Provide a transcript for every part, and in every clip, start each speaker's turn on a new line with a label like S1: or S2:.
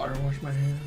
S1: Water wash my hands.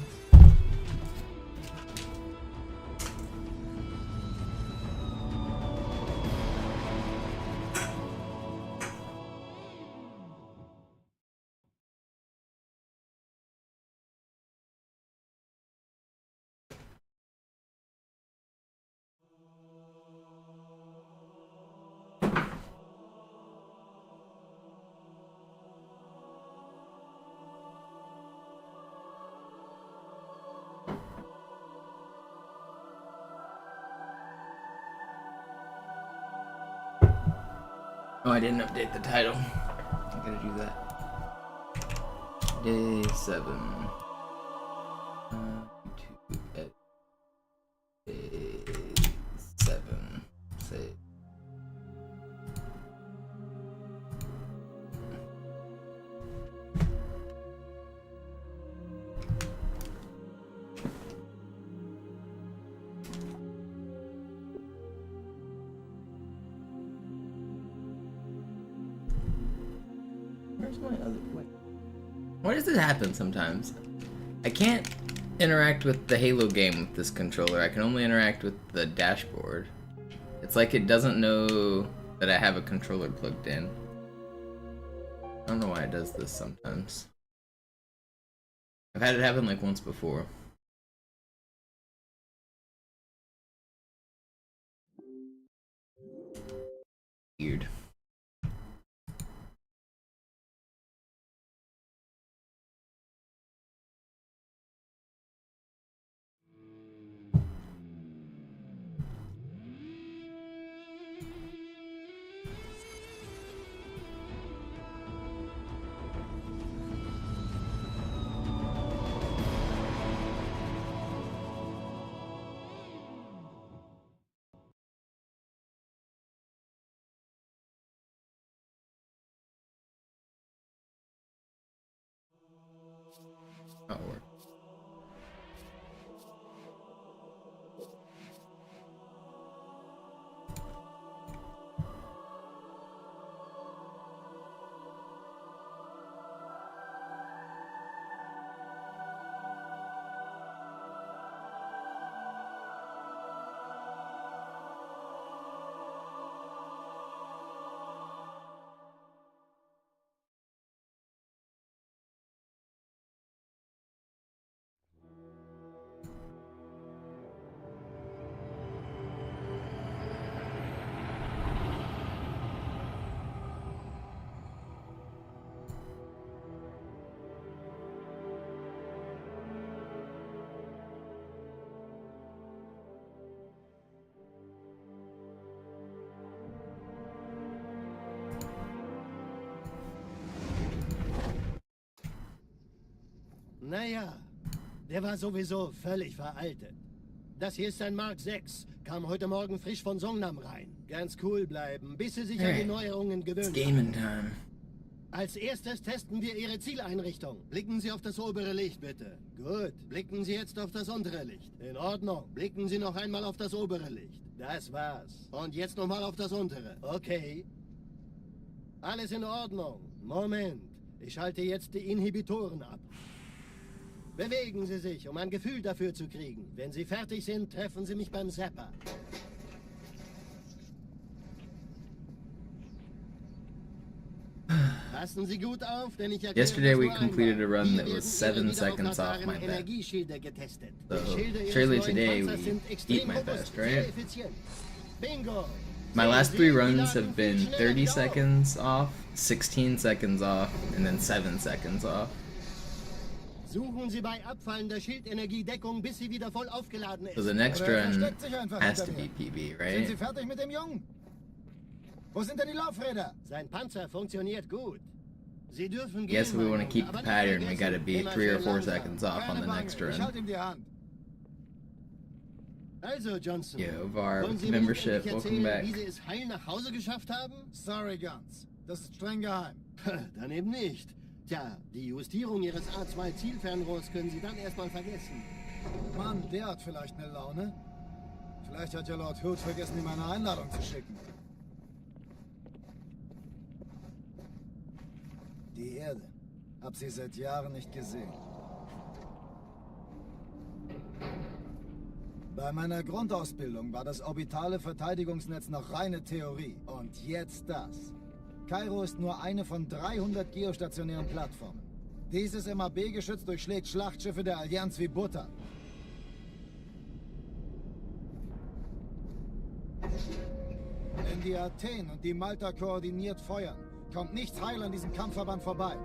S1: Oh, I didn't update the title. I gotta do that. Day 7. 2 at day 7. Say. Where's my other way? Why does this happen sometimes? I can't interact with the Halo game with this controller. I can only interact with the dashboard. It's like it doesn't know that I have a controller plugged in. I don't know why it does this sometimes. I've had it happen like once before. Weird. Oh, work.
S2: Naja, der war sowieso völlig veraltet. Das hier ist ein Mark 6. Kam heute Morgen frisch von Songnam rein. Ganz cool bleiben, bis Sie sich an die Neuerungen gewöhnen.
S1: It's gaming time.
S2: Als erstes testen wir Ihre Zieleinrichtung. Blicken Sie auf das obere Licht, bitte. Gut. Blicken Sie jetzt auf das untere Licht. In Ordnung. Blicken Sie noch einmal auf das obere Licht. Das war's. Und jetzt nochmal auf das untere. Okay. Alles in Ordnung. Moment. Ich schalte jetzt die Inhibitoren ab. Bewegen Sie sich, um ein Gefühl dafür zu kriegen. Wenn Sie fertig sind, treffen Sie mich beim Zapper. Passen Sie gut auf, denn ich erkläre
S1: Yesterday we
S2: das nur
S1: completed a
S2: einmal.
S1: run
S2: Hier
S1: that was
S2: werden
S1: 7
S2: Ihre
S1: seconds off
S2: wiederaufladbaren
S1: my best.
S2: Energieschilder getestet.
S1: So
S2: Die Schilder Ihres
S1: surely
S2: neuen
S1: today
S2: Panzers
S1: we
S2: sind
S1: beat
S2: extrem
S1: my
S2: robust,
S1: best,
S2: sehr
S1: right?
S2: effizient. Bingo!
S1: My
S2: Sehen
S1: last
S2: Sie,
S1: 3
S2: die
S1: runs
S2: Ladung
S1: have been
S2: fliegt
S1: 30
S2: schneller
S1: seconds off, 16 seconds off, and then 7 seconds off.
S2: Suchen Sie bei abfallender Schildenergiedeckung, bis sie wieder voll aufgeladen ist.
S1: So the next
S3: Oder er
S1: run
S3: versteckt sich einfach
S1: has
S3: hinter
S1: to be
S3: mir.
S1: PB,
S3: Sind
S1: right?
S3: Sie fertig mit dem Jungen? Wo sind denn die Laufräder?
S2: Sein Panzer funktioniert gut. Sie dürfen
S1: Yes,
S2: gehen,
S1: we
S2: mein
S1: want to
S2: Junge,
S1: keep
S2: aber
S1: the
S2: nicht
S1: pattern. We
S2: vergessen,
S1: gotta be
S2: immer
S1: 3 or
S2: schön
S1: 4
S2: langsam.
S1: seconds off on the
S3: Keine
S1: next
S3: Bange, ich
S1: run.
S3: halte ihm die Hand.
S2: Also, Johnson,
S1: Yo, VAR
S2: wollen
S1: with
S2: Sie mir nicht
S1: membership,
S2: endlich
S1: welcome
S2: erzählen,
S1: back.
S2: wie Sie es heil nach Hause geschafft haben?
S3: Sorry, Guns. Das ist streng geheim.
S2: Dann eben nicht. Tja, die Justierung Ihres A2-Zielfernrohrs können Sie dann erstmal vergessen.
S3: Mann, der hat vielleicht eine Laune. Vielleicht hat ja Lord Hood vergessen, ihm eine Einladung zu schicken. Die Erde. Hab sie seit Jahren nicht gesehen. Bei meiner Grundausbildung war das orbitale Verteidigungsnetz noch reine Theorie. Und jetzt das. Kairo ist nur eine von 300 geostationären Plattformen. Dieses MAB-Geschütz durchschlägt Schlachtschiffe der Allianz wie Butter. Wenn die Athen und die Malta koordiniert feuern, kommt nichts heil an diesem Kampfverband vorbei.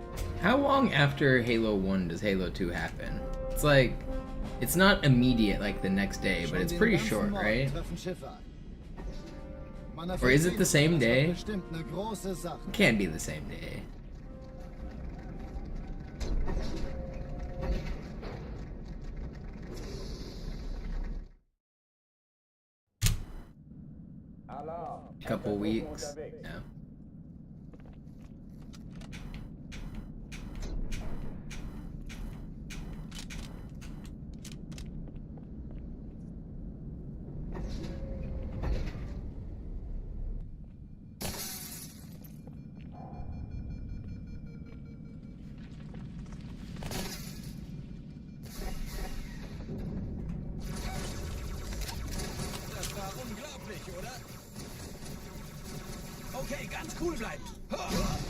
S1: How long after Halo 1 does Halo 2 happen? It's like, it's not immediate like the next day, but it's pretty short, right? Or is it the same day? It can't be the same day. Couple weeks. Yeah.
S4: Das war unglaublich, oder? Okay, ganz cool bleibt.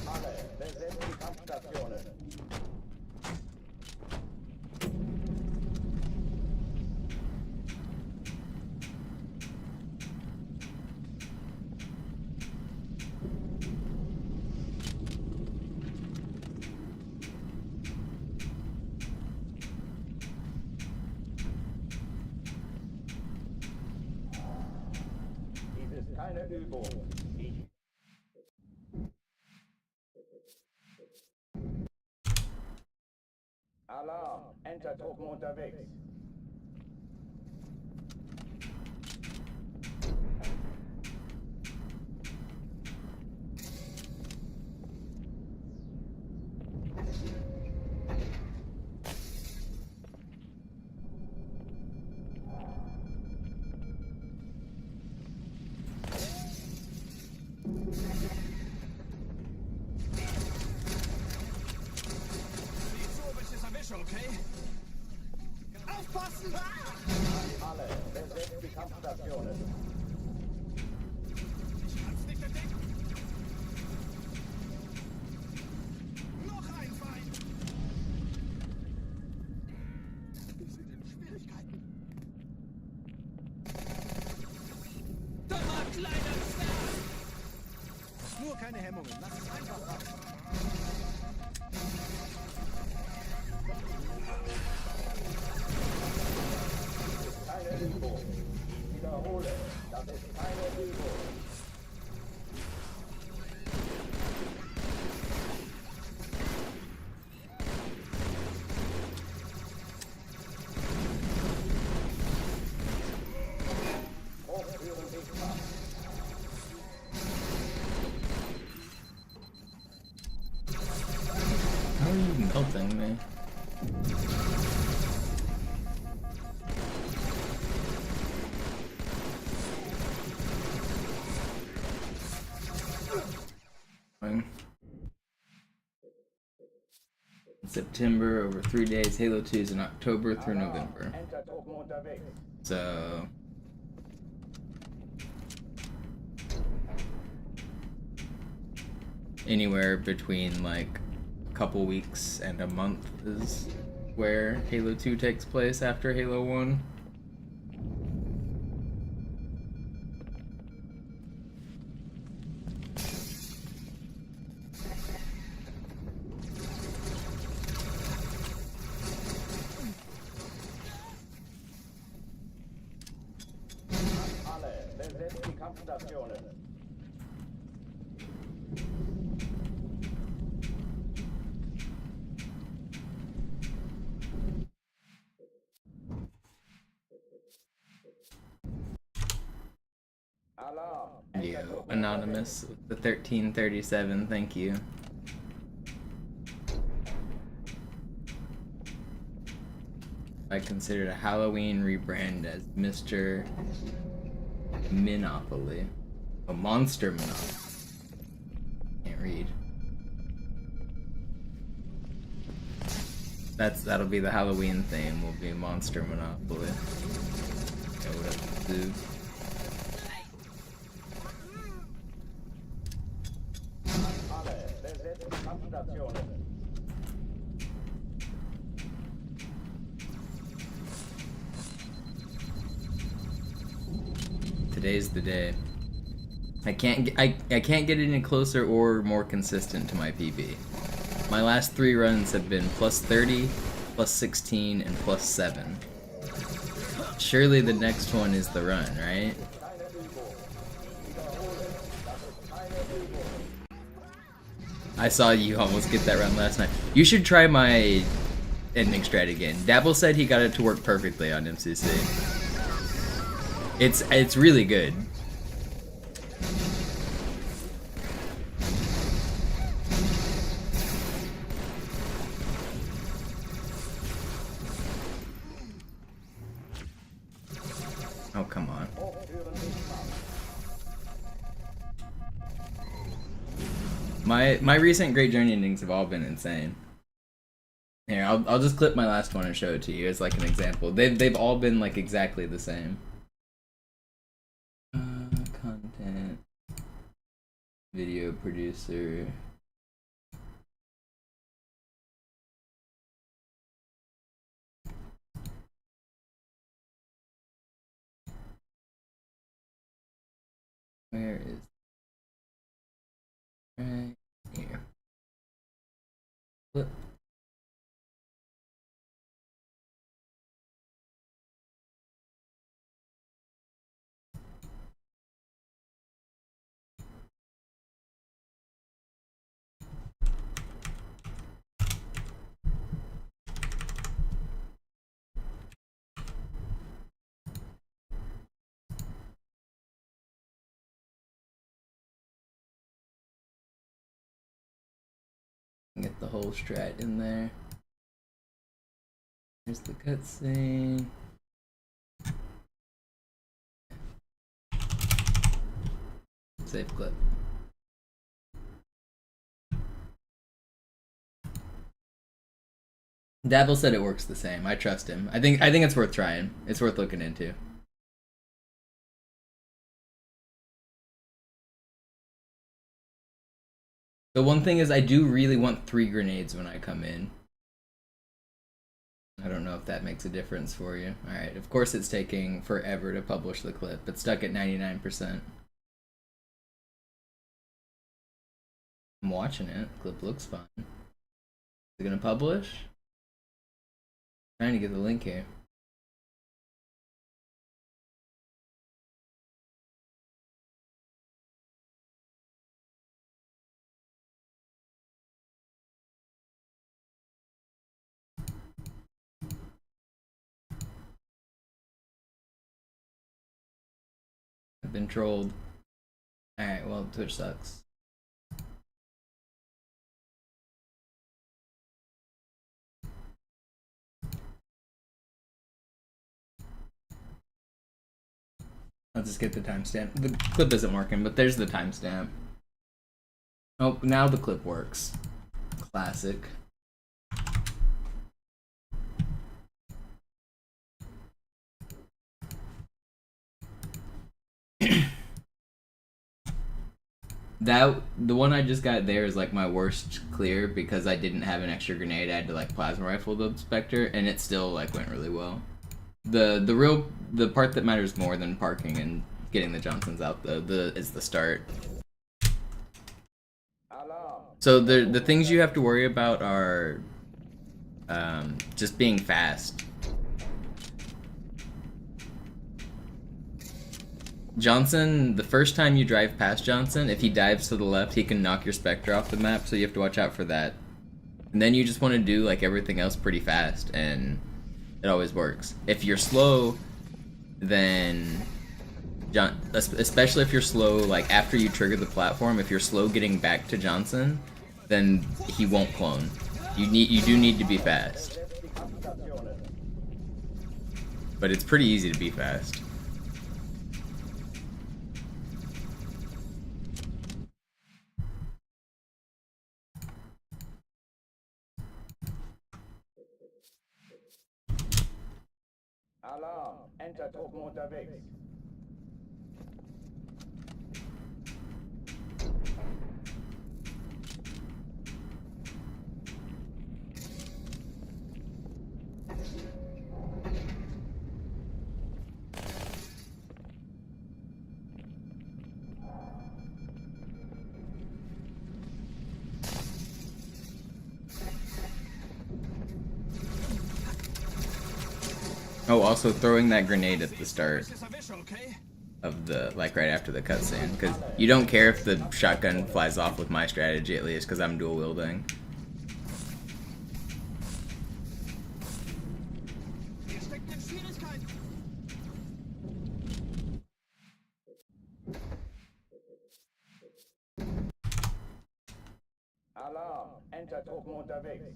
S5: Alle, besetzt die Kampfstationen. Dies ist keine Übung. Alarm! Entertruppen unterwegs.
S4: Okay? Aufpassen!
S5: Alle, besetzt die Kampfstationen.
S4: Ich kann's nicht entdecken! Noch ein Feind! Wir sind in Schwierigkeiten. Dummer kleiner Zwerg! Nur keine Hemmungen, lass es einfach raus.
S5: Keine Übung. Ich wiederhole, das ist keine Übung. Hochführen sichtbar.
S1: How are you melting me? September over 3 days. Halo 2 is in October through November.
S5: Entertruppen unterwegs.
S1: So anywhere between like a couple weeks and a month is where Halo 2 takes place after Halo 1.
S5: Alle, besetzt die Kampfstationen. Alarm!
S1: You, Anonymous with the 1337, thank you. I considered a Halloween rebrand as MisterMonopoli. A MonsterMonopoli. Can't read. That'll be the Halloween theme, will be MonsterMonopoli. what up, dude?
S5: Alle, besetzt Kampfstationen.
S1: Today's the day. I can't get any closer or more consistent to my PB. My last 3 runs have been plus 30, plus 16, and plus 7. Surely the next one is the run, right? I saw you almost get that run last night. You should try my ending strat again. Dabble said he got it to work perfectly on MCC. It's really good. Oh, come on. My recent Great Journey endings have all been insane. Here, I'll just clip my last one and show it to you as like an example. They've all been like exactly the same. Content, video producer. Where is? Right here. Flip. Get the whole strat in there. Here's the cutscene. Save clip. Dabble said it works the same. I trust him. I think it's worth trying. It's worth looking into. The one thing is I do really want 3 grenades when I come in. I don't know if that makes a difference for you. Alright, of course it's taking forever to publish the clip. It's stuck at 99%. I'm watching it. The clip looks fine. Is it gonna publish? Trying to get the link here. I've been trolled. Alright, well, Twitch sucks. I'll just get the timestamp. The clip isn't working, but there's the timestamp. Oh, now the clip works. Classic. The one I just got there is like my worst clear because I didn't have an extra grenade. I had to like plasma rifle the Spectre, and it still like went really well. The part that matters more than parking and getting the Johnsons out though is the start. So the things you have to worry about are just being fast. Johnson, the first time you drive past Johnson, if he dives to the left, he can knock your Spectre off the map, so you have to watch out for that. And then you just want to do like everything else pretty fast, and it always works. If you're slow, then especially if you're slow, like after you trigger the platform, if you're slow getting back to Johnson, then he won't clone. You do need to be fast. But it's pretty easy to be fast.
S5: Alarm! Entertruppen unterwegs.
S1: Oh, also throwing that grenade at the start
S4: Ist erwischt, okay?
S1: of the, like right after the cutscene, because you don't care if the shotgun flies off with my strategy, at least, because I'm dual wielding.
S4: Wir stecken in Schwierigkeiten.
S5: Alarm! Entertruppen unterwegs.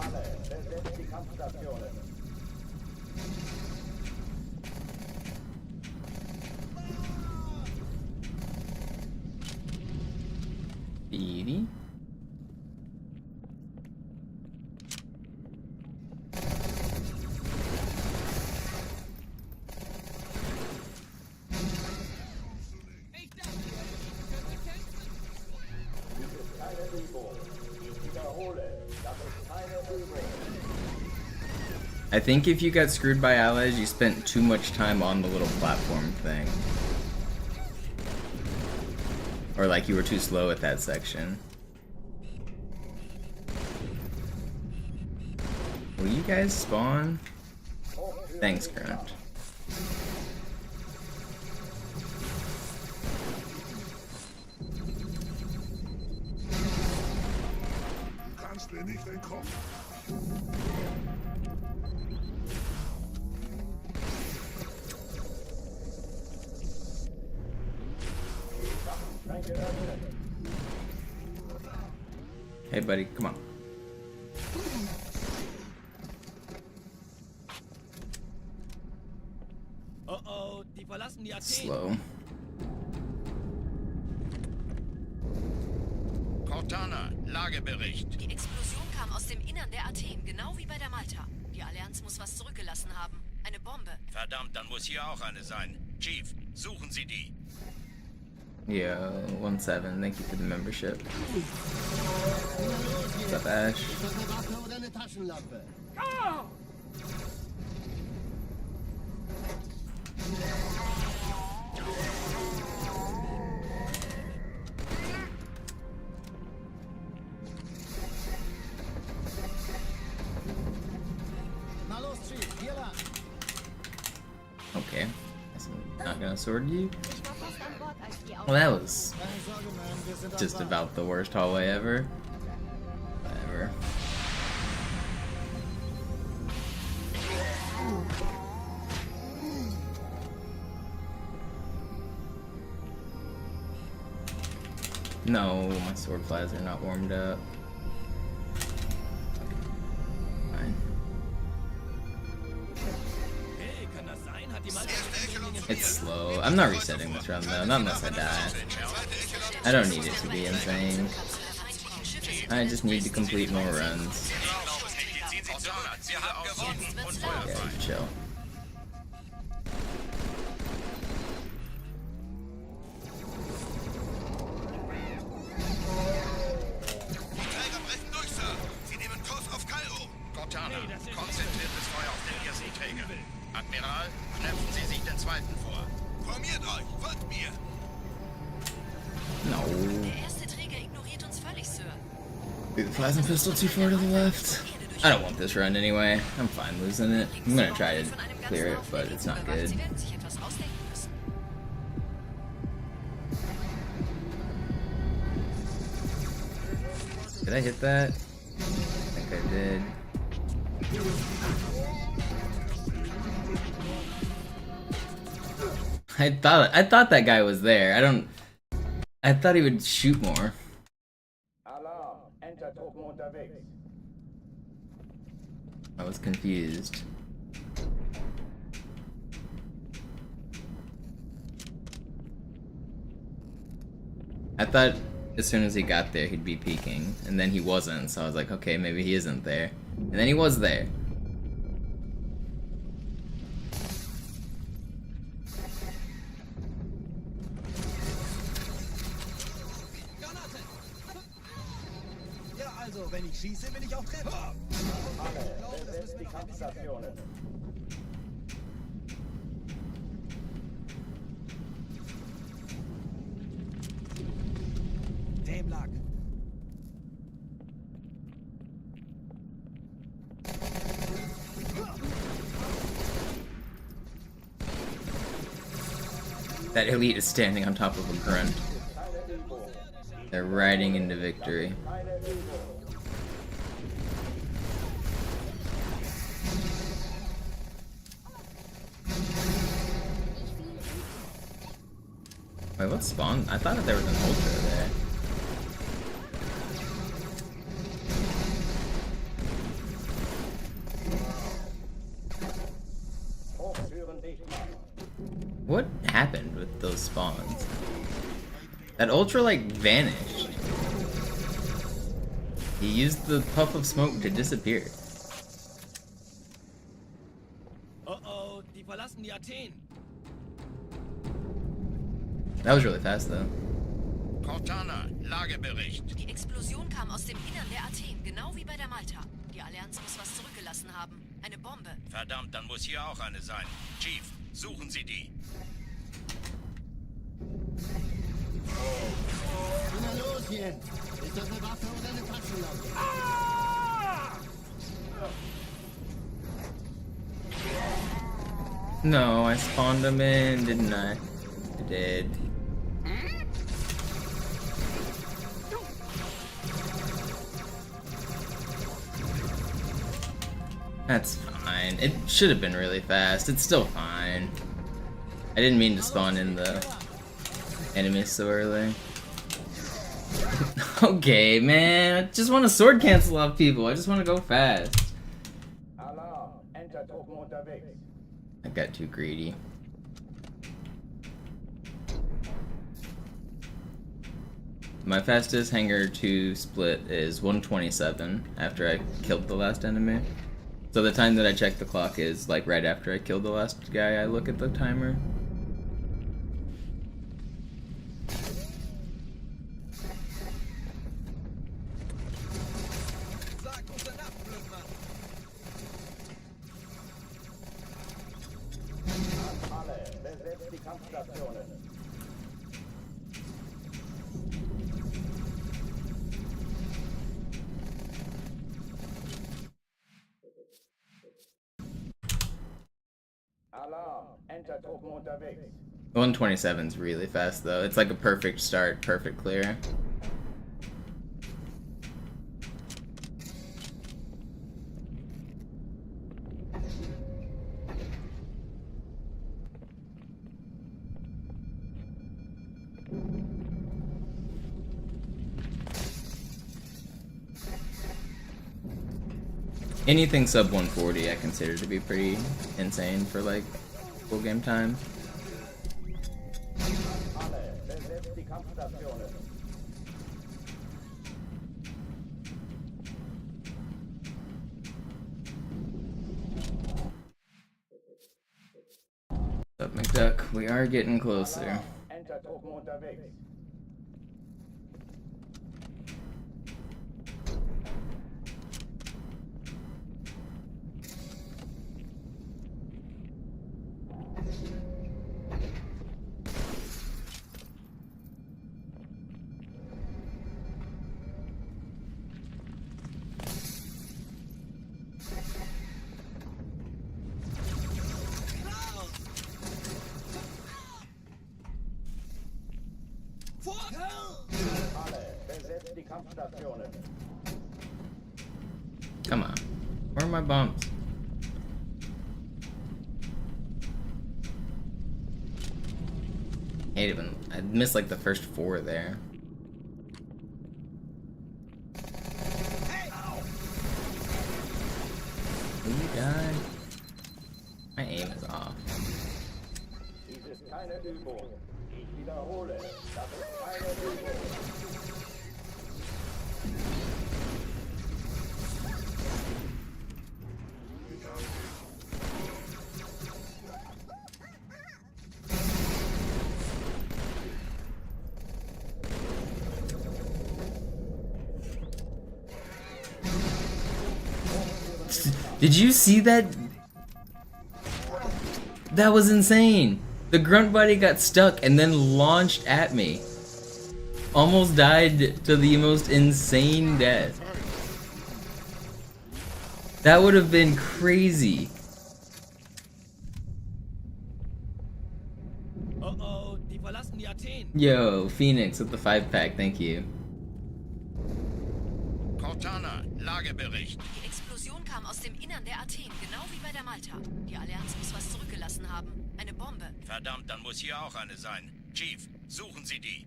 S5: Alle, besetzt die Kampfstationen.
S1: Edie?
S4: Ich dachte, ihr könnt kämpfen.
S5: Dies ist keine Übung. Ich wiederhole, das ist keine Übung.
S1: I think if you got screwed by allies, you spent too much time on the little platform thing. Or like you were too slow at that section. Will you guys spawn? Thanks, Grunt.
S6: Du kannst mir nicht entkommen.
S1: Hey, buddy, come on.
S4: Oh oh, die verlassen die Athen.
S1: Slow.
S7: Cortana, Lagebericht.
S8: Die Explosion kam aus dem Innern der Athen, genau wie bei der Malta. Die Allianz muss was zurückgelassen haben. Eine Bombe.
S7: Verdammt, dann muss hier auch eine sein. Chief, suchen Sie die.
S1: Yeah, 1-7. Thank you for the membership. What's up, Ash?
S2: Ist das eine Waffe oder eine Taschenlampe?
S3: Na los, Chief, hier lang.
S1: Okay. Guess I'm not gonna sword you.
S8: Ich war fast an Bord, als die
S1: Well, that was
S3: Keine Sorge, Mann, wir sind
S1: just
S3: am Ball.
S1: about the worst hallway ever. Whatever. No, my sword flies are not warmed up. Fine.
S4: Hey, kann das sein? Hat die Malta
S1: It's slow. I'm not resetting this run though, not unless I die. I don't need it to be insane. I just need to complete more runs.
S7: Cortana, Ziele aussuchen und Feuer
S1: Okay,
S7: frei.
S1: chill.
S6: Träger brechen durch, Sir. Sie nehmen Kurs auf Kairo.
S7: Cortana, konzentriertes Feuer auf den ersten Träger. Admiral, knöpfen Sie sich den zweiten vor.
S6: Formiert euch, folgt mir.
S1: No.
S8: Der erste Träger ignoriert uns völlig, Sir.
S1: Be the plasma pistol too far to the left? I don't want this run anyway. I'm fine losing it. I'm gonna try to clear it, but it's not good.
S8: Sie werden sich etwas ausdenken müssen.
S1: Did I hit that? I think I did. I thought that guy was there. I thought he would shoot more.
S5: Alarm. Entertruppen unterwegs.
S1: I was confused. I thought as soon as he got there he'd be peeking, and then he wasn't, so I was like, okay, maybe he isn't there. And then he was there.
S4: Ja, also, wenn ich schieße, will ich auch treffen.
S5: Alle, besetzt die Kampfstationen.
S4: Dem lag.
S1: That elite is standing on top of a grunt. They're riding into victory. Wait, what spawned? I thought that there was an ultra there. What happened with those spawns? That ultra like vanished. He used the puff of smoke to disappear.
S4: Oh, die verlassen die Athen.
S1: That was really fast though.
S7: Cortana, Lagebericht.
S8: Die Explosion kam aus dem Innern der Athen, genau wie bei der Malta. Die Allianz muss was zurückgelassen haben. Eine Bombe.
S7: Verdammt, dann muss hier auch eine sein. Chief, suchen Sie die.
S2: Na los jetzt! Ist das eine Waffe oder eine Taschenlampe?
S1: No, I spawned him in, didn't I? I did. That's fine. It should have been really fast. It's still fine. I didn't mean to spawn in the enemy so early. Okay, man. I just want to sword cancel off people. I just want to go fast.
S5: Alarm. Entertruppen unterwegs.
S1: I got too greedy. My fastest Hangar 2 split is 127 after I killed the last enemy. So the time that I check the clock is like right after I killed the last guy. I look at the timer.
S4: Sag uns dann ab, Blödmann.
S5: Alle, besetzt die Kampfstationen. Alarm. Entertruppen unterwegs.
S1: 127 is really fast though. It's like a perfect start, perfect clear. Anything sub 140 I consider to be pretty insane for like full game time.
S5: Alle, besetzt die Kampfstationen.
S1: Up McDuck, we are getting closer.
S5: Entertruppen unterwegs. Alle, besetzt die Kampfstationen.
S1: Come on. Where are my bombs? hate it when I missed like the first 4 there. Will you die? My aim is off.
S5: Dies ist keine Übung. Ich wiederhole, das ist keine Übung.
S1: Did you see that? That was insane. The grunt body got stuck and then launched at me. Almost died to the most insane death. That would have been crazy.
S4: Oh oh, die verlassen die Athen.
S1: Yo, Phoenix with the 5-pack, thank you.
S7: Cortana, Lagebericht.
S8: Die Explosion kam aus dem Innern der Athen, genau wie bei der Malta. Die Allianz muss was zurückgelassen haben. Eine Bombe.
S7: Verdammt, dann muss hier auch eine sein. Chief, suchen Sie die.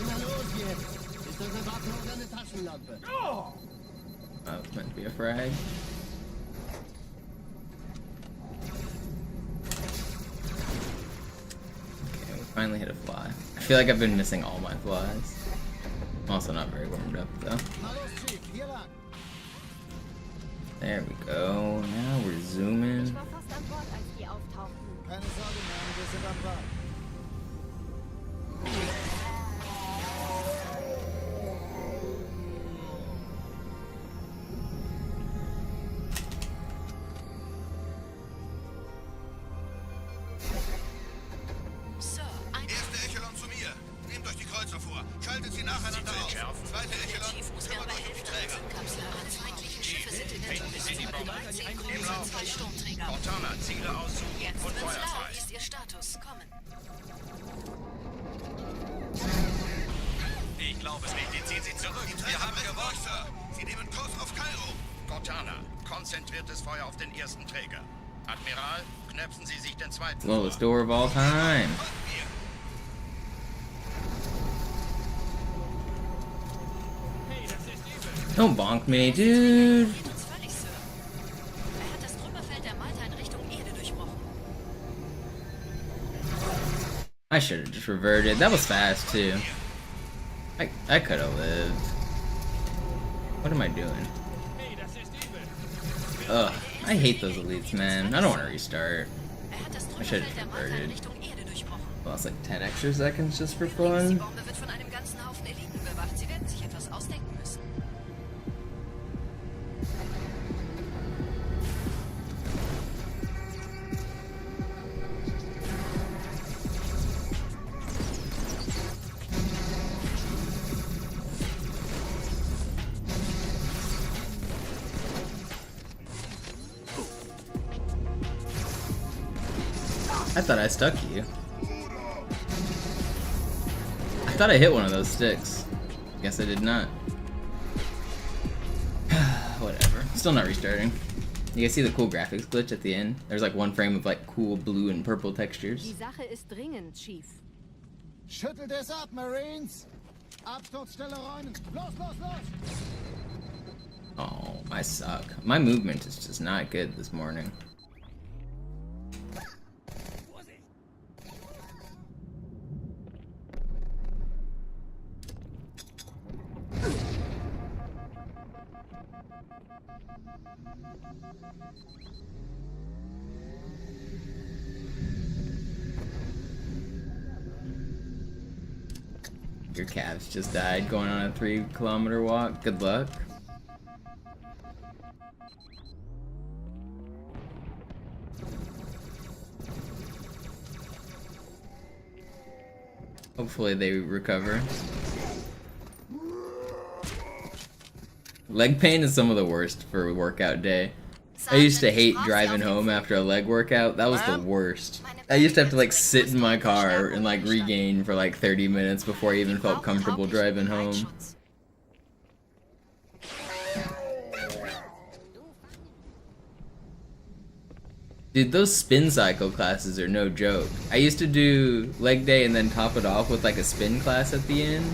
S2: Na los jetzt! Ist das eine Waffe oder eine Taschenlampe?
S1: Oh, it's meant to be a frag. Okay, we finally hit a fly. I feel like I've been missing all my flies. I'm also not very warmed up though.
S3: Na los, Chief, hier lang.
S1: There we go. Now we're zooming.
S9: Ich war fast an Bord, als die auftauchten.
S3: Keine Sorge, Mann, wir sind am Ball.
S8: Sir,
S6: Erste Echelon zu mir. Nehmt euch die Kreuzer vor. Schaltet sie nacheinander auf. Zweite
S8: der
S6: Echelon,
S8: Chief muss mir
S6: kümmert
S8: aber
S6: euch um die
S8: helfen.
S6: Träger.
S8: Kapsel. Alle feindlichen Schiffe sind in der
S7: Hinten sind die Bomber.
S8: 13 Kreuzer, 2 Sturmträger.
S7: Cortana, Ziele aussuchen
S8: Jetzt
S7: und
S8: wird's
S7: Feuer
S8: laut.
S7: frei.
S8: Ist Ihr Status? Kommen.
S7: Ich glaube es nicht. Ziehen Sie zurück. Wir haben gewonnen.
S6: Sir. Sie nehmen Kurs auf Kairo.
S7: Cortana, konzentriertes Feuer auf den ersten Träger. Admiral, knöpfen Sie sich den zweiten
S1: Slowest
S7: vor.
S1: door of all time.
S6: Folgt mir.
S4: Hey, das ist übel.
S1: Don't bonk me, dude.
S8: Ignoriert uns völlig, Sir. Er hat das Trümmerfeld der Malta in Richtung Erde durchbrochen.
S1: I should have just reverted. That was fast too. I could have lived. What am I doing?
S4: Hey, das ist übel.
S1: Ugh, I hate those elites, man. I don't want to restart.
S8: Er hat das
S1: I should
S8: Trümmerfeld der
S1: have
S8: Malta in
S1: reverted.
S8: Richtung Erde durchbrochen.
S1: Lost like 10 extra seconds just for
S8: Die
S1: fun.
S8: Bombe wird von einem ganzen Haufen Eliten bewacht. Sie werden sich etwas ausdenken müssen.
S1: I thought I stuck you. I thought I hit one of those sticks. Guess I did not. Whatever. Still not restarting. You guys see the cool graphics glitch at the end? There's like one frame of like cool blue and purple textures.
S9: Die Sache ist dringend, Chief.
S3: Schüttelt es ab, Marines! Absturzstelle räumen! Los, los, los!
S1: Oh, I suck. My movement is just not good this morning. Your calves just died going on a 3-kilometer walk. Good luck. Hopefully they recover. Leg pain is some of the worst for a workout day. I used to hate driving home after a leg workout. That was the worst. I used to have to like sit in my car and like regain for like 30 minutes before I even felt comfortable driving home. Dude, those spin cycle classes are no joke. I used to do leg day and then top it off with like a spin class at the end.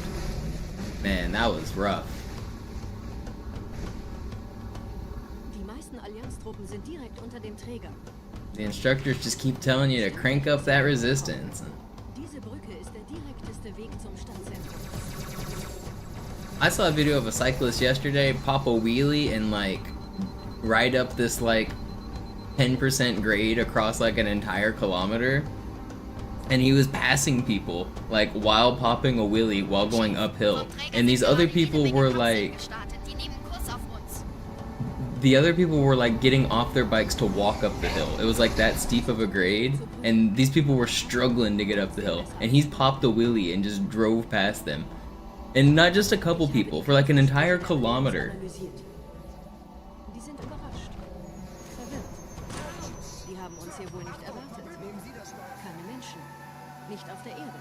S1: Man, that was rough.
S9: Die meisten Allianztruppen sind direkt unter dem Träger.
S1: The instructors just keep telling you to crank up that resistance.
S9: Diese Brücke ist der direkteste Weg zum Stadtzentrum.
S1: I saw a video of a cyclist yesterday pop a wheelie and like ride up this like 10% grade across like an entire kilometer, and he was passing people like while popping a wheelie while going uphill, and these other people were like getting off their bikes to walk up the hill. It was like that steep of a grade, and these people were struggling to get up the hill, and he's popped a wheelie and just drove past them. And not just a couple people, for like an entire kilometer.
S9: Die sind überrascht. Verwirrt. Die haben uns hier wohl nicht erwartet. Keine Menschen. Nicht auf der Erde.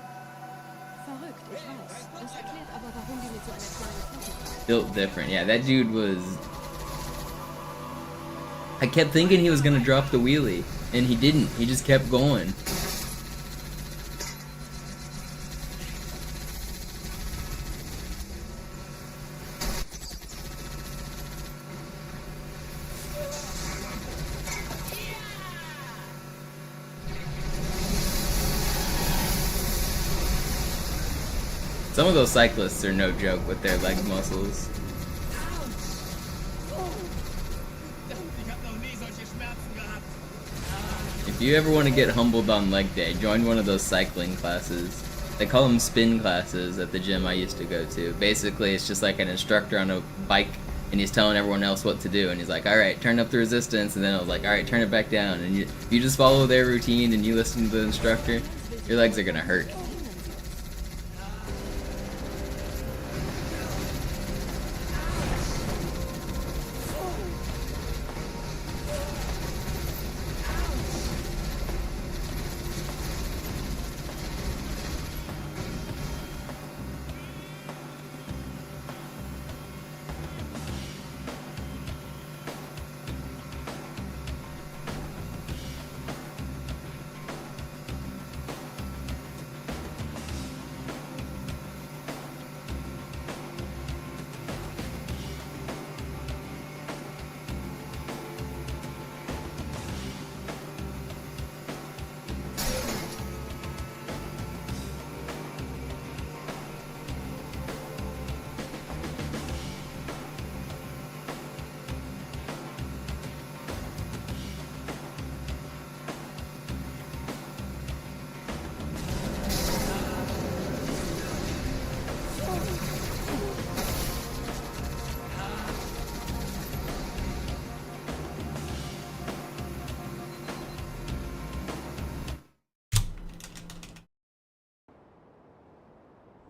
S9: Verrückt, ich weiß. Das erklärt aber, warum die mit so einer kleinen Flotte fahren.
S1: Built different. Yeah, that dude was... I kept thinking he was gonna drop the wheelie, and he didn't. He just kept going. Some of those cyclists are no joke with their leg muscles. If you ever want to get humbled on leg day, join one of those cycling classes. They call them spin classes at the gym I used to go to. Basically, it's just like an instructor on a bike, and he's telling everyone else what to do. And he's like, all right, turn up the resistance. And then I was like, all right, turn it back down. And you just follow their routine and you listen to the instructor, your legs are going to hurt.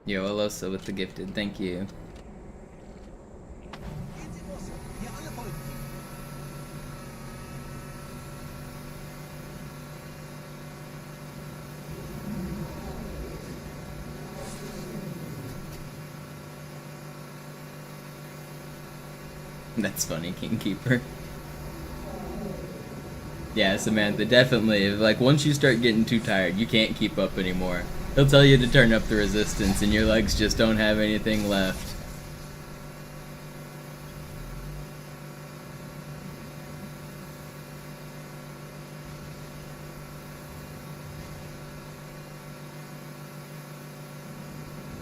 S1: Yo, Alosa with the gifted, thank you. That's funny, Kingkeeper. Yeah, Samantha, definitely. Like, once you start getting too tired, you can't keep up anymore. He'll tell you to turn up the resistance, and your legs just don't have anything left.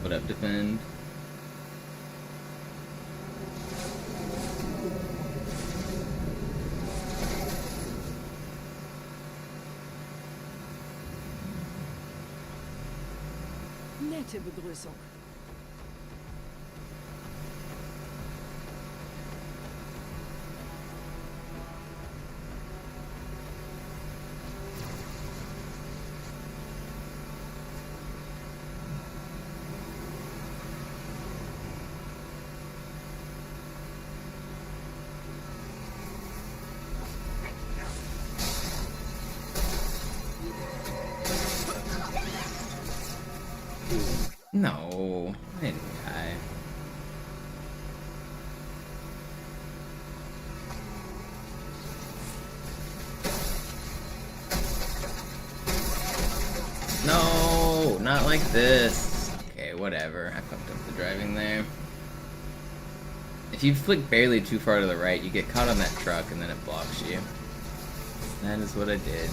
S1: What up, defend?
S9: Nette Begrüßung.
S1: No, I didn't die. not like this. Okay, whatever. I fucked up the driving there. If you flick barely too far to the right, you get caught on that truck and then it blocks you. That is what I did.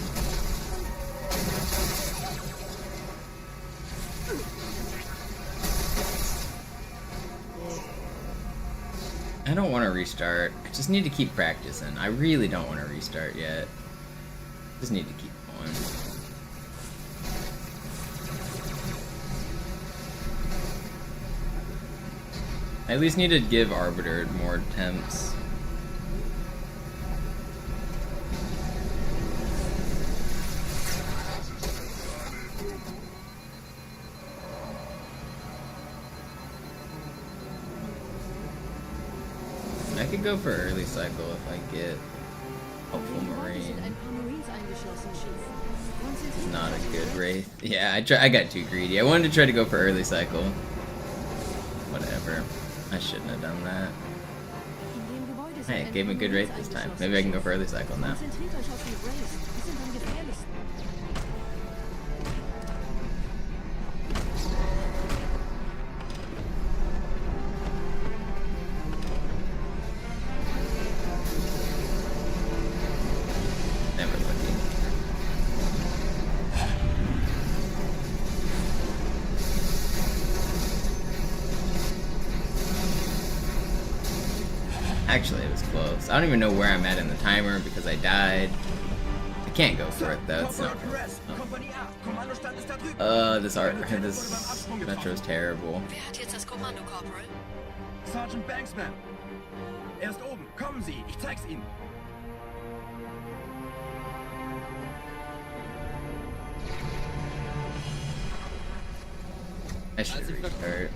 S1: I don't want to restart. I just need to keep practicing. I really don't want to restart yet. Just need to keep going. I at least need to give Arbiter more attempts. I could go for early cycle if I get Hopeful Marine. It's not a good Wraith. Yeah, I got too greedy. I wanted to try to go for early cycle. Whatever. I shouldn't have done that. Hey, it gave me a good Wraith this time. Maybe I can go for early cycle now. Never lucky. Actually, it was close. I don't even know where I'm at in the timer because I died. I can't go for it though. It's not. This metro's terrible.
S8: Wer hat jetzt das Kommando, Corporal?
S4: Sergeant Banksman. Er ist oben. Kommen Sie, ich zeig's Ihnen.
S1: I should restart.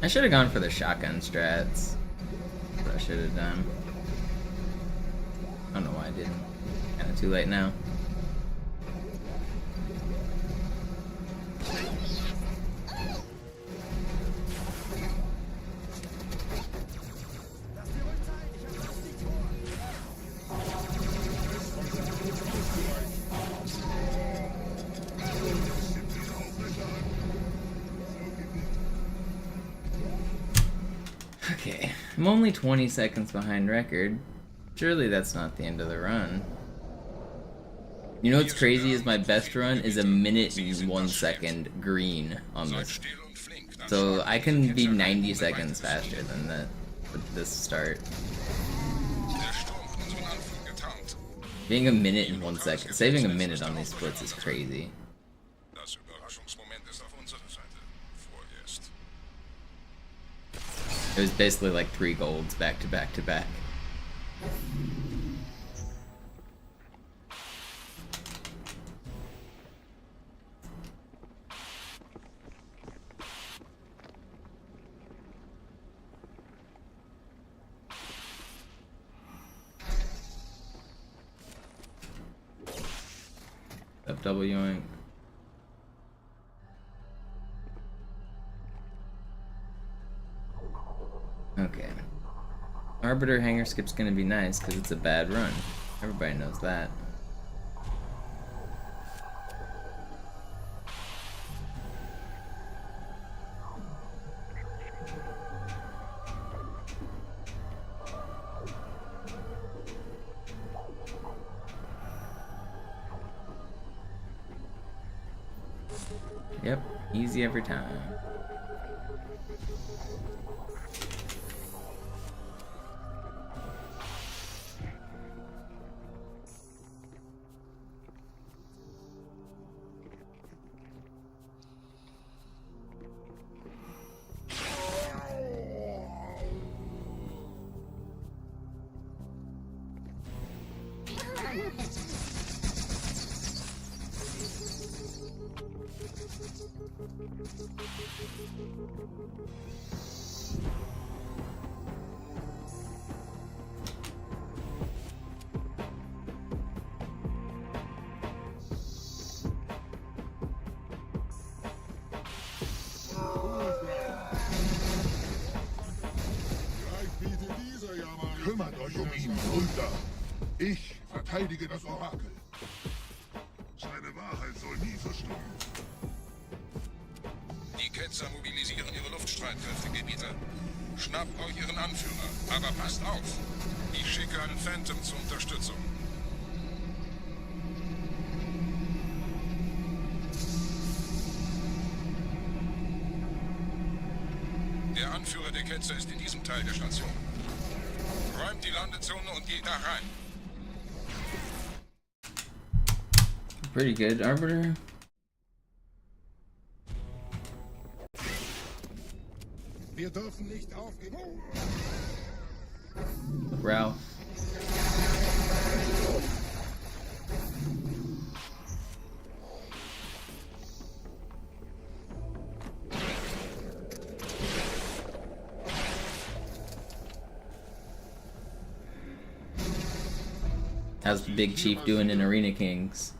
S1: I should have gone for the shotgun strats. That's what I should have done. I don't know why I didn't. Kinda too late now. Okay, I'm only 20 seconds behind record. Surely that's not the end of the run. You know what's crazy is my best run is a minute and 1 second green on this. So I can be 90 seconds faster than that with this start. Being a minute and 1 second, saving a minute on these splits is crazy. It was basically like 3 golds back to back to back. Up Wing. Okay. Arbiter hanger skip's gonna be nice because it's a bad run. Everybody knows that. Yep, easy every time.
S6: Kümmert euch um ihn, Brüder. Ich verteidige das Orakel. Seine Wahrheit soll nie verstummen.
S7: Die Ketzer mobilisieren ihre Luftstreitkräfte, Gebieter. Schnappt euch ihren Anführer, aber passt auf. Ich schicke einen Phantom zur Unterstützung. Der Anführer der Ketzer ist in diesem Teil der Station. Räumt die Landezone und geht da rein.
S1: Pretty good, Arbiter.
S6: Wir dürfen nicht aufgeben.
S1: Ralph. How's the Big Chief doing in Arena Kings?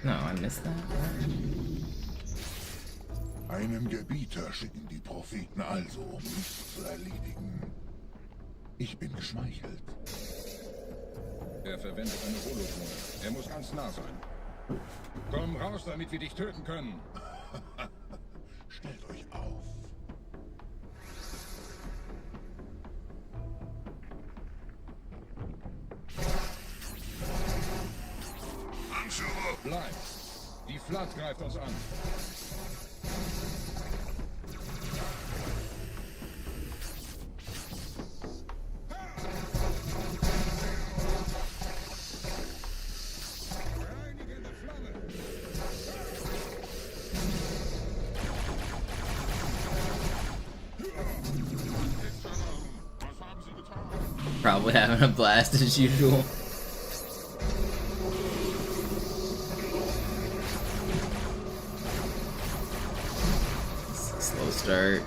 S1: No, I missed that.
S6: Einen Gebieter schicken die Propheten also, um mich zu erledigen. Ich bin geschmeichelt.
S7: Er verwendet eine Holotone. Er muss ganz nah sein. Komm raus, damit wir dich töten können.
S6: Stellt euch auf. Anführer!
S7: Bleib. Die Flat greift uns an.
S1: Probably having a blast as usual. Slow start.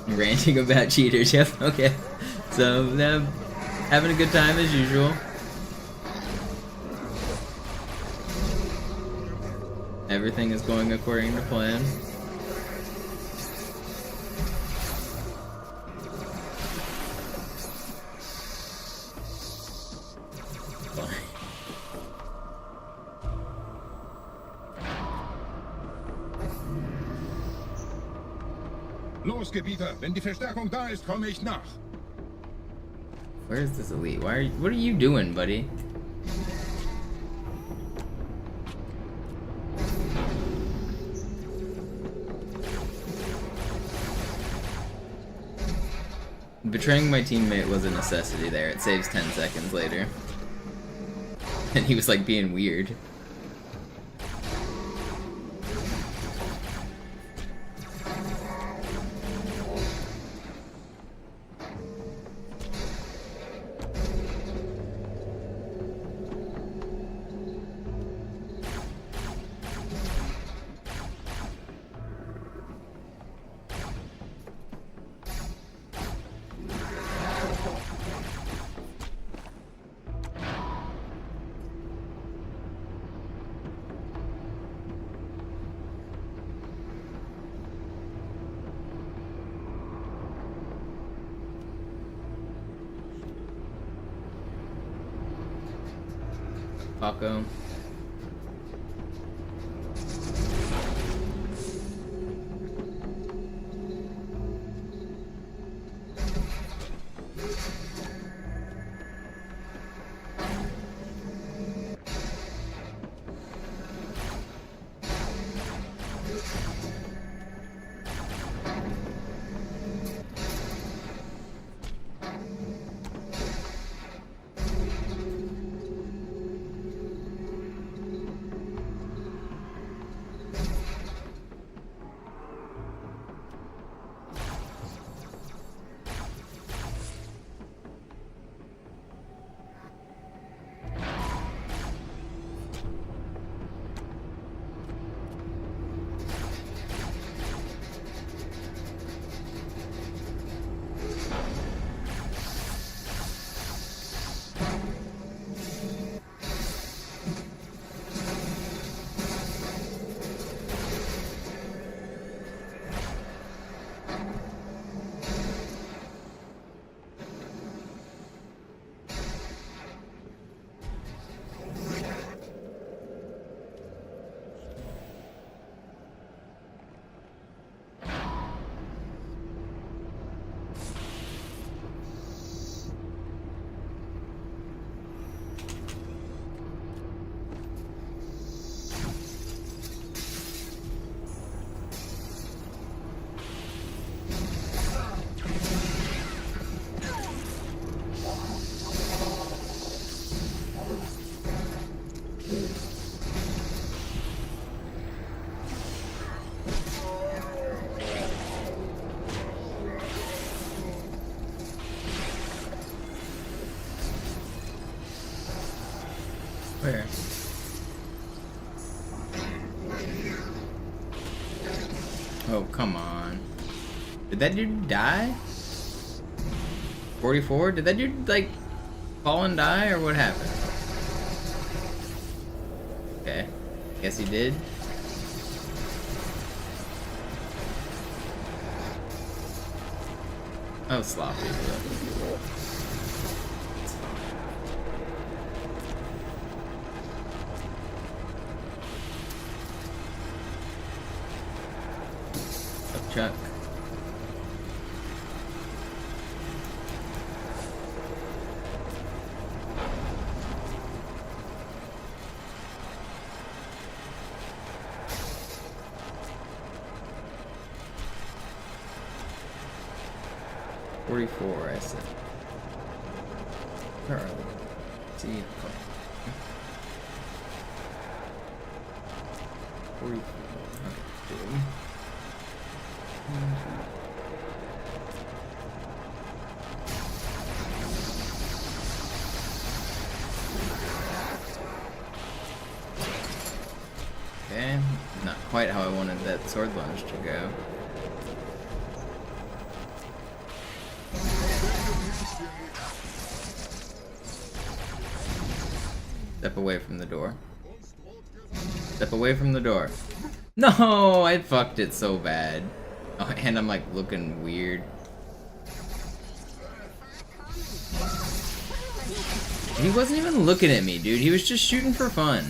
S1: Ranting about cheaters, yep, okay. So, having a good time as usual. Everything is going according to plan.
S7: Los, Gebieter, wenn die Verstärkung da ist, komme ich nach.
S1: Where is this elite? What are you doing, buddy? Betraying my teammate was a necessity there. It saves 10 seconds later. And he was like being weird. Paco. Where? Oh, come on. Did that dude die? 44? Did that dude, like, fall and die, or what happened? Okay. Guess he did. Oh, sloppy. Up, Chuck. I said. Where are they? See, 44. Okay, okay, not quite how I wanted that sword launch to go. Step away from the door. Step away from the door. No, I fucked it so bad. Oh, and I'm like looking weird. He wasn't even looking at me, dude. He was just shooting for fun.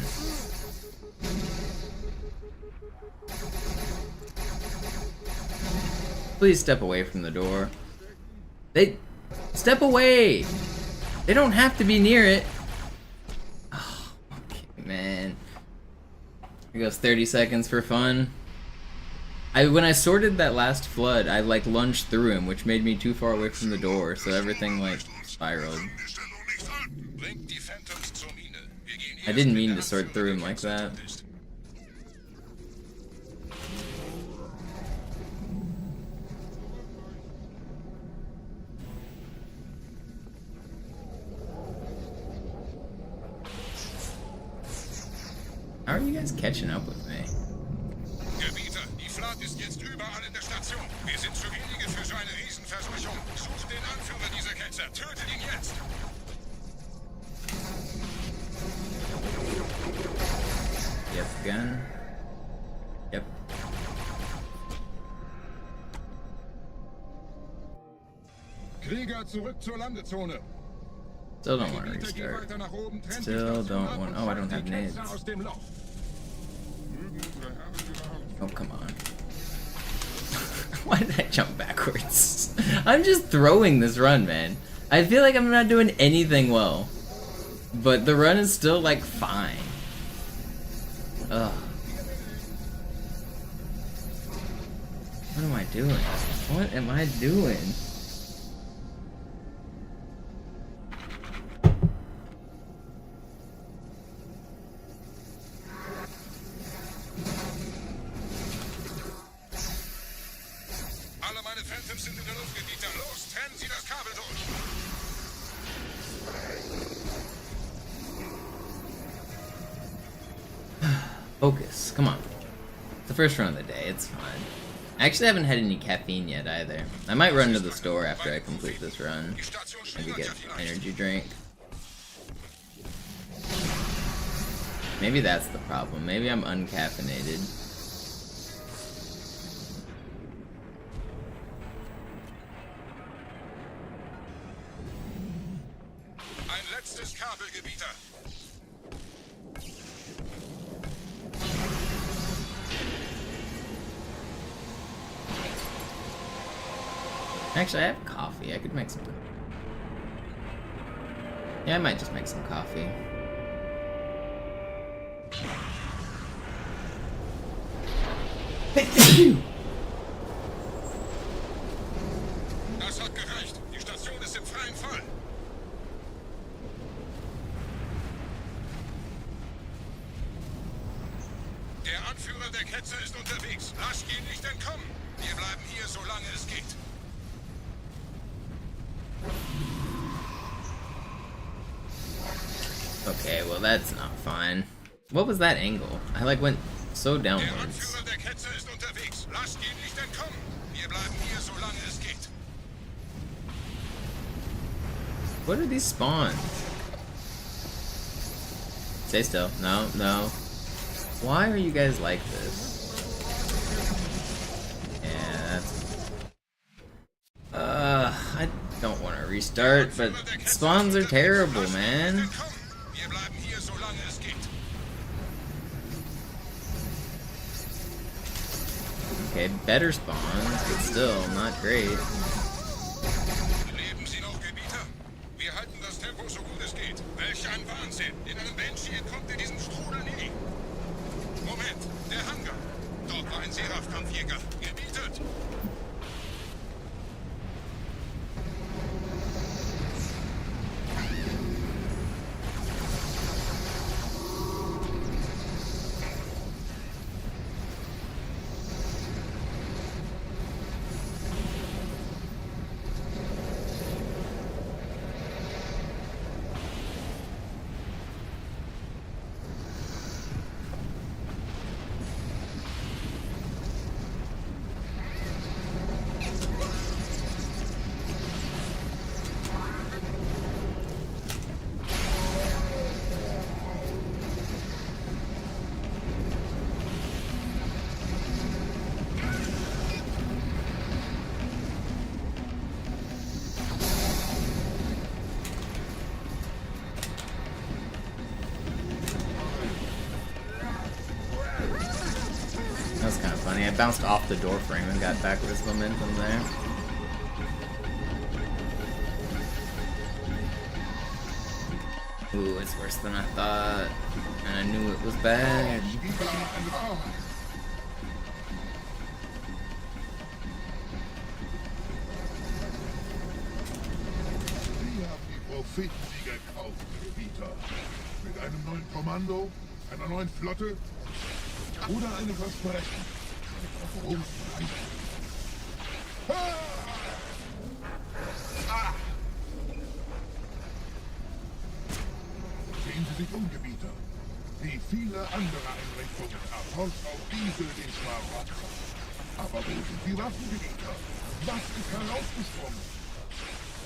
S1: Please step away from the door. Step away! They don't have to be near it. Oh, okay, man. Here goes 30 seconds for fun. When I sorted that last flood, I like lunged through him, which made me too far away from the door, so everything like spiraled. I didn't mean to sort through him like that. How are you guys catching up with me?
S7: Gebieter, die Flat ist jetzt überall in der Station. Wir sind zu wenige für so eine Riesenverseuchung. Sucht den Anführer dieser Ketzer. Tötet ihn jetzt!
S1: Yep, gun. Yep.
S7: Krieger, zurück zur Landezone.
S1: Still don't want to restart. Still don't want. Oh, I don't have nades. Oh, come on. Why did I jump backwards? I'm just throwing this run, man. I feel like I'm not doing anything well. But the run is still, like, fine. Ugh. What am I doing? What am I doing?
S7: Alle meine Phantoms sind in der Luft, Gebieter. Los, trennen Sie das Kabel durch!
S1: Focus, come on. It's the first run of the day, it's fine. I actually haven't had any caffeine yet either. I might run to the store after I complete this run. Maybe get an energy drink. Maybe that's the problem. Maybe I'm uncaffeinated.
S7: Ein letztes Kabel, Gebieter.
S1: Actually, I have coffee. I could make some. Yeah, I might just make some coffee.
S7: Das hat gereicht. Die Station ist im freien Fall. Der Anführer der Ketzer ist unterwegs. Lasst ihn nicht entkommen. Wir bleiben hier, solange es geht.
S1: Oh, Okay, well that's not fine. What was that angle? I like went so
S7: Der
S1: downwards.
S7: Anführer der Ketze ist unterwegs. Lasst ihn nicht entkommen. Wir bleiben hier, solange es geht.
S1: What are these spawns? Stay still. No, no. Why are you guys like this? Yeah, that's... I don't want to restart, but spawns are terrible, man.
S7: Wir bleiben hier, solange es geht.
S1: Okay, better spawns, but still not great.
S7: Leben Sie noch, Gebieter? Wir halten das Tempo so gut es geht. Welch ein Wahnsinn! In einem Banshee entkommt ihr diesem Strudel nie. Moment, der Hangar. Dort war ein Seraph-Kampfjäger. Gebietet!
S1: That was kind of funny. I bounced off the door frame and got backwards momentum there. Ooh, it's worse than I thought. And I knew it was bad.
S6: Wir haben die Prophetensieger gekauft, Gebieter. Mit einem neuen Kommando, einer neuen Flotte oder einem Versprechen. Großen Reich. Sehen Sie sich um, Gebieter. Wie viele andere Einrichtungen erforscht auch diese den Schmarrn. Aber wo sind die Waffengebieter? Was ist herausgesprungen?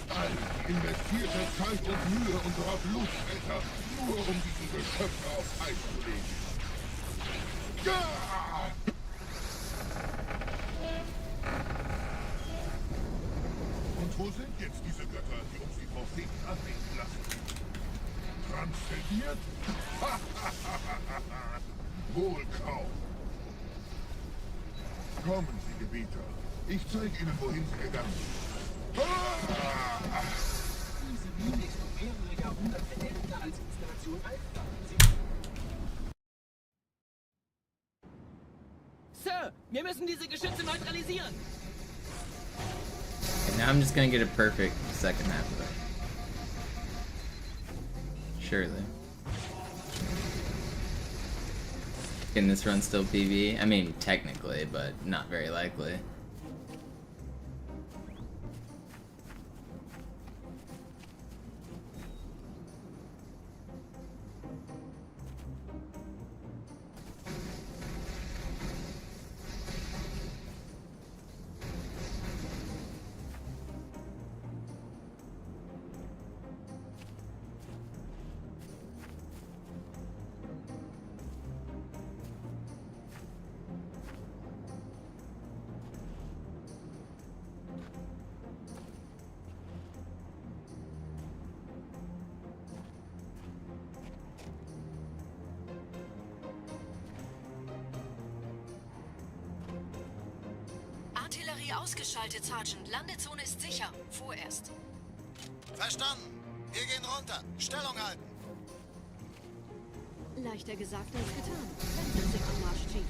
S6: All die investierte Zeit und Mühe unserer Blutväter, nur um diese Geschöpfe auf Eis zu legen. Ja! Und wo sind jetzt diese Götter, die uns die Propheten anbeten lassen? Transzendiert? Wohl kaum. Kommen Sie, Gebieter. Ich zeige Ihnen, wohin Sie gegangen sind.
S5: Diese Mine ist um mehrere Jahrhunderte älter als Installation Alpha.
S10: Sir, wir müssen diese Geschütze neutralisieren.
S1: And now I'm just gonna get a perfect second half of it. Surely. Can this run still PV? I mean, technically, but not very likely.
S8: Artillerie ausgeschaltet, Sergeant. Landezone ist sicher. Vorerst.
S3: Verstanden. Wir gehen runter. Stellung halten.
S9: Leichter gesagt als getan. Wenn Sie am Marsch, Chief.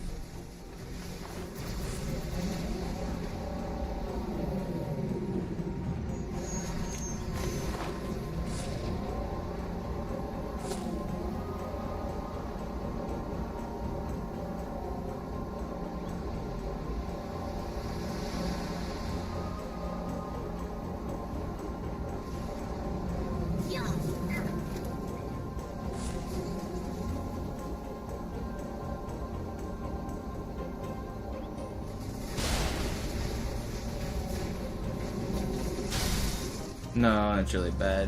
S1: No, that's really bad.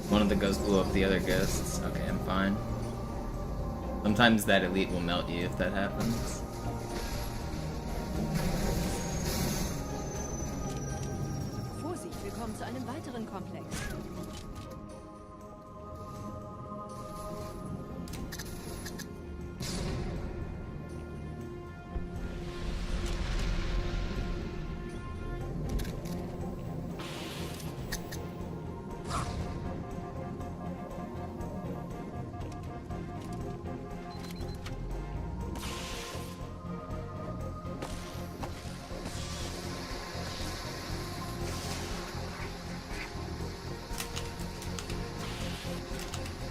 S1: One of the ghosts blew up the other ghosts. Okay, I'm fine. Sometimes that elite will melt you if that happens.
S9: Vorsicht, wir kommen zu einem weiteren Komplex.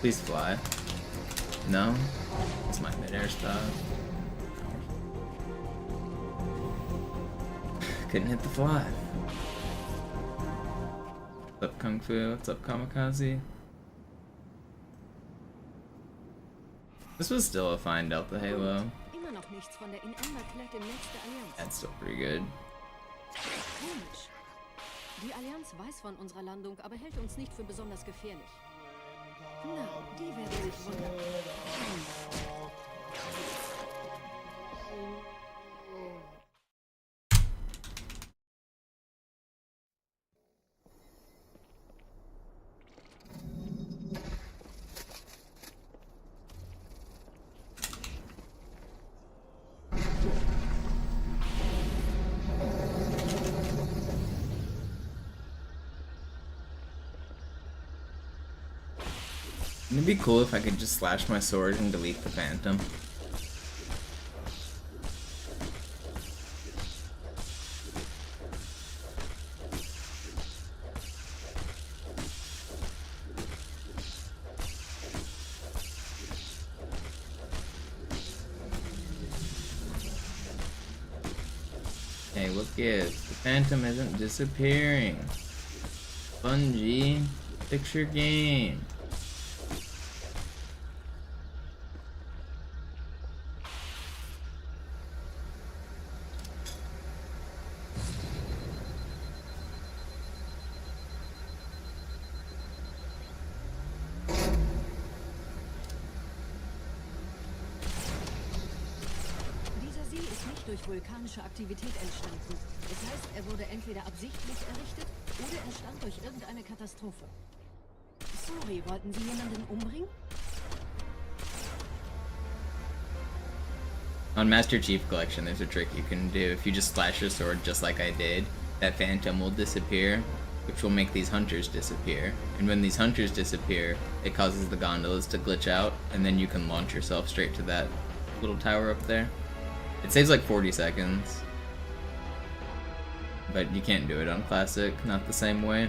S1: Please fly. No? It's my mid-air stuff. Couldn't hit the fly. What's up, Kung Fu? What's up, Kamikaze? This was still a fine Delta Halo.
S9: Immer noch nichts von der ineinander im Netz der Allianz.
S1: That's still pretty good.
S9: Komisch. Die Allianz weiß von unserer Landung, aber hält uns nicht für besonders gefährlich. Na, die werden sich wundern.
S1: It'd be cool if I could just slash my sword and delete the Phantom. Hey, what gives? The Phantom isn't disappearing. Bungie, fix your game.
S9: Durch vulkanische Aktivität entstanden. Das heißt, er wurde entweder absichtlich errichtet oder entstand durch irgendeine Katastrophe. Sorry, wollten Sie jemanden umbringen?
S1: On Master Chief Collection, there's a trick you can do. If you just slash your sword just like I did, that Phantom will disappear, which will make these hunters disappear. And when these hunters disappear, it causes the gondolas to glitch out, and then you can launch yourself straight to that little tower up there. It saves like 40 seconds, but you can't do it on Classic, not the same way.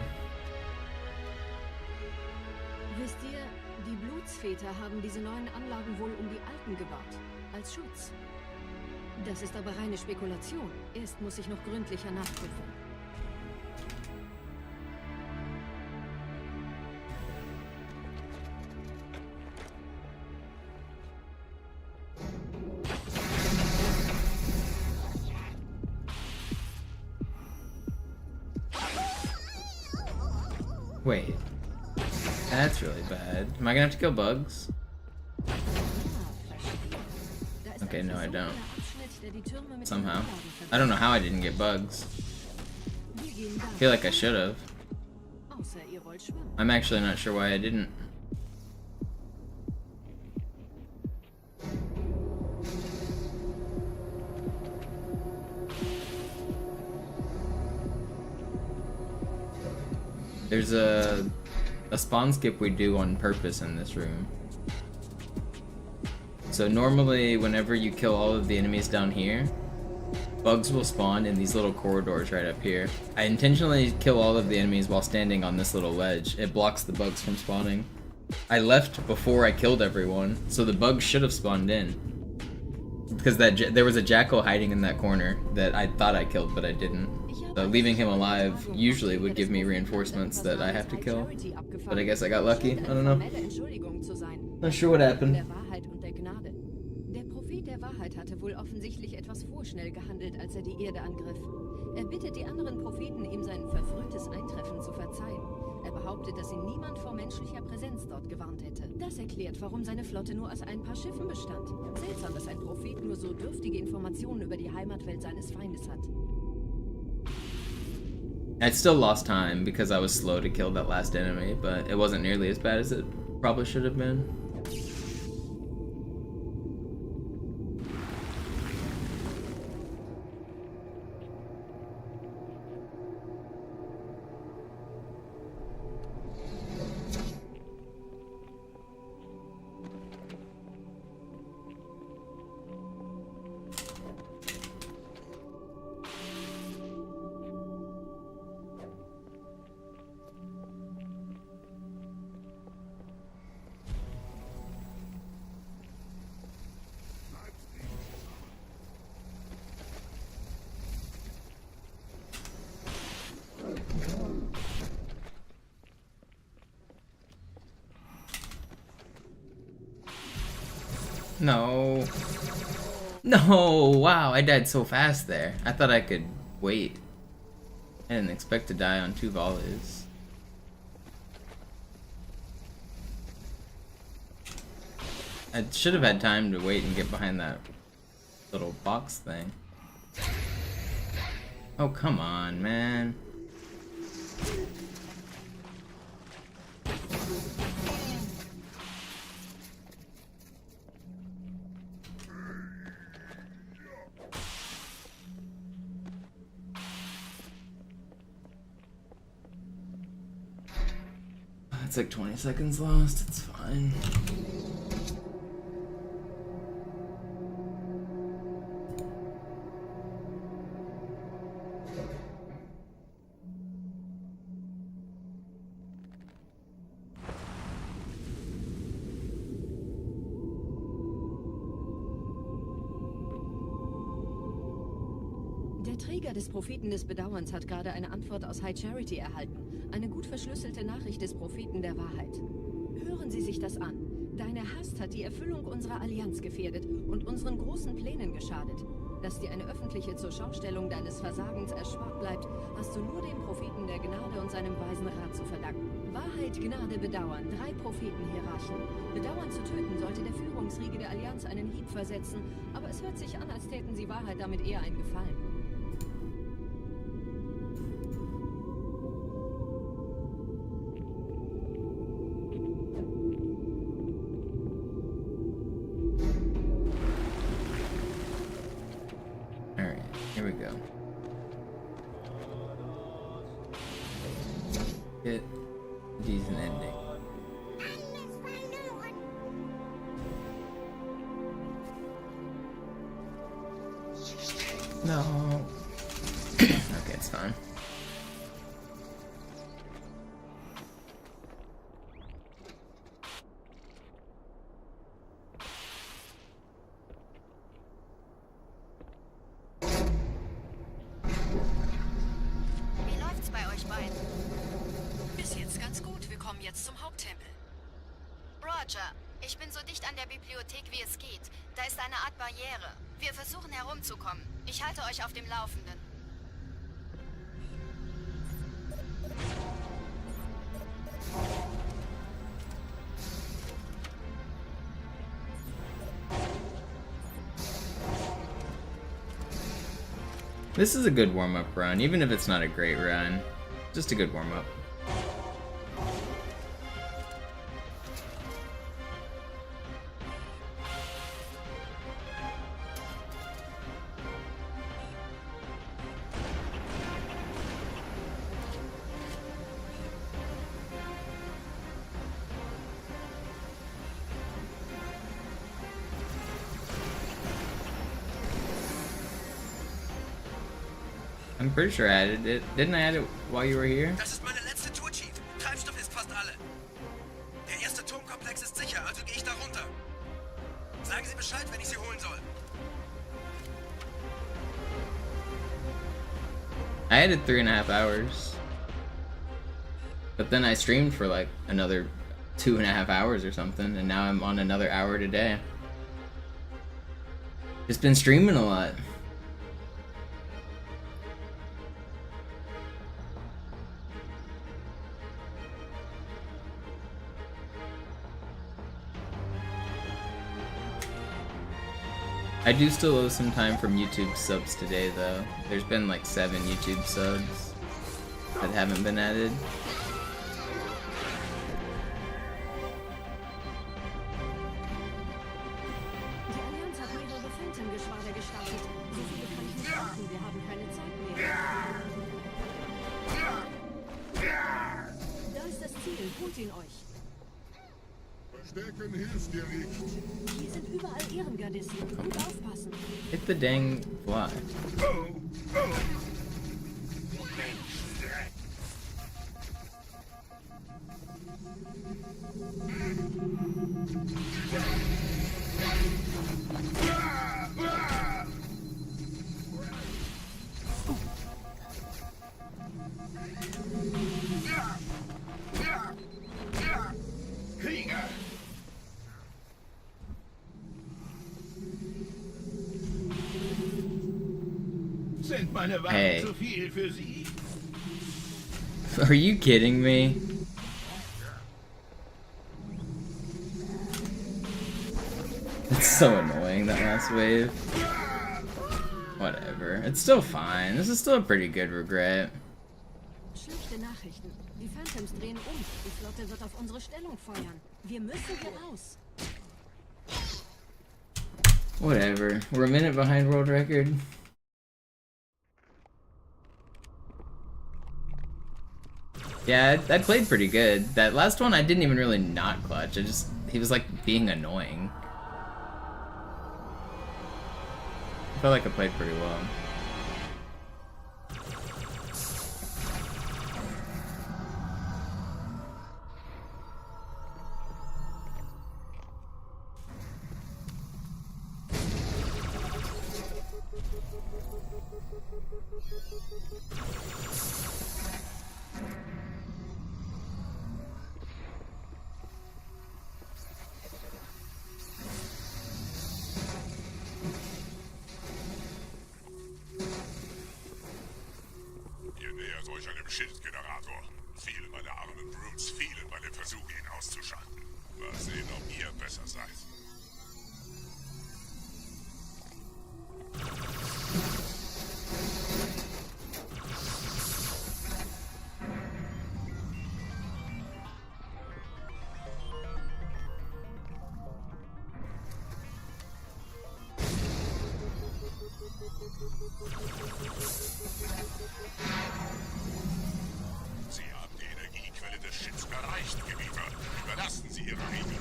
S9: Wisst ihr, die Blutsväter haben diese neuen Anlagen wohl die alten gebaut, als Schutz. Das ist aber reine Spekulation. Erst muss ich noch gründlicher nachprüfen.
S1: Wait, that's really bad. Am I gonna have to kill bugs? Okay, no I don't. Somehow. I don't know how I didn't get bugs. I feel like I should have. I'm actually not sure why I didn't. There's a spawn skip we do on purpose in this room. So normally whenever you kill all of the enemies down here, bugs will spawn in these little corridors right up here. I intentionally kill all of the enemies while standing on this little ledge. It blocks the bugs from spawning. I left before I killed everyone, so the bugs should have spawned in. Because there was a jackal hiding in that corner that I thought I killed, but I didn't. So leaving him alive usually would give me reinforcements that I have to kill. But I guess I got lucky. I don't know. Not sure what happened.
S9: Der Prophet der Wahrheit hatte wohl offensichtlich etwas vorschnell gehandelt, als er die Erde angriff. Er bittet die anderen Propheten, ihm sein verfrühtes Eintreffen zu verzeihen. Er behauptet, dass ihn niemand vor menschlicher Präsenz dort gewarnt hätte. Das erklärt, warum seine Flotte nur aus ein paar Schiffen bestand. Seltsam, dass ein Prophet nur so dürftige Informationen über die Heimatwelt seines Feindes hat.
S1: I still lost time because I was slow to kill that last enemy, but it wasn't nearly as bad as it probably should have been. No. No! Wow, I died so fast there. I thought I could wait. I didn't expect to die on 2 volleys. I should have had time to wait and get behind that little box thing. Oh, come on, man. It's like 20 seconds lost, it's fine.
S9: Der Träger des Propheten des Bedauerns hat gerade eine Antwort aus High Charity erhalten. Eine gut verschlüsselte Nachricht des Propheten der Wahrheit. Hören Sie sich das an. Deine Hast hat die Erfüllung unserer Allianz gefährdet und unseren großen Plänen geschadet. Dass dir eine öffentliche Zurschaustellung deines Versagens erspart bleibt, hast du nur dem Propheten der Gnade und seinem weisen Rat zu verdanken. Wahrheit, Gnade, Bedauern, 3 Prophetenhierarchen. Bedauern zu töten sollte der Führungsriege der Allianz einen Hieb versetzen, aber es hört sich an, als täten sie Wahrheit damit eher einen Gefallen.
S1: Here we go. Get a decent ending. No. Okay, it's fine.
S8: Zum Haupttempel. Roger, ich bin so dicht an der Bibliothek wie es geht. Da ist eine Art Barriere. Wir versuchen herumzukommen. Ich halte euch auf dem Laufenden.
S1: This is a good warm-up run, even if it's not a great run. Just a good warm-up. I'm pretty sure I added it. Didn't I add it while you were here?
S4: Das ist meine letzte Tour, Chief. Treibstoff ist fast alle. Der erste Turmkomplex ist sicher, also gehe ich da runter. Sagen Sie Bescheid, wenn ich Sie holen soll.
S1: I added 3.5 hours. But then I streamed for like another 2.5 hours or something, and now I'm on another hour today. Just been streaming a lot. I do still owe some time from YouTube subs today, though. There's been like 7 YouTube subs that haven't been added.
S9: Die Allianz hat mehrere Phantom-Geschwader gestartet. So viele kann ich nicht warten. Wir haben keine Zeit mehr. Da ist das Ziel. Holt ihn euch.
S6: Verstecken hilft dir nicht.
S9: Hier sind überall Ehrengardisten. Gut aufpassen.
S1: Hit the dang fly.
S6: Krieger!
S5: Sind meine Waffen
S1: Hey.
S5: zu viel für Sie?
S1: Are you kidding me? It's so annoying, that last wave. Whatever. It's still fine. This is still a pretty good regret.
S9: Schlechte Nachrichten. Die Phantoms drehen um. Die Flotte wird auf unsere Stellung feuern. Wir müssen hier raus.
S1: Whatever. We're a minute behind world record. Yeah, I played pretty good. That last one I didn't even really not clutch. He was like being annoying. I felt like I played pretty well.
S7: Ihr nähert euch einem Schildgenerator. Viele meiner armen Brutes fielen bei dem Versuch, ihn auszuschalten. Mal sehen, ob ihr besser seid. Sie haben die Energiequelle des Schiffs erreicht, Gebieter. Überlassen Sie Ihre Riegel.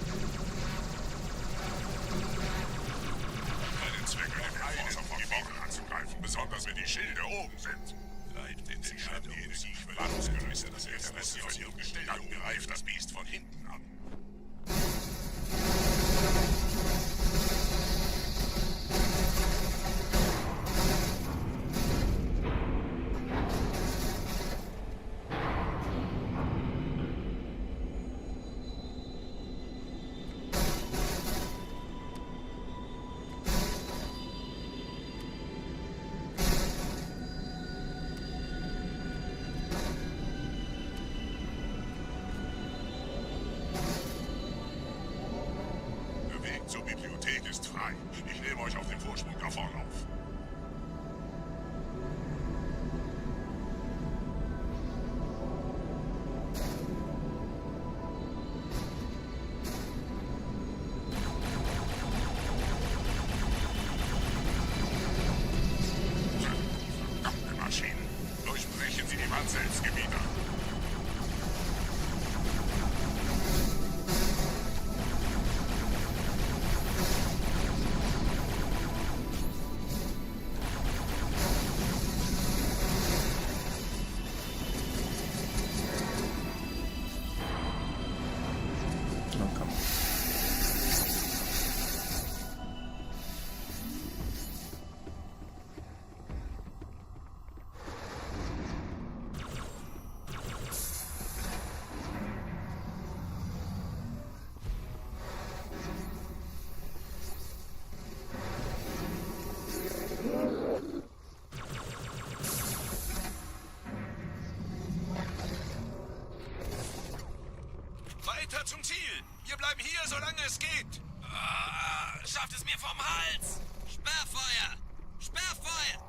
S7: Keinen Zweck, einen Force auf die Borgen anzugreifen, besonders wenn die Schilde oben sind. Bleibt in Sie haben die Energiequelle ausgelöst. Das erste, was Sie aus Ihrem Gestell dann greift das Biest von hinten an. Der Weg zur Bibliothek ist frei. Ich nehme euch auf dem Vorsprung da vorne auf. Verdammte Maschinen. Durchbrechen Sie die Wand selbst, Gebieter.
S1: Oh, come on.
S4: Weiter zum Ziel! Wir bleiben hier, solange es geht! Schafft es mir vom Hals! Sperrfeuer! Sperrfeuer!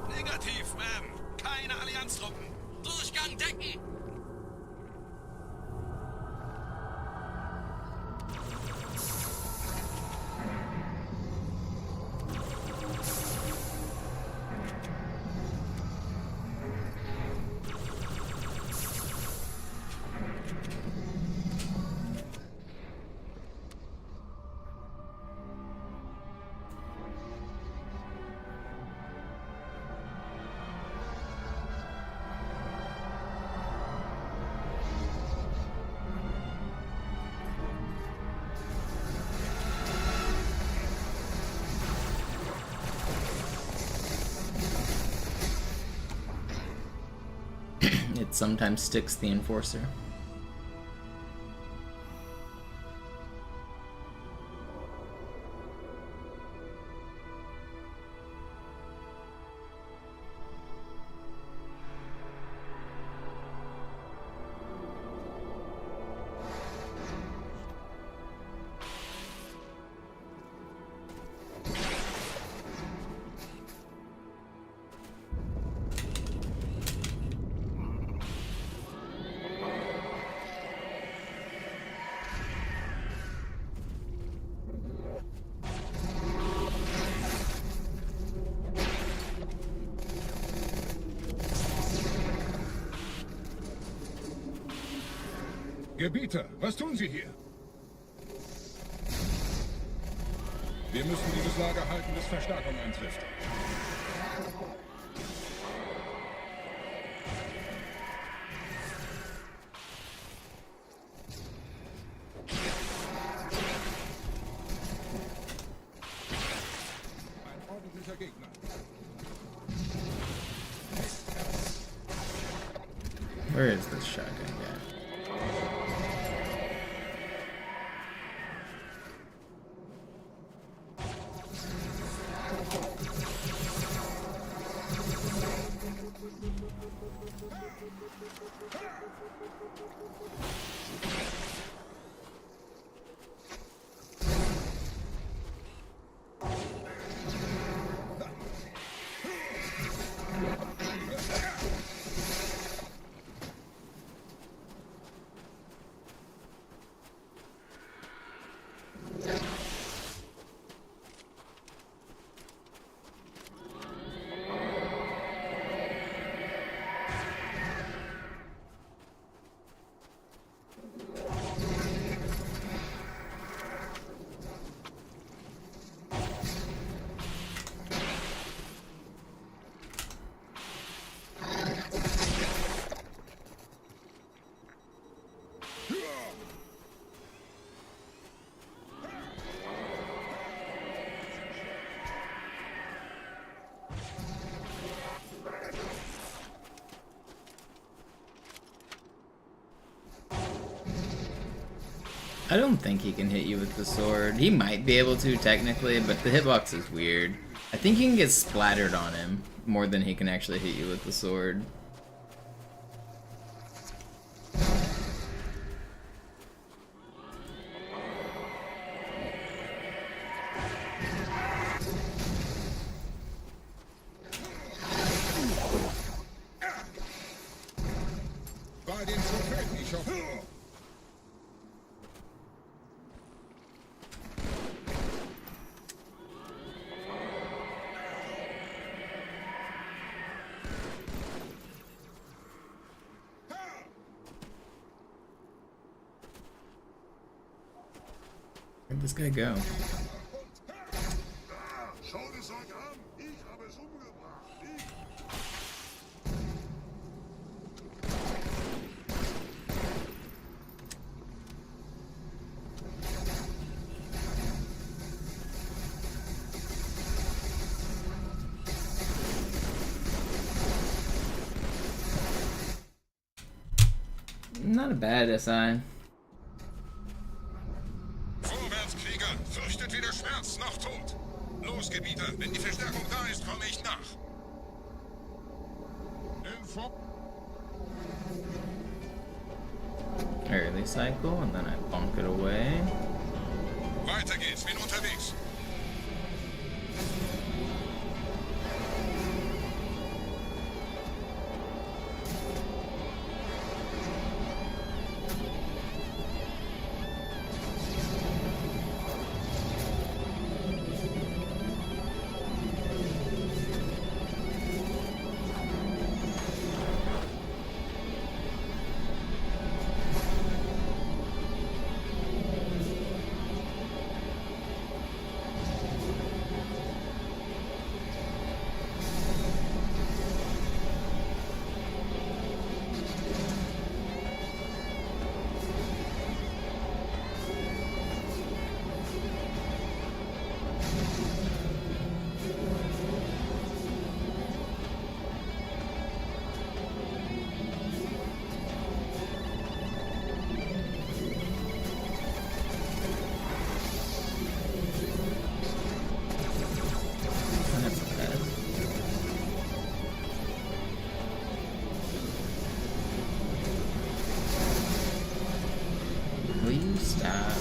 S4: Negativ, Ma'am. Keine Allianztruppen. Durchgang decken!
S1: It sometimes sticks the enforcer.
S6: Gebieter, was tun Sie hier? Wir müssen dieses Lager halten, bis Verstärkung eintrifft. Ein ordentlicher Gegner.
S1: Where is this shotgun guy? I don't think he can hit you with the sword. He might be able to technically, but the hitbox is weird. I think you can get splattered on him more than he can actually hit you with the sword.
S6: den Propheten. Ich hoffe.
S1: Where'd this guy go?
S6: Schaut es euch an. Ich habe es umgebracht.
S1: Not a bad SI.
S7: Vorwärts, Krieger! Fürchtet weder Schmerz noch Tod! Los, Gebieter! Wenn die Verstärkung da ist, komme ich nach!
S1: Early cycle, and then I bonk it away.
S7: Weiter geht's, bin unterwegs!
S1: Please stop.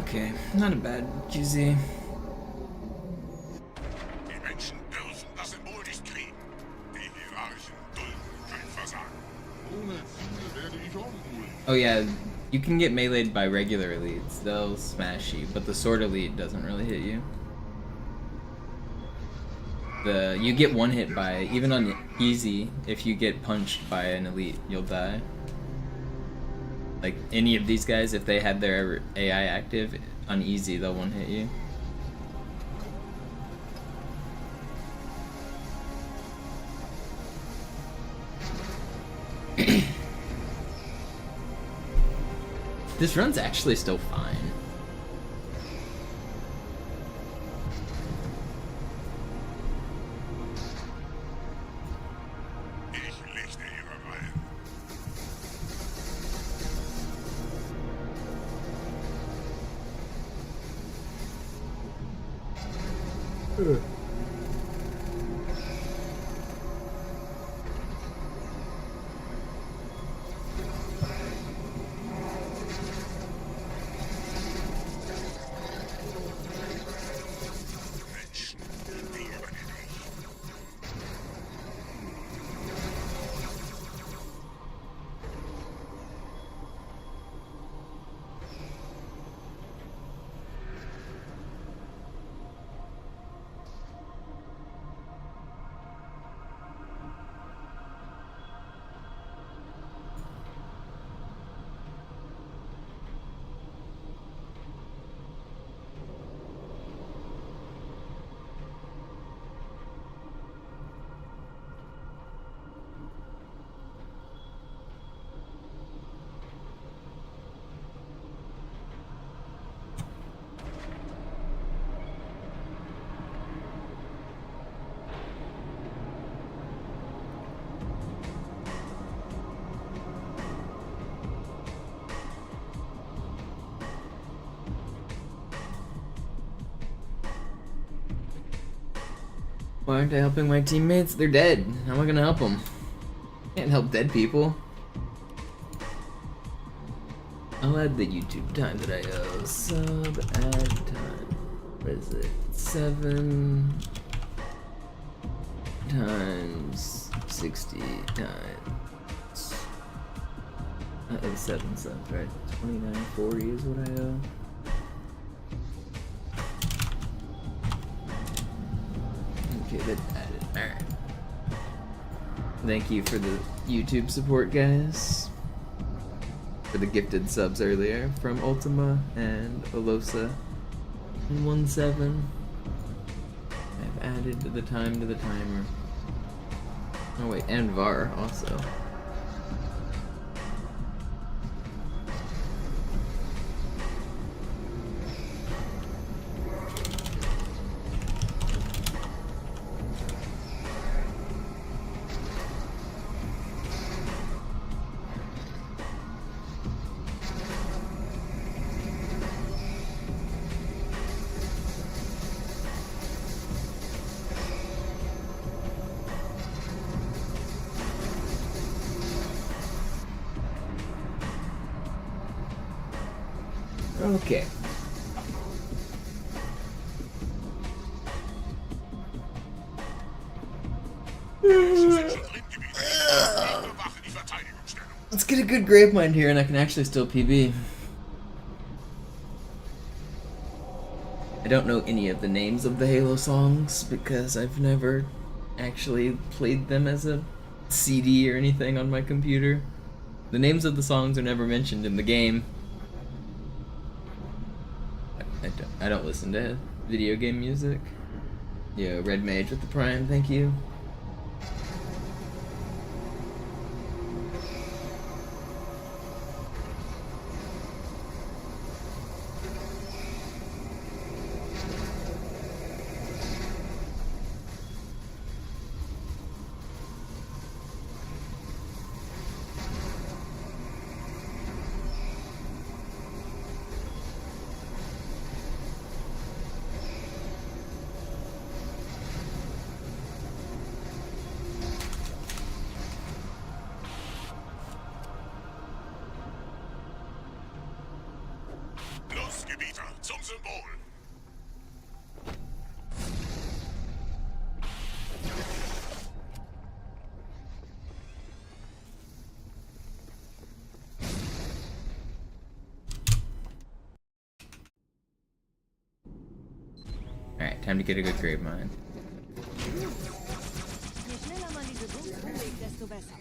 S1: Okay, not a bad GZ.
S7: Die Menschen dürfen das Symbol nicht kriegen. Die Hierarchen dulden kein Versagen.
S6: Ohne Ziele werde ich unruhig.
S1: Oh yeah, you can get meleeed by regular elites. They'll smash you, but the sword elite doesn't really hit you. You get one hit by, even on easy, if you get punched by an elite, you'll die. Like any of these guys, if they had their AI active on easy, they'll one hit you. This run's actually still fine.
S7: Ich lichte ihre Reihen. Menschen, die über den Recht.
S1: Why aren't I helping my teammates? They're dead. How am I gonna help them? Can't help dead people. I'll add the YouTube time that I owe. Sub add time. What is it? 7 times 60 times. I owe 7 subs, right? 29.40 is what I owe. Okay, that's added. Alright. Thank you for the YouTube support, guys. For the gifted subs earlier from Ultima and Olosa and 17. I've added the time to the timer. Oh wait, and VAR also. Okay. Let's get a good Gravemind here and I can actually still PB. I don't know any of the names of the Halo songs because I've never actually played them as a CD or anything on my computer. The names of the songs are never mentioned in the game. I don't listen to video game music. Yo, Red Mage with the Prime, thank you.
S7: Zum Symbol.
S1: Alright, time to get a good Gravemind.
S9: Je schneller man diese Boots umlegt, desto besser.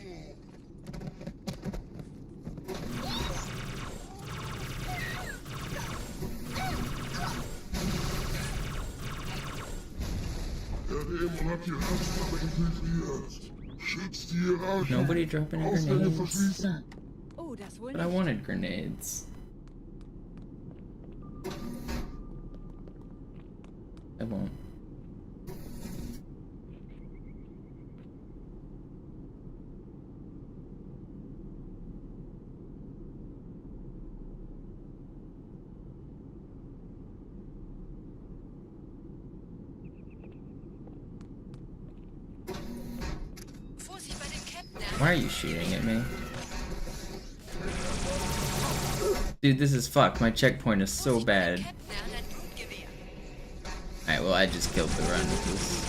S6: Der Dämon hat die Raststelle infiltriert. Schützt die Hierarchie.
S1: Nobody dropping any
S6: Ausgänge
S1: grenades.
S6: verschließen.
S9: Oh, das wohl
S1: But I
S9: nicht.
S1: wanted grenades. I won't.
S8: Vorsicht bei den Ketten.
S1: Why are you shooting at me? Dude, this is fucked. My checkpoint is so bad. Alright, well, I just killed the run with this.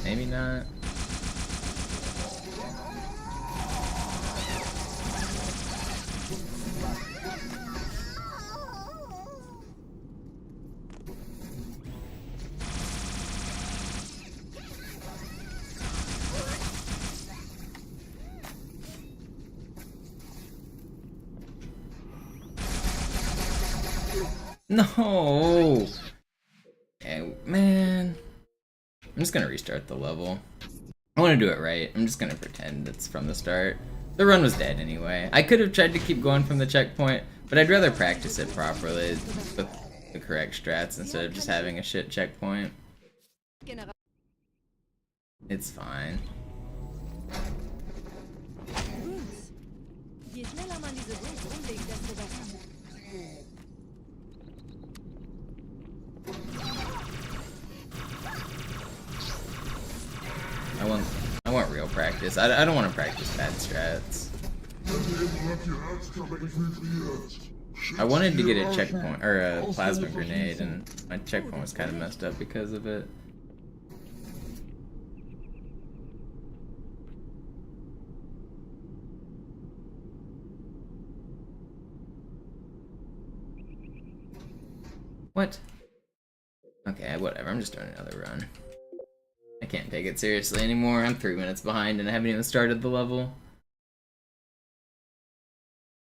S1: Maybe not. No! Okay, man. I'm just gonna restart the level. I want to do it right. I'm just gonna pretend it's from the start. The run was dead anyway. I could have tried to keep going from the checkpoint, but I'd rather practice it properly with the correct strats instead of just having a shit checkpoint. It's fine.
S9: Boots. Je schneller man diese Boots umlegt, desto besser.
S1: practice. I don't want to practice bad strats. I wanted to get a checkpoint, or a plasma grenade, and my checkpoint was kind of messed up because of it. What? Okay, whatever, I'm just doing another run. I can't take it seriously anymore. I'm 3 minutes behind and I haven't even started the level.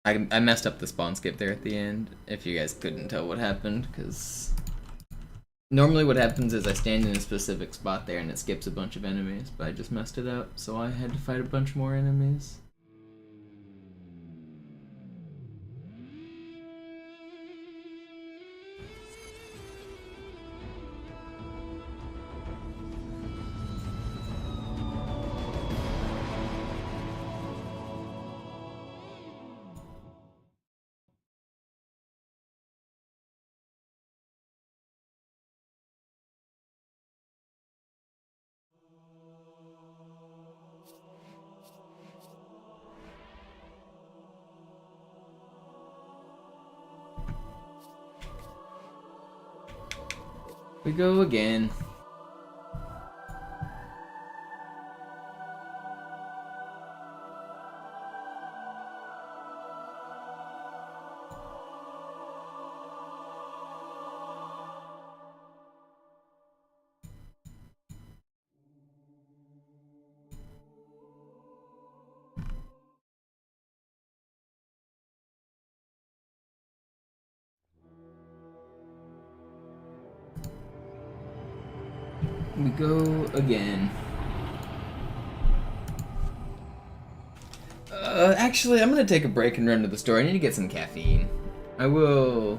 S1: I messed up the spawn skip there at the end, if you guys couldn't tell what happened, because normally what happens is I stand in a specific spot there and it skips a bunch of enemies, but I just messed it up, so I had to fight a bunch more enemies. We go again. We go again. Actually, I'm gonna take a break and run to the store. I need to get some caffeine. I'll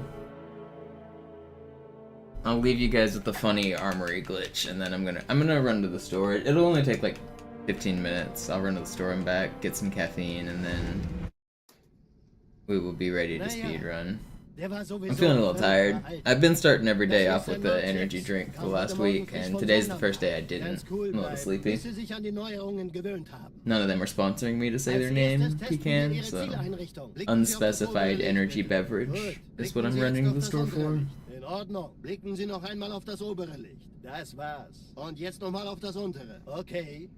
S1: leave you guys with the funny armory glitch, and then I'm gonna run to the store. It'll only take like 15 minutes. I'll run to the store and back, get some caffeine, and then we will be ready to speedrun. I'm feeling a little tired. I've been starting every day off with the energy drink for the last week, and today's the first day I didn't. I'm a little sleepy. None of them are sponsoring me to say their name, Pecan, so unspecified energy beverage is what I'm running the store for.
S2: In Ordnung. Blicken Sie noch einmal auf das obere Licht. Das war's. Und jetzt nochmal auf das untere. Okay.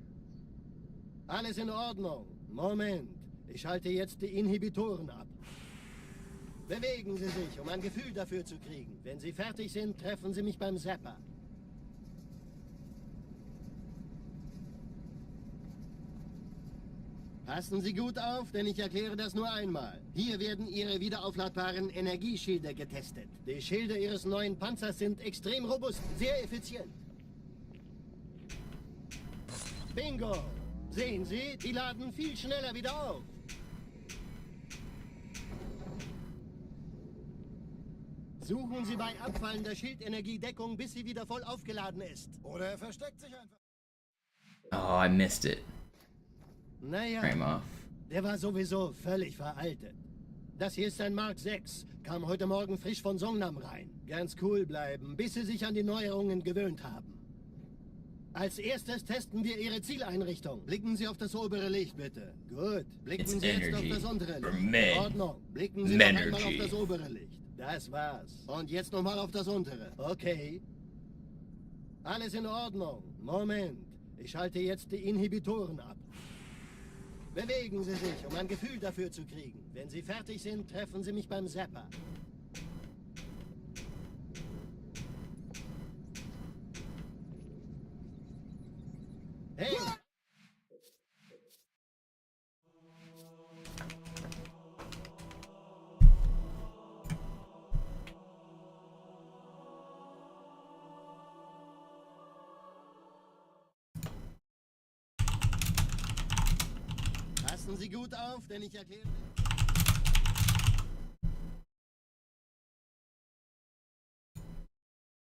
S2: Alles in Ordnung. Moment. Ich schalte jetzt die Inhibitoren ab. Bewegen Sie sich, um ein Gefühl dafür zu kriegen. Wenn Sie fertig sind, treffen Sie mich beim Zapper. Passen Sie gut auf, denn ich erkläre das nur einmal. Hier werden Ihre wiederaufladbaren Energieschilde getestet. Die Schilde Ihres neuen Panzers sind extrem robust, sehr effizient. Bingo! Sehen Sie, die laden viel schneller wieder auf. Suchen Sie bei abfallender Schildenergiedeckung, bis sie wieder voll aufgeladen ist.
S3: Oder er versteckt sich einfach.
S1: Oh, I missed it.
S2: Naja,
S1: Frame off.
S2: der war sowieso völlig veraltet. Das hier ist ein Mark 6. Kam heute Morgen frisch von Songnam rein. Ganz cool bleiben, bis Sie sich an die Neuerungen gewöhnt haben. Als erstes testen wir Ihre Zieleinrichtung. Blicken Sie auf das obere Licht, bitte. Gut. Blicken Sie jetzt auf das untere Licht. In Ordnung. Blicken Sie noch einmal auf das obere Licht. Das war's. Und jetzt nochmal auf das untere. Okay. Alles in Ordnung. Moment. Ich schalte jetzt die Inhibitoren ab. Bewegen Sie sich, um ein Gefühl dafür zu kriegen. Wenn Sie fertig sind, treffen Sie mich beim Zapper. Hey! Passen Sie gut auf, denn ich erkläre...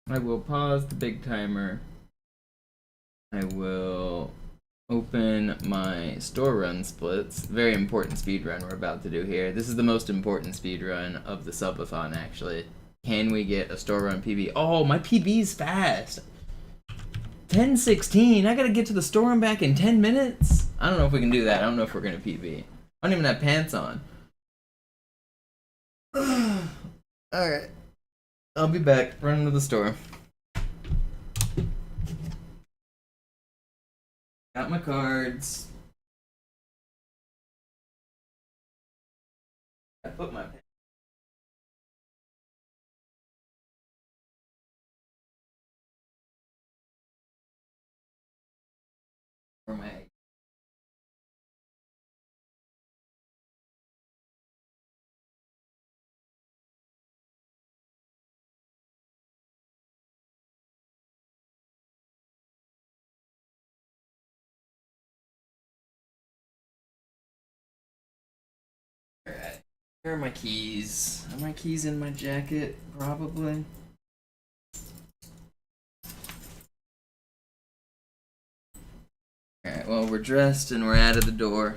S1: I will pause the big timer. I will open my store run splits. Very important speed run we're about to do here. This is the most important speed run of the Subathon, actually. Can we get a store run PB? Oh, my PB's fast. 10:16. I gotta get to the store and back in 10 minutes. I don't know if we can do that. I don't know if we're gonna PB. I don't even have pants on. Alright. I'll be back. Run to the store. Got my cards. I put my pants. For my Alright. Where are my keys? Are my keys in my jacket? Probably. Alright, well, we're dressed and we're out of the door.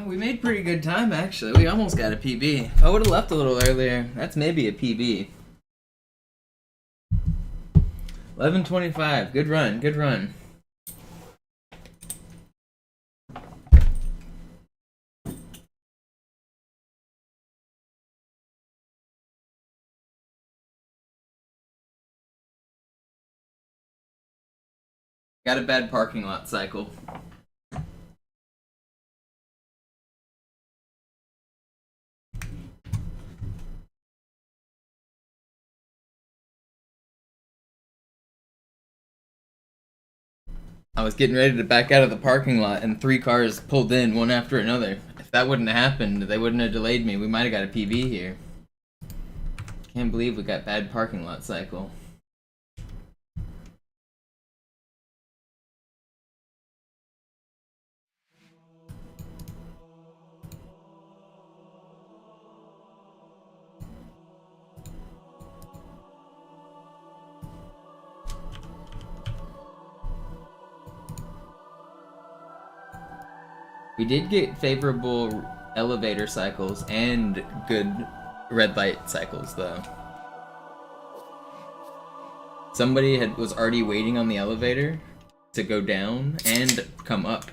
S1: We made pretty good time, actually. We almost got a PB. I would have left a little earlier. That's maybe a PB. 11:25. Good run. Good run. Got a bad parking lot cycle. I was getting ready to back out of the parking lot and 3 cars pulled in one after another. If that wouldn't have happened, they wouldn't have delayed me. We might have got a PB here. Can't believe we got bad parking lot cycle. We did get favorable elevator cycles and good red light cycles, though. Somebody was already waiting on the elevator to go down and come up.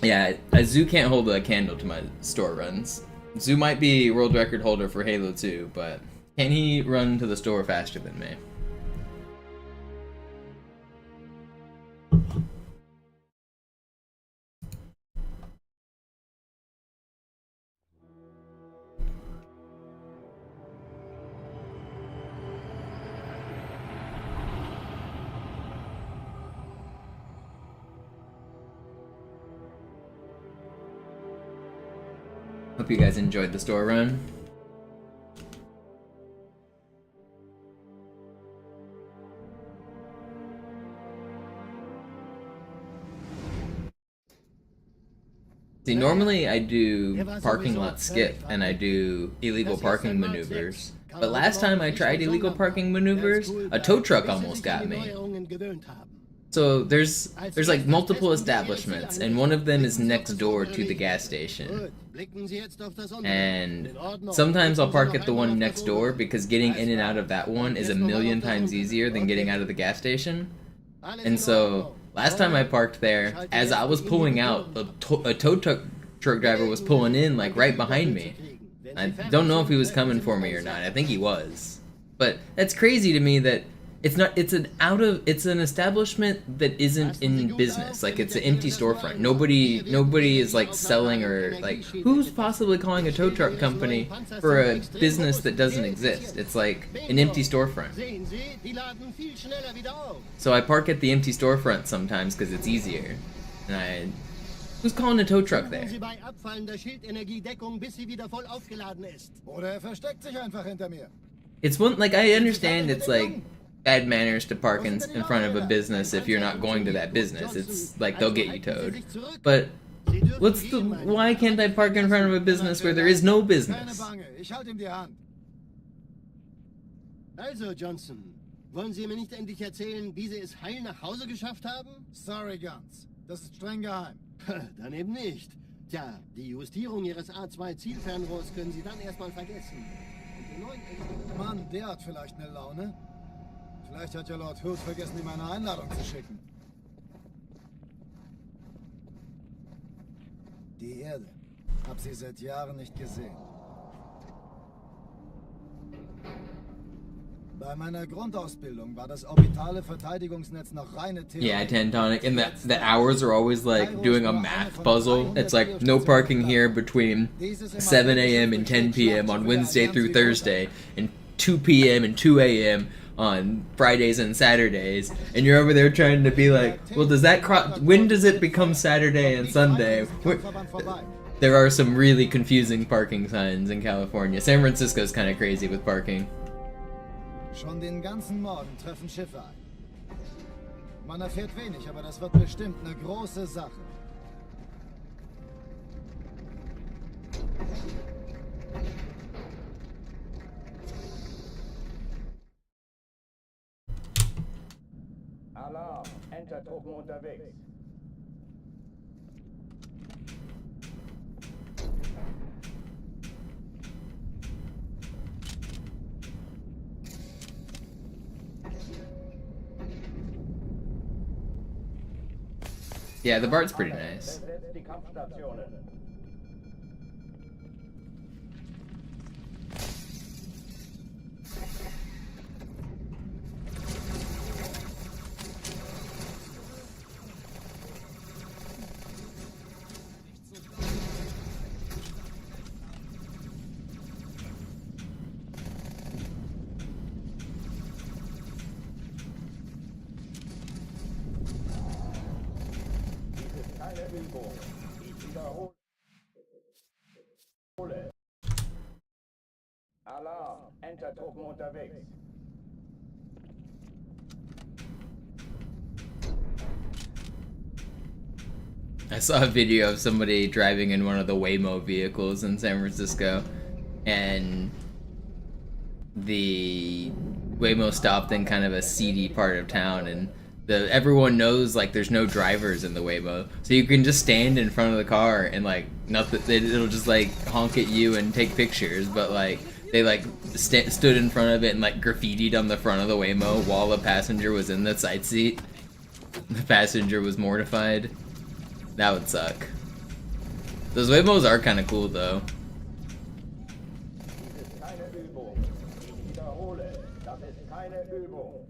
S1: Yeah, a Zoo can't hold a candle to my store runs. Zoo might be world record holder for Halo 2, but can he run to the store faster than me? Hope you guys enjoyed the store run. See, normally I do parking lot skip and I do illegal parking maneuvers. But last time I tried illegal parking maneuvers, a tow truck almost got me. So there's like multiple establishments, and one of them is next door to the gas station. And sometimes I'll park at the one next door because getting in and out of that one is a million times easier than getting out of the gas station. And so last time I parked there, as I was pulling out, a tow truck driver was pulling in like right behind me. I don't know if he was coming for me or not. I think he was. But that's crazy to me that it's an establishment that isn't in business. Like, it's an empty storefront. Nobody is like selling, or like, who's possibly calling a tow truck company for a business that doesn't exist? It's like an empty storefront. So I park at the empty storefront sometimes because it's easier. And who's calling a tow truck there? It's one, like, I understand it's like bad manners to park in front of a business if you're not going to that business. It's like they'll get you towed. But why can't I park in front of a business where there is no business?
S2: Also, Johnson, wollen Sie mir nicht endlich erzählen, wie Sie es heil nach Hause geschafft haben?
S3: Sorry, Guns. Das ist streng geheim.
S2: Dann eben nicht. Tja, die Justierung Ihres A2-Zielfernrohrs können Sie dann erstmal vergessen. Und den neuen
S3: Mann, der hat vielleicht eine Laune. Vielleicht hat ja Lord Hughes vergessen, ihm eine Einladung zu schicken. Die Erde. Hab sie seit Jahren nicht gesehen. Bei meiner Grundausbildung war das orbitale Verteidigungsnetz noch reine Theorie.
S1: Yeah, Tantonic, and the hours are always like doing a math puzzle. It's like no parking here between 7 a.m. and 10 p.m. on Wednesday through Thursday, and 2 p.m. and 2 a.m. on Fridays and Saturdays, and you're over there trying to be like, well, when does it become Saturday and Sunday? There are some really confusing parking signs in California. San Francisco's kind of crazy with parking.
S3: Schon den ganzen Morgen treffen Schiffe ein. Man erfährt wenig, aber das wird bestimmt eine große Sache.
S5: Alarm, Entertruppen unterwegs.
S1: Yeah, the Bart's pretty nice.
S5: Besetzt die Kampfstationen. Keine Übung. Ich wiederhole. Alarm. Entertruppen unterwegs.
S1: I saw a video of somebody driving in one of the Waymo vehicles in San Francisco, and the Waymo stopped in kind of a seedy part of town, and everyone knows like there's no drivers in the Waymo, so you can just stand in front of the car and like nothing, it'll just like honk at you and take pictures, but like they like stood in front of it and like graffitied on the front of the Waymo while the passenger was in the side seat. The passenger was mortified. That would suck. Those Waymos are kind of cool though.
S5: Dies ist keine Übung. Ich wiederhole. Das ist keine Übung.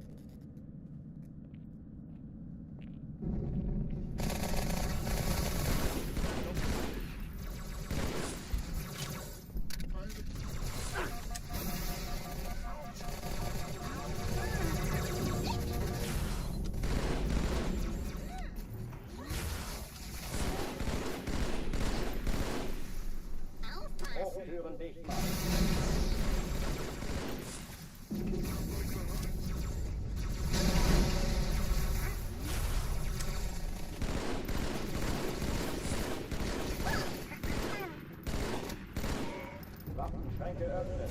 S5: Hochtüren dicht machen. Waffenschränke öffnen.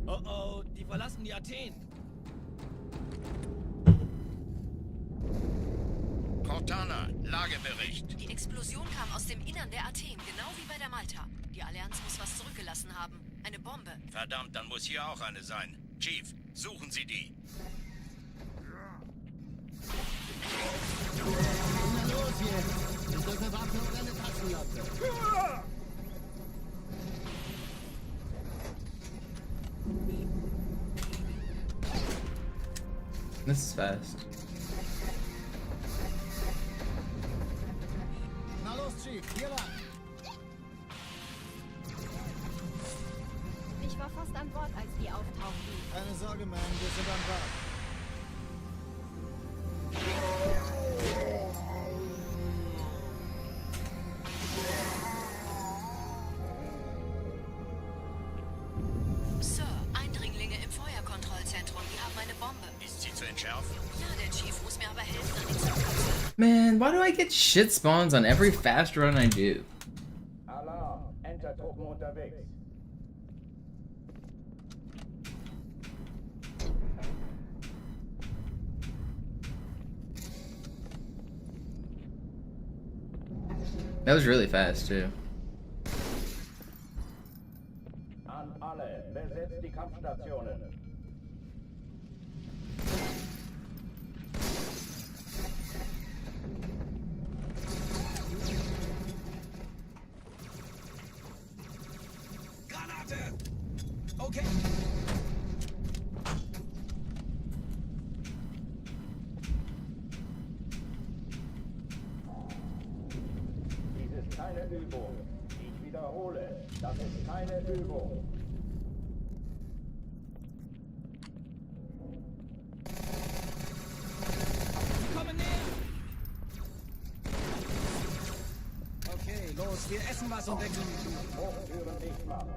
S10: Oh oh, die verlassen die Athen.
S7: Cortana, Lagebericht.
S9: Die Explosion kam aus dem Innern der Athen, genau wie bei der Malta. Die Allianz muss was zurückgelassen haben. Eine Bombe.
S7: Verdammt, dann muss hier auch eine sein. Chief, suchen Sie die.
S2: Na los jetzt! Ist das eine Waffe oder eine Taschenlampe?
S1: This is fast.
S3: Na los, Chief, hier lang.
S8: Ich war fast an Bord, als die auftauchten.
S3: Keine Sorge, Man, wir sind am Bord.
S9: Sir, Eindringlinge im Feuerkontrollzentrum. Die haben eine Bombe.
S7: Ist sie zu entschärfen?
S9: Ja, der Chief muss mir aber helfen, an die zu kapseln.
S1: Man, why do I get shit spawns on every fast run I do?
S5: Alarm. Entertruppen unterwegs.
S1: That was really fast too.
S5: An alle. Besetzt die Kampfstationen.
S10: Granate! Okay.
S5: Dies ist keine Übung. Ich wiederhole. Das ist keine Übung.
S10: Sie kommen näher.
S3: Okay, los, wir essen was und wechseln die Schuhe.
S5: Hochtüren dicht machen.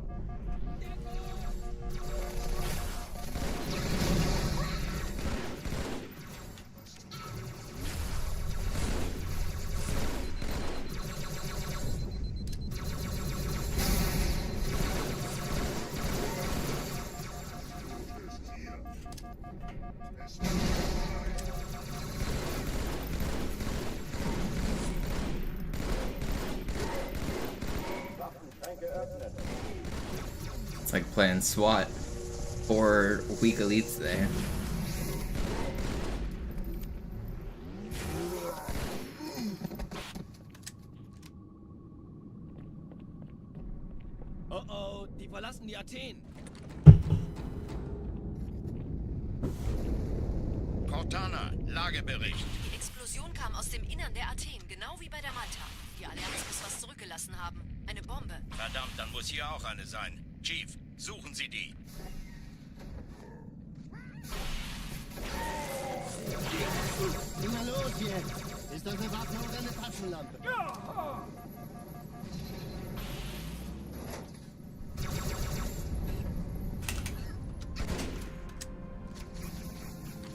S5: Waffenschränke öffnen.
S1: It's like playing SWAT. 4 weak elites there.
S10: Oh oh, die verlassen die Athen.
S7: Cortana, Lagebericht.
S9: Die Explosion kam aus dem Innern der Athen, genau wie bei der Malta. Die Allianz muss was zurückgelassen haben. Eine Bombe.
S7: Verdammt, dann muss hier auch eine sein. Chief, suchen Sie die.
S2: Na los jetzt! Ist das eine Waffe oder eine Taschenlampe?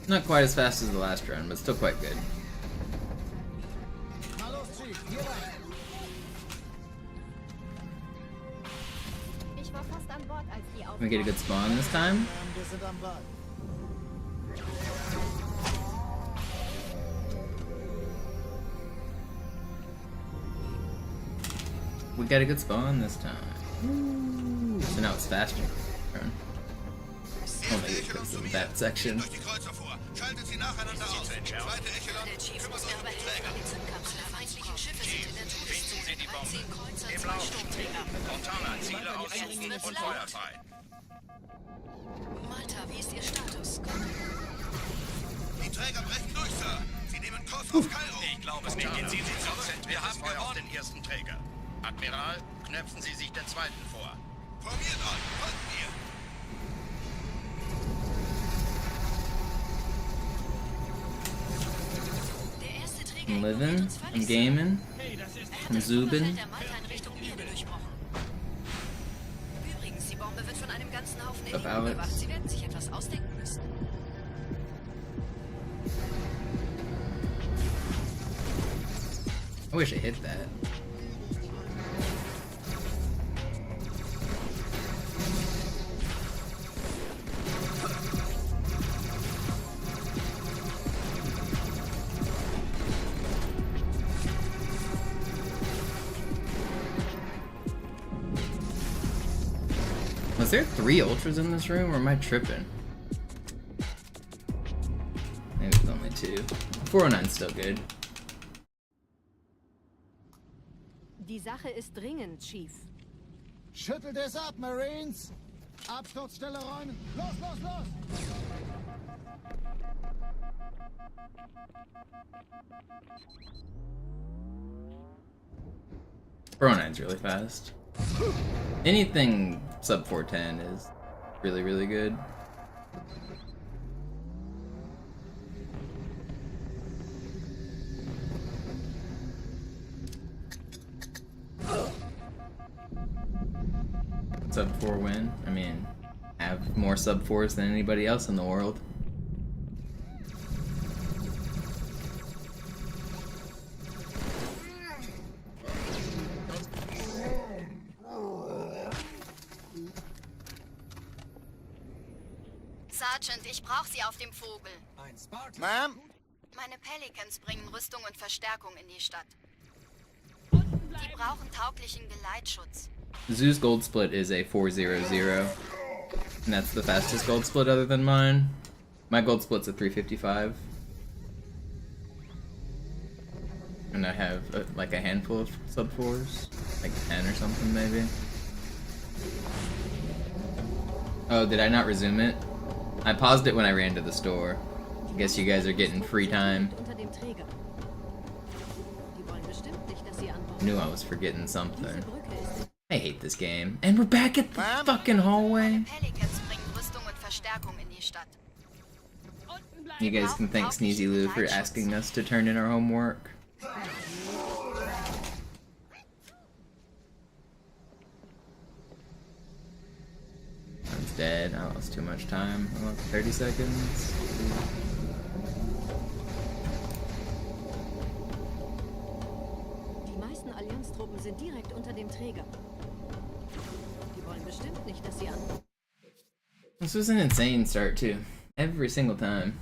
S1: Not quite as fast as the last run, but still quite good.
S3: Na los, Chief, hier rein.
S8: Ich war fast an Bord, als die
S1: We get a good spawn this time.
S3: Wir sind am Ball.
S1: We got a good spawn this time. So now it's faster. Run. Oh, maybe because of that section.
S7: Durch die Kreuzer vor. Schaltet sie nacheinander aus. Zweite Echelon,
S9: Der Chief
S7: kümmert
S9: muss
S7: euch
S9: mir
S7: um
S9: aber
S7: die
S9: helfen.
S7: Träger.
S9: Die Zündkapsel der feindlichen Schiffe sind in der
S7: Finden Sie die
S9: Todeszone.
S7: Bombe.
S9: 13 Kreuzer,
S7: Im
S9: 2
S7: Lauf.
S9: Sturmträger.
S7: Cortana, Ziele aussuchen
S9: Jetzt wird's
S7: und
S9: laut.
S7: Feuer frei.
S9: Malta, wie ist Ihr Status?
S7: Die Träger brechen durch, Sir. Sie nehmen Kurs auf Kairo. Ich glaube es nicht. Ziehen Sie zurück. Wir haben Feuer auf den ersten Träger. Admiral, knöpfen Sie sich den zweiten vor. Formiert an. Folgt mir.
S9: Der erste Träger
S1: I'm
S9: ignoriert
S1: living,
S9: uns völlig,
S1: I'm gaming,
S10: Hey, das ist...
S1: I'm zoobing.
S9: der Malta in Richtung Erde durchbrochen. Übrigens, die Bombe wird von einem ganzen Haufen Eliten
S1: Alex.
S9: überwacht. Sie werden sich etwas ausdenken müssen.
S1: I wish I hit that. Was there 3 ultras in this room, or am I tripping? Maybe it's only 2. 409's still good.
S9: Die Sache ist dringend, Chief.
S3: Schüttelt es ab, Marines! Absturzstelle räumen! Los, los, los!
S1: Bronine's really fast. Anything sub 410 is really, really good. Sub 4 win. I mean, have more sub 4s than anybody else in the world.
S8: Sergeant, ich brauche Sie auf dem Vogel.
S3: Ein Spartan.
S2: Ma'am?
S8: Meine Pelicans bringen Rüstung und Verstärkung in die Stadt. Die brauchen tauglichen Geleitschutz.
S1: Zoo's gold split is a 400, and that's the fastest gold split other than mine. My gold split's a 355. And I have like a handful of sub 4s, like 10 or something maybe. Oh, did I not resume it? I paused it when I ran to the store. I guess you guys are getting free time.
S9: Unter dem Träger. Die wollen bestimmt nicht, dass sie an Bord.
S1: Knew I was forgetting something.
S9: Diese Brücke ist
S1: I hate this game. And we're back at the fucking hallway.
S8: Pelicans bringen Rüstung und Verstärkung in die Stadt.
S1: You guys can thank Sneezy Lou for asking us to turn in our homework. I'm dead. I lost too much time. I lost 30 seconds.
S9: Die meisten Allianztruppen sind direkt unter dem Träger. Die wollen bestimmt nicht, dass sie an Bord.
S1: This was an insane start too. Every single time.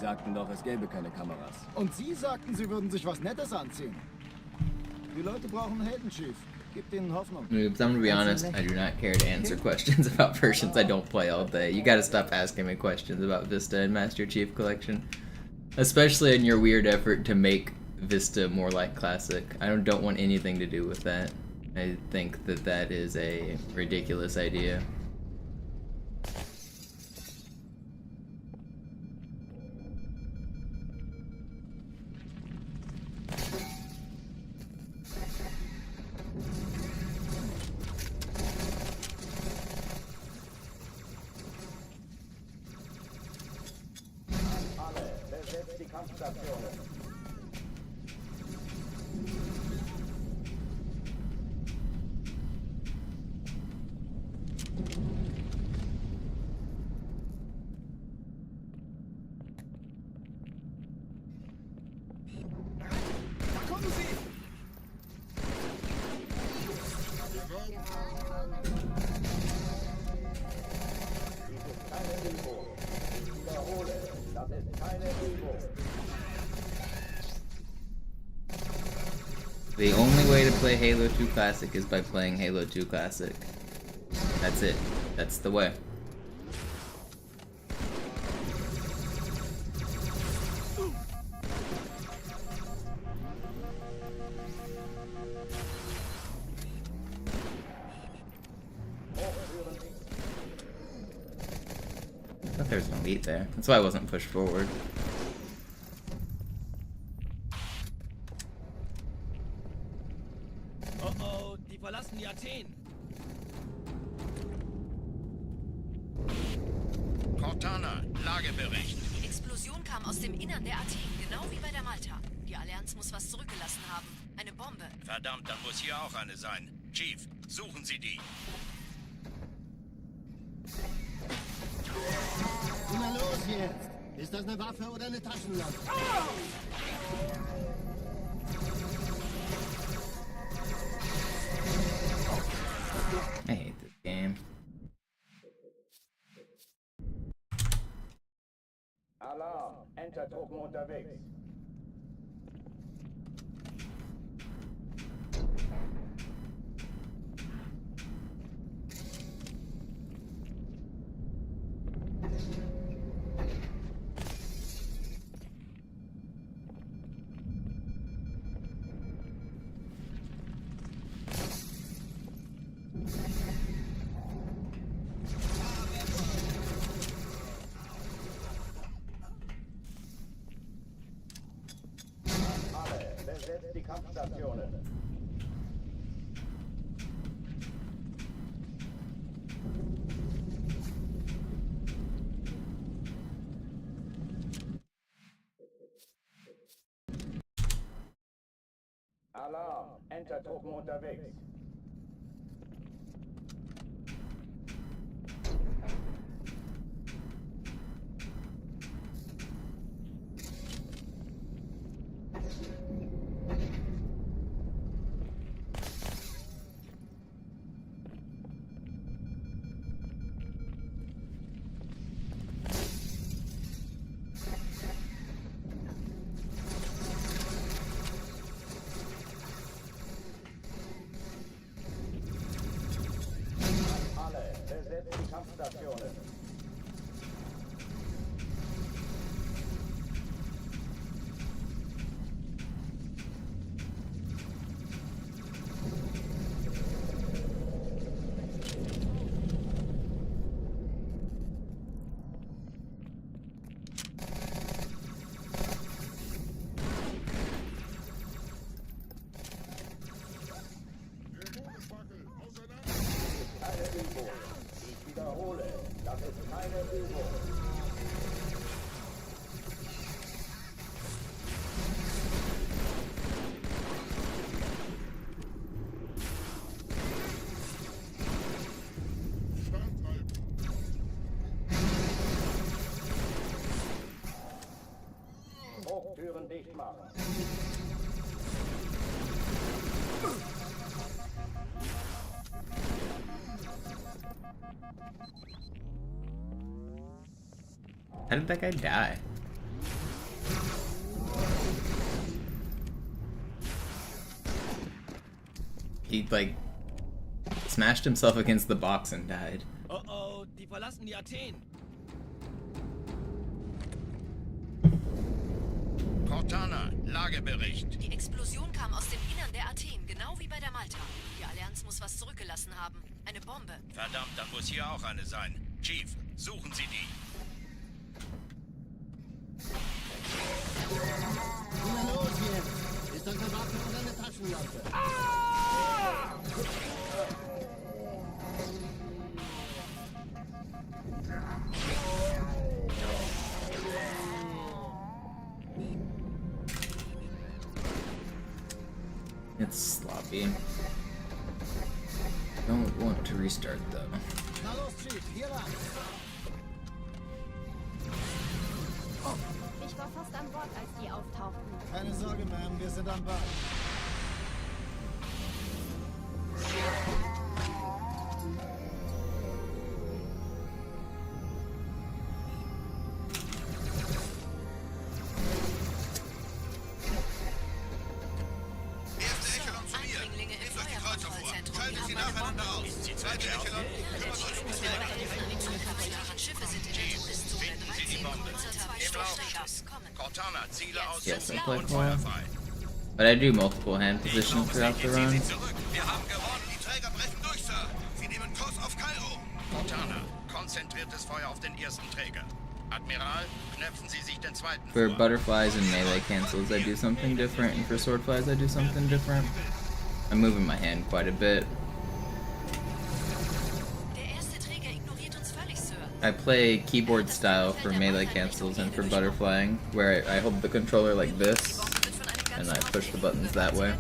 S3: sagten doch, es gäbe keine Kameras. Und Sie sagten, Sie würden sich was Nettes anziehen. Die Leute brauchen Helden, Chief. Gibt ihnen Hoffnung.
S1: I'm gonna be honest, I do not care to answer questions about versions I don't play all day. You gotta stop asking me questions about Vista and Master Chief Collection. Especially in your weird effort to make Vista more like Classic. I don't want anything to do with that. I think that that is a ridiculous idea.
S5: Besetzt die Kampfstationen.
S10: Da kommen sie!
S5: Dies ist keine Übung. Ich wiederhole, das ist keine Übung.
S1: The only way to play Halo 2 Classic is by playing Halo 2 Classic. That's it. That's the way. I thought there was no meat there. That's why I wasn't pushed forward.
S10: Oh oh, die verlassen die Athen.
S7: Cortana, Lagebericht.
S8: Die Explosion kam aus dem Innern der Athen, genau wie bei der Malta. Die Allianz muss was zurückgelassen haben. Eine Bombe.
S7: Verdammt, dann muss hier auch eine sein. Chief, suchen Sie die.
S2: Na los jetzt! Ist das eine Waffe oder eine Taschenlampe?
S1: I hate this game.
S5: Alarm, Entertruppen unterwegs. Alle, besetzt die Kampfstationen. Alarm, Entertruppen unterwegs. Alle, besetzt die Kampfstationen. Keine Übung. Ich wiederhole, das ist keine Übung. Hochtüren dicht machen.
S1: How did that guy die? He, like, smashed himself against the box and died.
S10: Oh oh, die verlassen die Athen.
S7: Cortana, Lagebericht.
S9: Die Explosion kam aus dem Innern der Athen, genau wie bei der Malta. Die Allianz muss was zurückgelassen haben. Eine Bombe.
S7: Verdammt, dann muss hier auch eine sein. Chief, suchen Sie die.
S2: Na los jetzt! Ist eure Waffe und eine Taschenlampe?
S1: It's sloppy. Don't want to restart though.
S3: Na los, Chief, hier lang.
S8: Ich war fast an Bord, als die auftauchten.
S3: Keine Sorge, Ma'am, wir sind am Ball.
S7: Erste Echelon zu mir.
S9: Eindringlinge im
S7: Nehmt euch die Kreuzer vor.
S9: Feuerkontrollzentrum.
S7: Schaltet sie nacheinander aus. Zweite Echelon.
S9: Schiffe sind in der Touristzone.
S7: Finden Sie die Bombe. Im Laufschuss. Cortana, Ziele aus
S1: Yes, I
S7: und
S1: play
S7: Feuer
S1: Claw.
S7: frei.
S1: But I do multiple hand positions throughout the
S7: Ziehen
S1: run.
S7: Sie zurück. Wir haben gewonnen. Die Träger brechen durch, Sir. Sie nehmen Kurs auf Kairo. Cortana, konzentriertes Feuer auf den ersten Träger. Admiral, knöpfen Sie sich den zweiten
S1: For
S7: vor.
S1: butterflies and melee cancels, I do something different, and for swordflies, I do something different. I'm moving my hand quite a bit.
S9: Der erste Träger ignoriert uns völlig, Sir.
S1: I play keyboard style for melee cancels and for butterflying, where I hold the controller like this, and I push the buttons that way.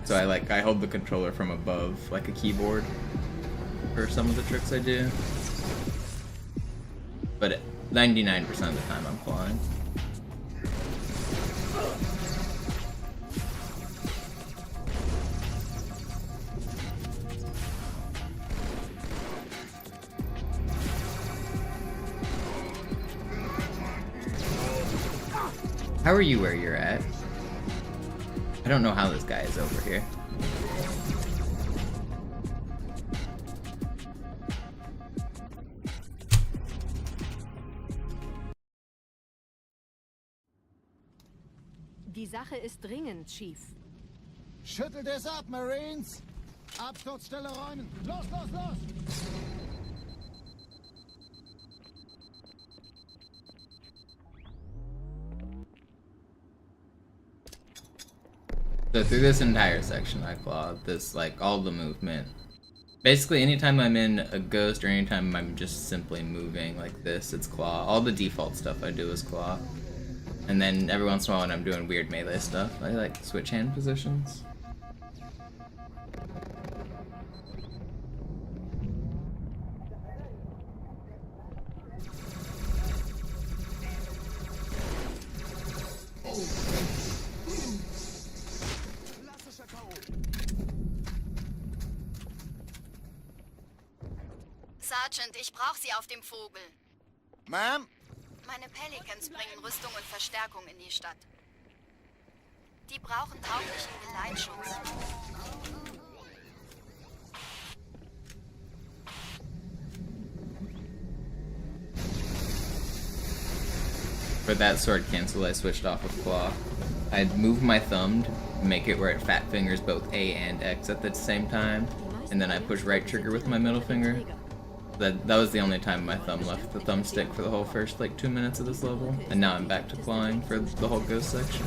S1: So I hold the controller from above, like a keyboard, for some of the tricks I do. But 99% of the time I'm flying. How are you where you're at? I don't know how this guy is over here.
S9: Die Sache ist dringend, Chief.
S3: Schüttelt es ab, Marines! Absturzstelle räumen! Los, los, los!
S1: So through this entire section I clawed this, like, all the movement. Basically anytime I'm in a ghost or anytime I'm just simply moving like this, it's claw. All the default stuff I do is claw. And then every once in a while when I'm doing weird melee stuff, I like switch hand positions.
S8: Sergeant, ich brauche Sie auf dem Vogel.
S3: Ma'am?
S8: Meine Pelicans bringen Rüstung und Verstärkung in die Stadt. Die brauchen tauglichen Geleitschutz.
S1: For that sword cancel, I switched off of claw. I'd move my thumb to make it where it fat fingers both A and X at the same time, and then I push right trigger with my middle finger. That was the only time my thumb left the thumbstick for the whole first like 2 minutes of this level, and now I'm back to clawing for the whole ghost section.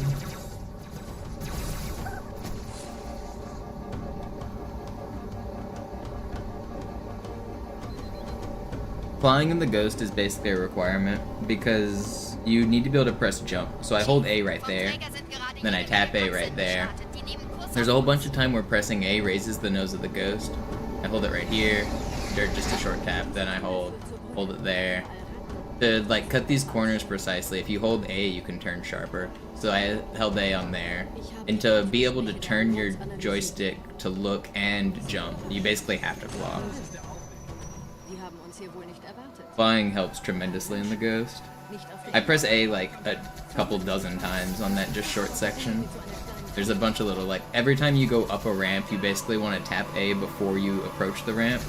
S1: Clawing in the ghost is basically a requirement because you need to be able to press jump. So I hold A right there, then I tap A right there. There's a whole bunch of time where pressing A raises the nose of the ghost. I hold it right here, just a short tap, then I hold it there. To like cut these corners precisely, if you hold A you can turn sharper. So I held A on there. And to be able to turn your joystick to look and jump, you basically have to claw. Clawing helps tremendously in the ghost. I press A like a couple dozen times on that just short section. There's a bunch of little, like, every time you go up a ramp, you basically want to tap A before you approach the ramp,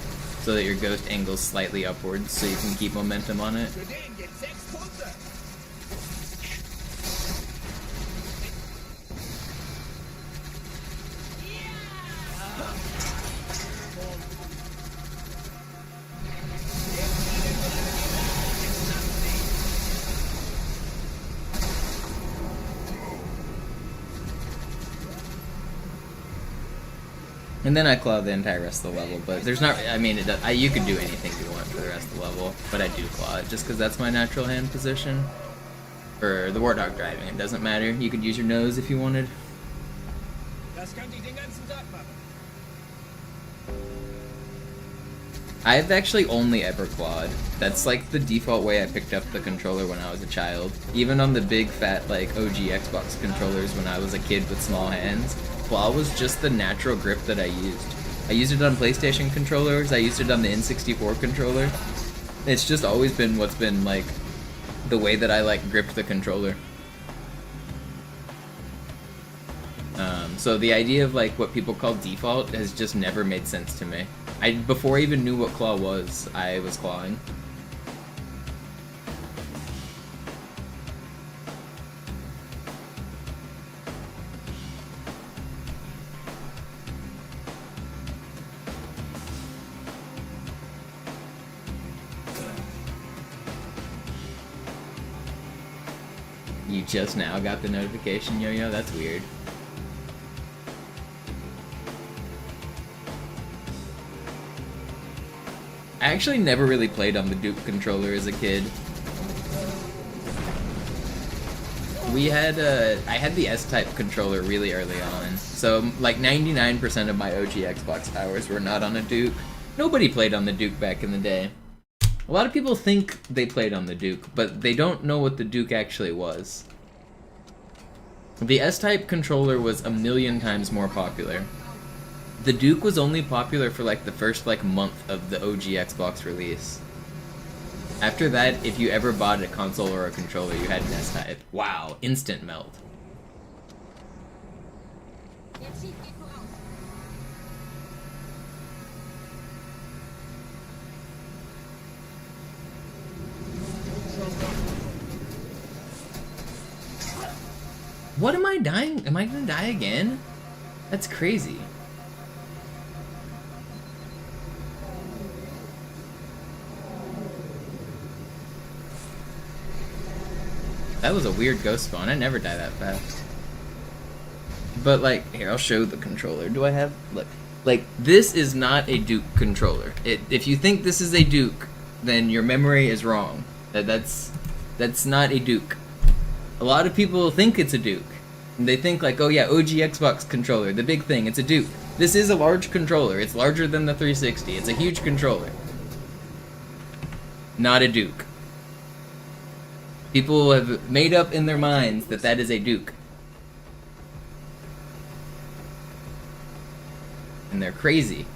S1: so that your ghost angles slightly upwards, so you can keep momentum on it. And then I claw the entire rest of the level, but there's not, I mean, you could do anything you want for the rest of the level, but I do claw it, just because that's my natural hand position. For the Warthog driving, it doesn't matter, you could use your nose if you wanted.
S10: Das könnte ich den ganzen Tag machen.
S1: I've actually only ever clawed. That's like the default way I picked up the controller when I was a child. Even on the big fat like OG Xbox controllers when I was a kid with small hands, claw was just the natural grip that I used. I used it on PlayStation controllers, I used it on the N64 controller. It's just always been what's been like the way that I like gripped the controller. So the idea of like what people call default has just never made sense to me. Before I even knew what claw was, I was clawing. You just now got the notification, Yo-Yo? That's weird. I actually never really played on the Duke controller as a kid. I had the S-Type controller really early on, so like 99% of my OG Xbox hours were not on a Duke. Nobody played on the Duke back in the day. A lot of people think they played on the Duke, but they don't know what the Duke actually was. The S-Type controller was a million times more popular. The Duke was only popular for like the first like month of the OG Xbox release. After that, if you ever bought a console or a controller, you had an S-Type. Wow, instant melt. What am I dying? Am I gonna die again? That's crazy. That was a weird ghost spawn. I never die that fast. But like, here, I'll show the controller. Do I have, look. Like, this is not a Duke controller. If you think this is a Duke, then your memory is wrong. That's not a Duke. A lot of people think it's a Duke. And they think like, oh yeah, OG Xbox controller, the big thing, it's a Duke. This is a large controller. It's larger than the 360. It's a huge controller. Not a Duke. People have made up in their minds that that is a Duke. And they're crazy.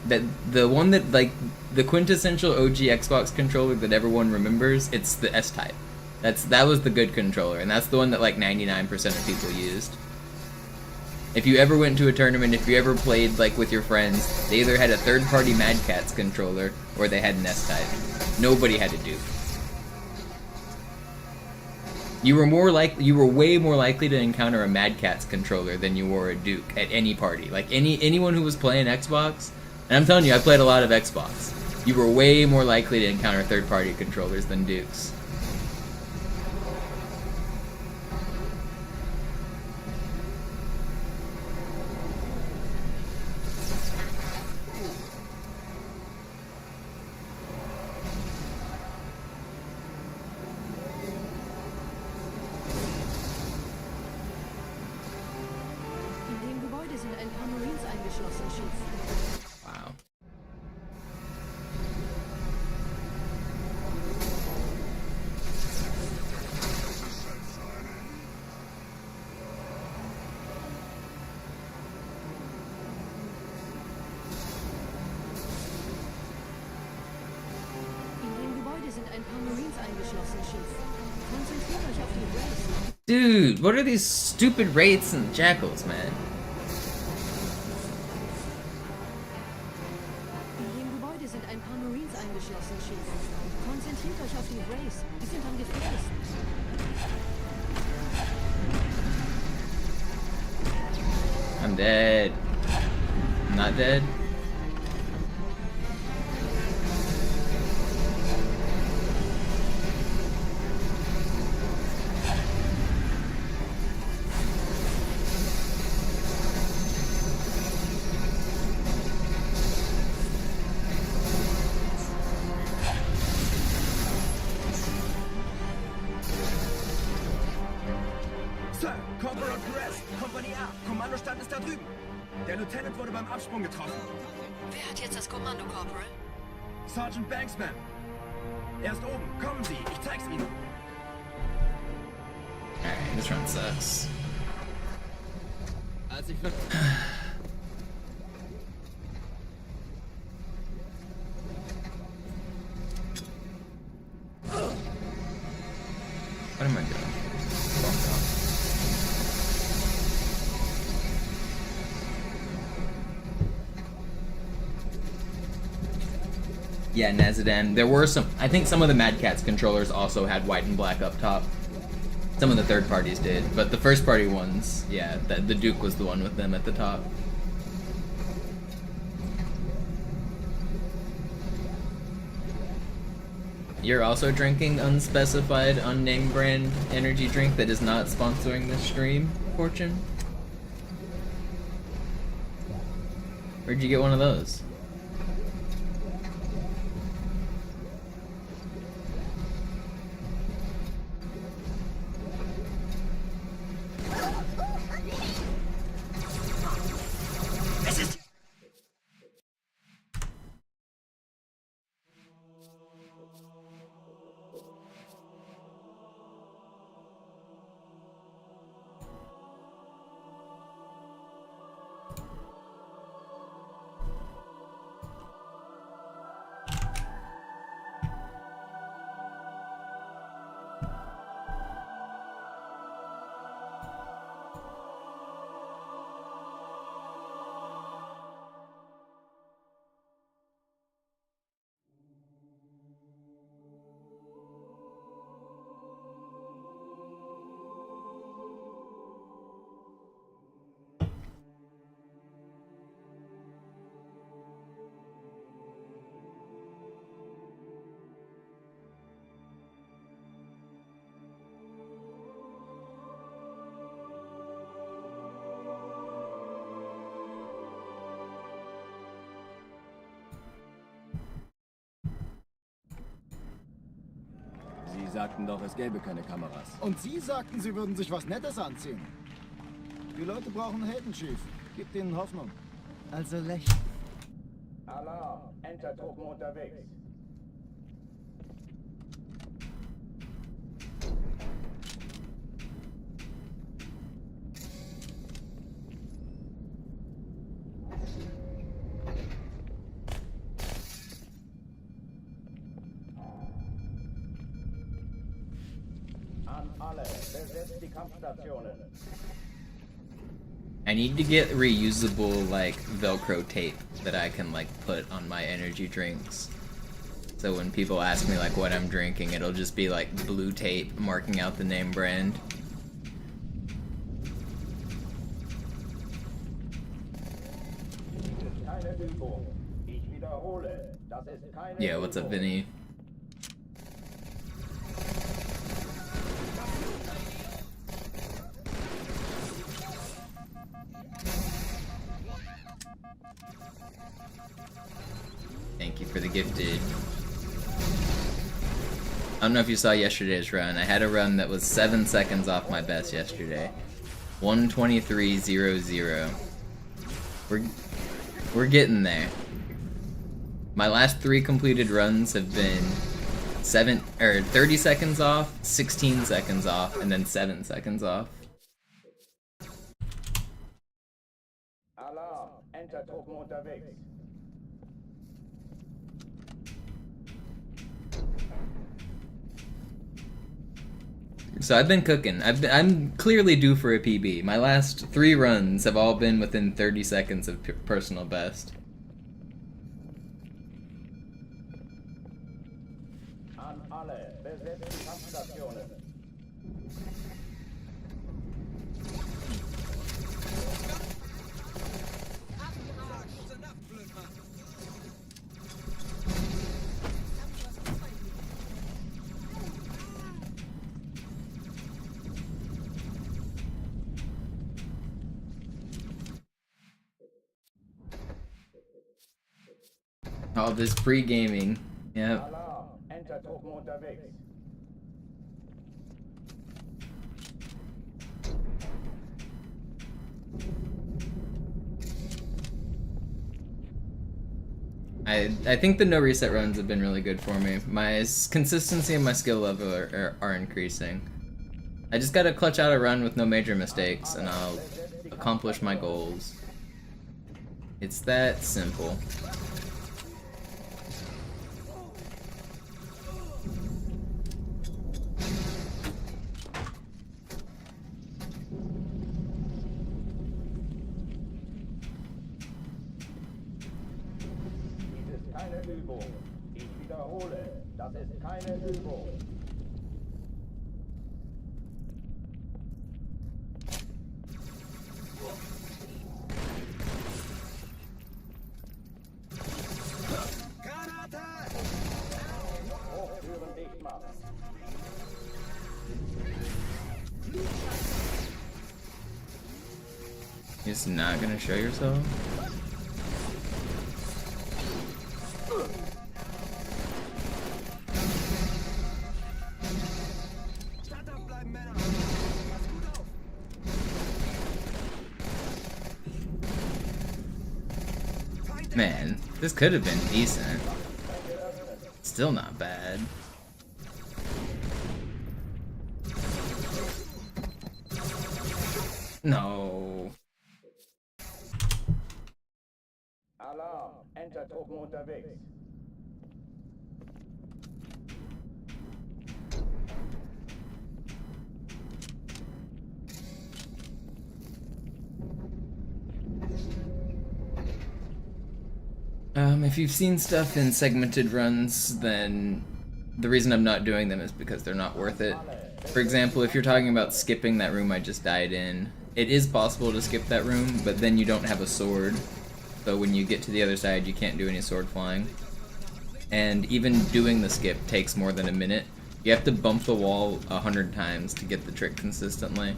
S1: That the one that like the quintessential OG Xbox controller that everyone remembers, it's the S-Type. That was the good controller, and that's the one that like 99% of people used. If you ever went to a tournament, if you ever played like with your friends, they either had a third-party Mad Catz controller or they had an S-Type. Nobody had a Duke. You were way more likely to encounter a Mad Catz controller than you were a Duke at any party. Like anyone who was playing Xbox, and I'm telling you, I played a lot of Xbox. You were way more likely to encounter third-party controllers than Dukes.
S9: ein paar Marines eingeschlossen, Chief. Konzentriert euch auf die Race.
S1: Dude, what are these stupid wraiths and jackals, man?
S9: In dem Gebäude sind ein paar Marines eingeschlossen, Chief. Konzentriert euch auf die Race. Die sind am gefährlichsten.
S1: I'm dead. I'm not dead.
S4: Sir, Corporal Perez, Kompanie A, Kommandostand ist da drüben. Der Lieutenant wurde beim Absprung getroffen.
S8: Wer hat jetzt das Kommando, Corporal?
S4: Sergeant Banksman. Er ist oben. Kommen Sie, ich zeig's Ihnen.
S1: Alright, this run sucks.
S10: Als ich
S1: What am I doing? Fuck off. Yeah, Nazadan. There were some. I think some of the Mad Catz controllers also had white and black up top. Some of the third parties did, but the first party ones, yeah, the Duke was the one with them at the top. You're also drinking unspecified, unnamed brand energy drink that is not sponsoring this stream, Fortune? Where'd you get one of those?
S10: Sie sagten doch, es gäbe keine Kameras.
S3: Und Sie sagten, Sie würden sich was Nettes anziehen. Die Leute brauchen Helden, Chief. Gibt ihnen Hoffnung. Also lächeln.
S5: Alarm, Entertruppen unterwegs. An alle, besetzt die Kampfstationen.
S1: I need to get reusable, like, Velcro tape that I can, like, put on my energy drinks. So when people ask me, like, what I'm drinking, it'll just be, like, blue tape marking out the name brand.
S5: Keine Übung. Ich wiederhole, das ist keine
S1: Yeah, what's up,
S5: Übung.
S1: Vinny? Thank you for the gifted. I don't know if you saw yesterday's run. I had a run that was 7 seconds off my best yesterday. 1:23.00. We're getting there. My last 3 completed runs have been 30 seconds off, 16 seconds off, and then 7 seconds off.
S5: Alarm, Entertruppen unterwegs.
S1: So I've been cooking. I'm clearly due for a PB. My last 3 runs have all been within 30 seconds of personal best.
S5: An alle, besetzt die Kampfstationen.
S1: All this pre-gaming. Yep.
S5: Alarm, Entertruppen unterwegs.
S1: I think the no reset runs have been really good for me. My consistency and my skill level are increasing. I just gotta clutch out a run with no major mistakes and I'll accomplish my goals. It's that simple.
S5: Dies ist keine Übung. Ich wiederhole, das ist keine Übung. Hochtüren dicht machen.
S1: You're just not gonna show yourself? Man, this could have been decent. Still not bad. No.
S5: Alarm, Entertruppen unterwegs.
S1: If you've seen stuff in segmented runs, then the reason I'm not doing them is because they're not worth it. For example, if you're talking about skipping that room I just died in, it is possible to skip that room, but then you don't have a sword. So when you get to the other side, you can't do any sword flying. And even doing the skip takes more than a minute. You have to bump the wall 100 times to get the trick consistently.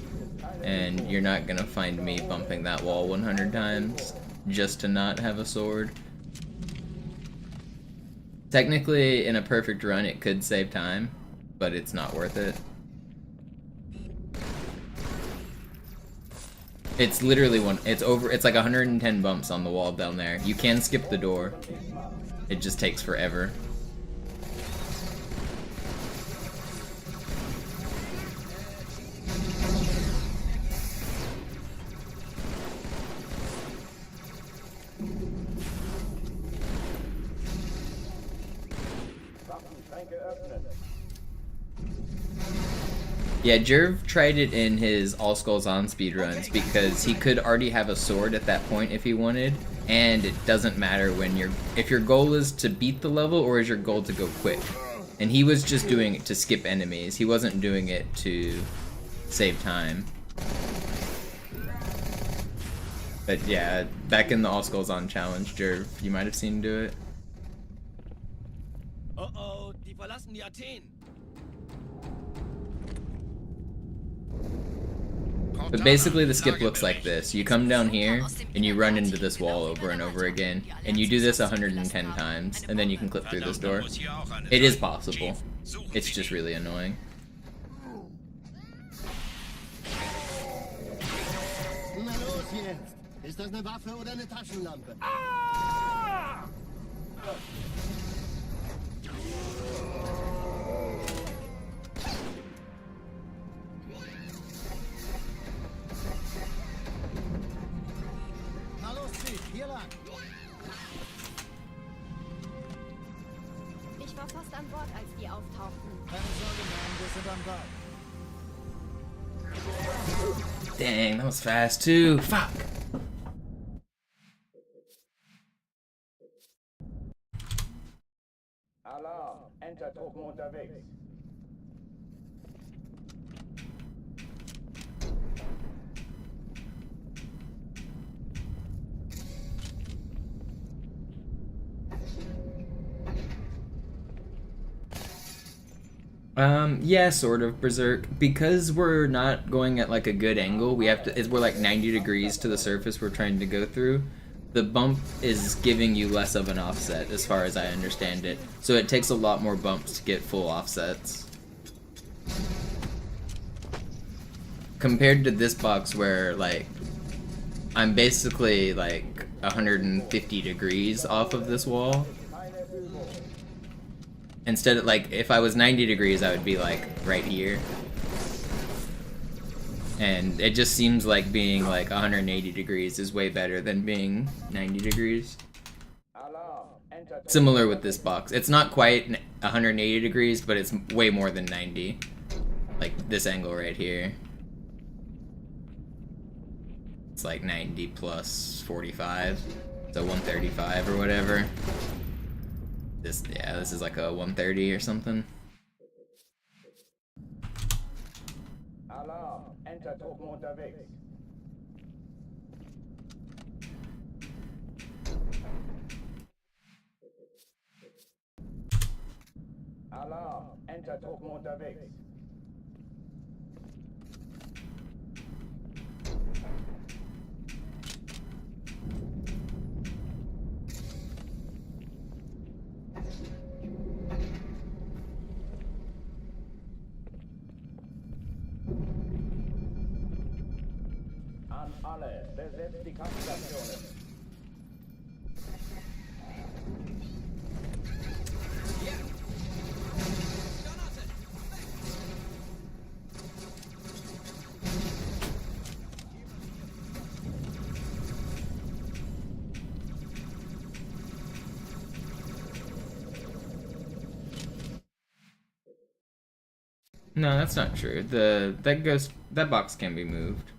S1: And you're not gonna find me bumping that wall 100 times just to not have a sword. Technically, in a perfect run, it could save time, but it's not worth it. It's literally it's like 110 bumps on the wall down there. You can skip the door. It just takes forever. Yeah, Jerv tried it in his All Skulls On speedruns because he could already have a sword at that point if he wanted, and it doesn't matter when if your goal is to beat the level or is your goal to go quick. And he was just doing it to skip enemies. He wasn't doing it to save time. But yeah, back in the All Skulls On challenge, Jerv, you might have seen him do it.
S4: Oh, die verlassen die Athen.
S1: But basically the skip looks like this. You come down here, and you run into this wall over and over again, and you do this 110 times, and then you can clip through this door. It is possible. It's just really annoying.
S2: Na los jetzt! Ist das eine Waffe oder eine Taschenlampe?
S3: Na los, Speed, hier lang.
S8: Ich war fast an Bord, als die auftauchten.
S3: Keine Sorge, Mann, wir sind am Ball.
S1: Dang, that was fast too. Fuck.
S5: Alarm, Entertruppen unterwegs.
S1: Yeah, sort of, Berserk. Because we're not going at like a good angle, we have to, we're like 90 degrees to the surface we're trying to go through. The bump is giving you less of an offset, as far as I understand it. So it takes a lot more bumps to get full offsets. Compared to this box where, like, I'm basically like 150 degrees off of this wall. Instead of, like, if I was 90 degrees, I would be, like, right here. And it just seems like being, like, 180 degrees is way better than being 90 degrees. Similar with this box. It's not quite 180 degrees, but it's way more than 90. Like, this angle right here. It's like 90 plus 45. So 135 or whatever. This is like a 130 or something.
S5: Alarm, Entertruppen unterwegs. Alarm, Entertruppen unterwegs. An alle, besetzt die Kampfstationen.
S1: No, that's not true. That box can be moved.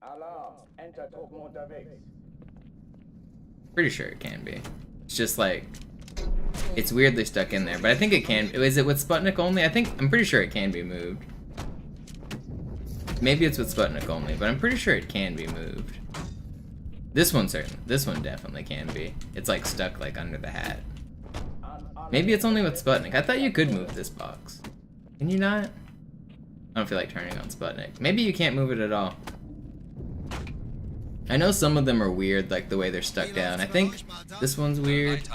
S5: Alarm, Entertruppen unterwegs.
S1: Pretty sure it can be. It's just like, it's weirdly stuck in there, but I think it can. Is it with Sputnik only? I'm pretty sure it can be moved. Maybe it's with Sputnik only, but I'm pretty sure it can be moved. This one definitely can be. It's like stuck like under the hat. Maybe it's only with Sputnik. I thought you could move this box. Can you not? I don't feel like turning on Sputnik. Maybe you can't move it at all. I know some of them are weird, like the way they're stuck down. I think this one's weird.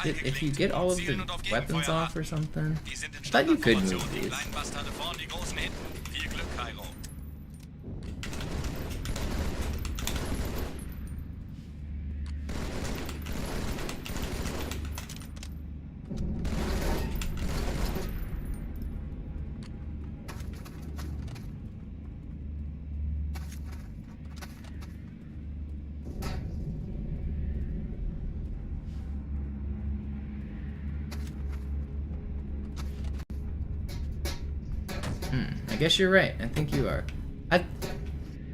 S1: If you get all of the weapons off or something, I thought you could move these. I guess you're right. I think you are.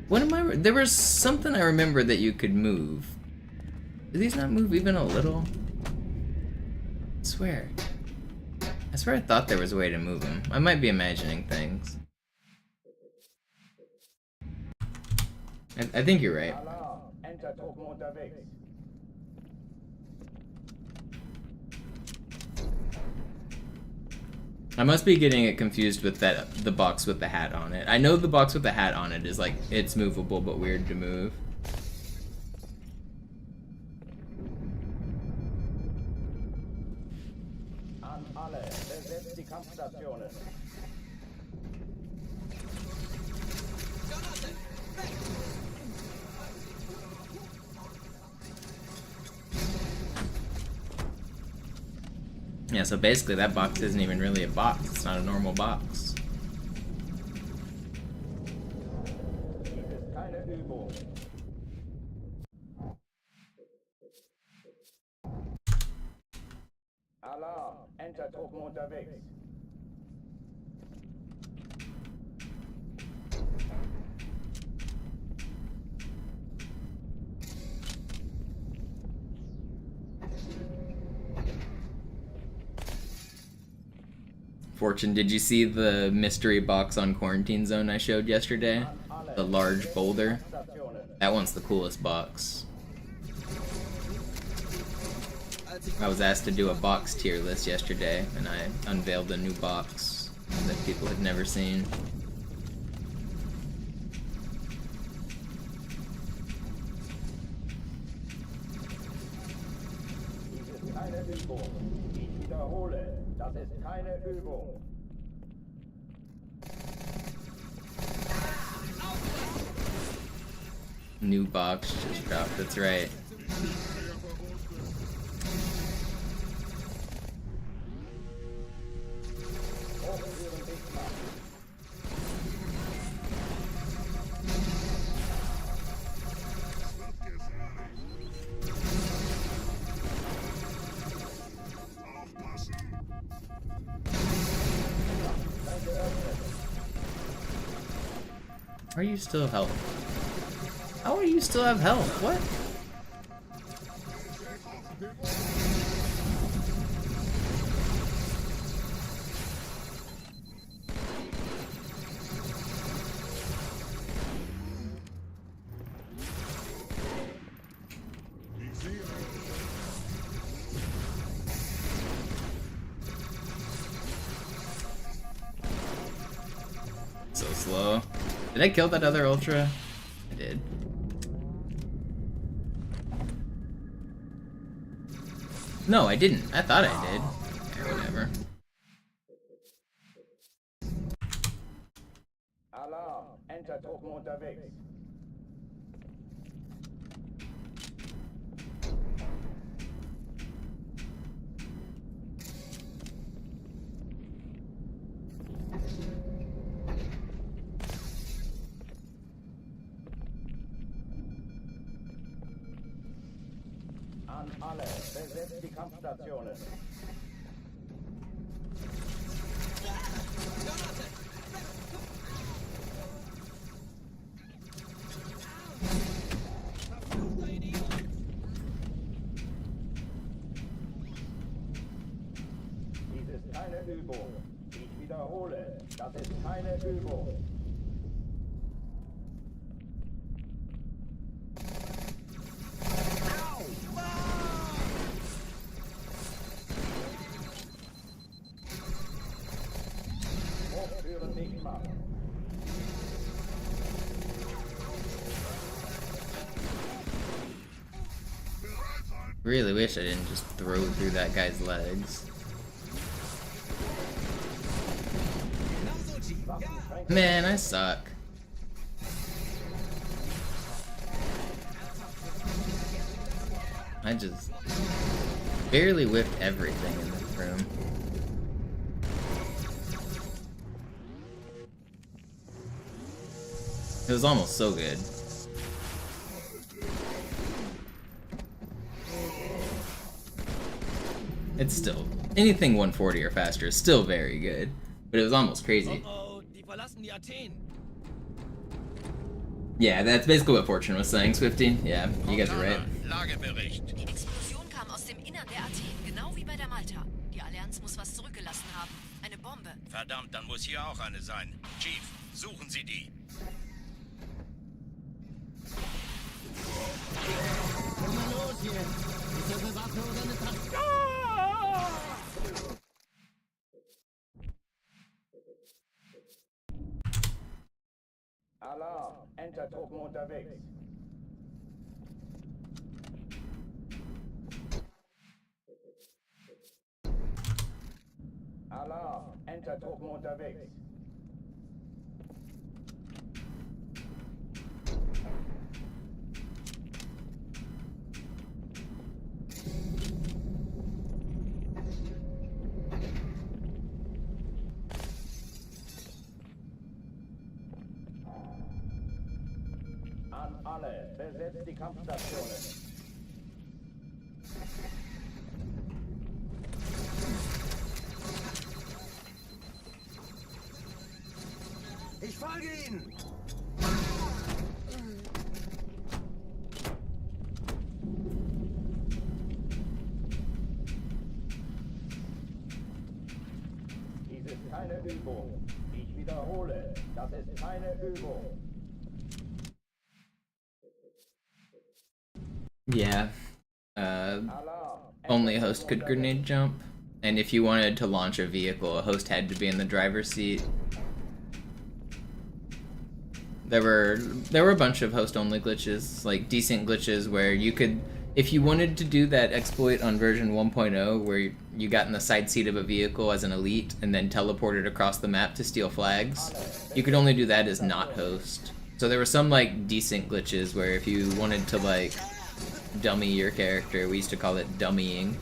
S1: There was something I remember that you could move. Do these not move even a little? I swear I thought there was a way to move them. I might be imagining things. I think you're right.
S5: Alarm, Entertruppen unterwegs.
S1: I must be getting it confused with the box with the hat on it. I know the box with the hat on it is like, it's movable but weird to move.
S5: An alle, besetzt die Kampfstationen.
S1: Yeah, so basically that box isn't even really a box. It's not a normal box.
S5: Dies ist keine Übung. Alarm, Entertruppen unterwegs.
S1: Fortune, did you see the mystery box on Quarantine Zone I showed yesterday? The large boulder? That one's the coolest box. I was asked to do a box tier list yesterday, and I unveiled a new box that people had never seen.
S5: Dies ist keine Übung. Ich wiederhole, das ist keine Übung.
S1: New box just dropped, that's right. How are you still have health? How are you still have health? What? So slow. Did I kill that other Ultra? I did. No, I didn't. I thought I did. Yeah, whatever.
S5: Alarm, Entertruppen unterwegs. An alle, besetzt die Kampfstationen. Dies ist keine Übung. Ich wiederhole, das ist keine Übung. Hochführen nicht machen.
S1: Really wish I didn't just throw through that guy's legs. Man, I suck. I just barely whiffed everything in this room. It was almost so good. It's still, anything 140 or faster is still very good, but it was almost crazy. Yeah, that's basically what Fortune was saying, Swifty. Yeah, you guys are right.
S7: Lagebericht.
S8: Die Explosion kam aus dem Innern der Athen, genau wie bei der Malta. Die Allianz muss was zurückgelassen haben. Eine Bombe.
S7: Verdammt, dann muss hier auch eine sein. Chief, suchen Sie die.
S2: Komm mal los jetzt! Ist das eine Waffe oder eine Taste?
S5: Alarm, Entertruppen unterwegs. Alarm, Entertruppen unterwegs. An alle, besetzt die Kampfstationen.
S2: Ich folge Ihnen!
S5: Dies Dies ist keine Übung. Ich wiederhole, das ist keine Übung.
S1: Yeah. Only a host could grenade jump. And if you wanted to launch a vehicle, a host had to be in the driver's seat. There were a bunch of host-only glitches, like decent glitches where you could, if you wanted to do that exploit on version 1.0 where you got in the side seat of a vehicle as an elite and then teleported across the map to steal flags, you could only do that as not host. So there were some like decent glitches where if you wanted to like dummy your character, we used to call it dummying,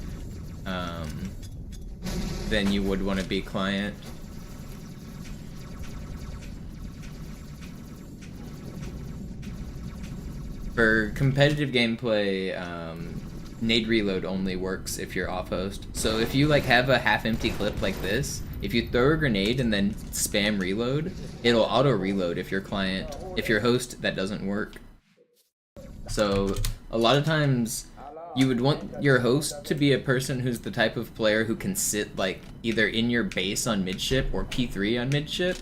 S1: then you would want to be client. For competitive gameplay, nade reload only works if you're off host. So if you like have a half-empty clip like this, if you throw a grenade and then spam reload, it'll auto reload if you're client. If you're host, that doesn't work. So a lot of times you would want your host to be a person who's the type of player who can sit like either in your base on midship or P3 on midship,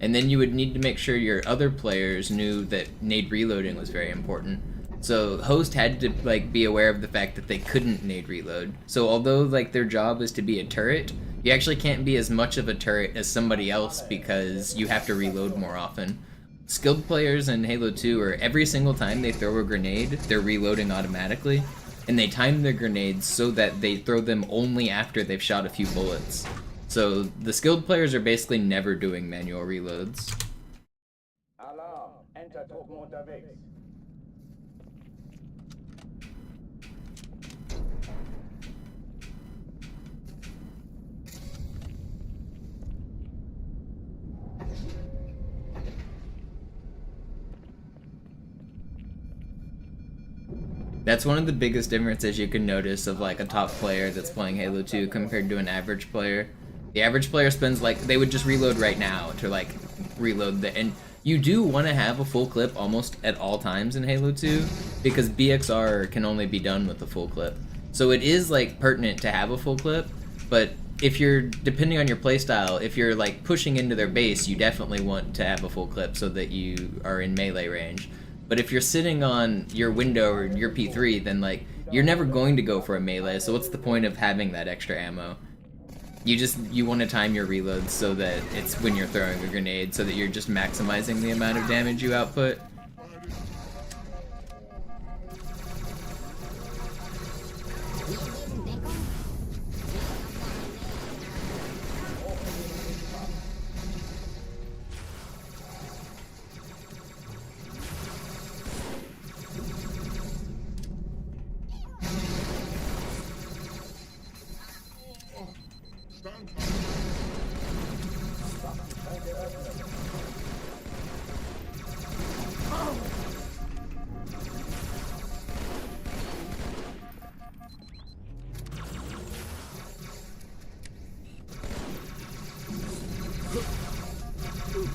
S1: and then you would need to make sure your other players knew that nade reloading was very important. So host had to like be aware of the fact that they couldn't nade reload. So although like their job is to be a turret, you actually can't be as much of a turret as somebody else because you have to reload more often. Skilled players in Halo 2 are every single time they throw a grenade, they're reloading automatically, and they time their grenades so that they throw them only after they've shot a few bullets. So the skilled players are basically never doing manual reloads.
S5: Alarm, Enter-Truppen unterwegs.
S1: That's one of the biggest differences you can notice of like a top player that's playing Halo 2 compared to an average player. The average player spends like, they would just reload right now to like reload the, and you do want to have a full clip almost at all times in Halo 2 because BXR can only be done with a full clip. So it is like pertinent to have a full clip, but if you're, depending on your playstyle, if you're like pushing into their base, you definitely want to have a full clip so that you are in melee range. But if you're sitting on your window or your P3, then like you're never going to go for a melee, so what's the point of having that extra ammo? You want to time your reloads so that it's when you're throwing a grenade, so that you're just maximizing the amount of damage you output.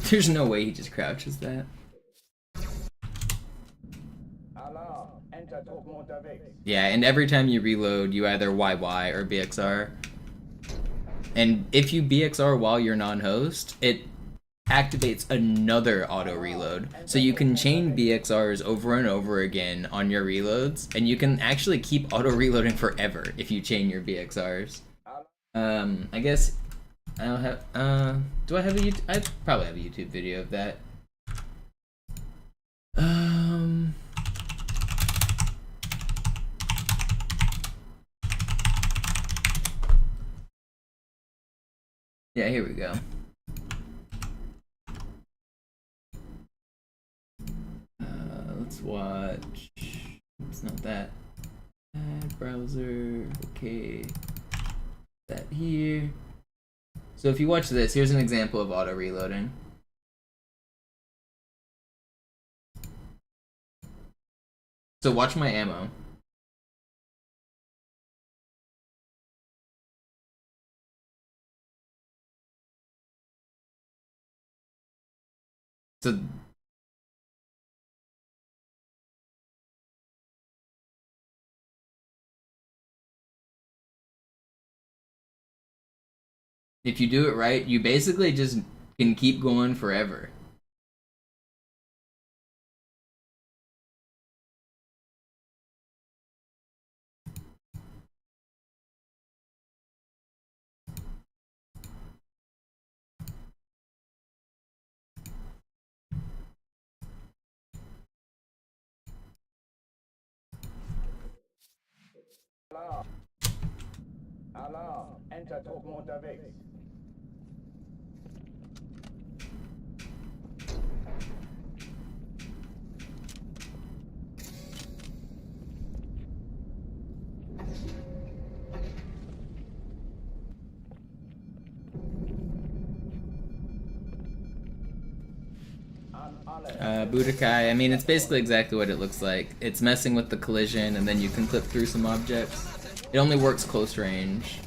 S1: There's no way he just crouches that.
S5: Alarm, Enter-Truppen unterwegs.
S1: Yeah, and every time you reload, you either YY or BXR. And if you BXR while you're non-host, it activates another auto reload. So you can chain BXRs over and over again on your reloads, and you can actually keep auto reloading forever if you chain your BXRs. I guess I don't have, do I have a YouTube? I probably have a YouTube video of that. Yeah, here we go. Let's watch. It's not that. Browser. Okay. That here. So if you watch this, here's an example of auto reloading. So watch my ammo. So If you do it right, you basically just can keep going forever.
S5: Alarm! Alarm! Enter-Truppen unterwegs.
S1: Budokai, I mean, it's basically exactly what it looks like. It's messing with the collision, and then you can clip through some objects. It only works close range.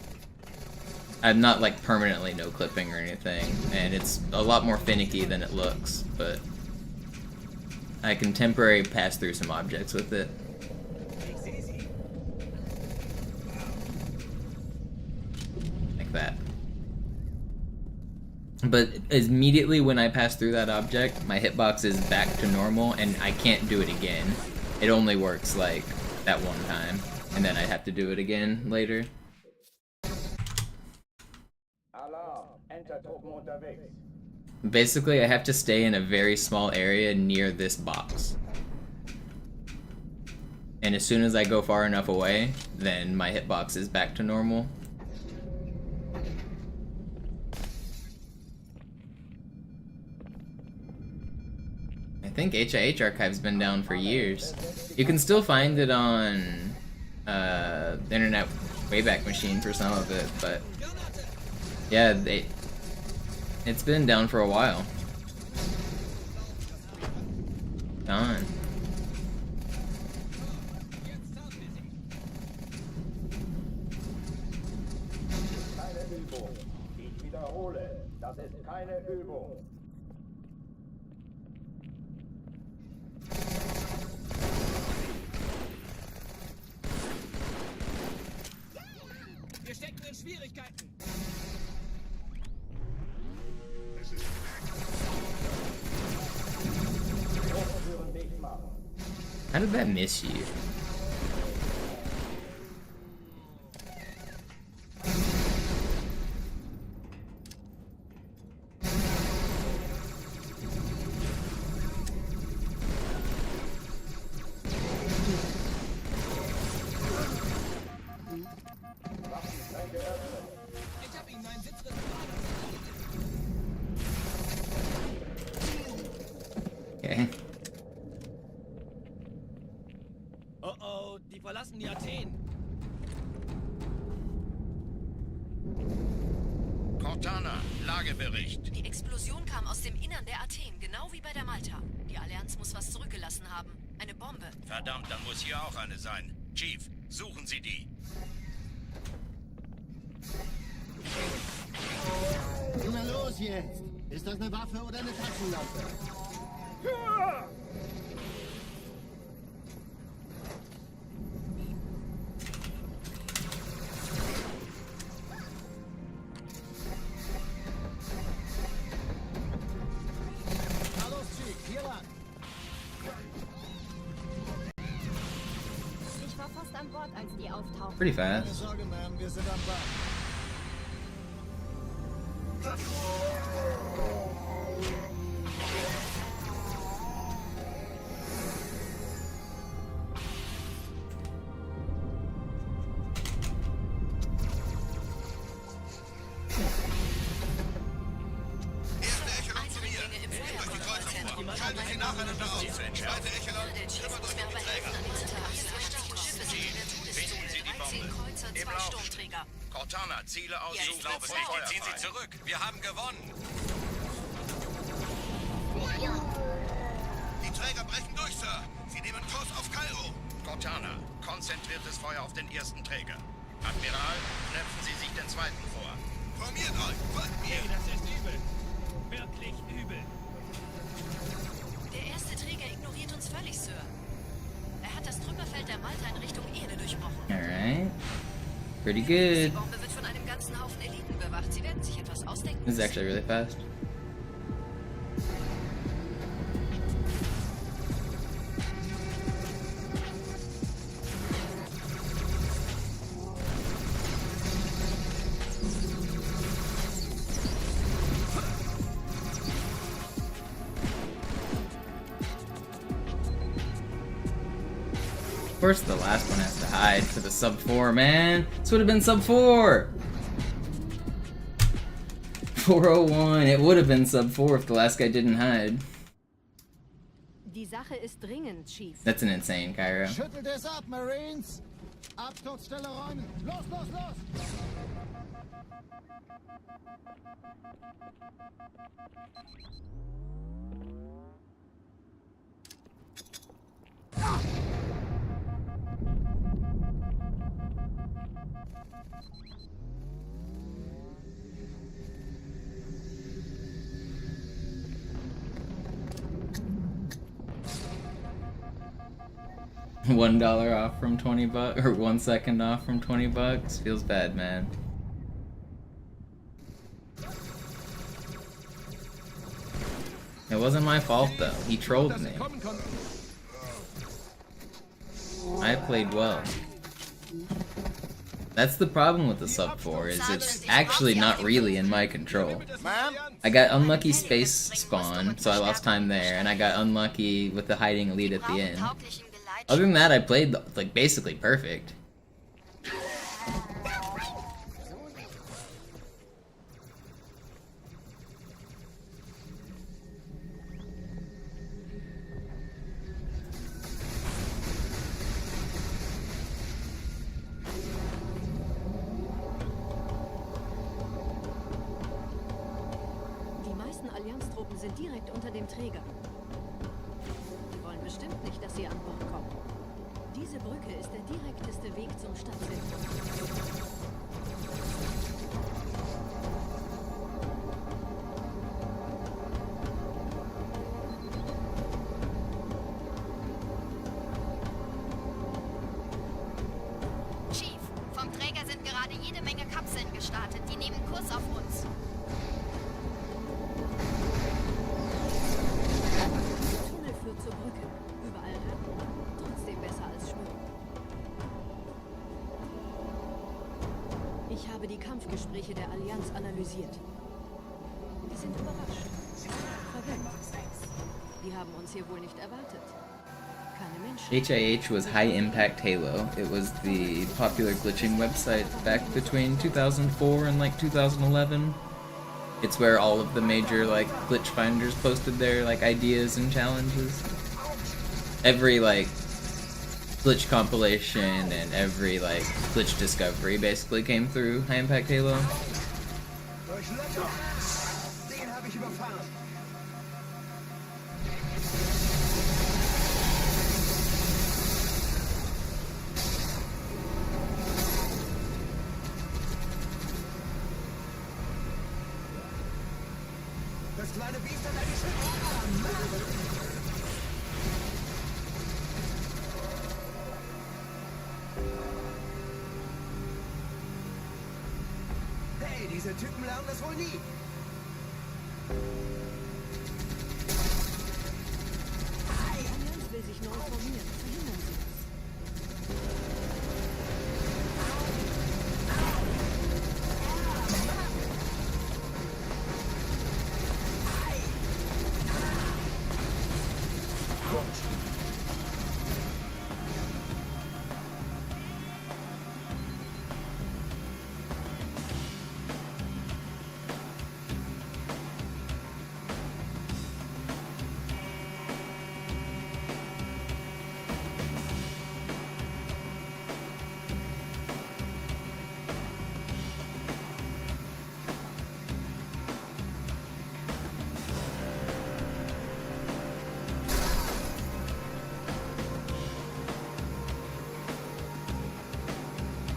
S1: I'm not, like, permanently no clipping or anything, and it's a lot more finicky than it looks, but I can temporarily pass through some objects with it. Like that. But immediately when I pass through that object, my hitbox is back to normal, and I can't do it again. It only works, like, that one time, and then I have to do it again later.
S5: Alarm! Enter-Truppen unterwegs.
S1: Basically, I have to stay in a very small area near this box. And as soon as I go far enough away, then my hitbox is back to normal. I think HIH Archive's been down for years. You can still find it on the Internet Wayback Machine for some of it, but yeah, it's been down for a while. Gone.
S5: Keine Übung. Ich wiederhole, das ist keine Übung.
S4: Wir stecken in Schwierigkeiten.
S1: How did that miss you?
S4: Ich hab ihm meinen Sitz genommen.
S1: Okay.
S4: Oh oh, die verlassen die Athen.
S7: Cortana, Lagebericht.
S8: Die Explosion kam aus dem Innern der Athen, genau wie bei der Malta. Die Allianz muss was zurückgelassen haben. Eine Bombe.
S7: Verdammt, dann muss hier auch eine sein. Chief, suchen Sie die.
S2: Na los jetzt! Ist das eine Waffe oder eine Taschenlampe?
S3: Na los, Chief, hier lang.
S8: Ich war fast an Bord, als die auftauchten.
S1: Pretty
S3: Keine
S1: fast.
S3: Sorge, Ma'am, wir sind am Band.
S7: Erste Echelon zu mir.
S8: Eindringlinge im
S7: Nehmt euch die Kreuzer vor.
S8: Feuerwehrkreuzern.
S7: Schaltet sie nacheinander auf. Zweite Echelon,
S8: Der Chief
S7: kümmert
S8: muss
S7: euch
S8: mir
S7: um
S8: aber
S7: die Träger.
S8: helfen, an die Unterhaltung. Schiffe sind in der
S7: Finden Sie die
S8: Todeszone. 13
S7: Bombe.
S8: Kreuzer,
S7: Im
S8: 2
S7: Lauf.
S8: Sturmträger.
S7: Cortana, Ziele aus.
S8: Jetzt
S7: Ich glaube,
S8: wird's laut.
S7: ziehen Sie zurück. Wir haben gewonnen. Die Träger brechen durch, Sir. Sie nehmen Kurs auf Kairo. Cortana, konzentriertes Feuer auf den ersten Träger. Admiral, knöpfen Sie sich den zweiten vor. Formiert euch, folgt mir.
S4: Hey, das ist übel. Wirklich übel.
S8: Der erste Träger ignoriert uns völlig, Sir. Er hat das Trümmerfeld der Malta in Richtung Erde durchbrochen.
S1: Alright. Pretty
S8: Die
S1: good.
S8: Bombe wird von einem ganzen Haufen Eliten bewacht. Sie werden sich etwas
S1: This is actually really fast. Of course, the last one has to hide for the sub 4, man. This would have been sub 4. 401. It would have been sub 4 if the last guy didn't hide.
S9: Die Sache ist dringend, Chief.
S1: That's an insane Cairo.
S3: Schüttelt es ab, Marines! Absturzstelle räumen! Los, los, los!
S1: $1 off from 20 bucks, or 1 second off from 20 bucks. Feels bad, man. It wasn't my fault though. He trolled me. I played well. That's the problem with the sub 4, is it's actually not really in my control. I got unlucky space spawn, so I lost time there, and I got unlucky with the hiding elite at the end. Other than that, I played like basically perfect.
S9: Die meisten Allianztruppen sind direkt unter dem Träger. Die wollen bestimmt nicht, dass sie an Bord kommen. Diese Brücke ist der direkteste Weg zum Stadtzentrum.
S8: Chief, vom Träger sind gerade jede Menge Kapseln gestartet. Die nehmen Kurs auf uns.
S9: Der Tunnel führt zur Brücke. Überall retten. Trotzdem besser als schwimmen. Ich habe die Kampfgespräche der Allianz analysiert. Die sind überrascht. Verwirrt. Die haben uns hier wohl nicht erwartet. Keine Menschen.
S1: HIH was High Impact Halo. It was the popular glitching website back between 2004 and like 2011. It's where all of the major like glitch finders posted their like ideas and challenges. Every like glitch compilation and every like glitch discovery basically came through High Impact Halo.
S2: Durchlöcher! Den habe ich überfahren! Das kleine Biest hat eine Schritt. Hey, diese Typen lernen das wohl nie.
S9: Die Allianz will sich neu formieren. Verhindern Sie das.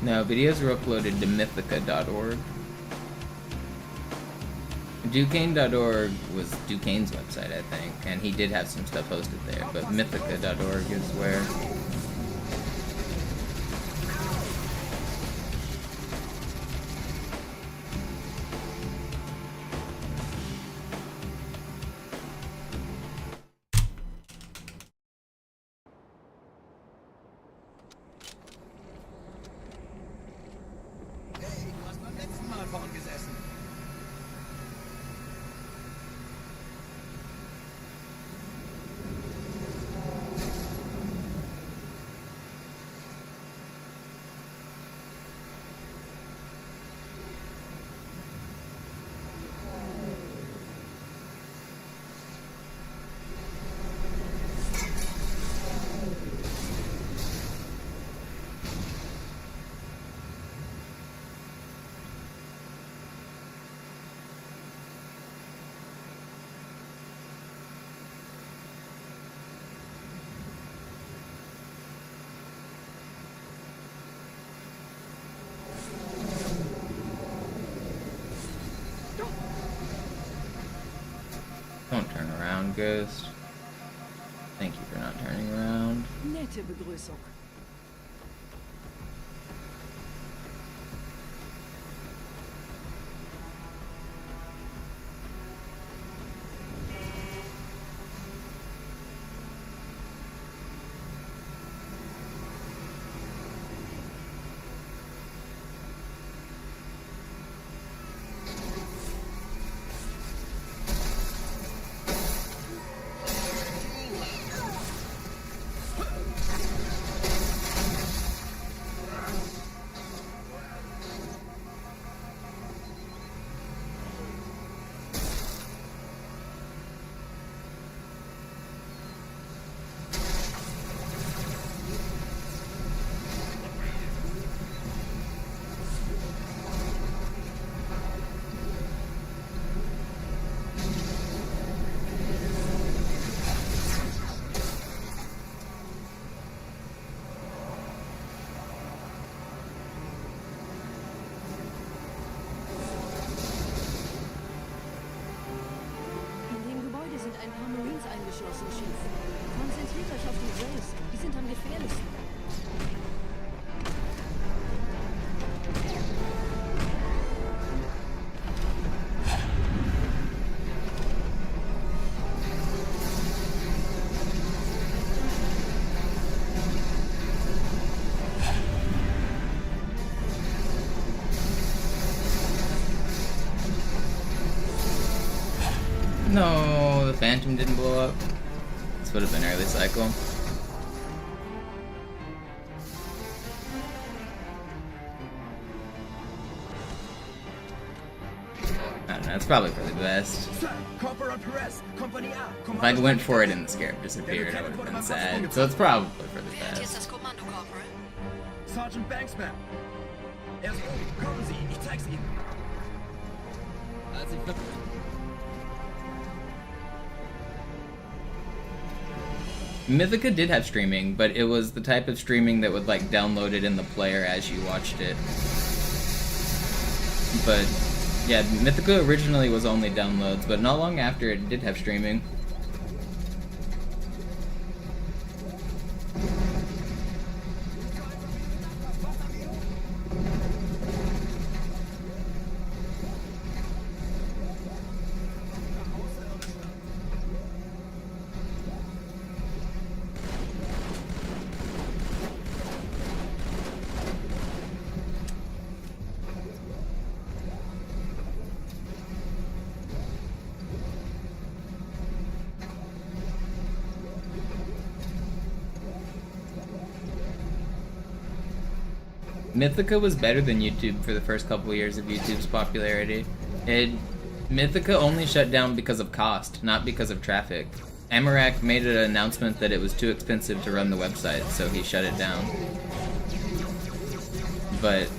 S1: No, videos were uploaded to mythica.org. Duquesne.org was Duquesne's website, I think, and he did have some stuff hosted there, but mythica.org is where... Don't turn around, Ghost. Thank you for not turning around.
S9: Nette Begrüßung. Ein paar Marines eingeschlossen, Chief. Konzentriert euch auf die Rays. Die sind am gefährlichsten.
S1: No, the Phantom didn't blow up. This would have been early cycle. I don't know, it's probably for the best. If I went for it and the scarab disappeared, I would have been sad. So it's probably for the
S8: Hier ist
S1: best.
S8: das Kommando, Corporal.
S4: Sergeant Banksman. Er ist oben. Kommen Sie, ich zeig's Ihnen.
S1: Mythica did have streaming, but it was the type of streaming that would like download it in the player as you watched it. But yeah, Mythica originally was only downloads, but not long after it did have streaming. Mythica was better than YouTube for the first couple of years of YouTube's popularity. Mythica only shut down because of cost, not because of traffic. Amarak made an announcement that it was too expensive to run the website, so he shut it down. But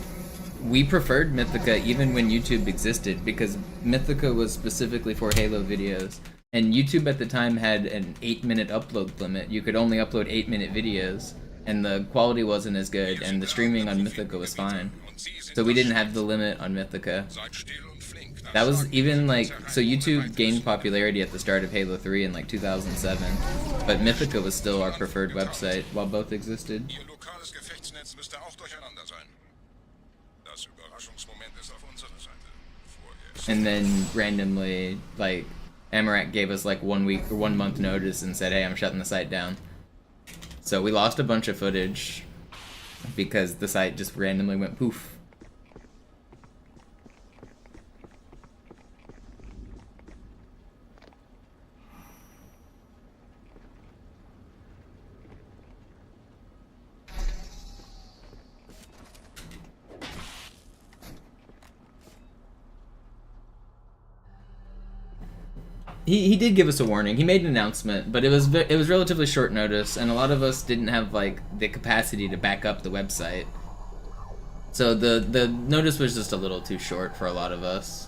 S1: we preferred Mythica even when YouTube existed, because Mythica was specifically for Halo videos. And YouTube at the time had an 8-minute upload limit. You could only upload 8-minute videos. And the quality wasn't as good, and the streaming on Mythica was fine. So we didn't have the limit on Mythica. That was even like, so YouTube gained popularity at the start of Halo 3 in like 2007, but Mythica was still our preferred website while both existed.
S7: Ihr lokales Gefechtsnetz müsste auch durcheinander sein. Das Überraschungsmoment ist auf unserer Seite. Vorerst.
S1: And then randomly, like, Amarak gave us like 1 week or 1 month notice and said, hey, I'm shutting the site down. So we lost a bunch of footage because the site just randomly went poof. He did give us a warning. He made an announcement, but it was relatively short notice, and a lot of us didn't have like the capacity to back up the website. So the notice was just a little too short for a lot of us.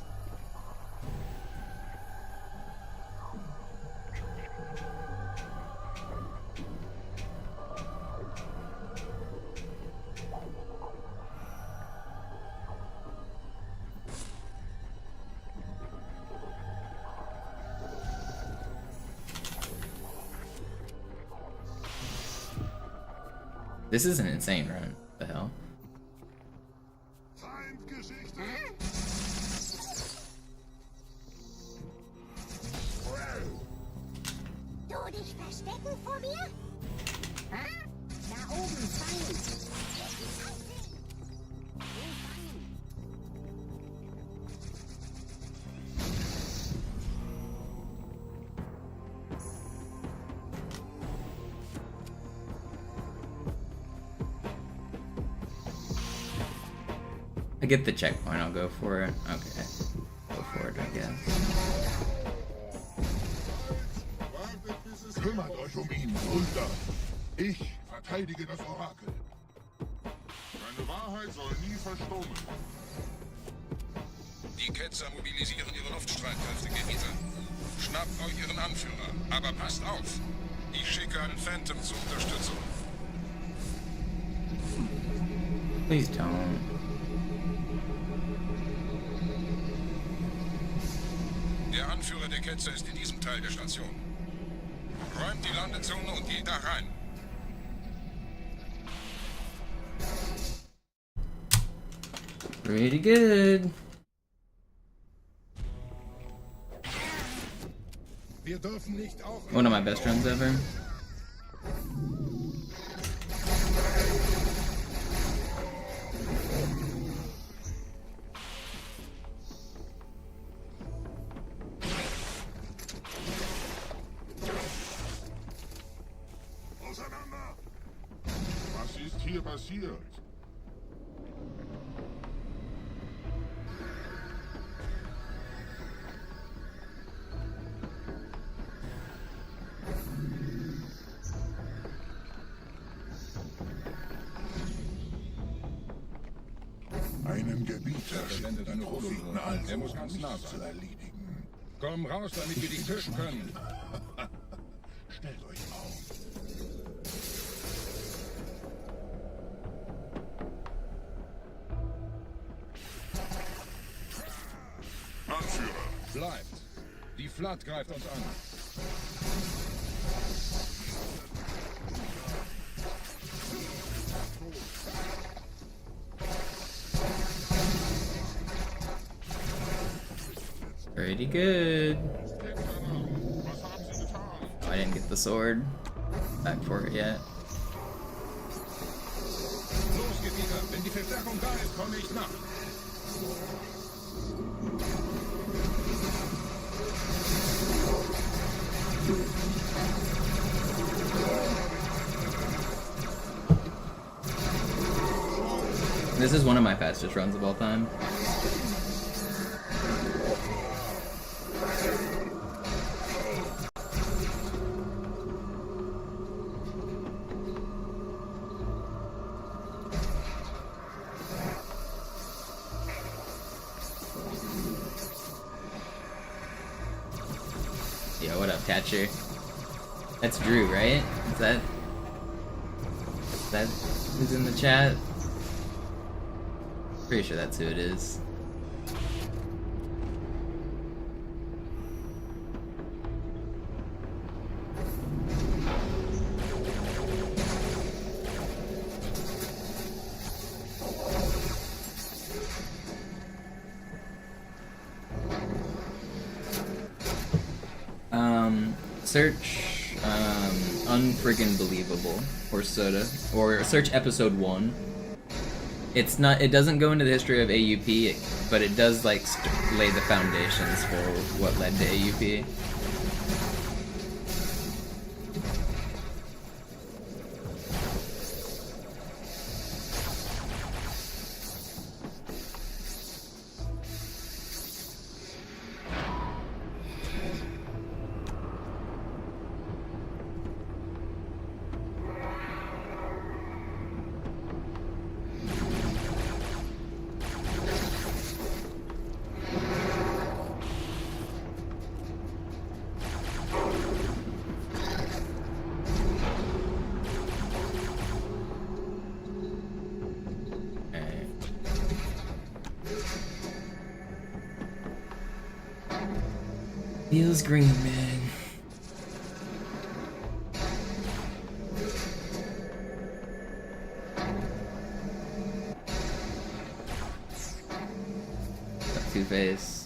S1: This is an insane run. What the hell?
S6: Feindgeschichte.
S11: Du dich verstecken vor mir? Hä? Da oben, Feind.
S1: I get the checkpoint, I'll go for it. Okay. Go for it, I guess.
S6: Kümmert euch ihn, Wunder. Ich verteidige das Orakel. Meine Wahrheit soll nie verstummen.
S7: Die Ketzer mobilisieren ihre Luftstreitkräfte, Gebieter. Schnappt euch ihren Anführer, aber passt auf. Ich schicke einen Phantom zur Unterstützung.
S1: Please don't.
S7: Der Anführer der Ketzer ist in diesem Teil der Station. Räumt die Landezone und geht da rein.
S1: Pretty good.
S6: Wir dürfen nicht auch
S1: One of my best runs ever.
S6: auseinander. Was ist hier passiert? Einen Gebieter schickt die Propheten also,
S7: Er muss ganz nah
S6: zu
S7: sein.
S6: erledigen.
S7: Komm raus, damit wir dich töten können.
S6: Stellt euch auf. Anführer.
S7: Bleibt. Die Flat greift uns an.
S1: Pretty good.
S6: Was haben Sie getan?
S1: I didn't get the sword back for it yet.
S7: Los, Gebieter. Wenn die Verstärkung da ist, komme ich nach.
S1: This is one of my fastest runs of all time. Yo, what up, Catcher? That's Drew, right? Is that who's in the chat? Pretty sure that's who it is. Search unfriggin' believable or soda or search episode 1. It's not. It doesn't go into the history of AUP, but it does like lay the foundations for what led to AUP. Feels green, man. face.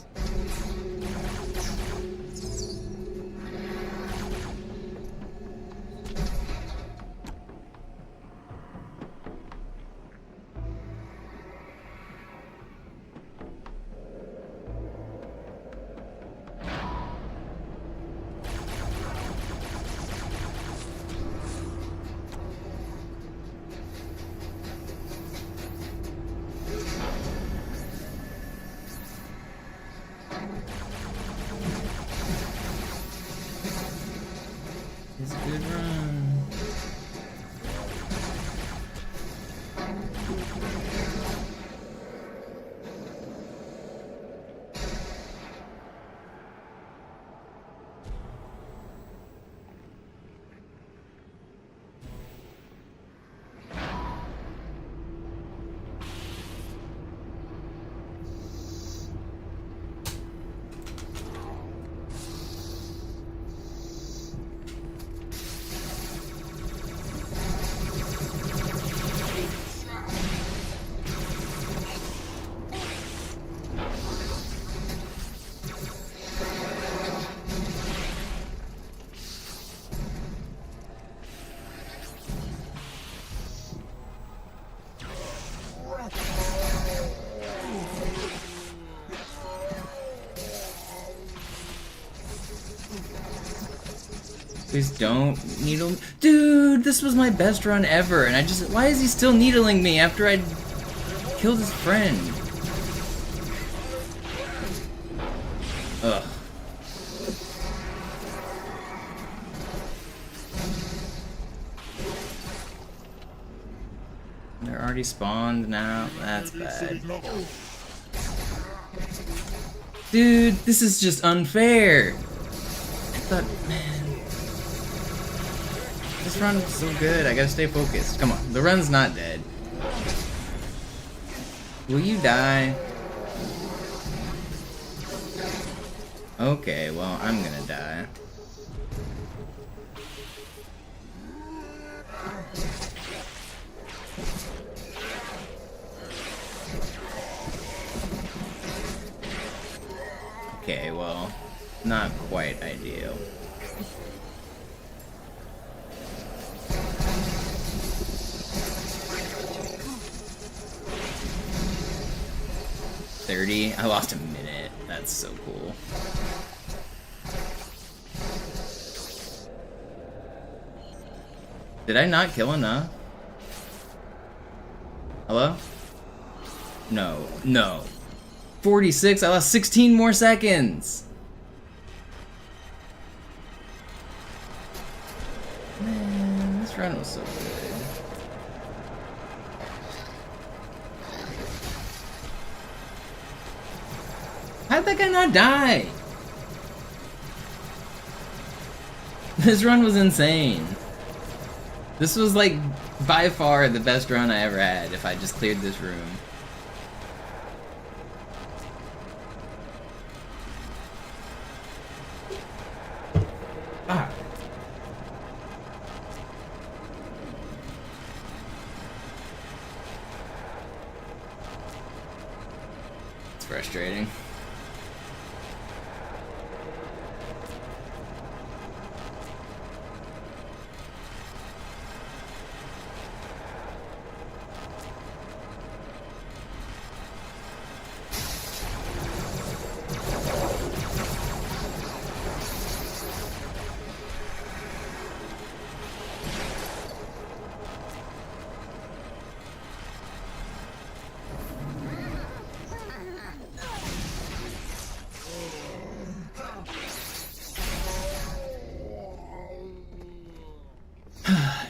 S1: It's a good run. Please don't needle. Dude, this was my best run ever, and why is he still needling me after I killed his friend? Ugh. They're already spawned now? That's bad. Dude, this is just unfair. I thought, man. This run is so good, I gotta stay focused. Come on, the run's not dead. Will you die? Okay, well, I'm gonna die. Okay, well, not quite ideal. I lost a minute. That's so cool. Did I not kill enough? Hello? No. No. 46? I lost 16 more seconds! Man, this run was so good. How'd that guy not die? This run was insane. This was like by far the best run I ever had if I just cleared this room. Ah. It's frustrating.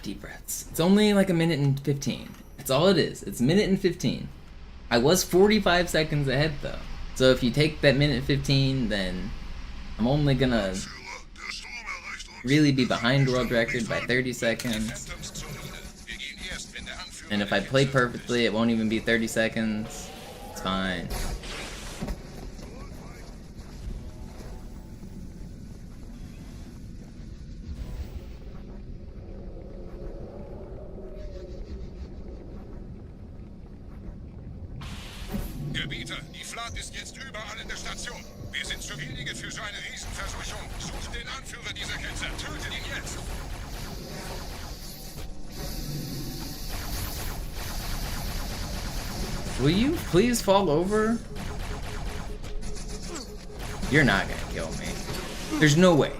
S1: Deep breaths. It's only like a minute and 15. That's all it is. It's a minute and 15. I was 45 seconds ahead though. So if you take that minute 15, then I'm only gonna really be behind world record by 30 seconds. And if I play perfectly, it won't even be 30 seconds. It's fine.
S7: Gebieter, die Flat ist jetzt überall in der Station. Wir sind zu wenige für so eine Riesenverseuchung. Sucht den Anführer dieser Ketzer. Tötet ihn jetzt.
S1: Will you please fall over? You're not gonna kill me. There's no way.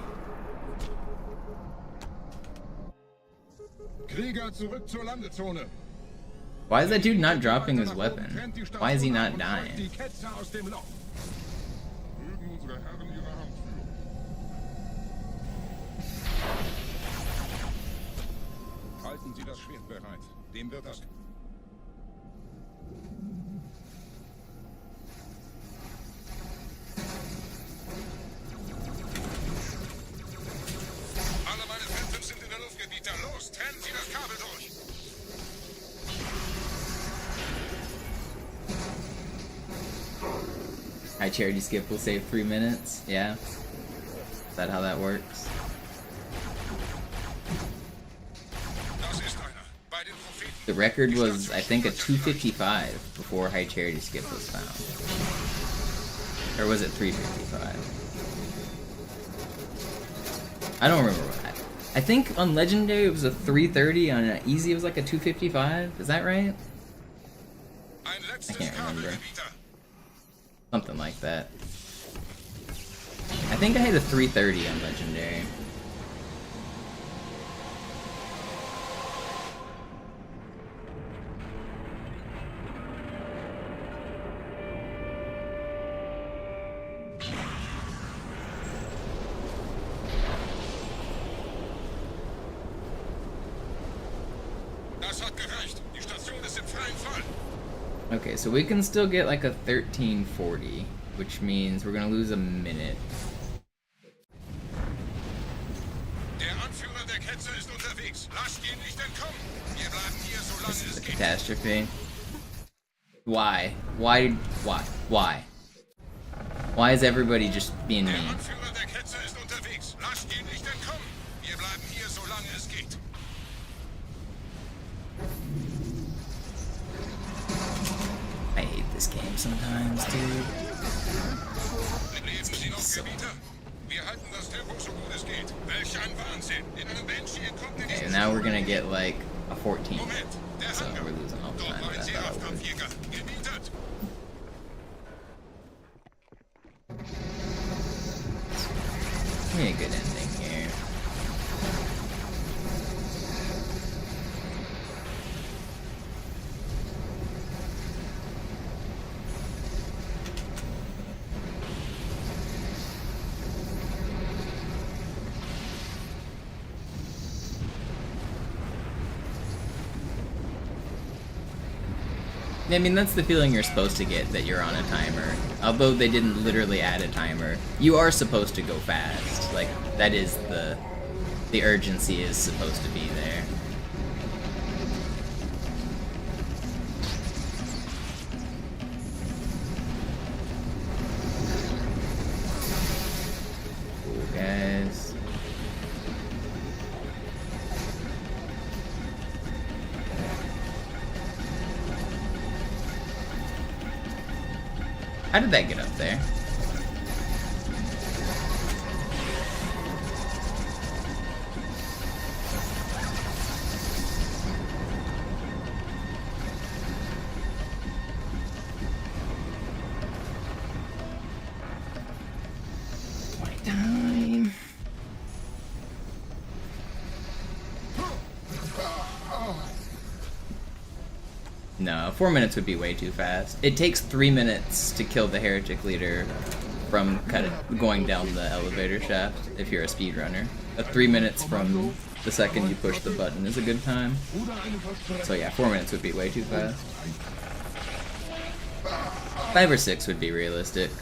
S7: Krieger, zurück zur Landezone.
S1: Why is that dude not dropping his weapon? Why is he not dying?
S7: Die Ketzer aus dem Loch. Mögen unsere Herren ihre Hand führen. Halten Sie das Schwert bereit. Dem wird das... Alle meine Phantoms sind in der Luft, Gebieter. Los, trennen Sie das Kabel durch.
S1: High charity skip will save 3 minutes. Yeah. Is that how that works? The record was, I think, a 255 before high charity skip was found. Or was it 355? I don't remember that. I think on Legendary it was a 330, on easy it was like a 255. Is that right? I can't remember. Something like that. I think I had a 330 on Legendary. Okay, so we can still get like a 1340, which means we're gonna lose a minute. This is a catastrophe. Why? Why? Why is everybody just being mean? I hate this game sometimes, dude. This game is so... Okay, now we're gonna get like a 14. So we're losing all the time that I thought I would. Give me a good ending here. I mean, that's the feeling you're supposed to get, that you're on a timer. Although they didn't literally add a timer, you are supposed to go fast. Like, that is the urgency is supposed to be there. Cool, guys. How did that get up there? My time. No, 4 minutes would be way too fast. It takes 3 minutes to kill the heretic leader from going down the elevator shaft if you're a speedrunner. 3 minutes from the second you push the button is a good time. So yeah, 4 minutes would be way too fast. 5 or 6 would be realistic.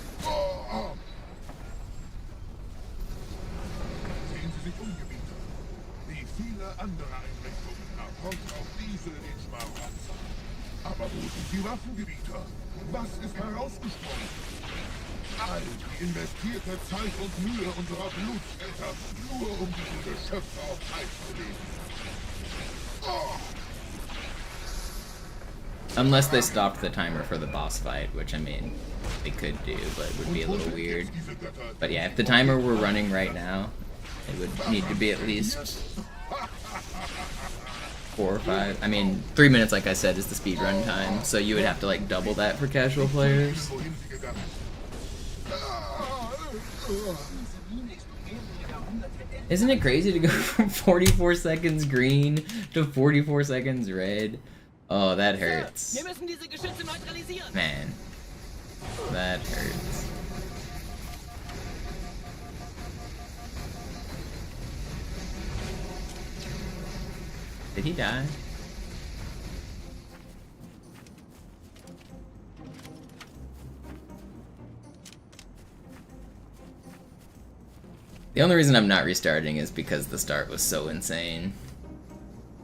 S6: Aber wo sind die Waffengebieter? Was ist herausgesprungen? All die investierte Zeit und Mühe unserer Blutsväter, nur um diese Geschöpfe auf Eis zu legen. Oh.
S1: Unless they stopped the timer for the boss fight, which I mean, they could do, but it would be a little weird. But yeah, if the timer were running right now, it would need to be at least 4 or 5. I mean, 3 minutes, like I said, is the speedrun time, so you would have to like double that for casual players. Isn't it crazy to go from 44 seconds green to 44 seconds red? Oh, that hurts. Man, that hurts. Did he die? The only reason I'm not restarting is because the start was so insane.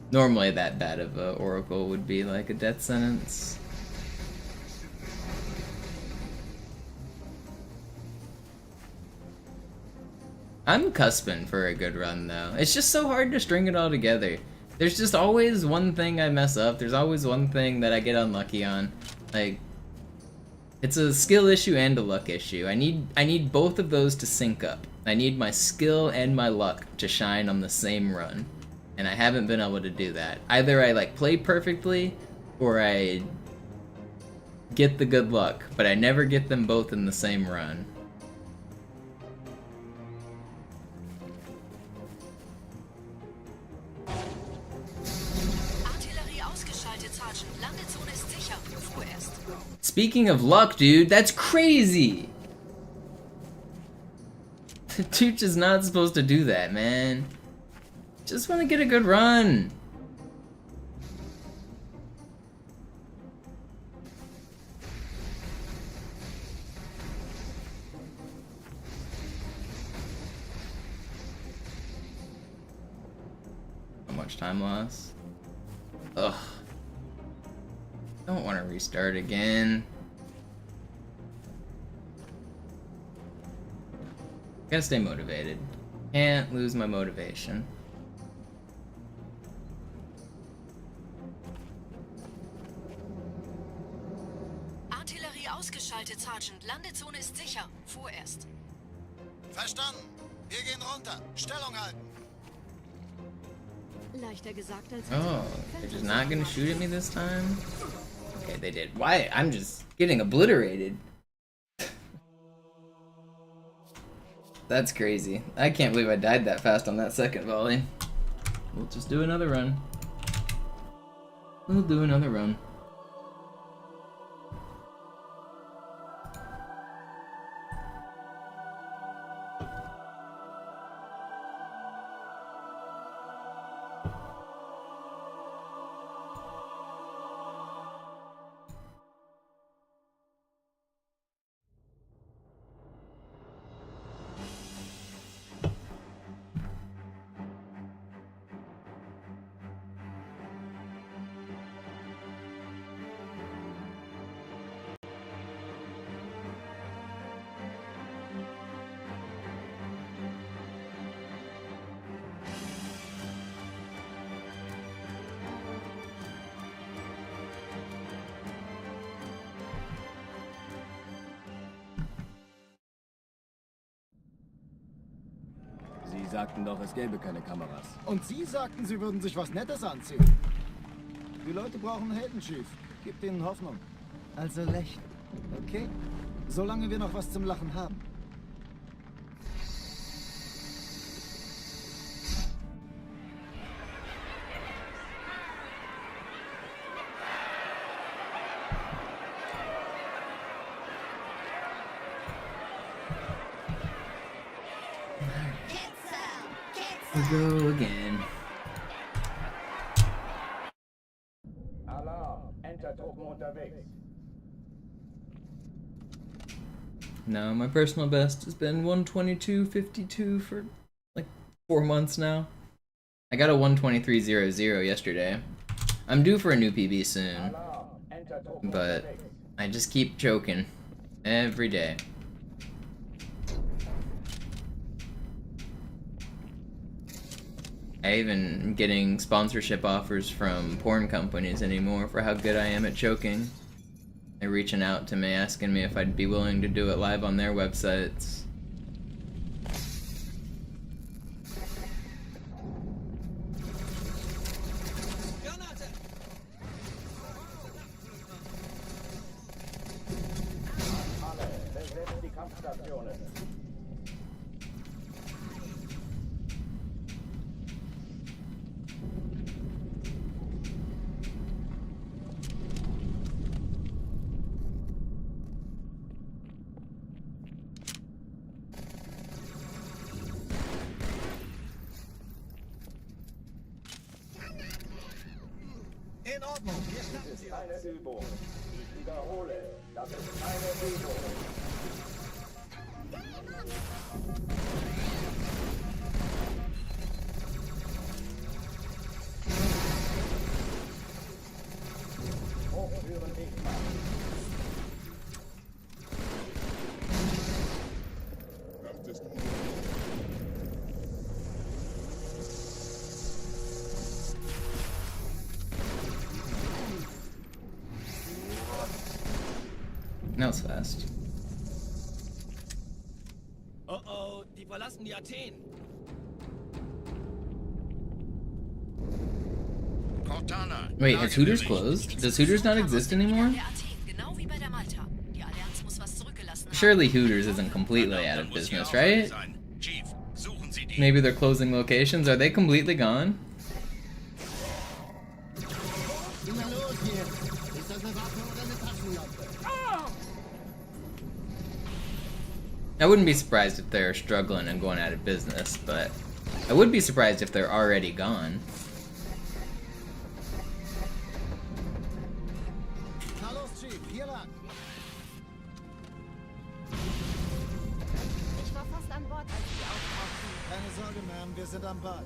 S1: Normally that bad of a oracle would be like a death sentence. I'm cusping for a good run though. It's just so hard to string it all together. There's just always one thing I mess up. There's always one thing that I get unlucky on. Like, it's a skill issue and a luck issue. I need both of those to sync up. I need my skill and my luck to shine on the same run. And I haven't been able to do that. Either I like play perfectly or I get the good luck, but I never get them both in the same run. Speaking of luck, dude, that's crazy! Tooch is not supposed to do that, man. Just want to get a good run. How much time lost? Ugh. Don't want to restart again. Gotta stay motivated. Can't lose my motivation.
S8: Artillerie ausgeschaltet, Sergeant. Landezone ist sicher. Vorerst.
S2: Verstanden. Wir gehen runter. Stellung halten.
S9: Leichter gesagt als
S1: Oh, they're just not gonna shoot at me this time? Okay, they did. Why? I'm just getting obliterated. That's crazy. I can't believe I died that fast on that second volley. We'll just do another run. We'll do another run.
S10: Sie sagten doch, es gäbe keine Kameras.
S3: Und Sie sagten, Sie würden sich was Nettes anziehen. Die Leute brauchen Helden, Chief. Gib ihnen Hoffnung. Also lächeln, okay? Solange wir noch was zum Lachen haben.
S1: We'll go again.
S5: Alarm. Entertruppen unterwegs.
S1: No, my personal best has been 122.52 for like 4 months now. I got a 123.00 yesterday. I'm due for a new PB soon, but I just keep choking every day. I even am getting sponsorship offers from porn companies anymore for how good I am at choking. They're reaching out to me, asking me if I'd be willing to do it live on their websites.
S5: Alle, besetzt die Kampfstationen.
S2: In Ordnung, hier
S5: Das
S2: starten
S5: ist
S2: Sie
S5: keine
S2: uns.
S5: Übung. Ich wiederhole, das ist keine Übung. Hochführen nicht machen.
S6: Dachtest du,
S1: That was fast.
S4: Oh oh, die verlassen die Athen.
S7: Cortana.
S1: Wait, has Hooters closed? Does Hooters not exist anymore?
S9: Der Athen, genau wie bei der Malta. Die Allianz muss was zurückgelassen haben.
S1: Surely Hooters isn't completely out of business, right?
S7: Chief, suchen Sie die.
S1: Maybe they're closing locations. Are they completely gone?
S2: Na los jetzt. Ist das eine Waffe oder eine Taschenlampe?
S1: I wouldn't be surprised if they're struggling and going out of business, but I would be surprised if they're already gone.
S3: Na los, Chief, hier lang.
S11: Ich war fast an Bord, als sie auftauchten.
S3: Keine Sorge, Ma'am, wir sind am Ball.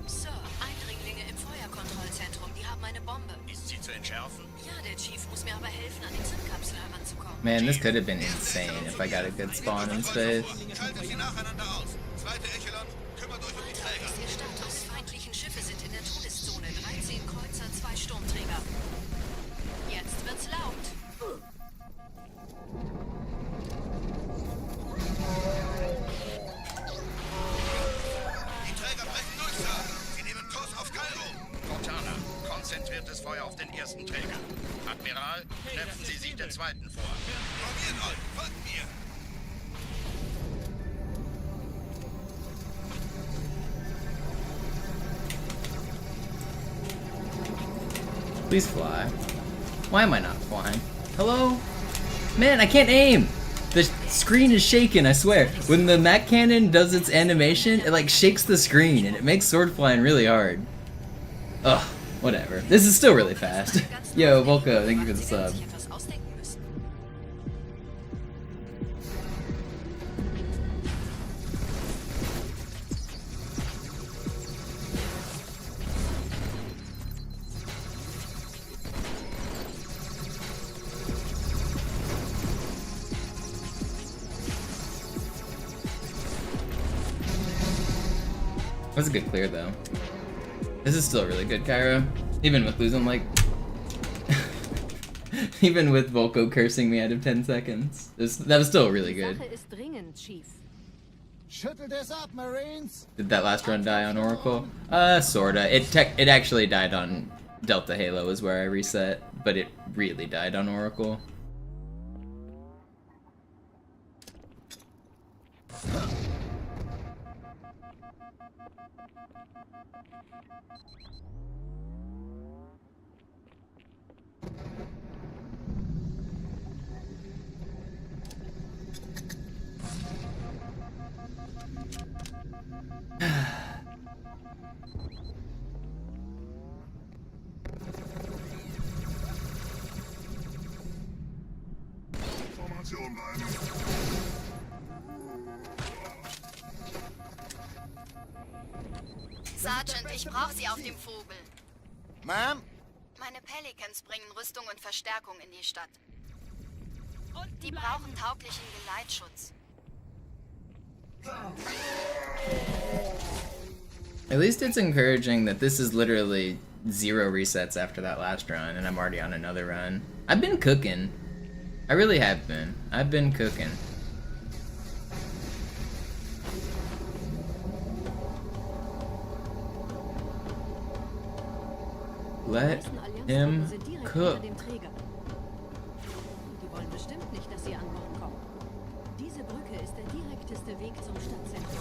S9: Sir, Eindringlinge im Feuerkontrollzentrum, die haben eine Bombe.
S7: Ist sie zu entschärfen?
S9: Ja, der Chief muss mir aber helfen, an die Zündkapsel heranzukommen.
S1: Man, this could have been insane if I got a good spawn in space.
S7: Schaltet sie nacheinander aus. Zweite Echelon, kümmert euch um die
S9: Malta
S7: Träger.
S9: ist Ihr Status. Feindlichen Schiffe sind in der Todeszone. 13 Kreuzer, 2 Sturmträger. Jetzt wird's laut.
S7: Die Träger brechen durch, Sir. Sie nehmen Kurs auf Kairo. Cortana, konzentriertes Feuer auf den ersten Träger. Admiral, schleppen Sie sich den zweiten vor. Formiert euch, folgt mir.
S1: Please fly. Why am I not flying? Hello? Man, I can't aim! The screen is shaking, I swear. When the Mac cannon does its animation, it like shakes the screen and it makes sword flying really hard. Ugh, whatever. This is still really fast. Yo, Volko, thank you for the sub.
S9: Sich etwas ausdenken müssen.
S1: That was a good clear though. This is still really good, Cairo. Even with losing like... Even with Volko cursing me out of 10 seconds. That was still really
S9: Die
S1: good.
S9: Sache ist dringend, Chief.
S3: Schüttelt es ab, Marines.
S1: Did that last run die on Oracle? Sorta. It actually died on Delta Halo is where I reset, but it really died on Oracle.
S6: Formation bleiben.
S8: Sergeant, ich brauche Sie auf dem Vogel.
S3: Ma'am,
S8: Meine Pelicans bringen Rüstung und Verstärkung in die Stadt. Die brauchen tauglichen Geleitschutz.
S1: At least it's encouraging that this is literally 0 resets after that last run, and I'm already on another run. I've been cooking. I really have been. I've been cooking. Let him cook.
S9: Die wollen bestimmt nicht, dass sie an Bord kommen. Diese Brücke ist der direkteste Weg zum Stadtzentrum.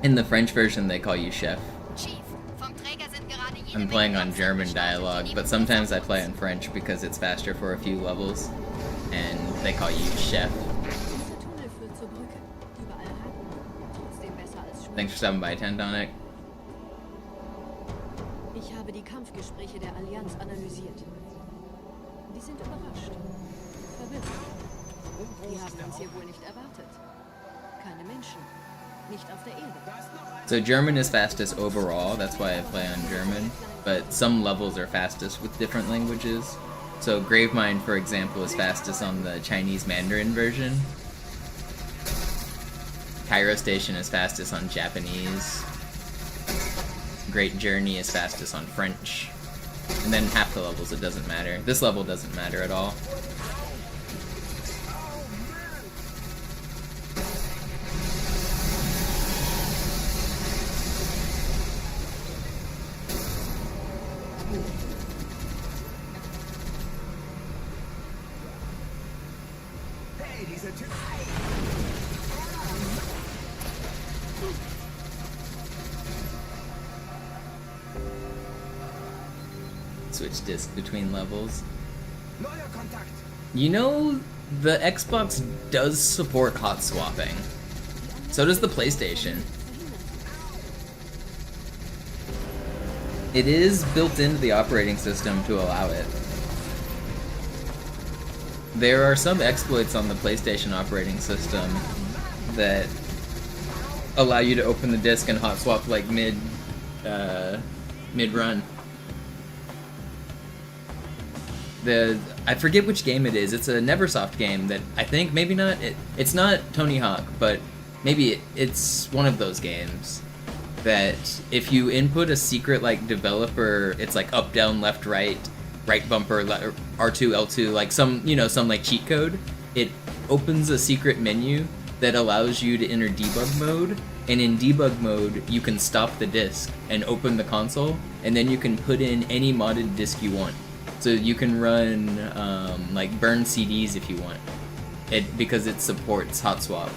S1: In the French version, they call you chef.
S8: Chief, vom Träger sind gerade jede
S1: I'm
S8: Menge
S1: playing on
S8: Boxen
S1: German
S8: gestartet,
S1: dialogue,
S8: die
S1: but
S8: die
S1: sometimes I
S8: Befehle
S1: play in French because it's faster for a few levels, and they call you chef.
S9: Dieser Tunnel führt zur Brücke. Überall Haken. Trotzdem besser als Schwimmen.
S1: Thanks for stopping by, Tendonic.
S9: Ich habe die Kampfgespräche der Allianz analysiert. Die sind überrascht. Verwirrt. Die haben uns hier wohl nicht erwartet. Keine Menschen. Nicht auf der Erde.
S1: So German is fastest overall, that's why I play on German, but some levels are fastest with different languages. So Gravemind, for example, is fastest on the Chinese Mandarin version. Cairo Station is fastest on Japanese. Great Journey is fastest on French. And then half the levels it doesn't matter. This level doesn't matter at all. Switch disc between levels. You know, the Xbox does support hot swapping. So does the PlayStation. It is built into the operating system to allow it. There are some exploits on the PlayStation operating system that allow you to open the disc and hot swap like mid-run. I forget which game it is. It's a Neversoft game that I think maybe not. It's not Tony Hawk, but maybe it's one of those games that if you input a secret like developer, it's like up, down, left, right bumper, R2, L2, like some like cheat code. It opens a secret menu that allows you to enter debug mode, and in debug mode you can stop the disk and open the console, and then you can put in any modded disk you want. So you can run like burn CDs if you want, because it supports hot swap,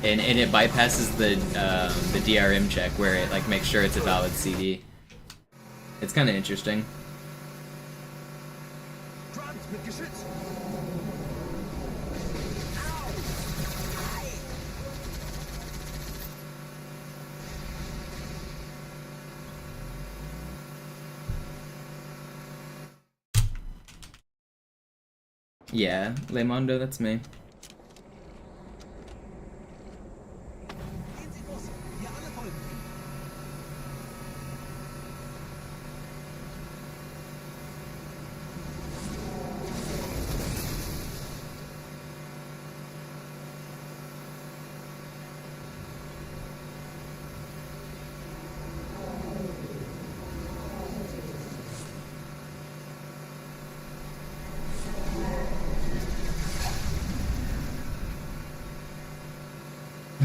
S1: and it bypasses the DRM check where it like makes sure it's a valid CD. It's kind of interesting. Yeah, Lemondo, that's me.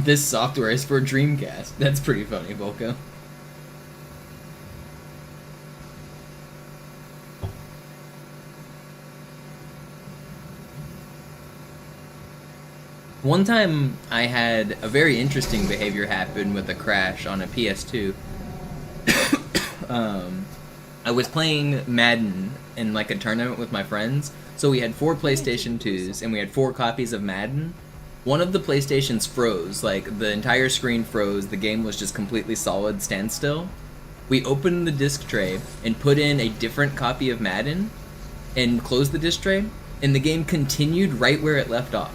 S1: This software is for Dreamcast. That's pretty funny, Volko. One time I had a very interesting behavior happen with a crash on a PS2. I was playing Madden in like a tournament with my friends, so we had 4 PlayStation 2s and we had 4 copies of Madden. One of the PlayStations froze, like the entire screen froze, the game was just completely solid standstill. We opened the disc tray and put in a different copy of Madden, and closed the disc tray, and the game continued right where it left off.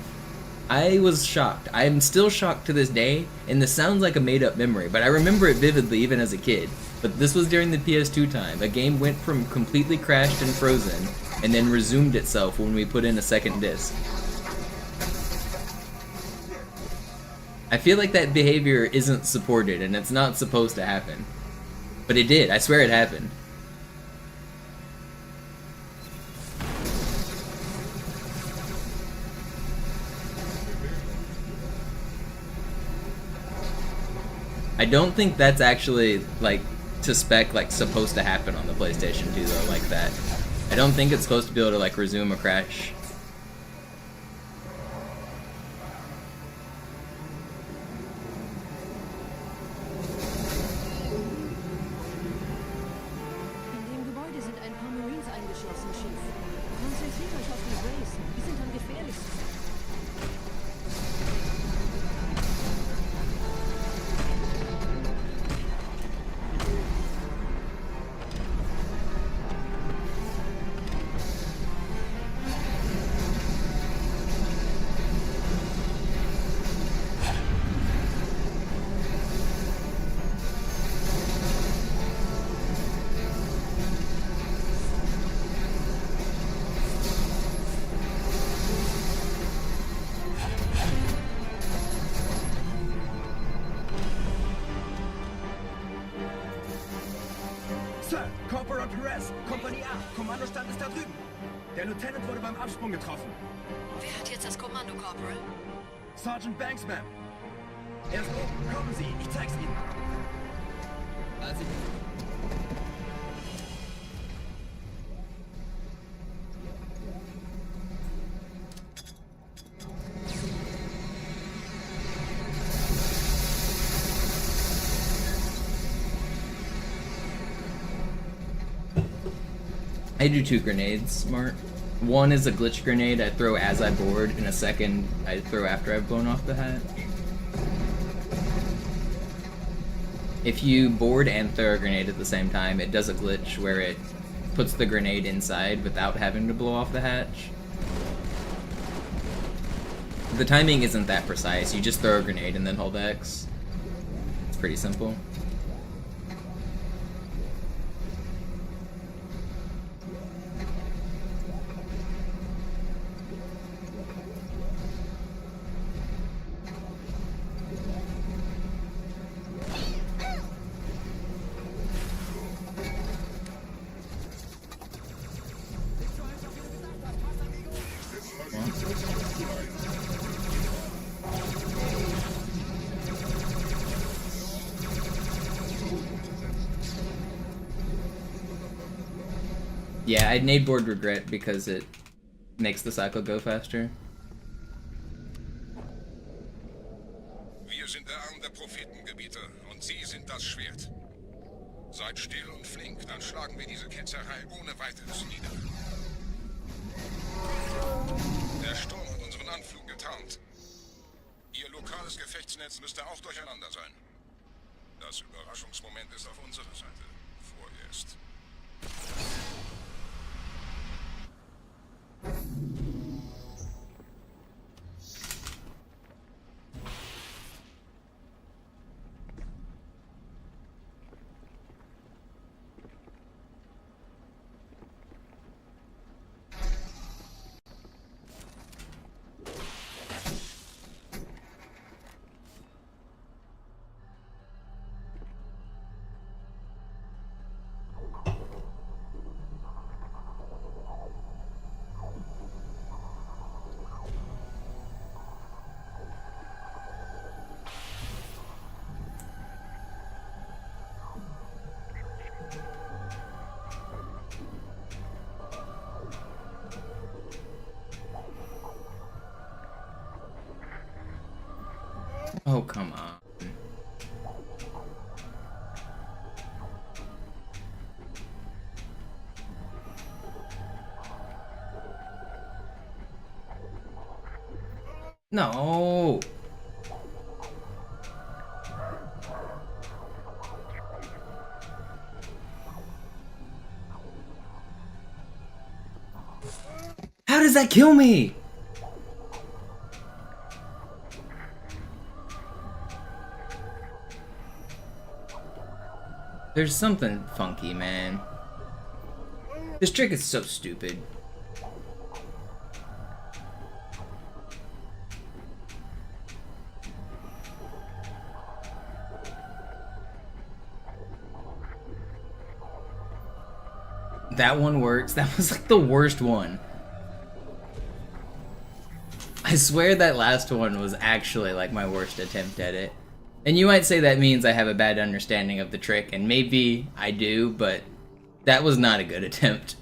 S1: I was shocked. I'm still shocked to this day, and this sounds like a made-up memory, but I remember it vividly even as a kid. But this was during the PS2 time. A game went from completely crashed and frozen, and then resumed itself when we put in a second disc. I feel like that behavior isn't supported, and it's not supposed to happen. But it did. I swear it happened. I don't think that's actually, like, to spec, like, supposed to happen on the PlayStation 2, though, like that. I don't think it's supposed to be able to, like, resume a crash.
S9: In dem Gebäude sind ein paar Marines eingeschlossen, Chief. Konzentriert euch auf die Rays. Die sind am gefährlichsten.
S4: Sir, Corporal Perez, Kompanie A, Kommandostand ist da drüben. Der Lieutenant wurde beim Absprung getroffen.
S8: Wer hat jetzt das Kommando, Corporal?
S4: Sergeant Banks, Ma'am. Er ist oben. Kommen Sie, ich zeig's Ihnen.
S1: I do 2 grenades, Smart. One is a glitch grenade I throw as I board, and a second I throw after I've blown off the hatch. If you board and throw a grenade at the same time, it does a glitch where it puts the grenade inside without having to blow off the hatch. The timing isn't that precise, you just throw a grenade and then hold X. It's pretty simple. Yeah, I'd nade board regret because it makes the cycle go faster.
S7: Wir sind der Arm der Prophetengebieter und Sie sind das Schwert. Seid still und flink, dann schlagen wir diese Ketzerei ohne weiteres nieder. Der Sturm hat unseren Anflug getarnt. Ihr lokales Gefechtsnetz müsste auch durcheinander sein. Das Überraschungsmoment ist auf unserer Seite. Vorerst.
S1: Oh, come on. No. How does that kill me? There's something funky, man. This trick is so stupid. That one works. That was like the worst one. I swear that last one was actually like my worst attempt at it. And you might say that means I have a bad understanding of the trick, and maybe I do, but that was not a good attempt.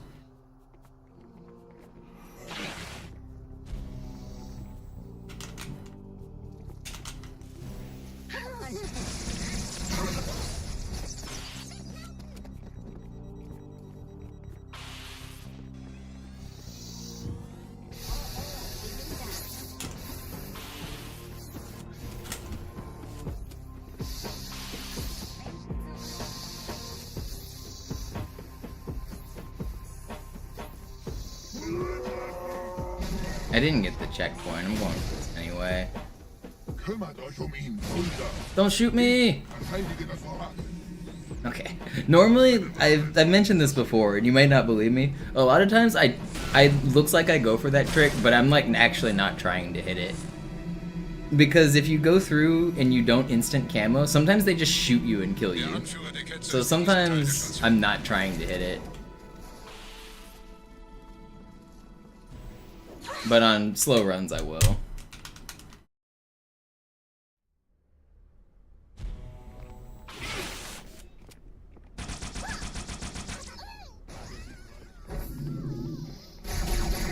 S1: I didn't get the checkpoint. I'm going for this anyway.
S6: Kümmert euch ihn, Brüder.
S1: Don't shoot me!
S6: Verteidige das Vorrat.
S1: Okay. Normally, I've mentioned this before, and you might not believe me. A lot of times, I looks like I go for that trick, but I'm like actually not trying to hit it. Because if you go through and you don't instant camo, sometimes they just shoot you and kill you. So sometimes I'm not trying to hit it. But on slow runs, I will.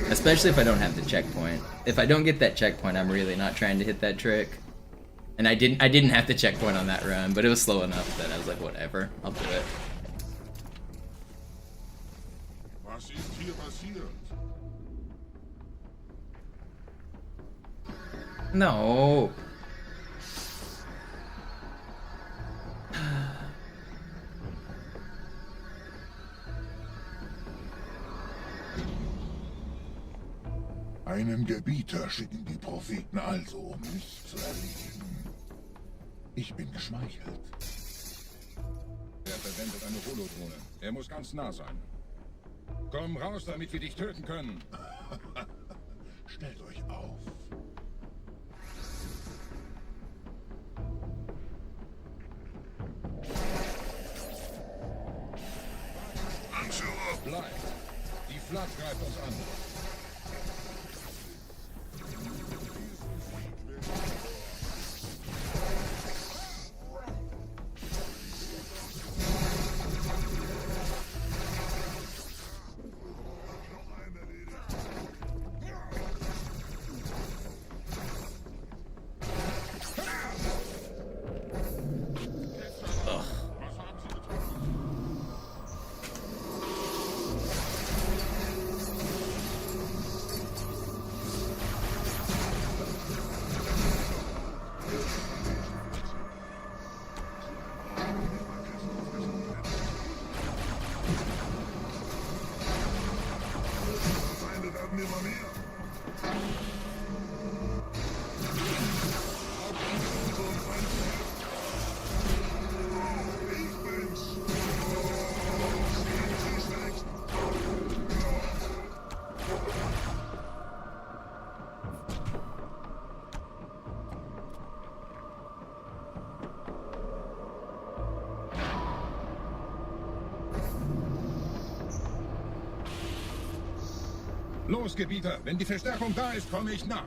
S1: Especially if I don't have the checkpoint. If I don't get that checkpoint, I'm really not trying to hit that trick. And I didn't have the checkpoint on that run, but it was slow enough that I was like, whatever, I'll do it.
S6: Was ist hier passiert?
S1: No.
S6: Einen Gebieter schicken die Propheten also, um mich zu erledigen. Ich bin geschmeichelt.
S7: Er verwendet eine Holodrohne. Er muss ganz nah sein. Komm raus, damit wir dich töten können.
S6: Stellt euch auf.
S7: Bleibt. Die Flak greift uns an. Los, Gebieter, wenn die Verstärkung da ist, komme ich nach.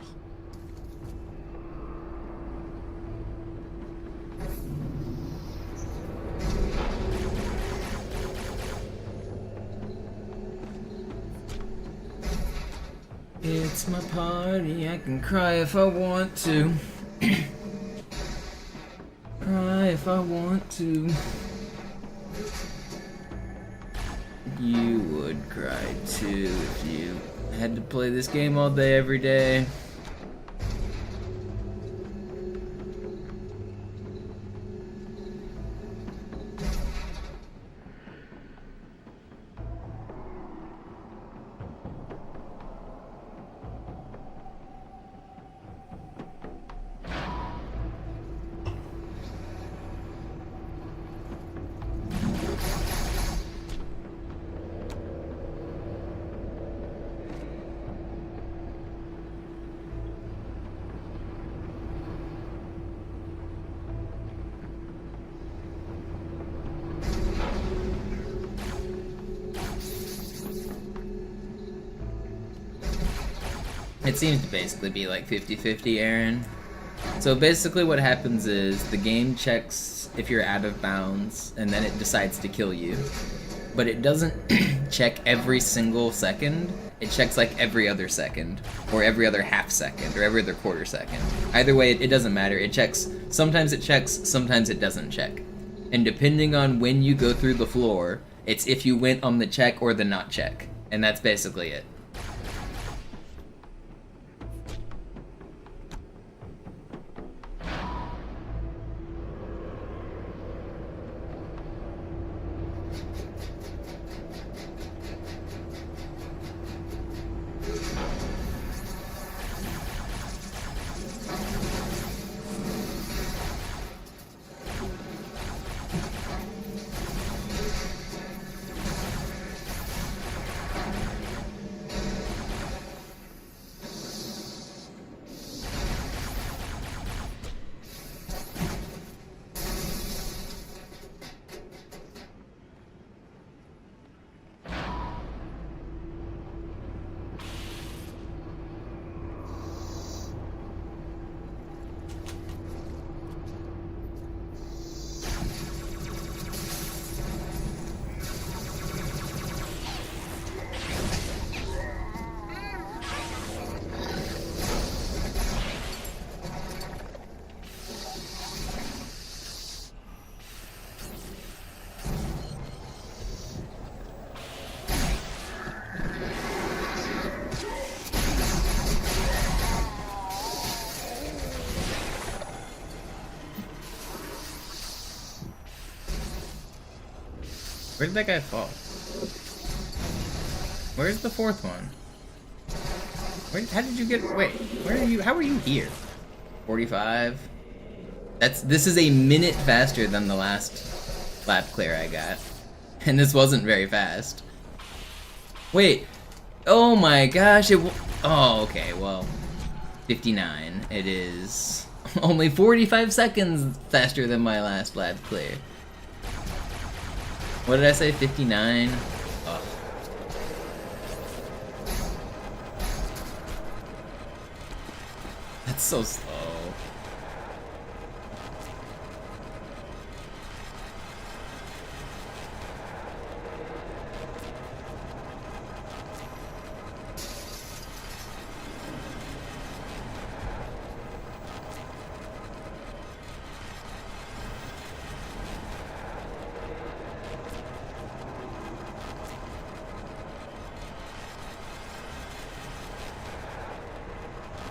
S1: It's my party, I can cry if I want to. Cry if I want to. You would cry too if you had to play this game all day, every day. It seems to basically be like 50-50, Aaron. So basically what happens is the game checks if you're out of bounds, and then it decides to kill you. But it doesn't check every single second. It checks like every other second, or every other half second, or every other quarter second. Either way, it doesn't matter. It checks, sometimes it doesn't check. And depending on when you go through the floor, it's if you went on the check or the not check. And that's basically it. Where did that guy fall? Where's the fourth one? How did you get, wait, how are you here? 45? This is a minute faster than the last lap clear I got. And this wasn't very fast. Wait, oh my gosh, oh, okay, well, 59, it is only 45 seconds faster than my last lap clear. What did I say, 59? Oh. That's so slow.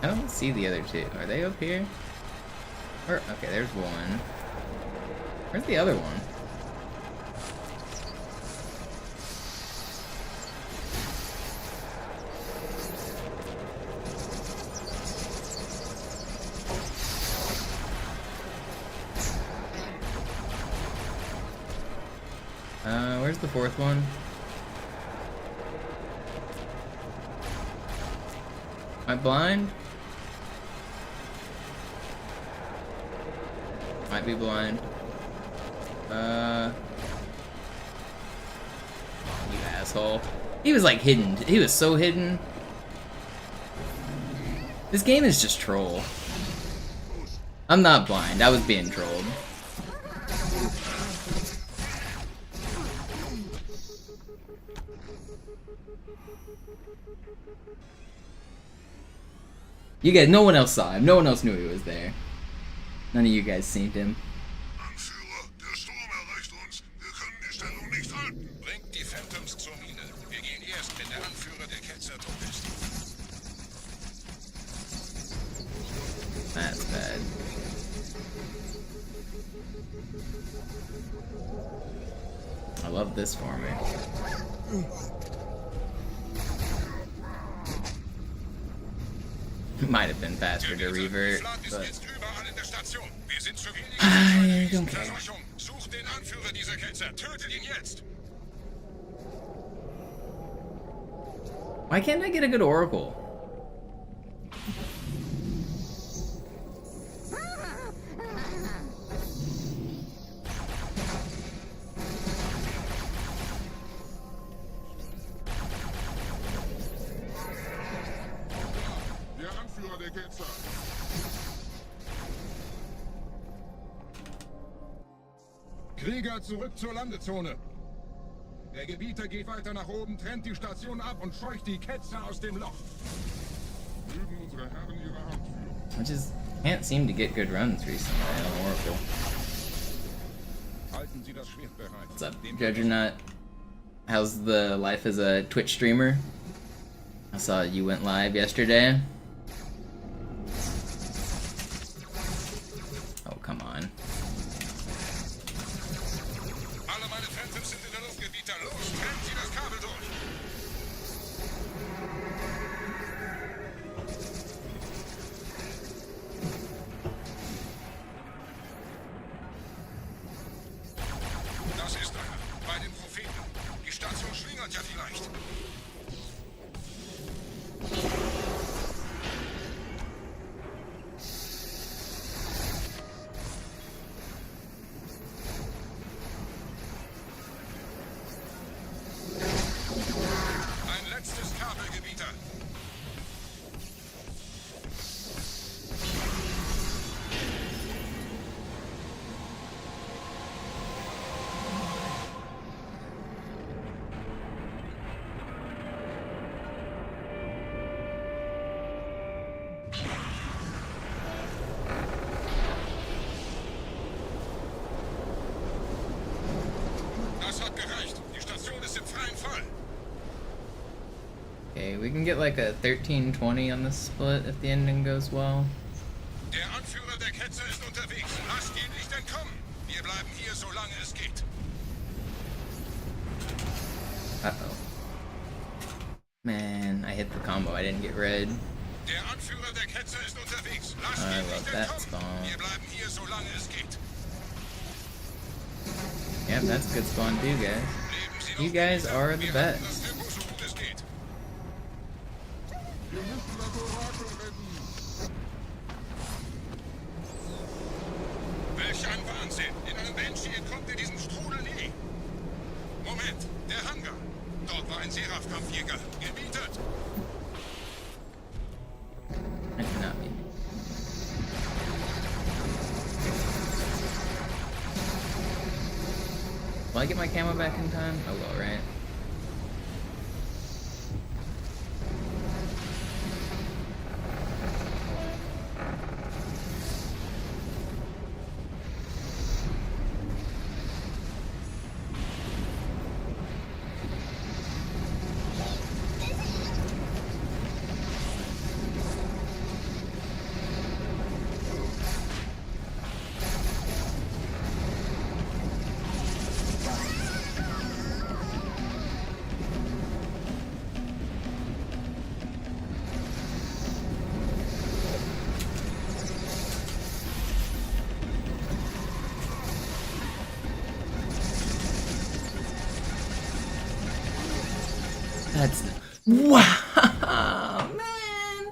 S1: I don't see the other two. Are they up here? Or, okay, there's one. Where's the other one? Where's the fourth one? Am I blind? Might be blind. You asshole. He was like hidden. He was so hidden. This game is just troll. I'm not blind. I was being trolled. You guys, no one else saw him. No one else knew he was there. None of you guys seen him.
S7: Anführer, der Sturm erreicht uns. Wir können die Stellung nicht halten. Bringt die Phantoms zur Mine. Wir gehen erst, wenn der Anführer der Ketzer tot ist.
S1: That's bad. I love this for me. Might have been faster to revert, but I don't care.
S7: Sucht den Anführer dieser Ketzer. Tötet ihn jetzt.
S1: Why can't I get a good oracle?
S6: der Ketzer. Krieger, zurück zur Landezone. Der Gebieter geht weiter nach oben, trennt die Station ab und scheucht die Ketzer aus dem Loch. Mögen unsere Herren ihre Hand führen.
S1: I just can't seem to get good runs recently on Oracle.
S6: Halten Sie das Schwert bereit.
S1: What's up, Judgernaut? How's the life as a Twitch streamer? I saw you went live yesterday. Oh, come on.
S7: Alle meine Phantoms sind in der Luft, Gebieter. Los, trennt sie das Kabel durch. Das ist einer. Bei den Propheten. Die Station schlingert ja vielleicht. Ein letztes Kabel, Gebieter. Das hat gereicht. Die Station ist im freien Fall.
S1: Okay, we can get like a 13-20 on this split if the ending goes well.
S7: Der Anführer der Ketzer ist unterwegs. Lasst ihn nicht entkommen. Wir bleiben hier, solange es geht.
S1: Uh-oh. Man, I hit the combo, I didn't get red.
S7: Der Anführer der Ketzer ist unterwegs. Lasst
S1: I
S7: ihn
S1: love
S7: nicht
S1: that
S7: entkommen.
S1: spawn.
S7: Wir bleiben hier, solange es geht.
S1: Yep, that's a good spawn too, guys.
S7: Leben Sie
S1: You
S7: noch,
S1: guys
S7: Gebieter.
S1: are the
S7: Wir halten
S1: best.
S7: das Tempo so gut es geht.
S6: Wir müssen das Orakel retten.
S7: Welch ein Wahnsinn! In einem Banshee entkommt ihr diesen Strudel nie. Moment, der Hangar. Dort war ein Seraph-Kampfjäger. Gebietet.
S1: I did not mean. Will I get my camo back in time? I will, right? That's wow, man.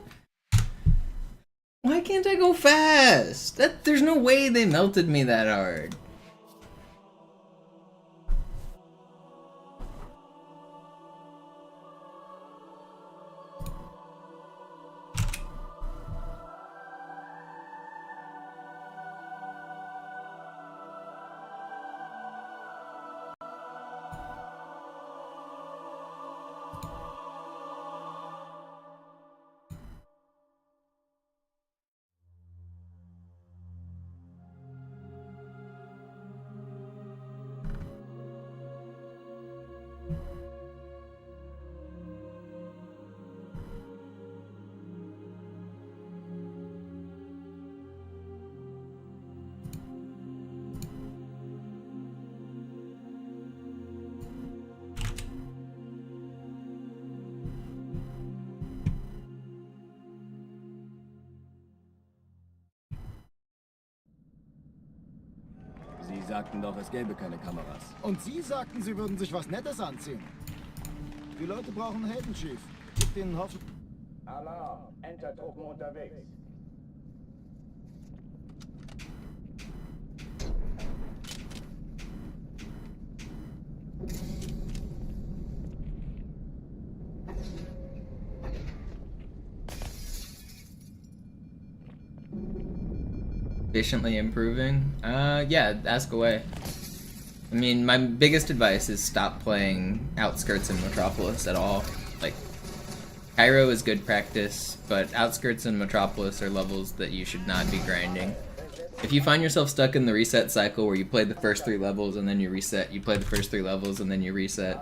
S1: Why can't I go fast? There's no way they melted me that hard.
S10: Sie sagten doch, es gäbe keine Kameras.
S3: Und Sie sagten, Sie würden sich was Nettes anziehen. Die Leute brauchen Helden, Chief. Gibt ihnen Hoffnung.
S5: Alarm! Entertruppen unterwegs.
S1: Efficiently improving? Yeah, ask away. I mean, my biggest advice is stop playing Outskirts and Metropolis at all. Like, Cairo is good practice, but Outskirts and Metropolis are levels that you should not be grinding. If you find yourself stuck in the reset cycle where you play the first 3 levels and then you reset, you play the first 3 levels and then you reset,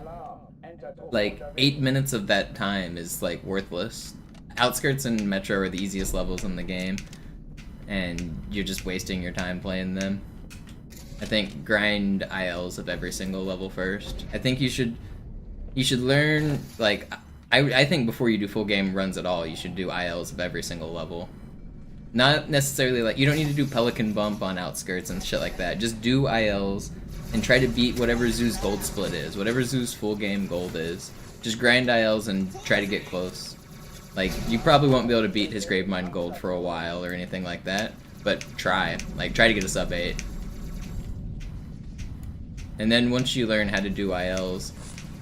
S1: like 8 minutes of that time is like worthless. Outskirts and Metro are the easiest levels in the game, and you're just wasting your time playing them. I think grind ILs of every single level first. I think you should learn, like, I think before you do full game runs at all, you should do ILs of every single level. Not necessarily, like, you don't need to do Pelican Bump on Outskirts and shit like that. Just do ILs and try to beat whatever Zoo's gold split is, whatever Zoo's full game gold is. Just grind ILs and try to get close. Like, you probably won't be able to beat his Gravemind gold for a while or anything like that, but try. Like, try to get a sub 8. And then once you learn how to do ILs,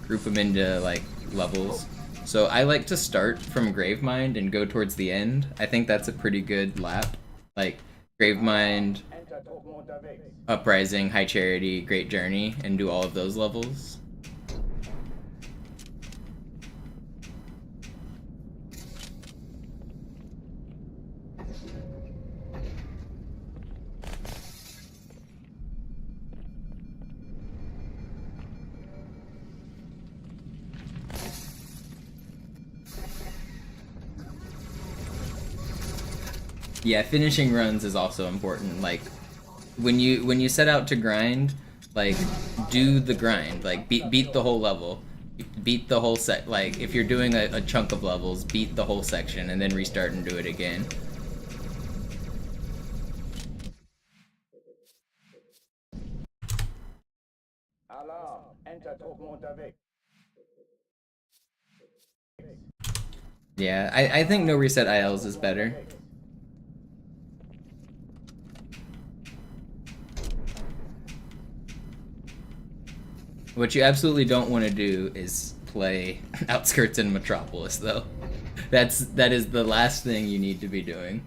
S1: group them into, like, levels. So I like to start from Gravemind and go towards the end. I think that's a pretty good lap. Like, Gravemind, Uprising, High Charity, Great Journey, and do all of those levels. Yeah, finishing runs is also important. Like, when you set out to grind, like, do the grind. Like, beat the whole level, beat the whole set. Like, if you're doing a chunk of levels, beat the whole section and then restart and do it again.
S5: Alarm! Enter-Truppen unterwegs.
S1: Yeah, I think no reset ILs is better. What you absolutely don't want to do is play Outskirts and Metropolis, though. That is the last thing you need to be doing.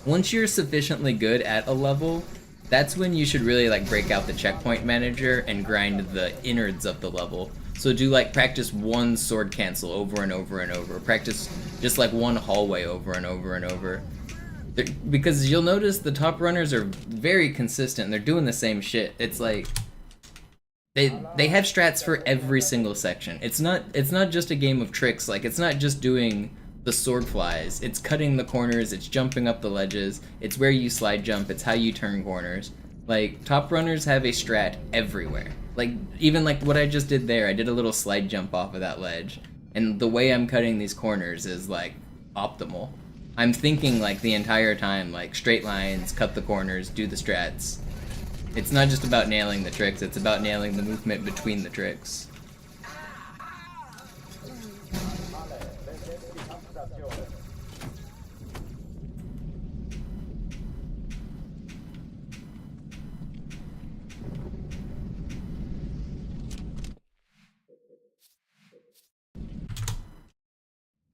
S1: Once you're sufficiently good at a level, that's when you should really, like, break out the checkpoint manager and grind the innards of the level. So do, like, practice one sword cancel over and over and over. Practice just, like, one hallway over and over and over. Because you'll notice the top runners are very consistent. They're doing the same shit. It's like they have strats for every single section. It's not just a game of tricks. Like, it's not just doing the sword flies. It's cutting the corners. It's jumping up the ledges. It's where you slide jump. It's how you turn corners. Like, top runners have a strat everywhere. Like, even like what I just did there, I did a little slide jump off of that ledge. And the way I'm cutting these corners is, like, optimal. I'm thinking, like, the entire time, like, straight lines, cut the corners, do the strats. It's not just about nailing the tricks, it's about nailing the movement between the tricks.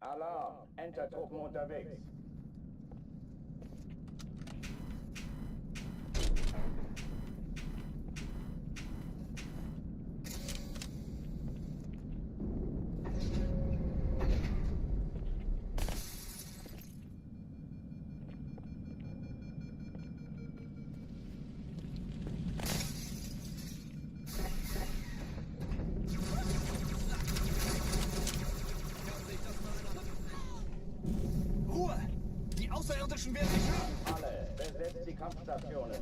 S5: Alarm! Enter-Truppen unterwegs.
S4: Die Außerirdischen werden sich hören!
S5: Alle, besetzt die Kampfstationen.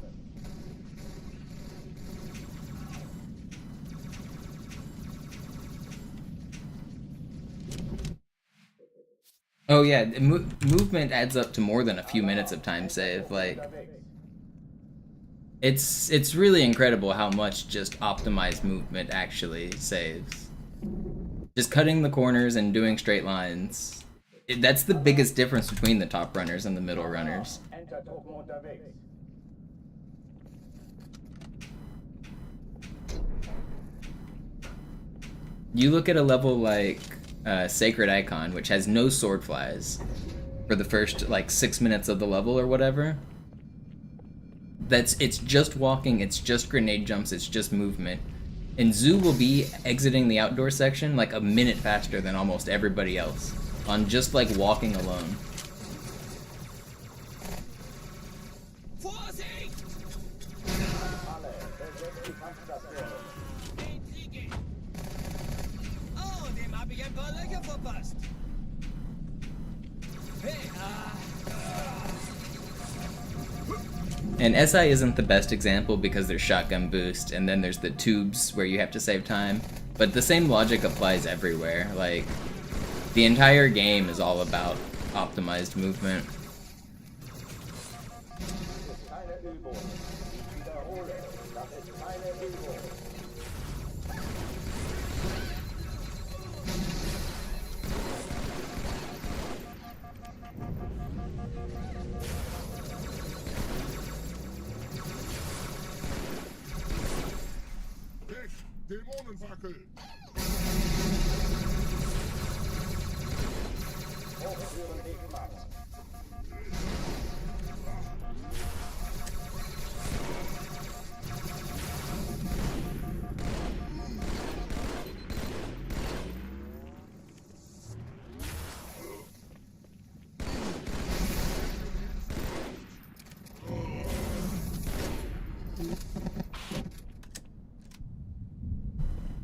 S1: Oh yeah, movement adds up to more than a few minutes of time save. Like, it's really incredible how much just optimized movement actually saves. Just cutting the corners and doing straight lines. That's the biggest difference between the top runners and the middle runners. You look at a level like Sacred Icon, which has no sword flies for the first like 6 minutes of the level or whatever. It's just walking, it's just grenade jumps, it's just movement. And Zoo will be exiting the outdoor section like a minute faster than almost everybody else on just like walking alone.
S4: Oh, dem hab ich ein paar Löcher verpasst. Hey,
S1: And SI isn't the best example because there's shotgun boost and then there's the tubes where you have to save time. But the same logic applies everywhere. Like, the entire game is all about optimized movement.
S5: Keine Übung. Ich wiederhole, das ist keine Übung.
S6: Weg, Dämonenwackel!
S5: Hochführen dich machen.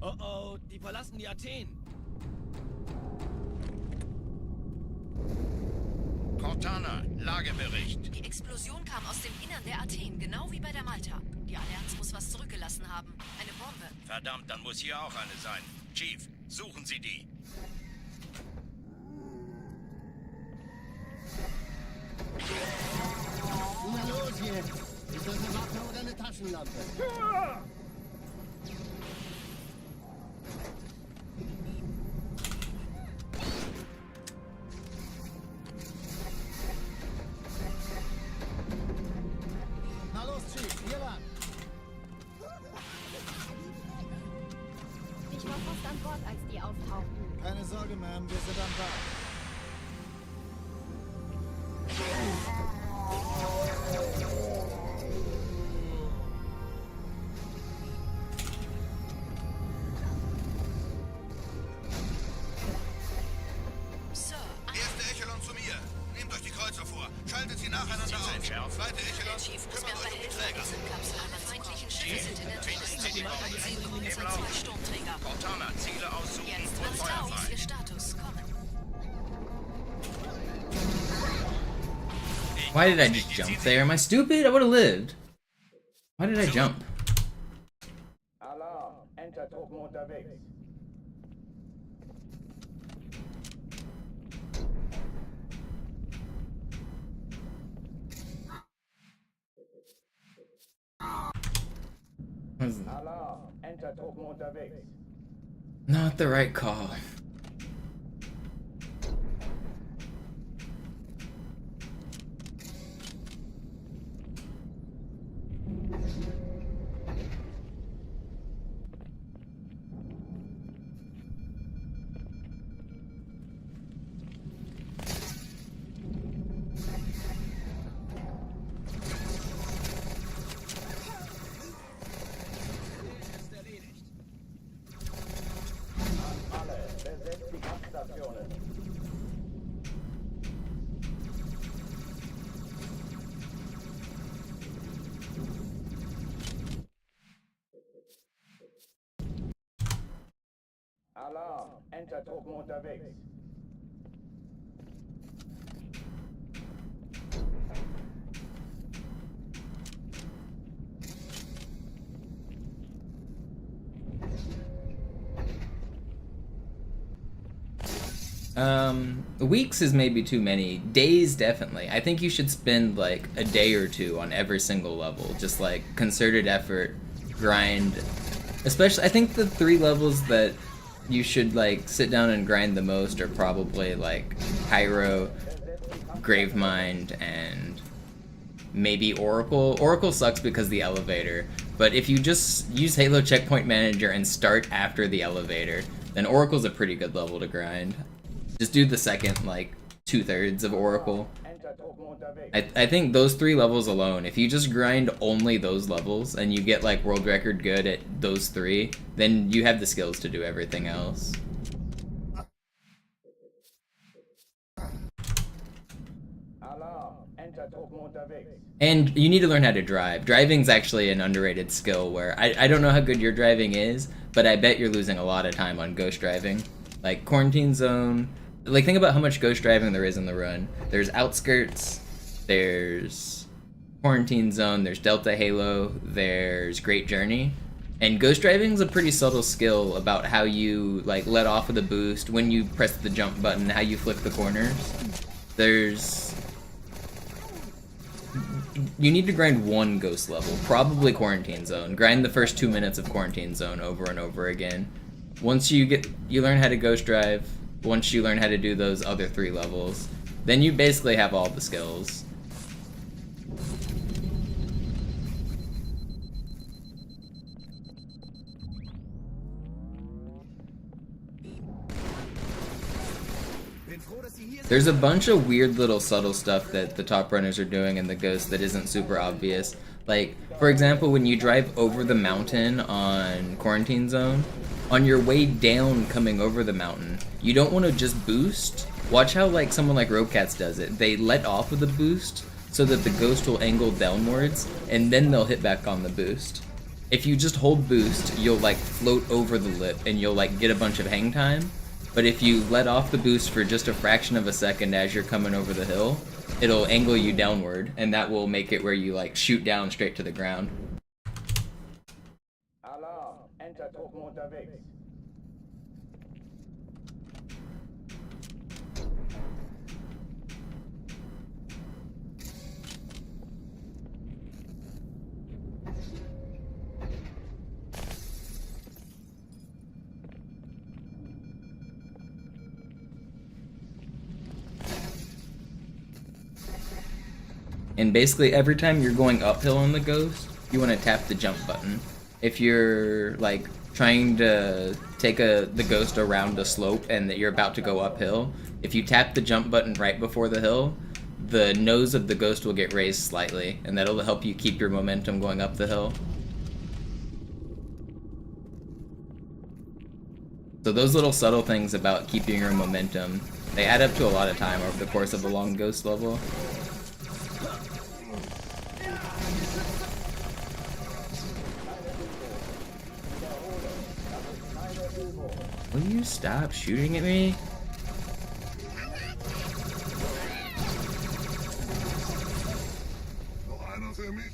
S4: oh oh, die verlassen die Athen.
S7: Cortana, Lagebericht.
S8: Die Explosion kam aus dem Innern der Athen, genau wie bei der Malta. Die Allianz muss was zurückgelassen haben. Eine Bombe.
S7: Verdammt, dann muss hier auch eine sein. Chief, suchen Sie die.
S2: Na los jetzt! Ist das eine Waffe oder eine Taschenlampe?
S3: Na los, Chief, hier lang.
S11: Ich war fast an Bord, als die auftauchten.
S3: Keine Sorge, Ma'am, wir sind am Bord.
S8: Sir,
S7: Erste Echelon zu mir. Nehmt euch die Kreuzer vor. Schaltet sie nacheinander auf. Zweite
S8: der
S7: Echelon,
S8: Chief muss mir
S7: kümmert
S8: aber
S7: euch um die
S8: helfen.
S7: Träger.
S8: Diese Kapsel aller feindlichen Schiffe sind in der
S7: Wenigstens die
S8: Todeszone.
S7: Bomben.
S8: Sie übrigens
S7: Im
S8: an
S7: Lauf.
S8: 2 Sturmträger.
S7: Cortana, Ziele aussuchen
S8: Jetzt
S7: und
S8: wird
S7: Feuer
S8: klar, wie
S7: frei.
S8: Ihr Status. Kommen.
S1: Why did I just jump there? Am I stupid? I would have lived. Why did I jump?
S5: Alarm, Entertruppen unterwegs. Alarm, Entertruppen unterwegs.
S1: Not the right call.
S4: Ist erledigt.
S5: Alle, besetzt die Kampfstationen. Alarm, Entertruppen unterwegs.
S1: Weeks is maybe too many. Days, definitely. I think you should spend like a day or two on every single level. Just like concerted effort, grind. Especially, I think the 3 levels that you should like sit down and grind the most are probably like Cairo, Gravemind, and maybe Oracle. Oracle sucks because of the elevator, but if you just use Halo Checkpoint Manager and start after the elevator, then Oracle's a pretty good level to grind. Just do the second, like, 2/3 of Oracle. I think those 3 levels alone, if you just grind only those levels and you get like world record good at those 3, then you have the skills to do everything else. And you need to learn how to drive. Driving's actually an underrated skill where I don't know how good your driving is, but I bet you're losing a lot of time on ghost driving. Like Quarantine Zone, like think about how much ghost driving there is in the run. There's Outskirts, there's Quarantine Zone, there's Delta Halo, there's Great Journey. And ghost driving's a pretty subtle skill about how you like let off of the boost, when you press the jump button, how you flick the corners. You need to grind 1 ghost level, probably Quarantine Zone. Grind the first 2 minutes of Quarantine Zone over and over again. Once you learn how to ghost drive, once you learn how to do those other 3 levels, then you basically have all the skills. There's a bunch of weird little subtle stuff that the top runners are doing in the Ghost that isn't super obvious. Like, for example, when you drive over the mountain on Quarantine Zone, on your way down coming over the mountain, you don't want to just boost. Watch how like someone like Robecats does it. They let off of the boost so that the Ghost will angle downwards, and then they'll hit back on the boost. If you just hold boost, you'll like float over the lip and you'll like get a bunch of hang time. But if you let off the boost for just a fraction of a second as you're coming over the hill, it'll angle you downward, and that will make it where you like shoot down straight to the ground.
S5: Alarm, Enter-Truppen unterwegs.
S1: And basically every time you're going uphill on the Ghost, you want to tap the jump button. If you're like trying to take the Ghost around a slope and that you're about to go uphill, if you tap the jump button right before the hill, the nose of the Ghost will get raised slightly, and that'll help you keep your momentum going up the hill. So those little subtle things about keeping your momentum, they add up to a lot of time over the course of a long Ghost level. Will you stop shooting at me?
S6: Noch einer für mich?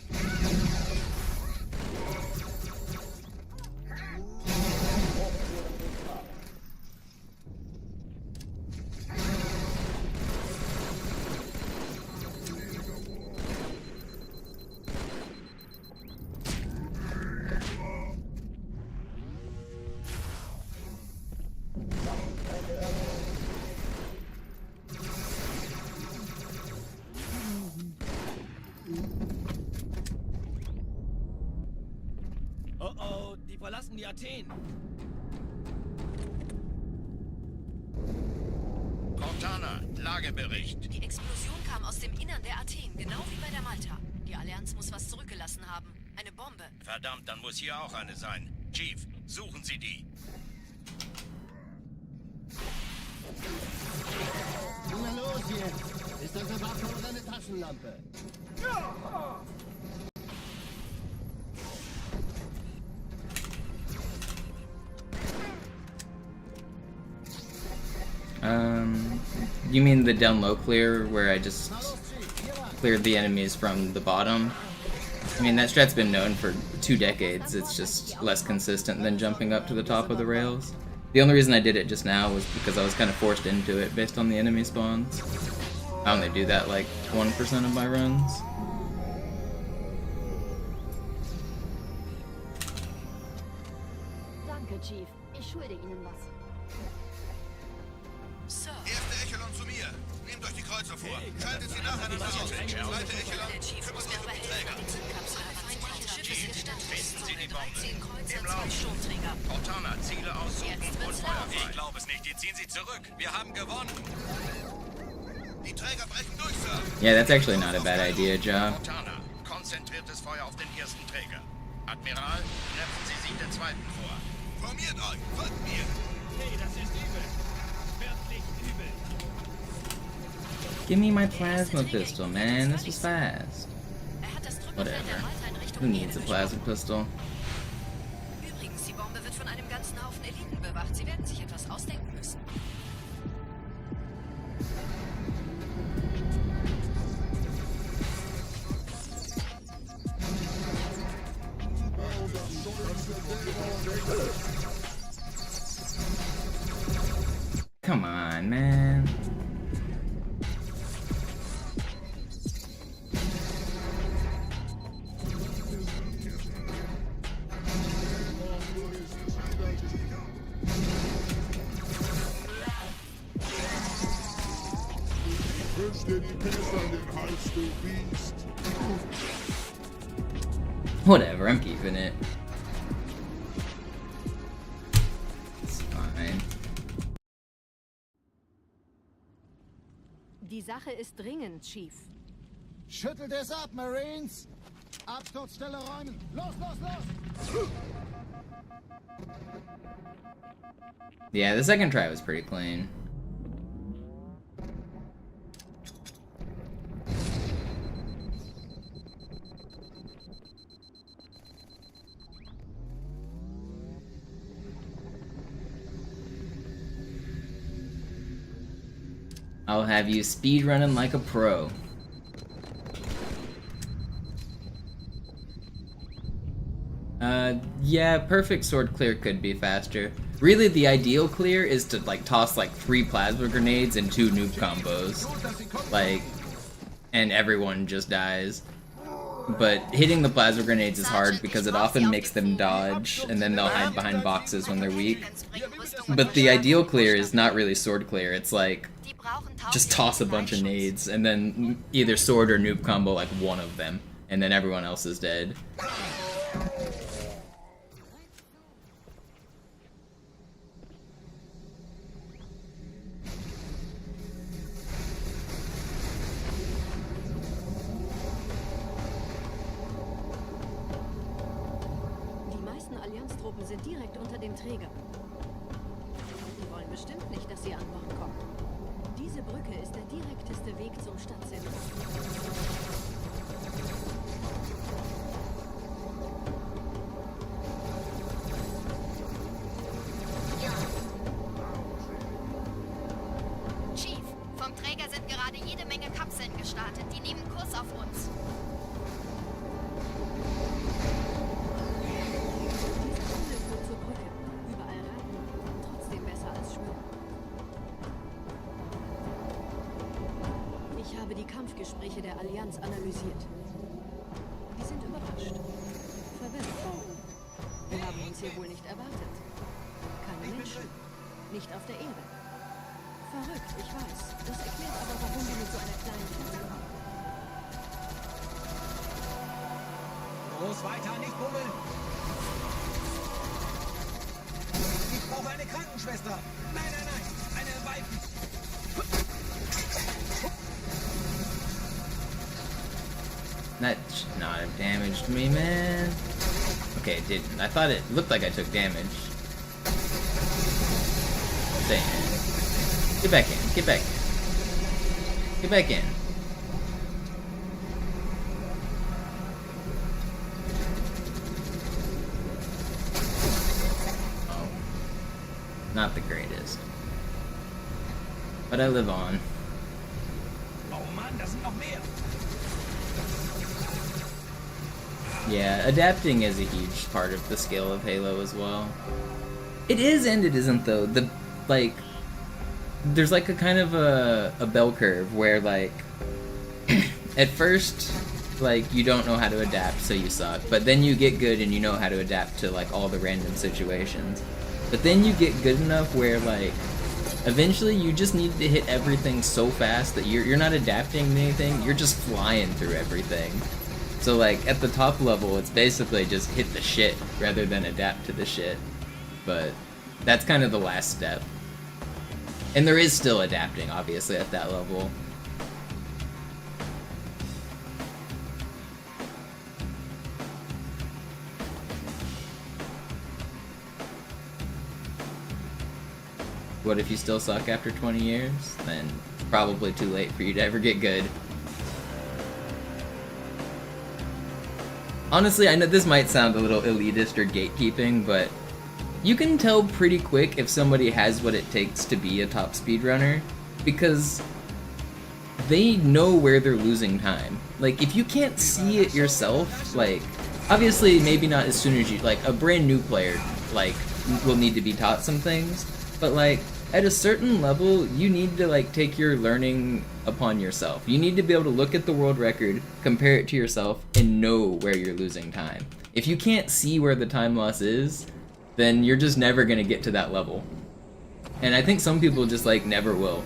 S4: Oh oh, die verlassen die Athen.
S7: Cortana, Lagebericht.
S8: Die Explosion kam aus dem Innern der Athen, genau wie bei der Malta. Die Allianz muss was zurückgelassen haben. Eine Bombe.
S7: Verdammt, dann muss hier auch eine sein. Chief, suchen Sie die.
S2: Na los jetzt! Ist das eine Waffe oder eine Taschenlampe?
S1: You mean the down low clear where I just cleared the enemies from the bottom? I mean, that strat's been known for 2 decades. It's just less consistent than jumping up to the top of the rails. The only reason I did it just now was because I was kind of forced into it based on the enemy spawns. I only do that like 1% of my runs.
S9: Danke, Chief. Ich schulde Ihnen was.
S8: Sir,
S7: Erste Echelon zu mir. Nehmt euch die Kreuzer vor. Schaltet sie nacheinander aus. Zweite Echelon
S8: der Chief
S7: kümmert
S8: muss
S7: sich
S8: mir
S7: um
S8: aber
S7: die
S8: helfen,
S7: Träger.
S8: die Zündkapsel heranzubringen. gibt es hier Statuszone, 13 Kreuzer, 2 Sturmträger.
S4: Cortana, Ziele aussuchen
S8: Jetzt
S4: und
S8: wird's
S4: Feuer
S8: laut.
S4: frei. Ich glaube es nicht. Die ziehen sie zurück. Wir haben gewonnen. Die Träger brechen durch, Sir.
S1: Yeah, that's actually not a bad idea, Ja.
S4: Cortana, konzentriertes Feuer auf den ersten Träger. Admiral, treffen Sie den zweiten vor. Formiert euch, folgt mir.
S5: Hey, das ist übel. Wirklich übel.
S1: Give me my plasma pistol, man. This was fast.
S8: Er hat das Drückfeld
S1: Whatever.
S8: der Malta in Richtung
S1: Who needs a
S8: Erde
S1: plasma pistol?
S8: Übrigens, die Bombe wird von einem ganzen Haufen Eliten bewacht. Sie werden sich etwas ausdenken müssen.
S1: Come on, man.
S6: Wünsch dir die Pisse an den Hals, du Biest.
S1: Whatever, I'm keeping it. It's fine.
S9: Die Sache ist dringend, Chief.
S3: Schüttelt es ab, Marines! Absturzstelle räumen! Los, los, los!
S1: Yeah, the second try was pretty clean. I'll have you speedrunning like a pro. Yeah, perfect sword clear could be faster. Really, the ideal clear is to, like, toss, like, 3 plasma grenades and 2 noob combos. Like, and everyone just dies. But hitting the plasma grenades is hard because it often makes them dodge, and then they'll hide behind boxes when they're weak. But the ideal clear is not really sword clear, it's like, just toss a bunch of nades, and then either sword or noob combo, like, one of them, and then everyone else is dead.
S9: Allianztruppen sind direkt unter dem Träger. Die wollen bestimmt nicht, dass sie an Bord kommen. Diese Brücke ist der direkteste Weg zum Stadtzentrum.
S8: Chief, vom Träger sind gerade jede Menge Kapseln gestartet. Die nehmen Kurs auf uns.
S9: Ich habe die Kampfgespräche der Allianz analysiert. Die sind überrascht. Verwirrt. Wir haben uns hier wohl nicht erwartet. Keine Menschen. Nicht auf der Erde. Verrückt, ich weiß. Das erklärt aber, warum wir mit so einer kleinen Flotte kommen.
S5: Los, weiter, nicht bummeln! Ich brauche eine Krankenschwester! Nein, nein, nein! Eine Weifen!
S1: That should not have damaged me, man. Okay, it didn't. I thought it looked like I took damage. Stay in. Get back in. Get back in. Get back in. Oh. Not the greatest. But I live on.
S5: Oh Mann, das sind noch mehr!
S1: Yeah, adapting is a huge part of the skill of Halo as well. It is and it isn't though. There's like a kind of a bell curve where like at first like you don't know how to adapt, so you suck. But then you get good and you know how to adapt to like all the random situations. But then you get good enough where like eventually you just need to hit everything so fast that you're not adapting to anything, you're just flying through everything. So like at the top level, it's basically just hit the shit rather than adapt to the shit. But that's kind of the last step. And there is still adapting, obviously, at that level. What if you still suck after 20 years? Then it's probably too late for you to ever get good. Honestly, I know this might sound a little elitist or gatekeeping, but you can tell pretty quick if somebody has what it takes to be a top speedrunner, because they know where they're losing time. Like, if you can't see it yourself, like, obviously maybe not as soon as you, like, a brand new player, like, will need to be taught some things, but like, at a certain level, you need to like take your learning upon yourself. You need to be able to look at the world record, compare it to yourself, and know where you're losing time. If you can't see where the time loss is, then you're just never gonna get to that level. And I think some people just like never will.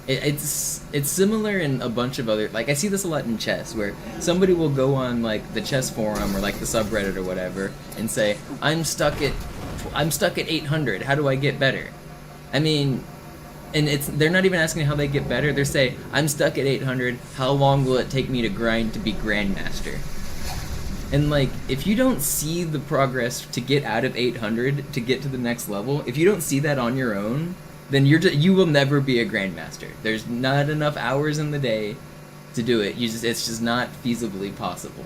S1: It's similar in a bunch of other, like I see this a lot in chess, where somebody will go on like the chess forum or like the subreddit or whatever and say, I'm stuck at 800, how do I get better? I mean, and they're not even asking how they get better, they're saying, I'm stuck at 800, how long will it take me to grind to be Grandmaster? And like, if you don't see the progress to get out of 800 to get to the next level, if you don't see that on your own, then you will never be a Grandmaster. There's not enough hours in the day to do it. It's just not feasibly possible.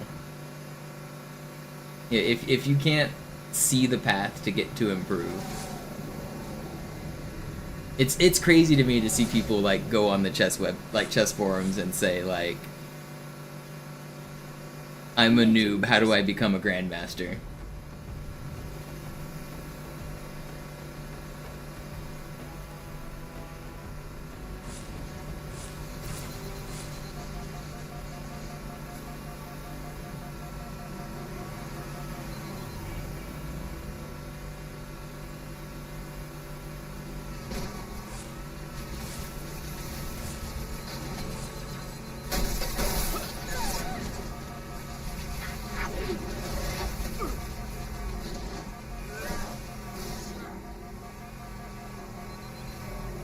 S1: Yeah, if you can't see the path to get to improve, it's crazy to me to see people like go on the chess forums and say like, I'm a noob, how do I become a Grandmaster?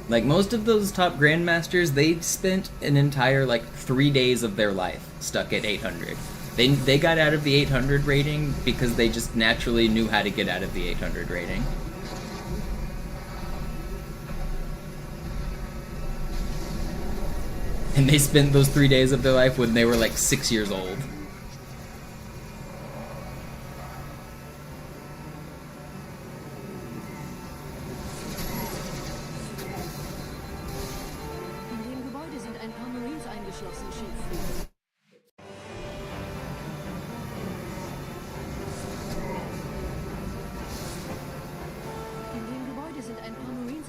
S1: Like, most of those top Grandmasters, they spent an entire, like, 3 days of their life stuck at 800. They got out of the 800 rating because they just naturally knew how to get out of the 800 rating. And they spent those 3 days of their life when they were, like, 6 years old.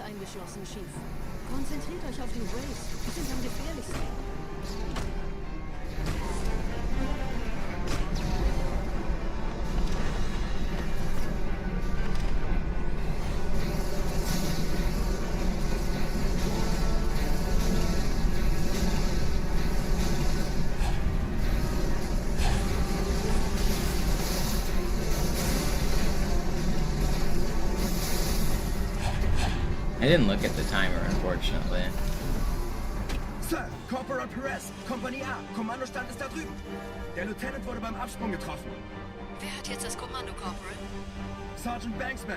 S9: eingeschlossen, Chief. Konzentriert euch auf die Wraiths. Die sind am gefährlichsten.
S1: I didn't look at the timer, unfortunately.
S4: Sir, Corporal Perez, Kompanie A, Kommandostand ist da drüben. Der Lieutenant wurde beim Absprung getroffen.
S9: Wer hat jetzt das Kommando, Corporal?
S4: Sergeant Banksman.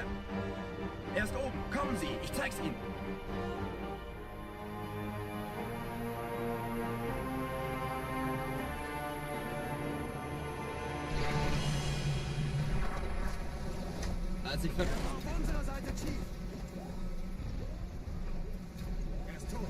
S4: Er ist oben. Kommen Sie, ich zeig's Ihnen.
S10: Als ich ver...
S3: Auf unserer Seite, Chief. Er ist tot.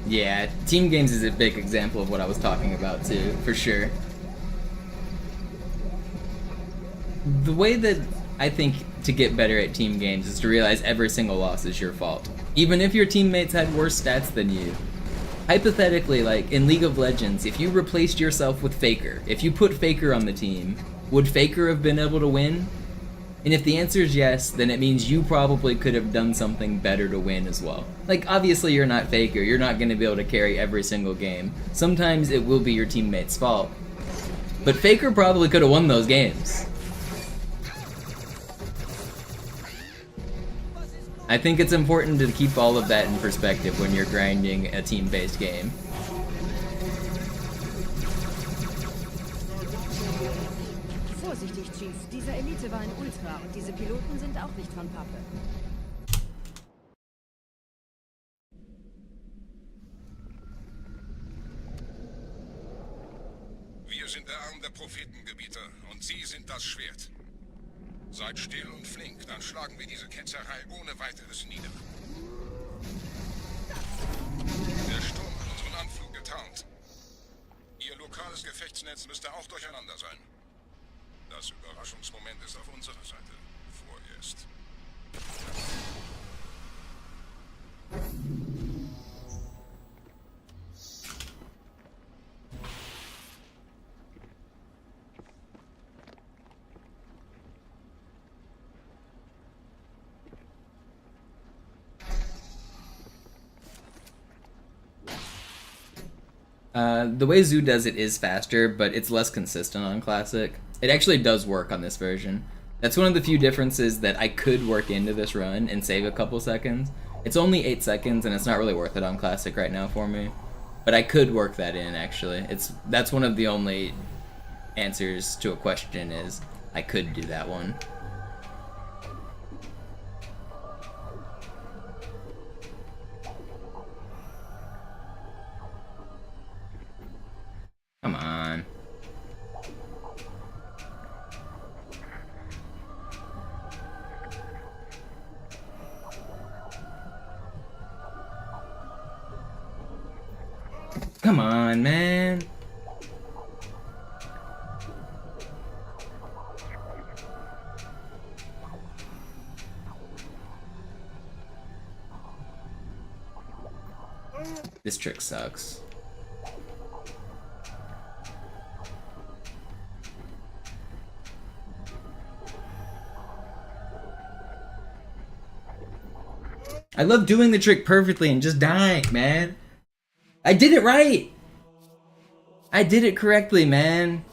S1: Yeah, team games is a big example of what I was talking about too, for sure. The way that I think to get better at team games is to realize every single loss is your fault. Even if your teammates had worse stats than you. Hypothetically, like in League of Legends, if you replaced yourself with Faker, if you put Faker on the team, would Faker have been able to win? And if the answer is yes, then it means you probably could have done something better to win as well. Like, obviously you're not Faker, you're not going to be able to carry every single game. Sometimes it will be your teammate's fault. But Faker probably could have won those games. I think it's important to keep all of that in perspective when you're grinding a team-based game.
S9: Vorsichtig, Chief. Dieser Elite war ein Ultra und diese Piloten sind auch nicht von Pappe.
S7: Wir sind der Arm der Prophetengebieter und Sie sind das Schwert. Seid still und flink, dann schlagen wir diese Ketzerei ohne weiteres nieder. Der Sturm hat unseren Anflug getarnt. Ihr lokales Gefechtsnetz müsste auch durcheinander sein. Das Überraschungsmoment ist auf unserer Seite. Vorerst.
S1: The way Zoo does it is faster, but it's less consistent on Classic. It actually does work on this version. That's one of the few differences that I could work into this run and save a couple seconds. It's only 8 seconds and it's not really worth it on Classic right now for me. But I could work that in, actually. That's one of the only answers to a question is I could do that one. Come on. Come on, man. This trick sucks. I love doing the trick perfectly and just dying, man. I did it right! I did it correctly, man.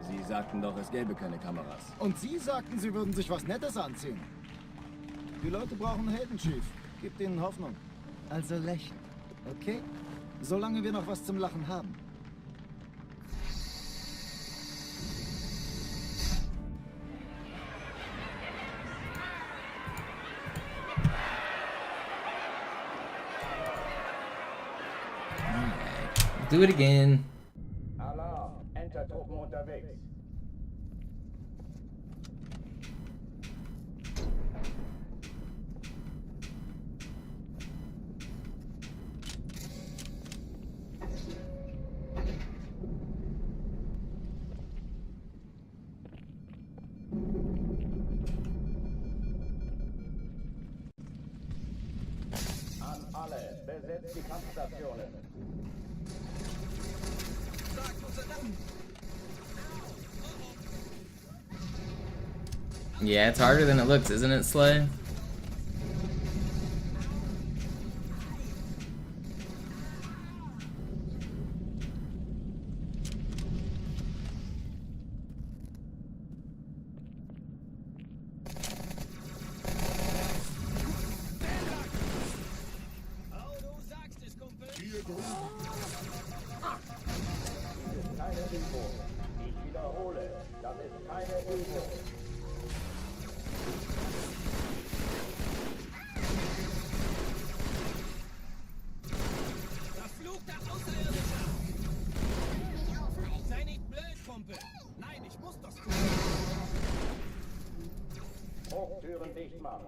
S10: Sie sagten doch, es gäbe keine Kameras.
S3: Und Sie sagten, Sie würden sich was Nettes anziehen. Die Leute brauchen Helden, Chief. Gebt ihnen Hoffnung. Also lächeln, okay? Solange wir noch was zum Lachen haben.
S1: Do it again.
S5: Alarm, Entertruppen unterwegs. An alle, besetzt die Kampfstationen.
S1: Yeah, it's harder than it looks, isn't it, Slay?
S5: ist keine Übung. Ich wiederhole, das ist keine Übung.
S4: Verfluchter Außerirdischer! Sei nicht blöd, Kumpel! Nein, ich muss das tun!
S5: Hochtüren dicht machen.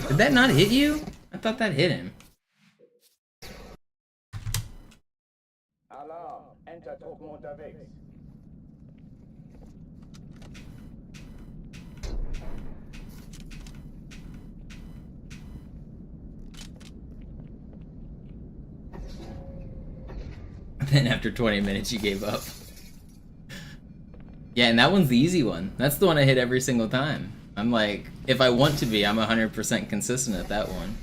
S1: Did that not hit you? I thought that hit him.
S5: Alarm, Entertruppen unterwegs.
S1: Then after 20 minutes you gave up. Yeah, and that one's the easy one. That's the one I hit every single time. I'm like, if I want to be, I'm 100% consistent at that one.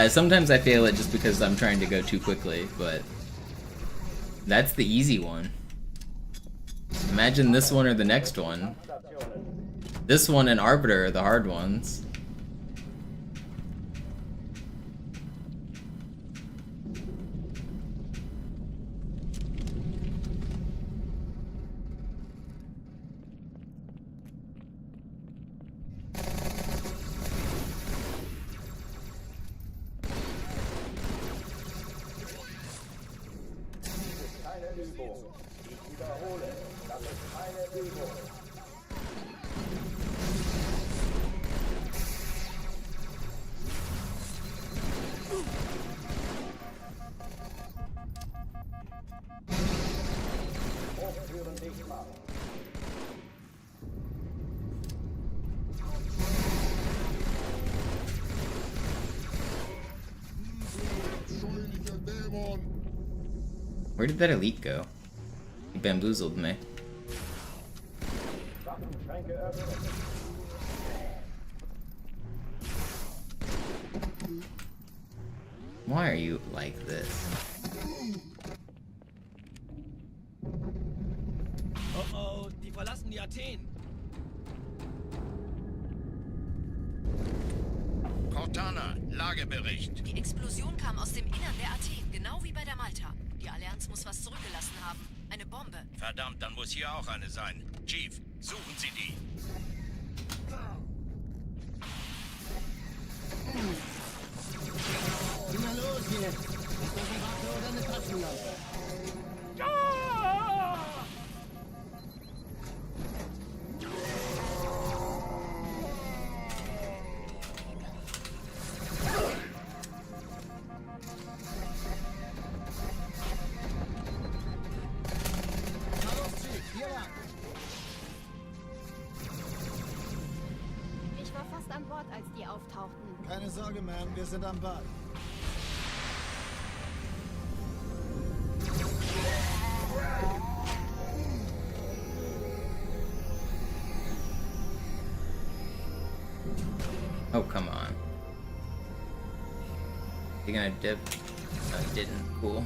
S1: Sometimes I fail it just because I'm trying to go too quickly, but that's the easy one. Imagine this one or the next one. This one and Arbiter are the hard ones.
S5: Ich wiederhole, das ist keine Übung. Hochtüren dicht machen.
S1: Where did that elite go? He bamboozled me.
S5: Waffenschränke öffnen.
S1: Why are you like this?
S4: Oh oh, die verlassen die Athen.
S7: Cortana, Lagebericht.
S9: Die Explosion kam aus dem Innern der Athen, genau wie bei der Malta. Die Allianz muss was zurückgelassen haben. Eine Bombe.
S7: Verdammt, dann muss hier auch eine sein. Chief, suchen Sie die.
S2: Na los jetzt! Ist das eine Waffe oder eine Taschenlampe?
S8: Ich war fast an Bord, als die auftauchten.
S3: Keine Sorge, Ma'am, wir sind am Ball.
S1: Oh, come on. You gonna dip? No, it didn't. Cool.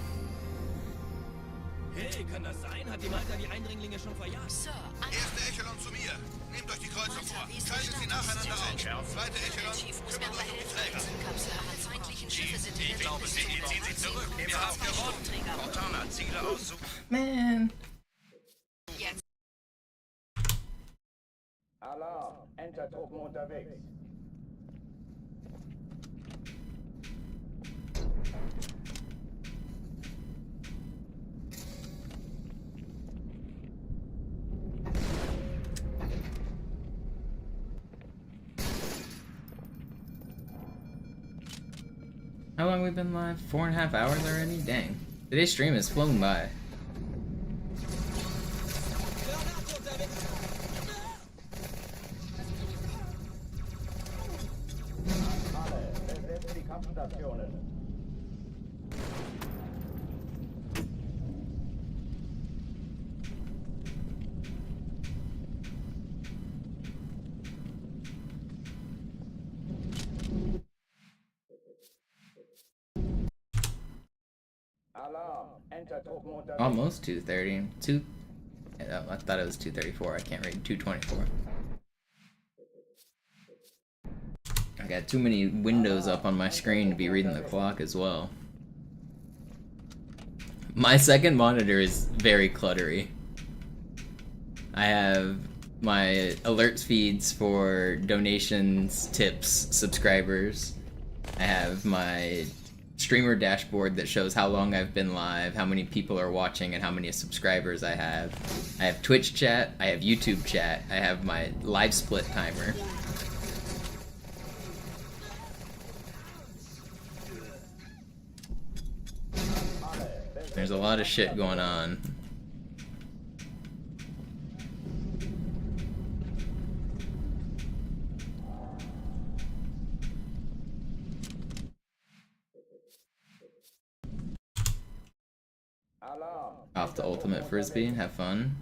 S4: Hey, kann das sein? Hat die Malta die Eindringlinge schon verjagt?
S9: Sir,
S7: Erste Echelon zu mir. Nehmt euch die Kreuzer vor. Schaltet sie nacheinander aus. Zweite Echelon,
S9: Chief muss mir
S7: kümmert
S9: aber
S7: euch um die
S9: helfen.
S7: Träger.
S9: Kapsel, alle feindlichen Schiffe sind in
S7: Ich
S9: der
S7: glaube, Sie ziehen sie zurück. Wir haben gewonnen. Cortana, Ziele aussuchen.
S1: Man.
S9: Jetzt.
S5: Alarm, Entertruppen unterwegs.
S1: How long have we been live? 4.5 hours already? Dang. Today's stream has flown by.
S5: Alle, besetzt die Kampfstationen. Enter Truppen unterwegs.
S1: Almost 230. Oh, I thought it was 234. I can't read 224. I got too many windows up on my screen to be reading the clock as well. My second monitor is very cluttery. I have my alerts feeds for donations, tips, subscribers. I have my streamer dashboard that shows how long I've been live, how many people are watching, and how many subscribers I have. I have Twitch chat, I have YouTube chat, I have my live split timer. There's a lot of shit going on. Off the ultimate frisbee and have fun.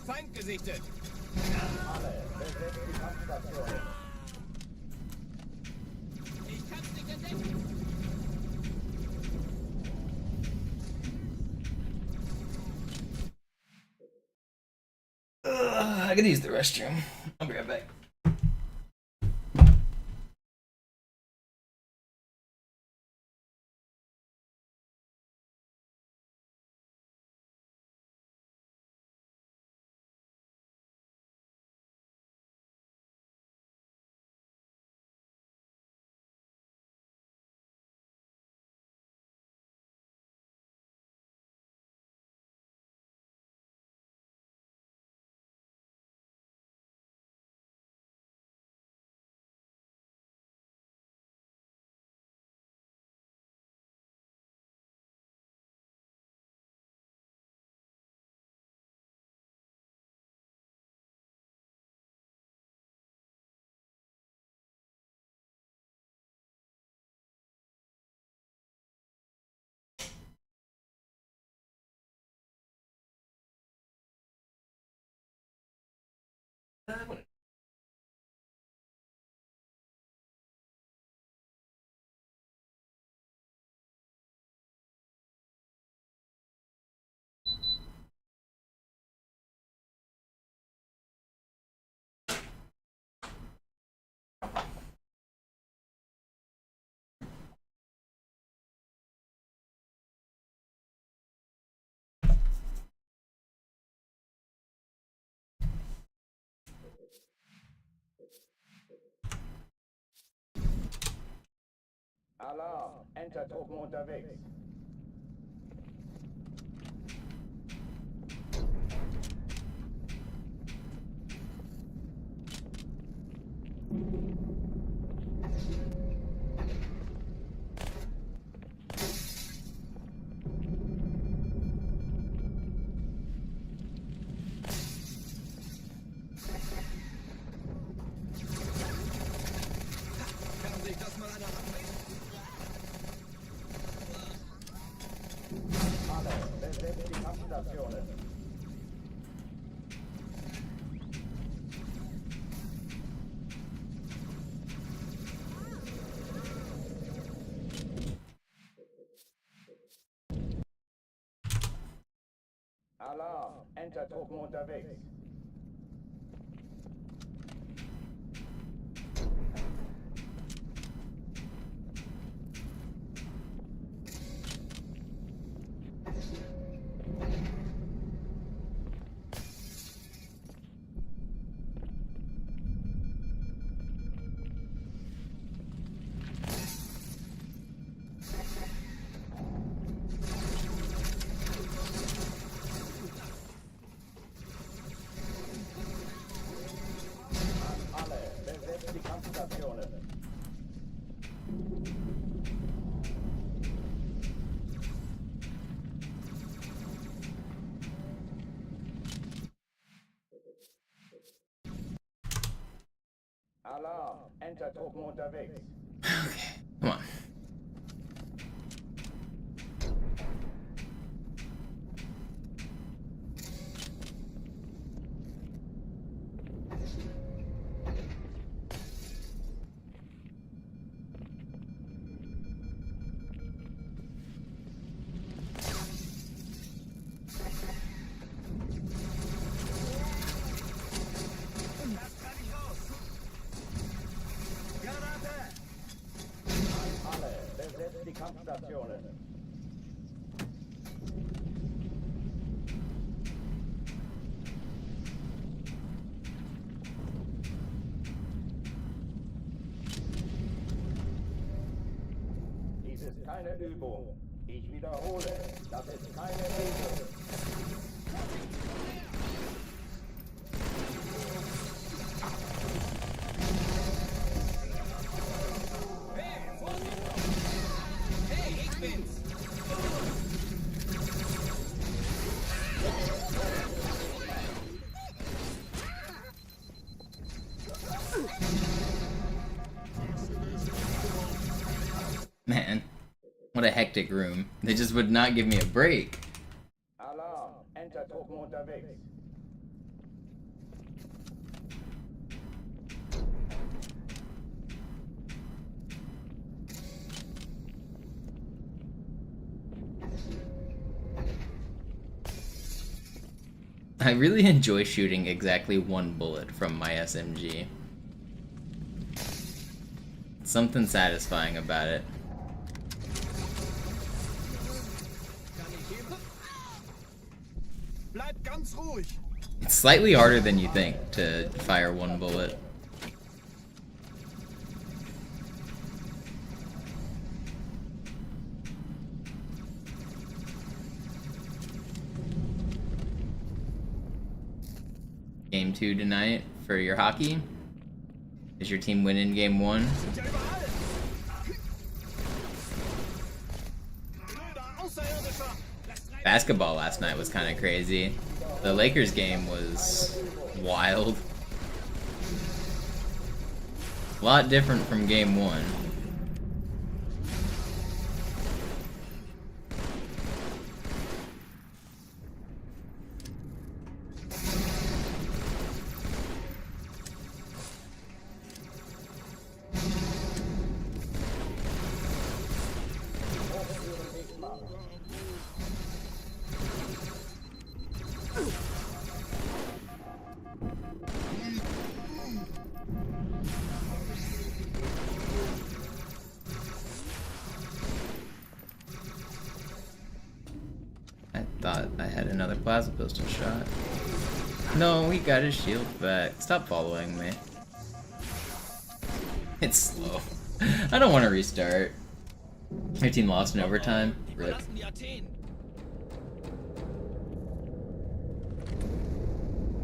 S5: Feind gesichtet! Alle, besetzt die Kampfstation. Ich kann's nicht entdecken!
S1: I could use the restroom. I'll be right back.
S5: Alarm! Enter-Truppen unterwegs. Kann sich das mal einer abnehmen? Alle, besetzt die Kampfstationen. Alarm! Enter-Truppen unterwegs. Alarm, Entertruppen unterwegs.
S1: Okay, come on.
S5: Alle, besetzt die Kampfstationen. Dies ist keine Übung. Ich wiederhole, das ist keine Übung.
S1: Man, what a hectic room. They just would not give me a break.
S5: Alarm, Entertruppen unterwegs.
S1: I really enjoy shooting exactly one bullet from my SMG. Something satisfying about it.
S3: Bleib ganz ruhig.
S1: It's slightly harder than you think to fire one bullet. Game 2 tonight for your hockey? Does your team win in game 1? Basketball last night was kind of crazy. The Lakers game was wild. A lot different from game 1. I thought I had another plasma pistol shot. No, he got his shield back. Stop following me. It's slow. I don't want to restart. Your team lost in overtime. Rip.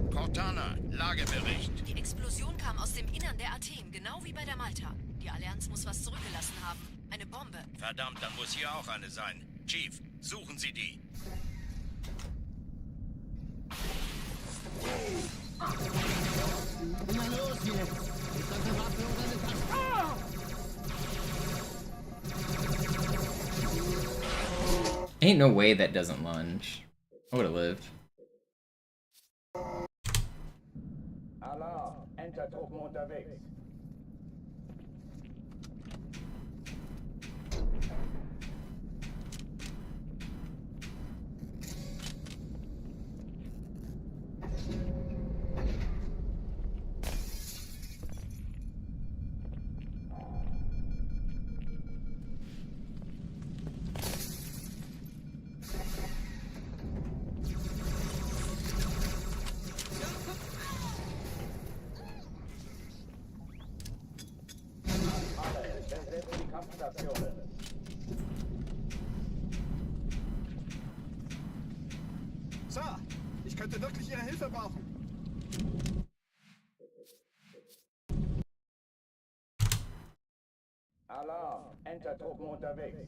S7: Cortana, Lagebericht.
S8: Die Explosion kam aus dem Innern der Athen, genau wie bei der Malta. Die Allianz muss was zurückgelassen haben. Eine Bombe.
S7: Verdammt, dann muss hier auch eine sein. Chief, suchen Sie die.
S2: Na los jetzt! Ist das eine Waffe oder eine Taste?
S1: Ain't no way that doesn't lunge. I would've lived.
S5: Alarm, Entertruppen unterwegs.
S3: Sir, ich könnte wirklich Ihre Hilfe brauchen.
S5: Alarm, Entertruppen unterwegs.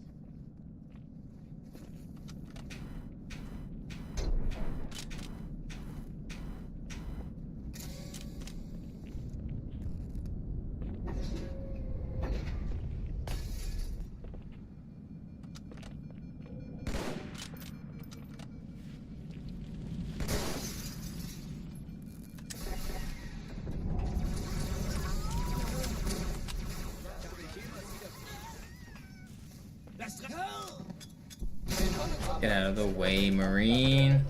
S1: Get out of the way, Marine.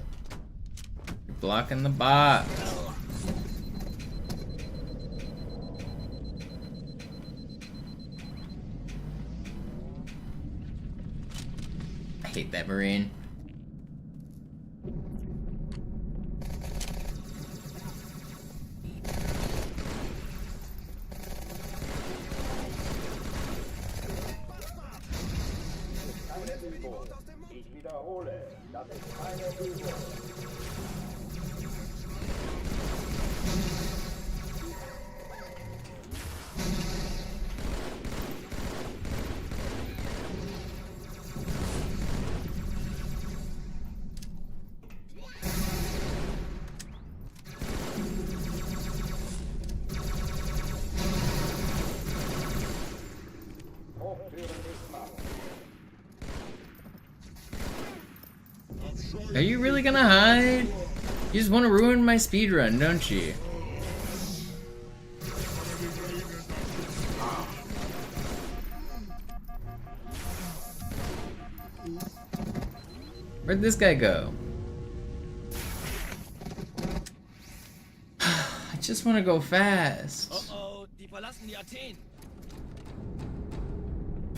S1: You're blocking the bot. I hate that Marine.
S5: Ich wiederhole, das ist keine Übung.
S1: Are you really gonna hide? You just want to ruin my speedrun, don't you? Where'd this guy go? I just want to go fast.
S10: Oh, die verlassen die Athen.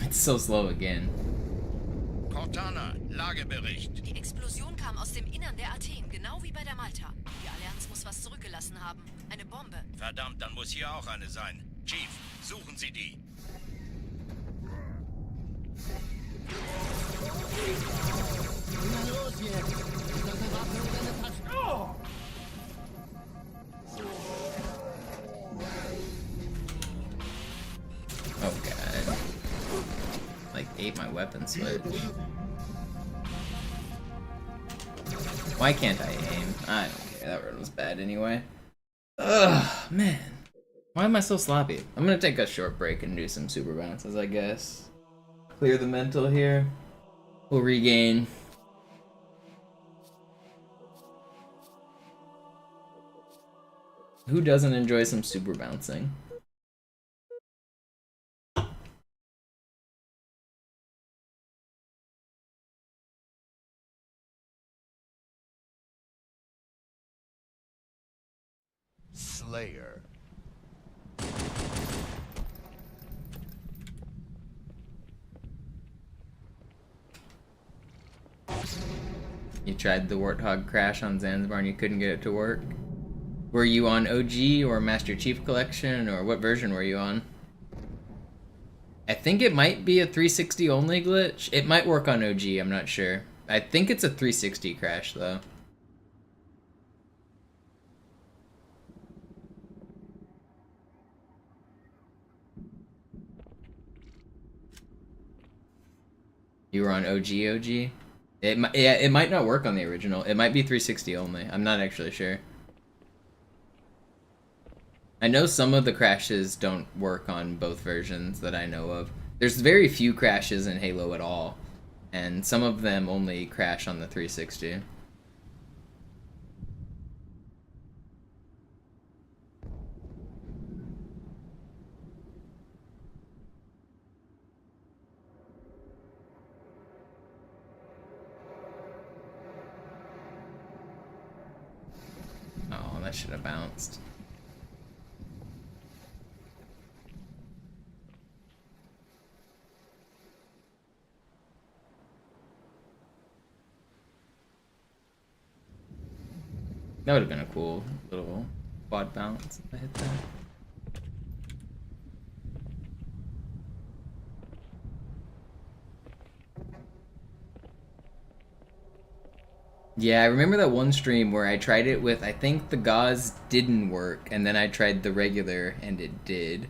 S1: It's so slow again.
S7: Cortana, Lagebericht.
S9: Die Explosion kam aus dem Innern der Athen, genau wie bei der Malta. Die Allianz muss was zurückgelassen haben. Eine Bombe.
S7: Verdammt, dann muss hier auch eine sein. Chief, suchen Sie die.
S2: Na los jetzt! Ich sollte Waffen in deine Taschen. Oh!
S1: Oh god. Like ate my weapon switch. Why can't I aim? I don't care, that run was bad anyway. Ugh, man. Why am I so sloppy? I'm gonna take a short break and do some super bounces, I guess. Clear the mental here. We'll regain. Who doesn't enjoy some super bouncing?
S6: Slayer.
S1: You tried the Warthog crash on Zanzibar and you couldn't get it to work? Were you on OG or Master Chief Collection, or what version were you on? I think it might be a 360 only glitch. It might work on OG, I'm not sure. I think it's a 360 crash though. You were on OG? It might not work on the original. It might be 360 only. I'm not actually sure. I know some of the crashes don't work on both versions that I know of. There's very few crashes in Halo at all, and some of them only crash on the 360. Oh, that should have bounced. That would have been a cool little quad bounce if I hit that. Yeah, I remember that one stream where I tried it with, I think the gauze didn't work, and then I tried the regular and it did.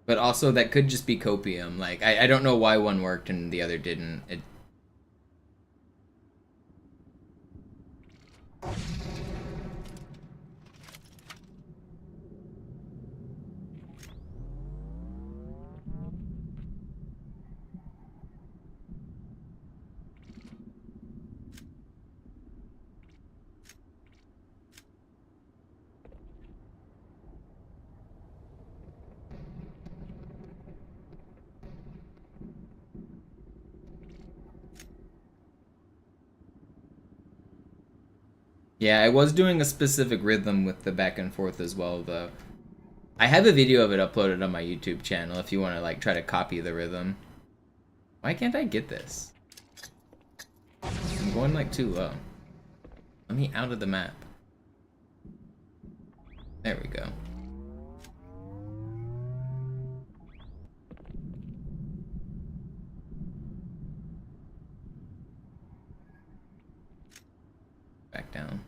S1: But also that could just be copium. Like, I don't know why one worked and the other didn't. Yeah, I was doing a specific rhythm with the back and forth as well, though. I have a video of it uploaded on my YouTube channel if you want to, like, try to copy the rhythm. Why can't I get this? I'm going, like, too low. Let me out of the map. There we go. Back down.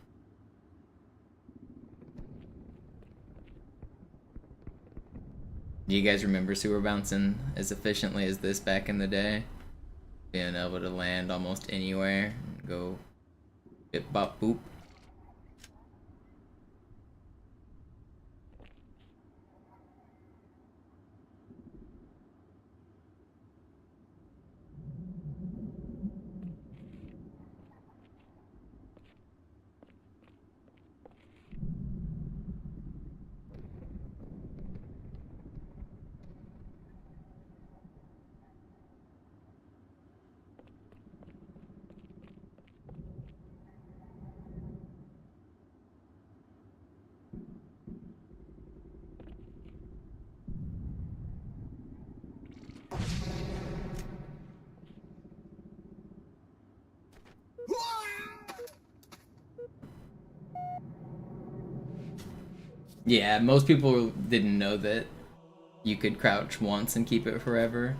S1: Do you guys remember sewer bouncing as efficiently as this back in the day? Being able to land almost anywhere and go bip bop boop. Yeah, most people didn't know that you could crouch once and keep it forever.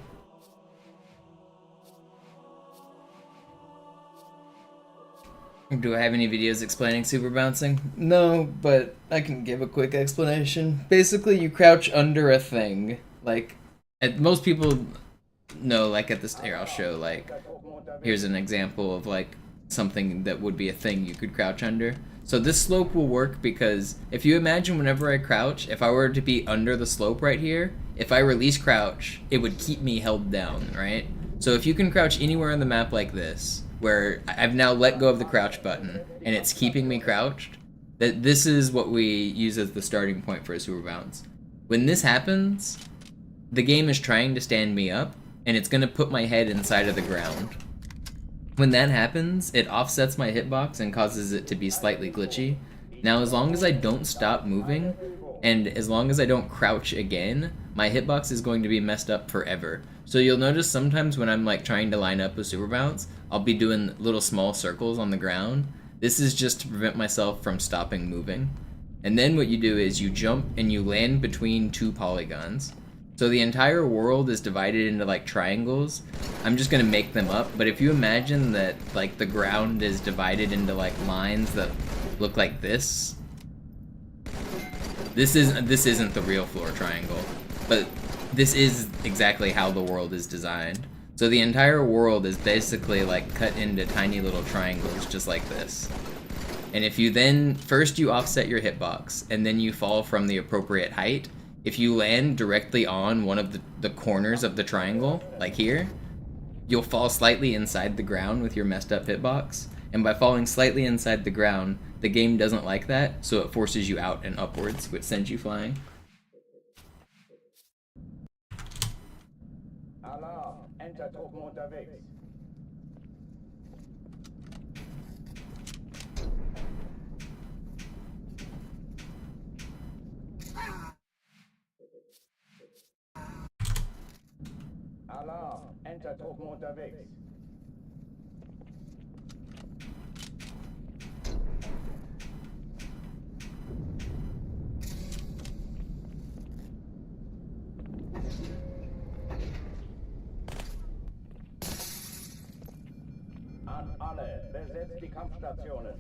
S1: Do I have any videos explaining super bouncing? No, but I can give a quick explanation. Basically, you crouch under a thing. Like, most people know, like, at this... Here, I'll show, like... Here's an example of, like, something that would be a thing you could crouch under. So this slope will work because if you imagine whenever I crouch, if I were to be under the slope right here, if I release crouch, it would keep me held down, right? So if you can crouch anywhere on the map like this, where I've now let go of the crouch button and it's keeping me crouched, that this is what we use as the starting point for a sewer bounce. When this happens, the game is trying to stand me up and it's gonna put my head inside of the ground. When that happens, it offsets my hitbox and causes it to be slightly glitchy. Now, as long as I don't stop moving, and as long as I don't crouch again, my hitbox is going to be messed up forever. So you'll notice sometimes when I'm like trying to line up a super bounce, I'll be doing little small circles on the ground. This is just to prevent myself from stopping moving. And then what you do is you jump and you land between two polygons. So the entire world is divided into like triangles. I'm just gonna make them up, but if you imagine that like the ground is divided into like lines that look like this. This isn't the real floor triangle, but this is exactly how the world is designed. So the entire world is basically like cut into tiny little triangles just like this. And if you then, first you offset your hitbox, and then you fall from the appropriate height, if you land directly on one of the corners of the triangle, like here, you'll fall slightly inside the ground with your messed up hitbox. And by falling slightly inside the ground, the game doesn't like that, so it forces you out and upwards, which sends you flying.
S5: Alarm! Entertruppen unterwegs. Alarm! Entertruppen unterwegs. An alle, besetzt die Kampfstationen.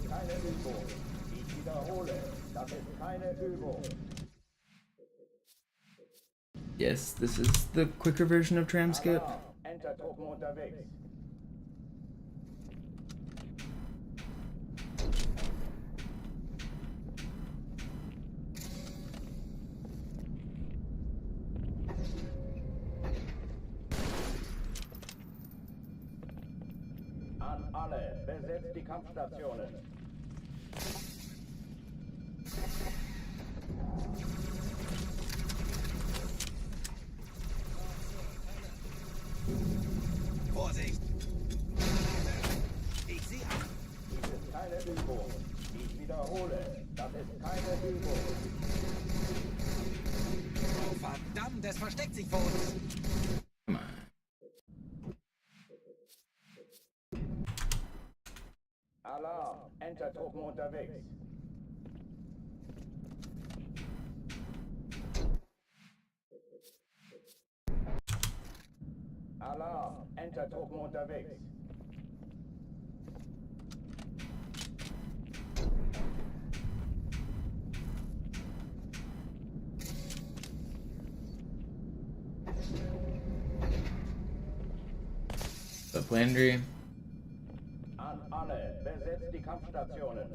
S5: Keine Übung. Ich wiederhole, das ist keine Übung.
S1: Yes, this is the quicker version of tram skip.
S5: Entertruppen unterwegs. An alle, besetzt die Kampfstationen.
S4: Vorsicht! Ich sehe an.
S5: Dies ist keine Übung. Ich wiederhole, das ist keine Übung.
S4: Oh, verdammt, es versteckt sich vor uns.
S5: Alarm, Entertruppen unterwegs. Alarm, Entertruppen unterwegs.
S1: Up Landry.
S5: An alle, besetzt die Kampfstationen.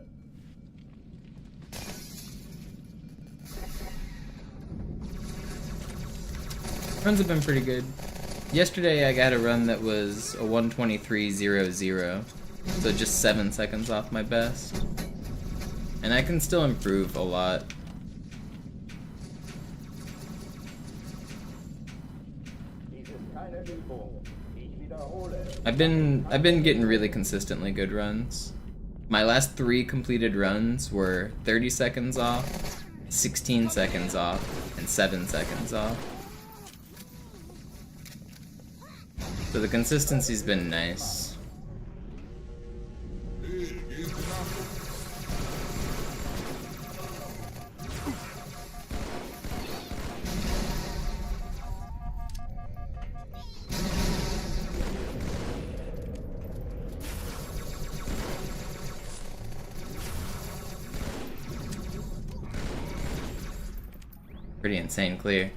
S1: Runs have been pretty good. Yesterday I got a run that was a 1:23.00, so just 7 seconds off my best. And I can still improve a lot.
S5: Dies ist keine Übung. Ich wiederhole.
S1: I've been getting really consistently good runs. My last 3 completed runs were 30 seconds off, 16 seconds off, and 7 seconds off. So the consistency's been nice. Pretty insane clear.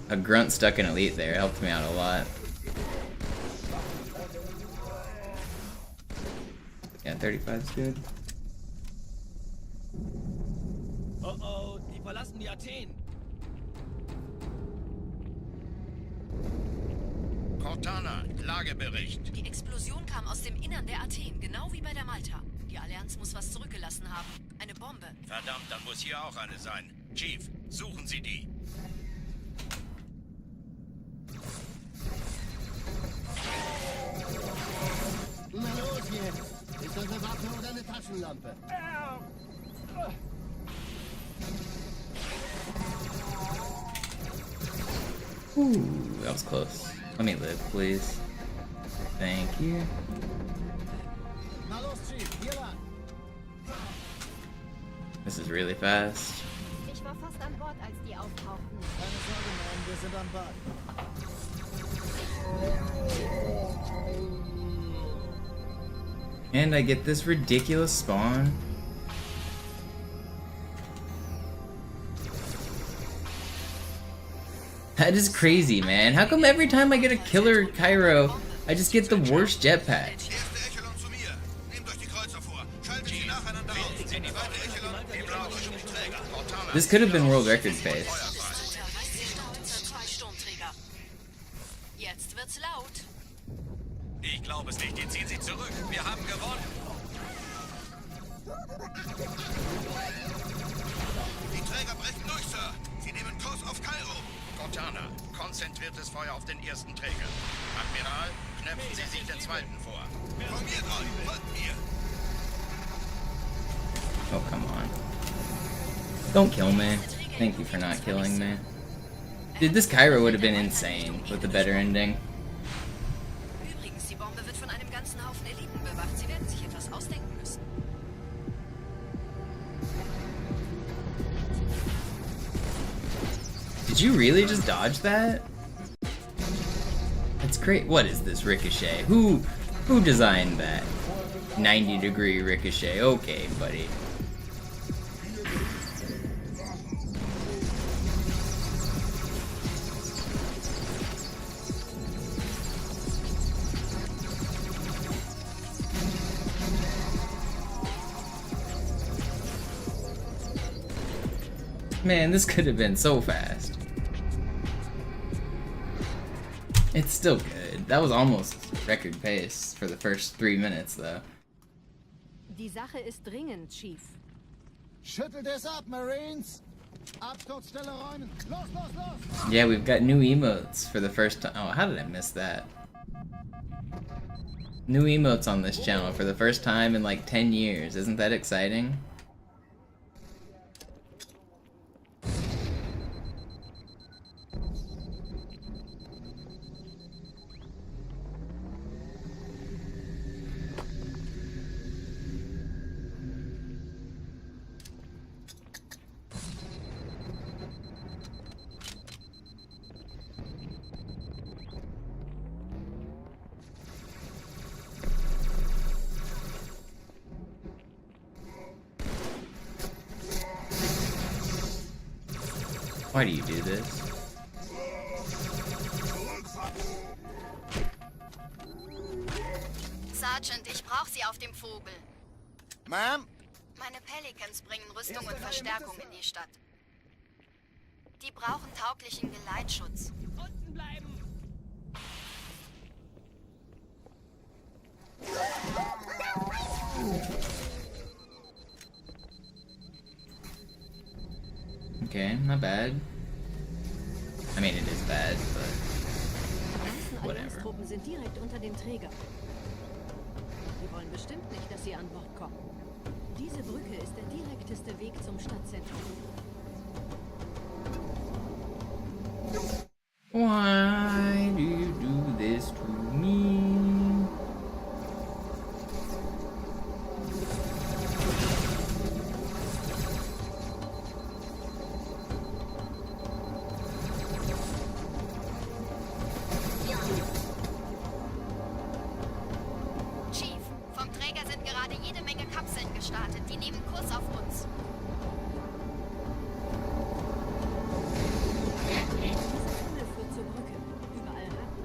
S1: A grunt stuck in elite there helped me out a lot. Yeah, 35 is good.
S4: Oh, die verlassen die Athen.
S7: Cortana, Lagebericht.
S9: Die Explosion kam aus dem Innern der Athen, genau wie bei der Malta. Die Allianz muss was zurückgelassen haben. Eine Bombe.
S7: Verdammt, dann muss hier auch eine sein. Chief, suchen Sie die.
S2: Na los jetzt! Ist das eine Waffe oder eine Taschenlampe?
S1: Ooh, that was close. Let me live, please. Thank you.
S3: Na los, Chief, hier lang.
S1: This is really fast.
S8: Ich war fast an Bord, als die auftauchten.
S3: Keine Sorge, Mann, wir sind am Bad.
S1: And I get this ridiculous spawn. That is crazy, man. How come every time I get a killer Cairo, I just get the worst jetpack?
S7: Erste Echelon zu mir. Nehmt euch die Kreuzer vor. Schaltet sie nacheinander auf. Zweite Echelon, die blauen Sturmträger. Cortana.
S1: This could have been world record pace.
S9: Jetzt wird's laut.
S4: Ich glaube es nicht, die ziehen sie zurück. Wir haben gewonnen.
S7: Die Träger brechen durch, Sir. Sie nehmen Kurs auf Kairo. Cortana, konzentriertes Feuer auf den ersten Träger. Admiral, knöpfen Sie sich den zweiten vor. Von mir aus, folgt mir.
S1: Oh, come on. Don't kill me. Thank you for not killing me. Dude, this Cairo would have been insane with a better ending.
S9: Übrigens, die Bombe wird von einem ganzen Haufen Eliten bewacht. Sie werden sich etwas ausdenken müssen.
S1: Did you really just dodge that? That's great. What is this ricochet? Who designed that? 90-degree ricochet. Okay, buddy. Man, this could have been so fast. It's still good. That was almost record pace for the first 3 minutes, though.
S9: Die Sache ist dringend, Chief.
S3: Schüttelt es ab, Marines! Absturzstelle räumen! Los, los, los!
S1: Yeah, we've got new emotes for the first time. Oh, how did I miss that? New emotes on this channel for the first time in like 10 years. Isn't that exciting? Why do you do this?
S8: Sergeant, ich brauche Sie auf dem Vogel.
S3: Ma'am?
S8: Meine Pelicans bringen Rüstung und Verstärkung in die Stadt. Die brauchen tauglichen Geleitschutz.
S5: Unten bleiben!
S1: Okay, not bad. I mean, it is bad, but
S9: Die ganzen
S1: whatever.
S9: Allianztruppen sind direkt unter den Trägern. Die wollen bestimmt nicht, dass sie an Bord kommen. Diese Brücke ist der direkteste Weg zum Stadtzentrum.
S1: Why do you do this to me?
S8: Chief, vom Träger sind gerade jede Menge Kapseln gestartet. Die nehmen Kurs auf uns.
S9: Dieser Tunnel führt zur Brücke. Überall Ratten.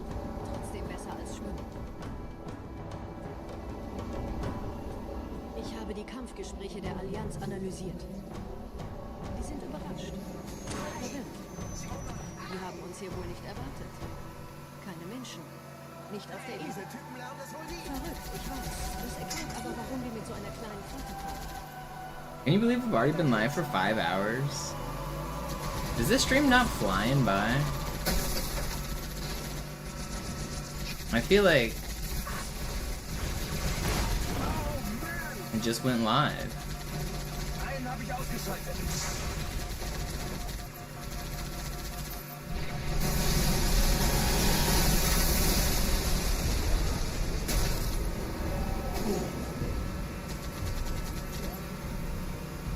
S9: Trotzdem besser als schwimmen. Ich habe die Kampfgespräche der Allianz analysiert. Die sind überrascht. Verwirrt. Die haben uns hier wohl nicht erwartet. Keine Menschen. Nicht auf der Insel. Verrückt, ich weiß. Das erklärt aber, warum wir mit so einer kleinen Flotte kommen.
S1: Can you believe we've already been live for 5 hours? Is this stream not flying by? I feel like it just went live.
S3: Einen habe ich ausgeschaltet.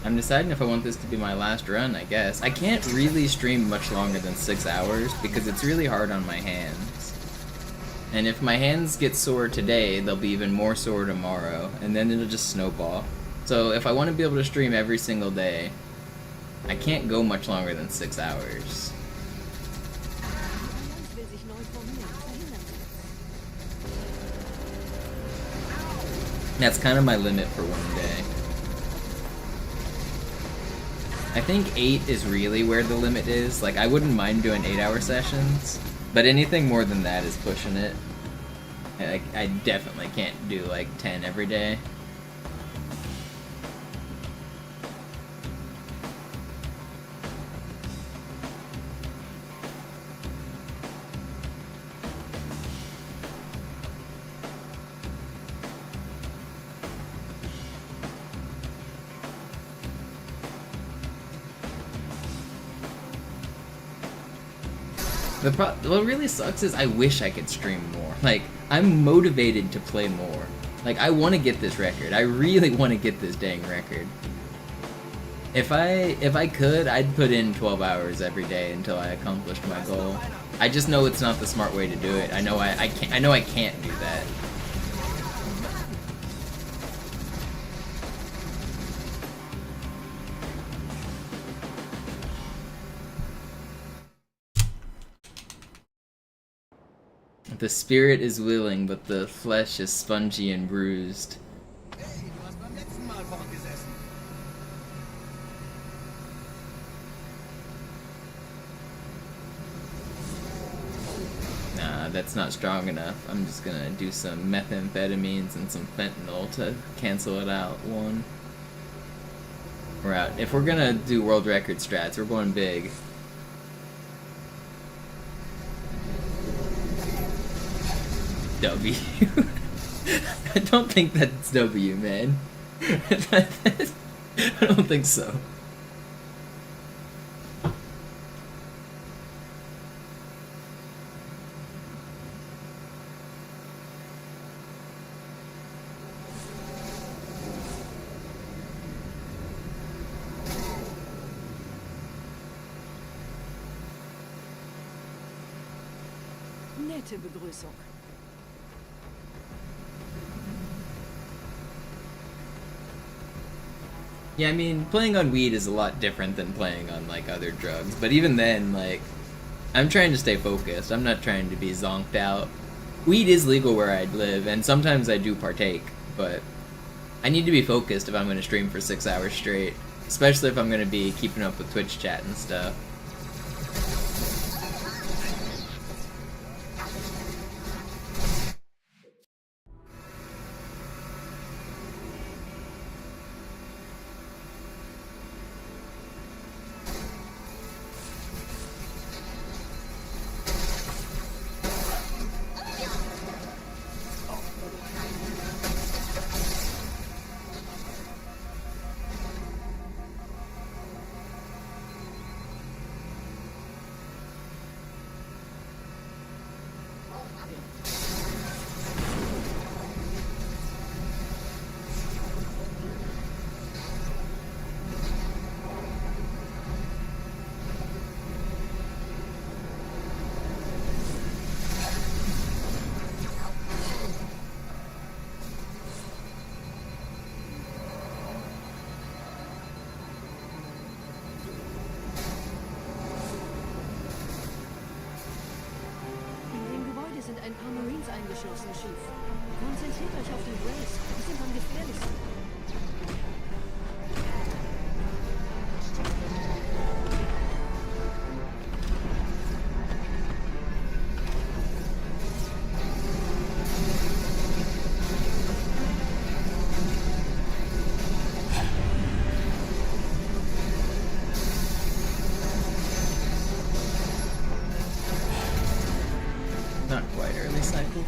S1: I'm deciding if I want this to be my last run, I guess. I can't really stream much longer than 6 hours because it's really hard on my hands. And if my hands get sore today, they'll be even more sore tomorrow, and then it'll just snowball. So if I want to be able to stream every single day, I can't go much longer than 6 hours.
S9: Die Allianz will sich neu formieren. Verhindern Sie das.
S1: That's kind of my limit for one day. I think 8 is really where the limit is. Like, I wouldn't mind doing 8-hour sessions, but anything more than that is pushing it. I definitely can't do like 10 every day. What really sucks is I wish I could stream more. Like, I'm motivated to play more. Like, I want to get this record. I really want to get this dang record. If I could, I'd put in 12 hours every day until I accomplished my goal. I just know it's not the smart way to do it. I know I can't do that. The spirit is willing, but the flesh is spongy and bruised.
S3: Hey, du hast beim letzten Mal vorn gesessen.
S1: Nah, that's not strong enough. I'm just gonna do some methamphetamines and some fentanyl to cancel it out. We're out. If we're gonna do world record strats, we're going big. W. I don't think that's W, man. I don't think so.
S9: Nette Begrüßung.
S1: Yeah, I mean, playing on weed is a lot different than playing on, like, other drugs. But even then, like, I'm trying to stay focused. I'm not trying to be zonked out. Weed is legal where I live, and sometimes I do partake, but I need to be focused if I'm going to stream for 6 hours straight. Especially if I'm going to be keeping up with Twitch chat and stuff.
S9: Sind ein paar Marines eingeschlossen, Chief. Konzentriert euch auf die Grays. Die sind am gefährlichsten.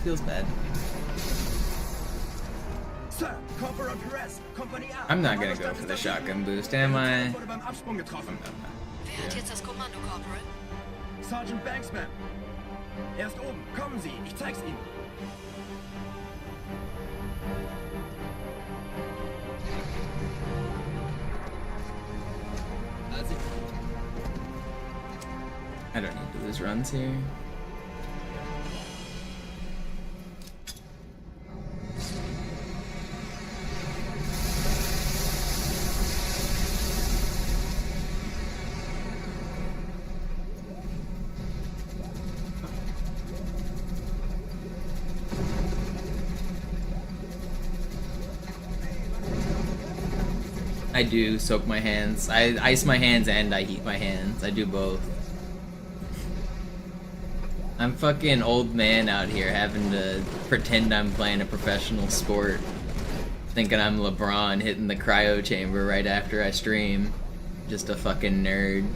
S1: Feels bad.
S4: Sir, Corporal Perez, Company A.
S1: I'm not gonna go for the shotgun boost, am I?
S4: Wurde beim Absprung getroffen.
S8: Wer hat jetzt das Kommando, Corporal?
S4: Sergeant Banksman. Er ist oben. Kommen Sie, ich zeig's Ihnen.
S1: I don't need to lose runs here. I do soak my hands. I ice my hands and I heat my hands. I do both. I'm fucking old man out here having to pretend I'm playing a professional sport. Thinking I'm LeBron hitting the cryo chamber right after I stream. Just a fucking nerd.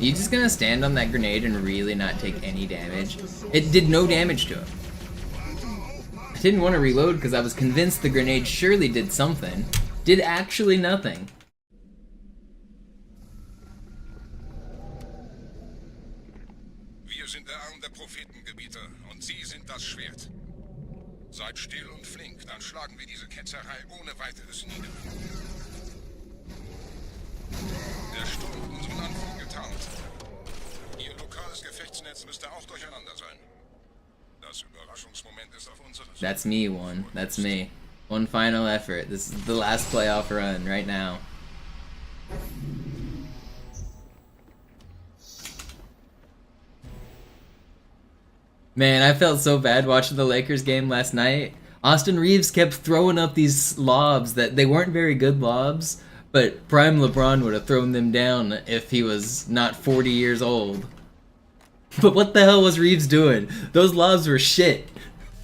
S1: You just gonna stand on that grenade and really not take any damage? It did no damage to him. I didn't want to reload because I was convinced the grenade surely did something. Did actually nothing.
S7: Wir sind der Arm der Prophetengebieter und Sie sind das Schwert. Seid still und flink, dann schlagen wir diese Ketzerei ohne weiteres nieder. Der Sturm hat unseren Anfang getarnt. Ihr lokales Gefechtsnetz müsste auch durcheinander sein. Das Überraschungsmoment ist auf unserer Seite.
S1: That's me, one. That's me. One final effort. This is the last playoff run right now. Man, I felt so bad watching the Lakers game last night. Austin Reeves kept throwing up these lobs that they weren't very good lobs, but prime LeBron would have thrown them down if he was not 40 years old. But what the hell was Reeves doing? Those lobs were shit.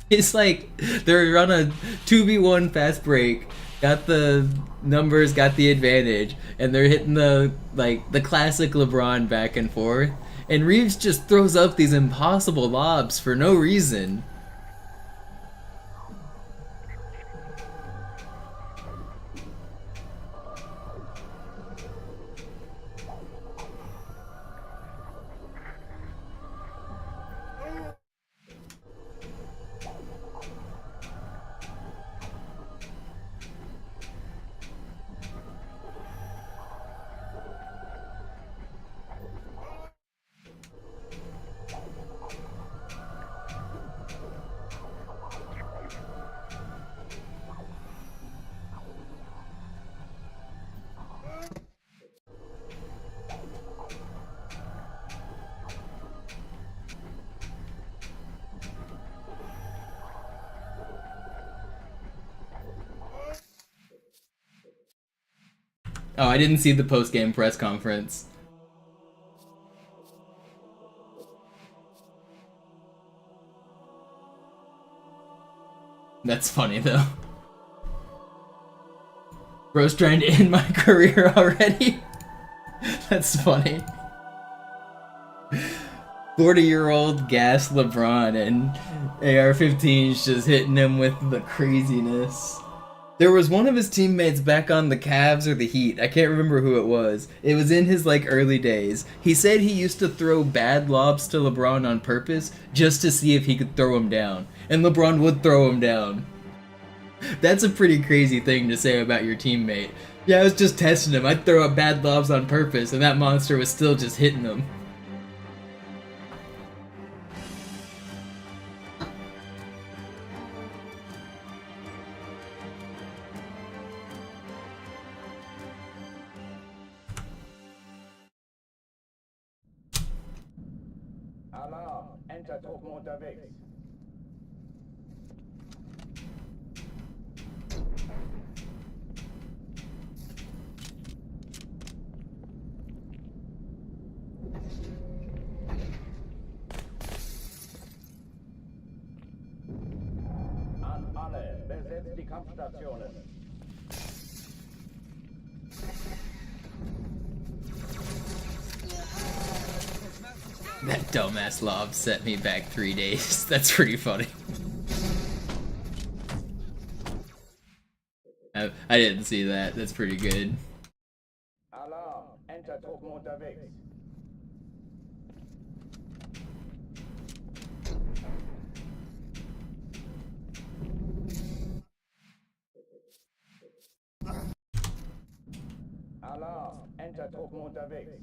S1: It's like they're on a 2v1 fast break, got the numbers, got the advantage, and they're hitting the classic LeBron back and forth. And Reeves just throws up these impossible lobs for no reason. Oh, I didn't see the post-game press conference. That's funny, though. Bro's trying to end my career already? That's funny. 40-year-old gas LeBron and AR-15's just hitting him with the craziness. There was one of his teammates back on the Cavs or the Heat. I can't remember who it was. It was in his early days. He said he used to throw bad lobs to LeBron on purpose just to see if he could throw him down. And LeBron would throw him down. That's a pretty crazy thing to say about your teammate. Yeah, I was just testing him. I'd throw up bad lobs on purpose and that monster was still just hitting him.
S5: Alarm, Entertruppen unterwegs. An alle, besetzt die Kampfstationen.
S1: That dumbass lob set me back 3 days. That's pretty funny. I didn't see that. That's pretty good.
S5: Alarm, Entertruppen unterwegs. Alarm, Entertruppen unterwegs.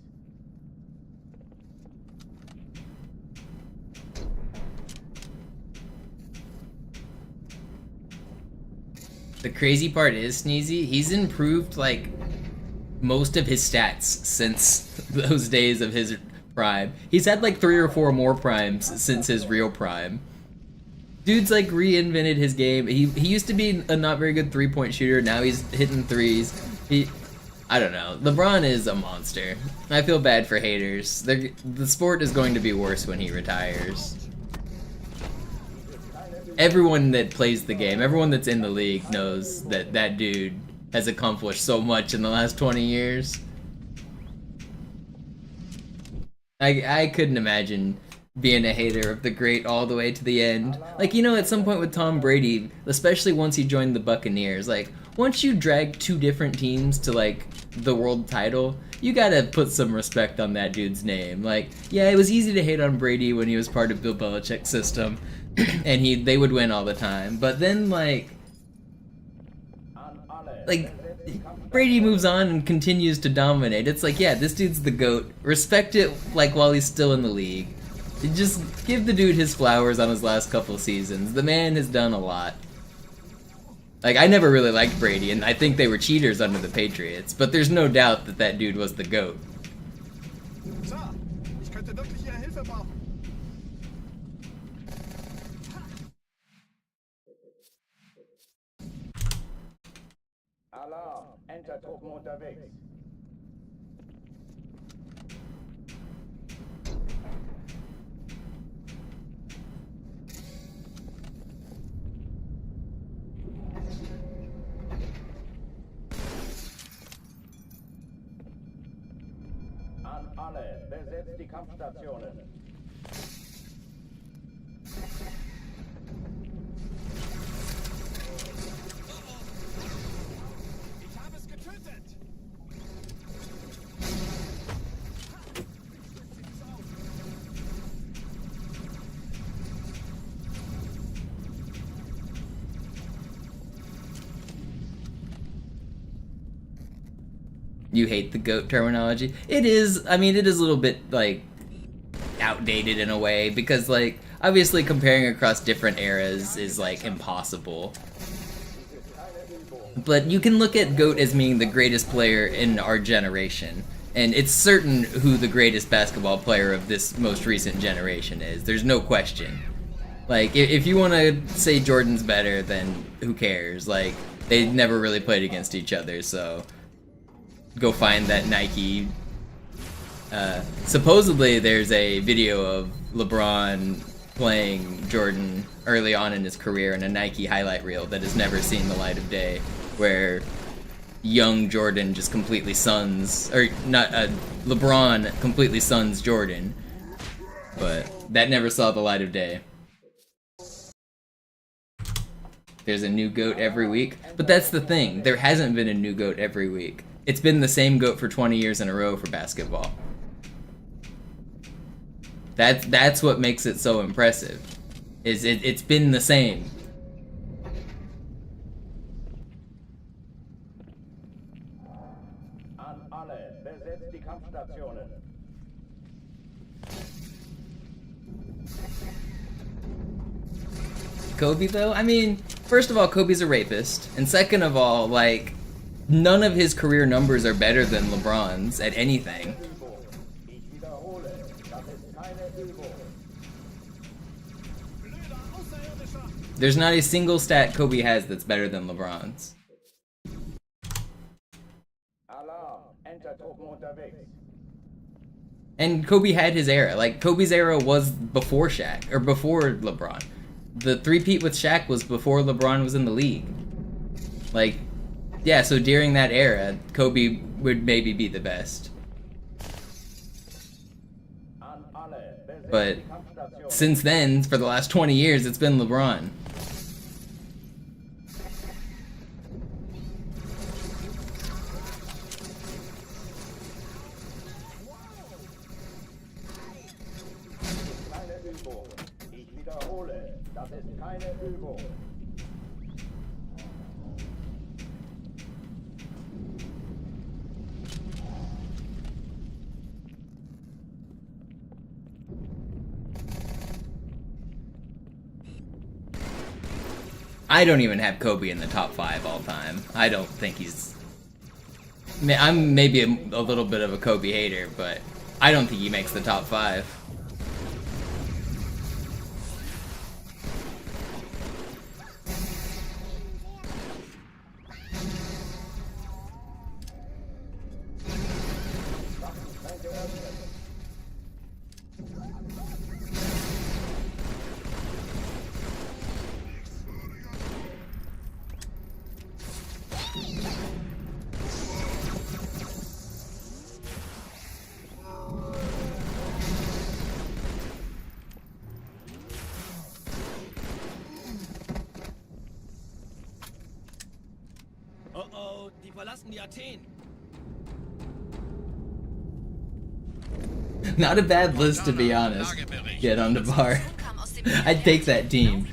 S1: The crazy part is, Sneezy, he's improved most of his stats since those days of his prime. He's had 3 or 4 more primes since his real prime. Dude's reinvented his game. He used to be a not very good 3-point shooter. Now he's hitting threes. I don't know. LeBron is a monster. I feel bad for haters. The sport is going to be worse when he retires. Everyone that plays the game, everyone that's in the league knows that that dude has accomplished so much in the last 20 years. I couldn't imagine being a hater of the great all the way to the end. At some point with Tom Brady, especially once he joined the Buccaneers, once you drag 2 different teams to the world title, you gotta put some respect on that dude's name. Yeah, it was easy to hate on Brady when he was part of Bill Belichick's system, and they would win all the time. But then Brady moves on and continues to dominate. It's yeah, this dude's the GOAT. Respect it while he's still in the league. Just give the dude his flowers on his last couple seasons. The man has done a lot. Like, I never really liked Brady, and I think they were cheaters under the Patriots, but there's no doubt that that dude was the GOAT.
S6: Sir, ich könnte wirklich Ihre Hilfe brauchen.
S5: Alarm, Entertruppen unterwegs. An alle, besetzt die Kampfstationen.
S6: Ich habe es getötet.
S1: You hate the GOAT terminology? It is, I mean, it is a little bit, like, outdated in a way, because, like, obviously comparing across different eras is, like, impossible. But you can look at GOAT as being the greatest player in our generation, and it's certain who the greatest basketball player of this most recent generation is. There's no question. Like, if you want to say Jordan's better, then who cares? Like, they never really played against each other, so go find that Nike. Supposedly there's a video of LeBron playing Jordan early on in his career in a Nike highlight reel that has never seen the light of day, where young Jordan just completely suns, or not, LeBron completely suns Jordan, but that never saw the light of day. There's a new GOAT every week, but that's the thing, there hasn't been a new GOAT every week. It's been the same GOAT for 20 years in a row for basketball. That's what makes it so impressive. Is it's been the same.
S5: An alle, besetzt die Kampfstationen.
S1: Kobe, though? I mean, first of all, Kobe's a rapist. And second of all, like, none of his career numbers are better than LeBron's at anything.
S5: Ich wiederhole, das ist keine Übung.
S1: There's not a single stat Kobe has that's better than LeBron's.
S5: Alarm, Entertruppen unterwegs.
S1: And Kobe had his era. Like, Kobe's era was before Shaq, or before LeBron. The three-peat with Shaq was before LeBron was in the league. Like, yeah, so during that era, Kobe would maybe be the best.
S5: An alle, besetzt
S1: But
S5: die Kampfstationen.
S1: since then, for the last 20 years, it's been LeBron.
S5: Keine Übung. Ich wiederhole, das ist keine Übung.
S1: I don't even have Kobe in the top 5 all time. I don't think he's... I'm maybe a little bit of a Kobe hater, but I don't think he makes the top 5.
S4: Oh, die verlassen die Athen.
S1: Not a bad list, to be honest. Get on the bar. I'd take that team.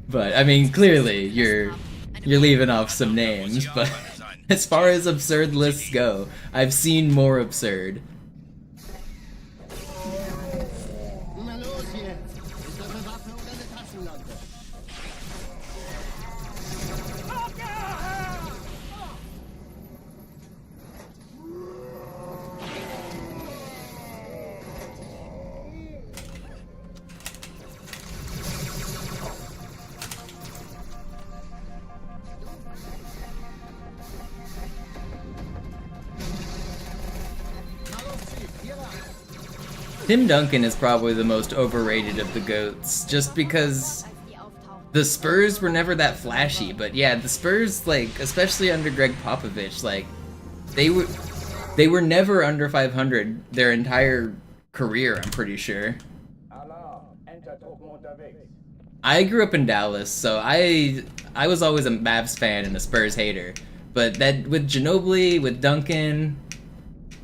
S1: But, I mean, clearly, you're leaving off some names, but as far as absurd lists go, I've seen more absurd.
S2: Na los,
S1: Tim Duncan is probably the most overrated of the GOATs, just because the Spurs were never that flashy, but yeah, the Spurs, like, especially under Greg Popovich, like, they were never under 500 their entire career, I'm pretty sure. I grew up in Dallas, so I was always a Mavs fan and a Spurs hater, but that with Ginobili, with Duncan,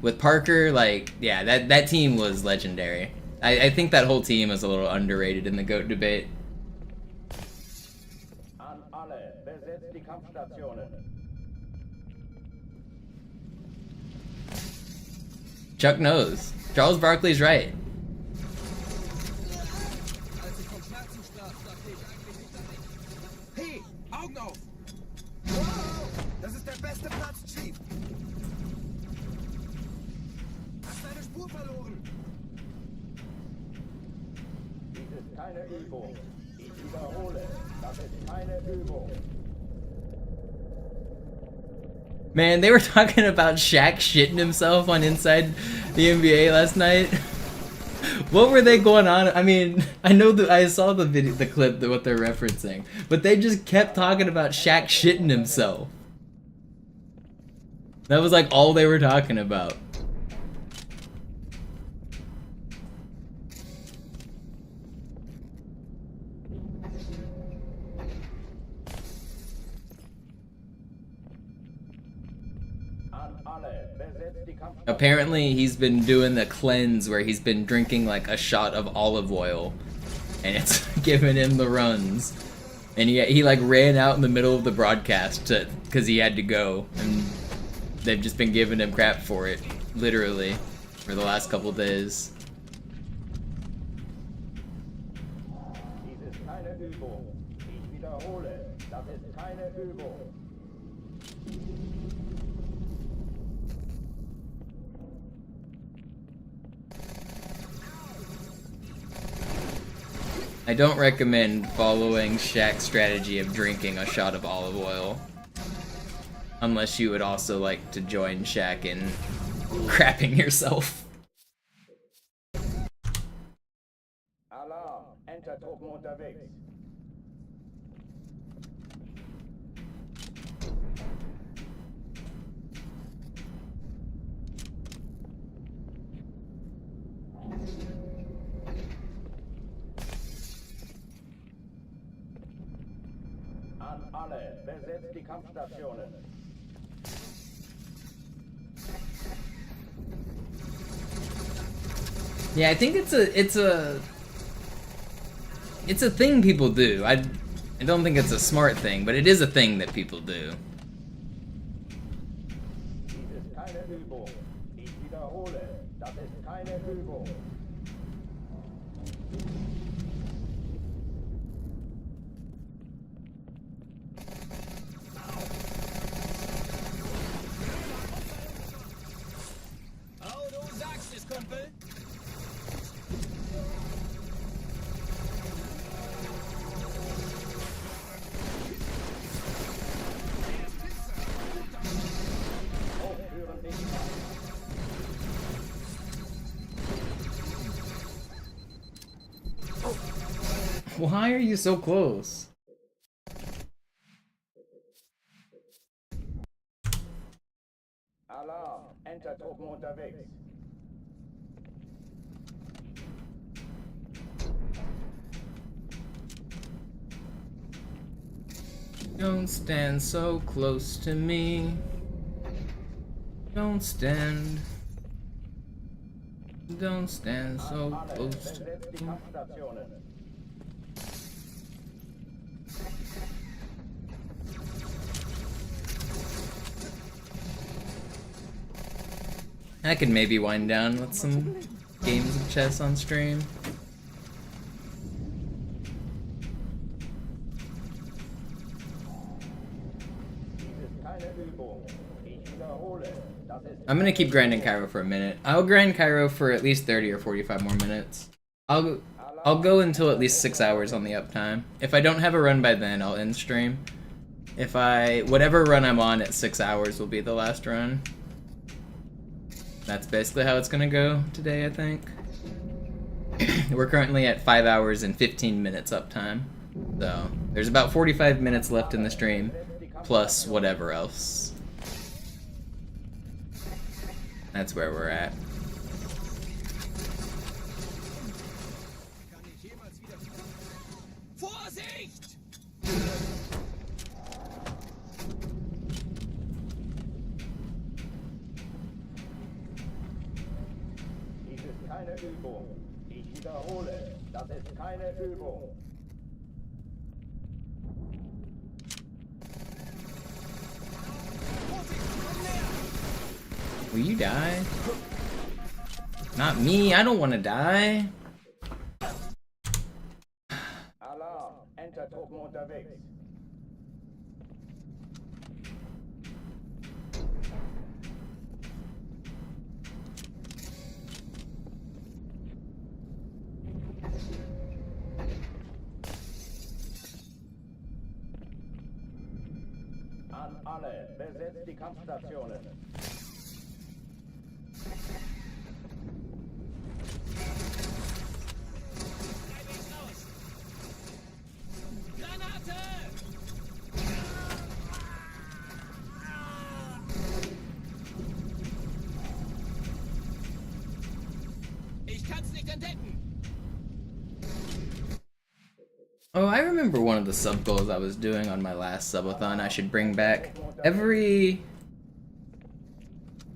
S1: with Parker, like, yeah, that team was legendary. I think that whole team is a little underrated in the GOAT debate. Chuck knows. Charles Barkley's right.
S3: Hey, Augen auf! Das ist der beste Platz, Chief. Hast deine Spur verloren.
S5: Dies ist keine Übung. Ich wiederhole, das ist keine Übung.
S1: Man, they were talking about Shaq shitting himself on Inside the NBA last night. What were they going on? I mean, I know that I saw the video, the clip, what they're referencing, but they just kept talking about Shaq shitting himself. That was like all they were talking about. Apparently he's been doing the cleanse where he's been drinking like a shot of olive oil and it's giving him the runs. And he like ran out in the middle of the broadcast because he had to go, and they've just been giving him crap for it, literally, for the last couple days.
S5: Dies ist keine Übung. Ich wiederhole, das ist keine Übung.
S1: I don't recommend following Shaq's strategy of drinking a shot of olive oil. Unless you would also like to join Shaq in crapping yourself.
S5: Alarm, Entertruppen unterwegs. An alle, besetzt die Kampfstationen.
S1: Yeah, I think it's a thing people do. I don't think it's a smart thing, but it is a thing that people do.
S5: Dies ist keine Übung. Ich wiederhole, das ist keine Übung.
S3: Oh, du sagst es, Kumpel.
S1: Why are you so close?
S5: Alarm, Entertruppen unterwegs.
S1: Don't stand so close to me. Don't stand so close to
S5: Besetzt die
S1: me.
S5: Kampfstationen.
S1: I could maybe wind down with some games of chess on stream. I'm gonna keep grinding Cairo for a minute. I'll grind Cairo for at least 30 or 45 more minutes. I'll go until at least 6 hours on the uptime. If I don't have a run by then, I'll end stream. Whatever run I'm on at 6 hours will be the last run. That's basically how it's gonna go today, I think. We're currently at 5 hours and 15 minutes uptime. So there's about 45 minutes left in the stream, plus whatever else. That's where we're at.
S5: Dies ist keine Übung. Ich wiederhole, das ist keine Übung.
S1: Will you die? Not me, I don't want to die.
S5: Alarm, Entertruppen unterwegs. An alle, besetzt die Kampfstationen.
S1: Oh, I remember one of the sub goals I was doing on my last subathon. I should bring back every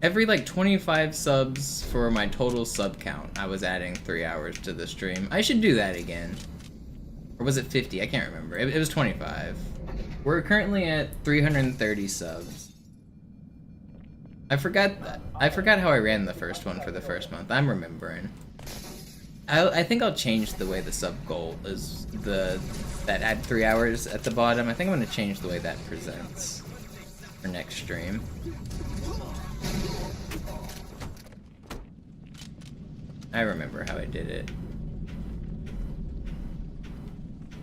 S1: like 25 subs for my total sub count. I was adding 3 hours to the stream. I should do that again. Or was it 50? I can't remember. It was 25. We're currently at 330 subs. I forgot how I ran the first one for the first month. I'm remembering. I think I'll change the way the sub goal is, that add 3 hours at the bottom. I think I'm going to change the way that presents for next stream. I remember how I did it.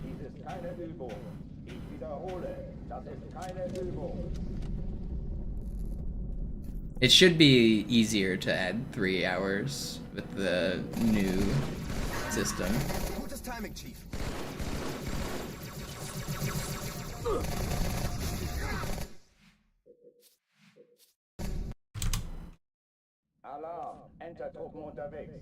S5: Dies ist keine Übung. Ich wiederhole, das ist keine Übung.
S1: It should be easier to add 3 hours with the new system.
S4: Gutes Timing, Chief.
S5: Alarm, Entertruppen unterwegs.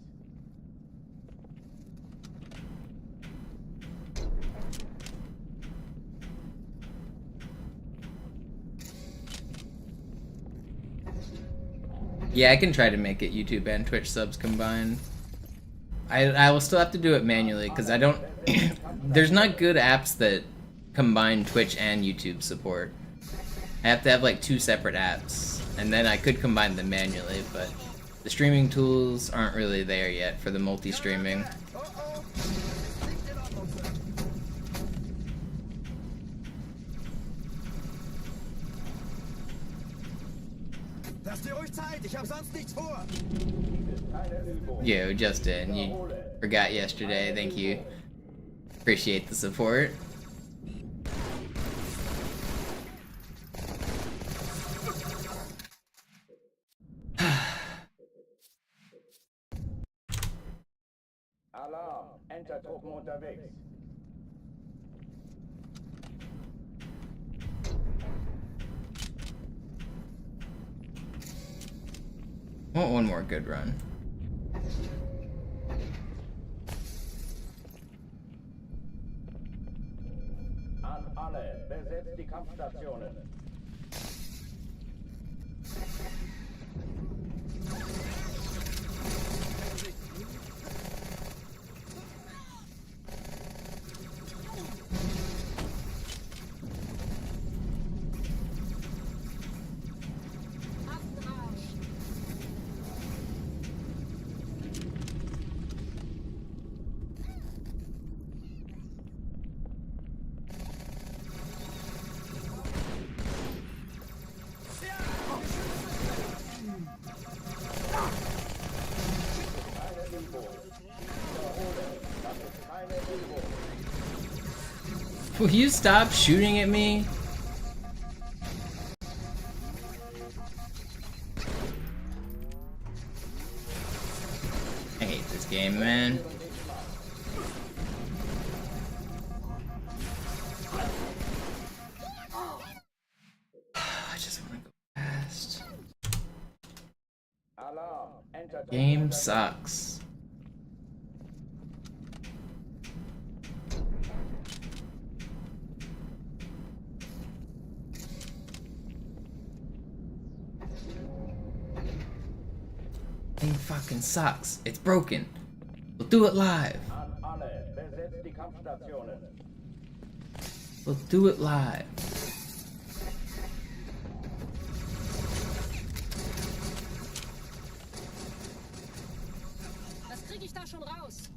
S1: Yeah, I can try to make it YouTube and Twitch subs combined. I will still have to do it manually because I don't. There's not good apps that combine Twitch and YouTube support. I have to have like 2 separate apps, and then I could combine them manually, but the streaming tools aren't really there yet for the multi-streaming.
S4: Lass dir ruhig Zeit, ich hab sonst nichts vor.
S1: Yo, Justin, you forgot yesterday. Thank you. Appreciate the support.
S5: Alarm, Entertruppen unterwegs.
S1: Want one more good run.
S5: An alle, besetzt die Kampfstationen.
S1: Will you stop shooting at me? I hate this game, man.
S5: Alarm. Enter
S1: Game sucks. Game fucking sucks. It's broken. We'll do it live.
S5: An alle. Besetzt die Kampfstationen.
S1: We'll do it live.
S9: Was kriege ich da schon raus?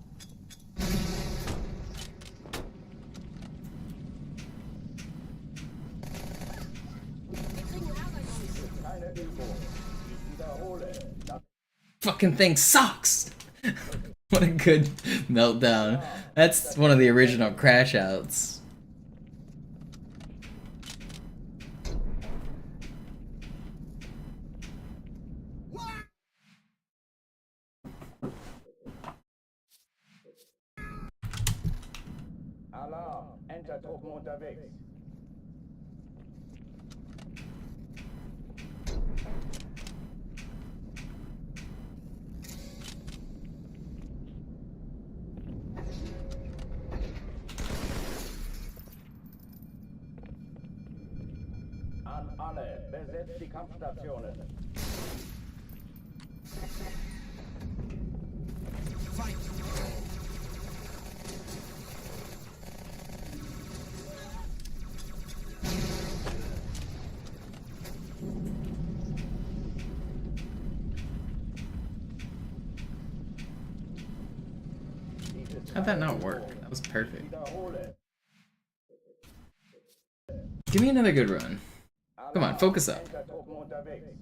S9: Wir kriegen Arbeit aus.
S5: Keine Übung. Ich wiederhole. Das
S1: Fucking thing sucks! What a good meltdown. That's one of the original crash outs.
S5: Alarm. Enter Truppen unterwegs. An alle. Besetzt die Kampfstationen.
S1: How'd that not work? That was perfect.
S5: Wiederhole.
S1: Give me another good run. Come on, focus up.
S5: Enter Truppen unterwegs.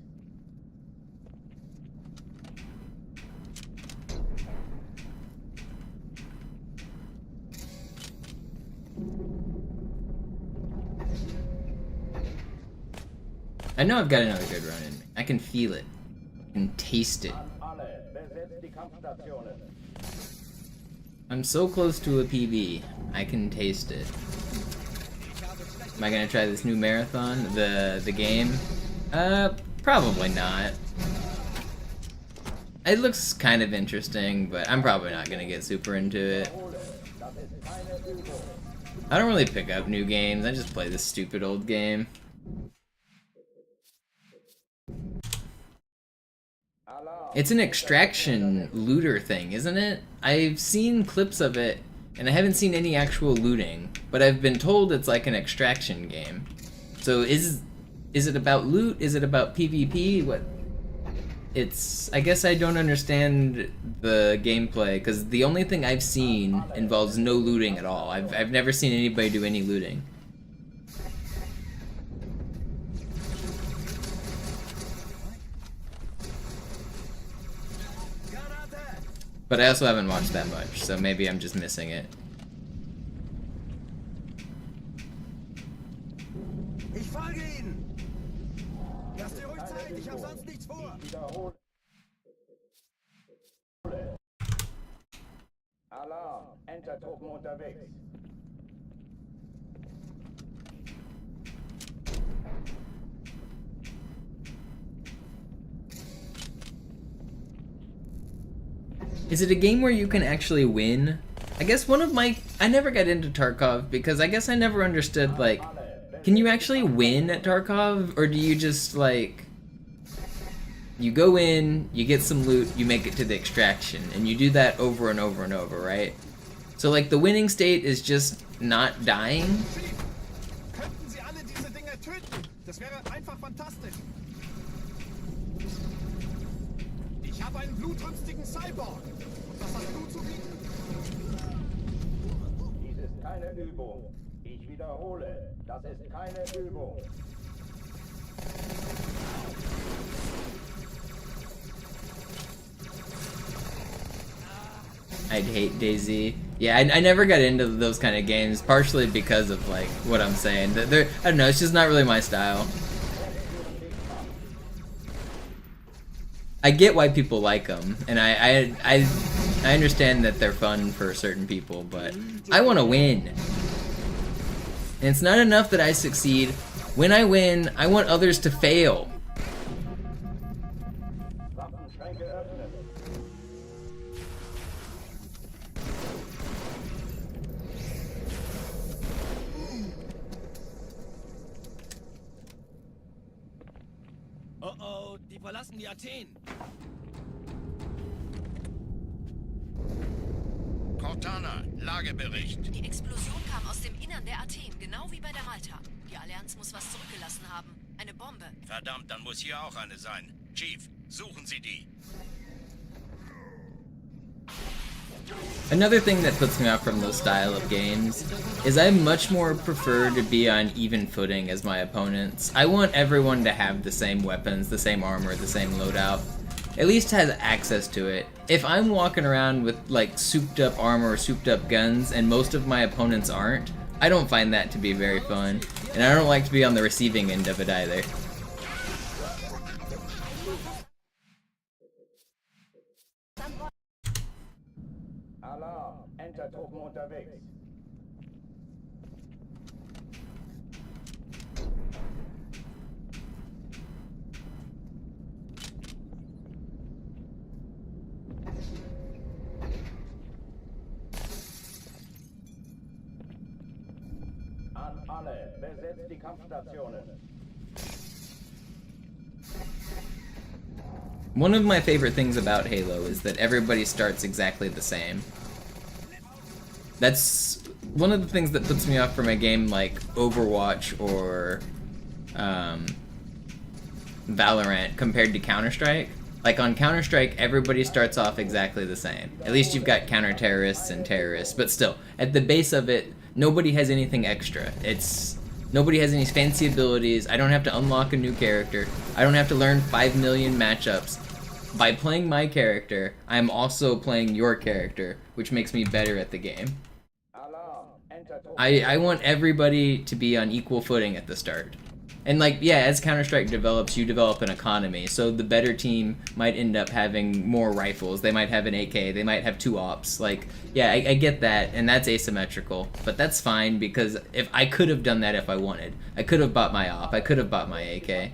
S1: I know I've got another good run in me. I can feel it. I can taste it.
S5: An alle. Besetzt die Kampfstationen.
S1: I'm so close to a PB. I can taste it. Am I gonna try this new marathon? The game? Probably not. It looks kind of interesting, but I'm probably not gonna get super into it. I don't really pick up new games, I just play this stupid old game. It's an extraction looter thing, isn't it? I've seen clips of it, and I haven't seen any actual looting, but I've been told it's like an extraction game. So is it about loot? Is it about PvP? What? It's... I guess I don't understand the gameplay, because the only thing I've seen involves no looting at all. I've never seen anybody do any looting. But I also haven't watched that much, so maybe I'm just missing it.
S3: Ich folge Ihnen! Lass dir ruhig Zeit, ich hab sonst nichts vor!
S5: Wiederhole. Alarm. Enter Truppen unterwegs.
S1: Is it a game where you can actually win? I guess one of my... I never got into Tarkov because I guess I never understood, like... Can you actually win at Tarkov? Or do you just, like... You go in, you get some loot, you make it to the extraction. And you do that over and over and over, right? So, like, the winning state is just not dying?
S3: Könnten Sie alle diese Dinge töten? Das wäre einfach fantastisch. Ich habe einen blutrünstigen Cyborg. Und was hast du zu bieten?
S5: Dies ist keine Übung. Ich wiederhole. Das ist keine Übung.
S1: I'd hate DayZ. Yeah, I never got into those kind of games, partially because of, like, what I'm saying. They're, I don't know, it's just not really my style. I get why people like them, and I understand that they're fun for certain people, but I want to win. And it's not enough that I succeed. When I win, I want others to fail.
S5: Waffenschränke öffnen.
S4: Oh oh, die verlassen die Athen.
S7: Cortana, Lagebericht.
S9: Die Explosion kam aus dem Innern der Athen, genau wie bei der Malta. Die Allianz muss was zurückgelassen haben. Eine Bombe.
S7: Verdammt, dann muss hier auch eine sein. Chief, suchen Sie die.
S1: Another thing that puts me off from those style of games is I much more prefer to be on even footing as my opponents. I want everyone to have the same weapons, the same armor, the same loadout. At least has access to it. If I'm walking around with like souped up armor or souped up guns and most of my opponents aren't, I don't find that to be very fun. And I don't like to be on the receiving end of it either.
S5: Alarm, Entertruppen unterwegs. An alle, besetzt die Kampfstationen.
S1: One of my favorite things about Halo is that everybody starts exactly the same. That's one of the things that puts me off from a game like Overwatch or Valorant compared to Counter-Strike. Like on Counter-Strike, everybody starts off exactly the same. At least you've got counter-terrorists and terrorists, but still, at the base of it, nobody has anything extra. Nobody has any fancy abilities. I don't have to unlock a new character. I don't have to learn 5 million matchups. By playing my character, I'm also playing your character, which makes me better at the game. I want everybody to be on equal footing at the start. And like, yeah, as Counter-Strike develops, you develop an economy, so the better team might end up having more rifles, they might have an AK, they might have 2 ops, like, yeah, I get that, and that's asymmetrical, but that's fine, because if I could have done that if I wanted. I could have bought my op, I could have bought my AK.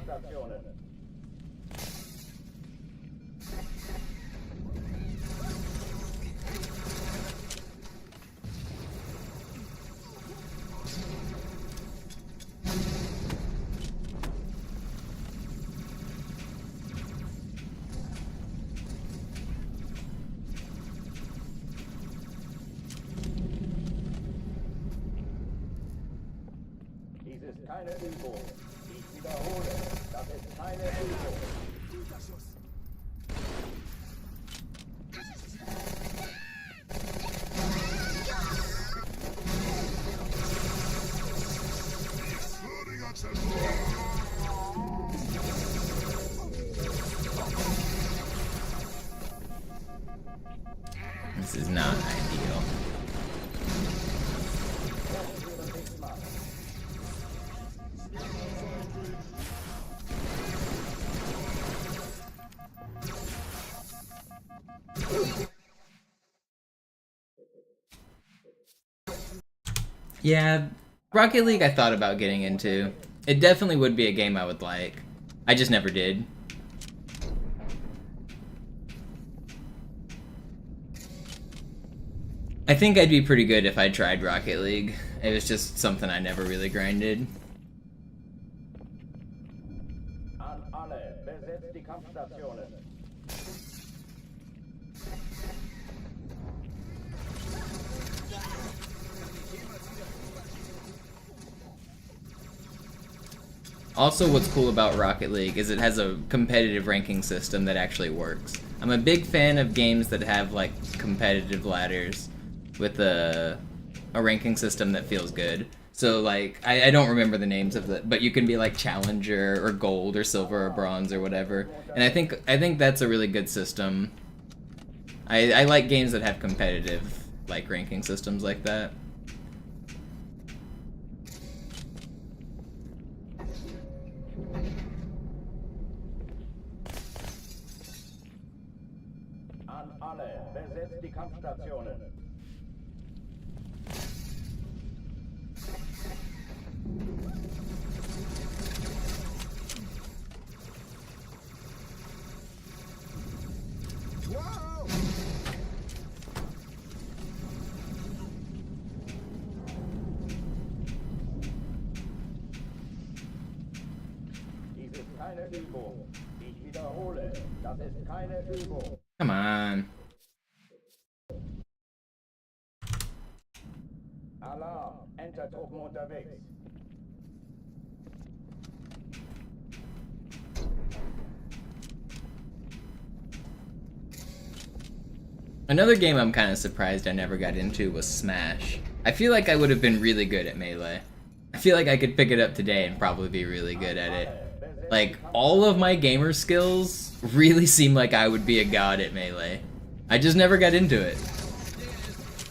S5: Keine Übung. Ich wiederhole, das ist keine Übung.
S1: This is not ideal. Yeah, Rocket League I thought about getting into. It definitely would be a game I would like. I just never did. I think I'd be pretty good if I tried Rocket League. It was just something I never really grinded.
S5: An alle, besetzt die Kampfstationen.
S1: Also, what's cool about Rocket League is it has a competitive ranking system that actually works. I'm a big fan of games that have like competitive ladders with a ranking system that feels good. So like, I don't remember the names of it, but you can be like Challenger or Gold or Silver or Bronze or whatever. And I think that's a really good system. I like games that have competitive like ranking systems like that.
S5: An alle, besetzt die Kampfstationen. Übung. Ich wiederhole, das ist keine Übung.
S1: Come on.
S5: Alarm, Entertruppen unterwegs.
S1: Another game I'm kind of surprised I never got into was Smash. I feel like I would have been really good at Melee. I feel like I could pick it up today and probably be really good at it. Like, all of my gamer skills really seem like I would be a god at Melee. I just never got into it.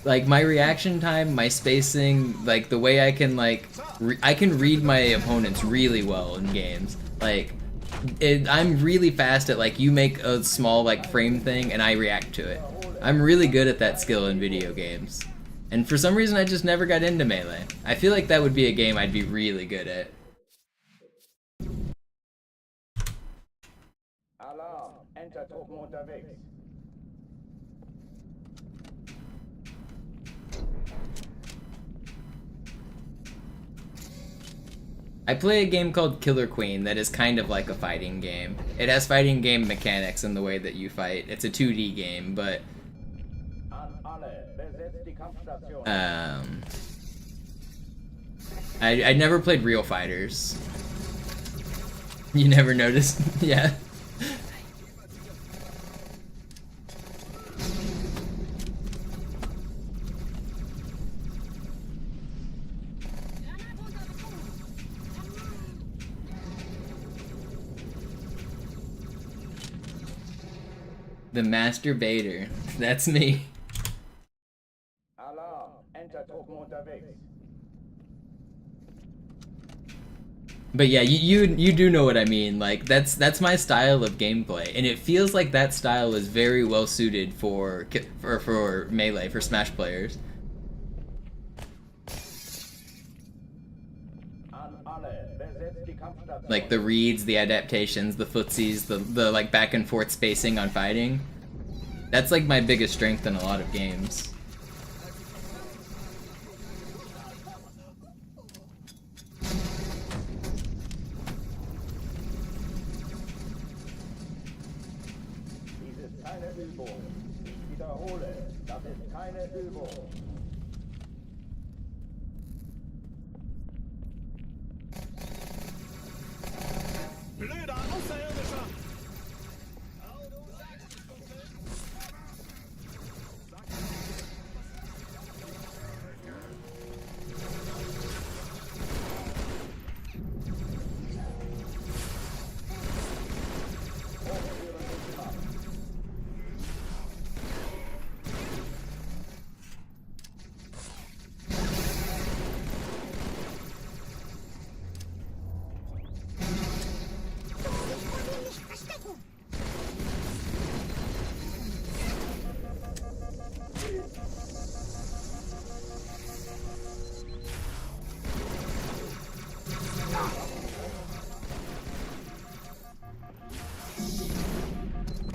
S1: Like, my reaction time, my spacing, like, the way I can, like, I can read my opponents really well in games. Like, I'm really fast at, like, you make a small, like, frame thing and I react to it. I'm really good at that skill in video games. And for some reason I just never got into Melee. I feel like that would be a game I'd be really good at.
S5: Alarm, Entertruppen unterwegs.
S1: I play a game called Killer Queen that is kind of like a fighting game. It has fighting game mechanics in the way that you fight. It's a 2D game, but I never played Real Fighters. You never noticed? Yeah. The Masturbator. That's me.
S5: Alarm, Entertruppen unterwegs.
S1: But yeah, you do know what I mean. Like that's my style of gameplay, and it feels like that style is very well suited for Melee, for Smash players. Like the reads, the adaptations, the footsies, the like back and forth spacing on fighting. That's like my biggest strength in a lot of games.
S5: Dies ist keine Übung. Ich wiederhole, das ist keine Übung.
S2: Blöder Außerirdischer!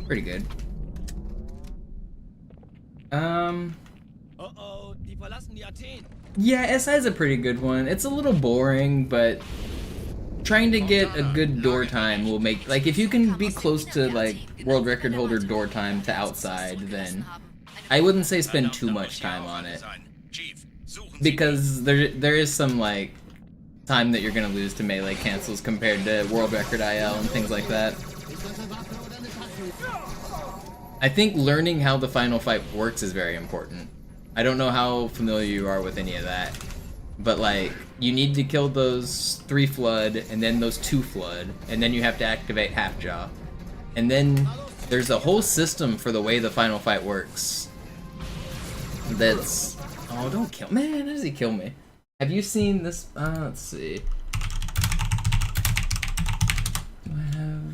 S1: Pretty good.
S10: Uh-oh, die verlassen die Athen.
S1: Yeah, SI is a pretty good one. It's a little boring, but trying to get a good door time will make, like, if you can be close to, like, world record holder door time to outside, then I wouldn't say spend too much time on it. Because there is some, like, time that you're gonna lose to melee cancels compared to world record IL and things like that. I think learning how the final fight works is very important. I don't know how familiar you are with any of that, but like, you need to kill those 3 flood, and then those 2 flood, and then you have to activate half jaw. And then there's a whole system for the way the final fight works. That's... Oh, don't kill... Man, how does he kill me? Have you seen this? Let's see. Do I have...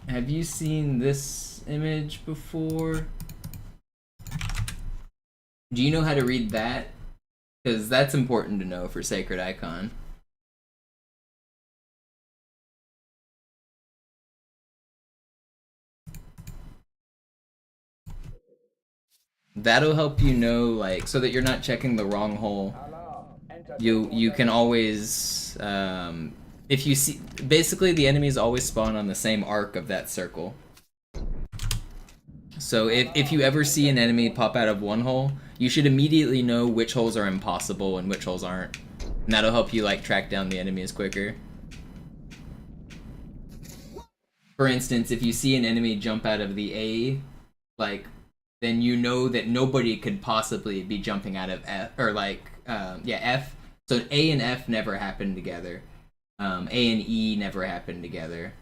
S1: Have you seen this image before? Do you know how to read that? Because that's important to know for Sacred Icon. That'll help you know, like, so that you're not checking the wrong hole. You can always, if you see, basically the enemies always spawn on the same arc of that circle. So if you ever see an enemy pop out of one hole, you should immediately know which holes are impossible and which holes aren't. And that'll help you, like, track down the enemies quicker. For instance, if you see an enemy jump out of the A, like, then you know that nobody could possibly be jumping out of F, or like, F. So A and F never happen together. A and E never happen together.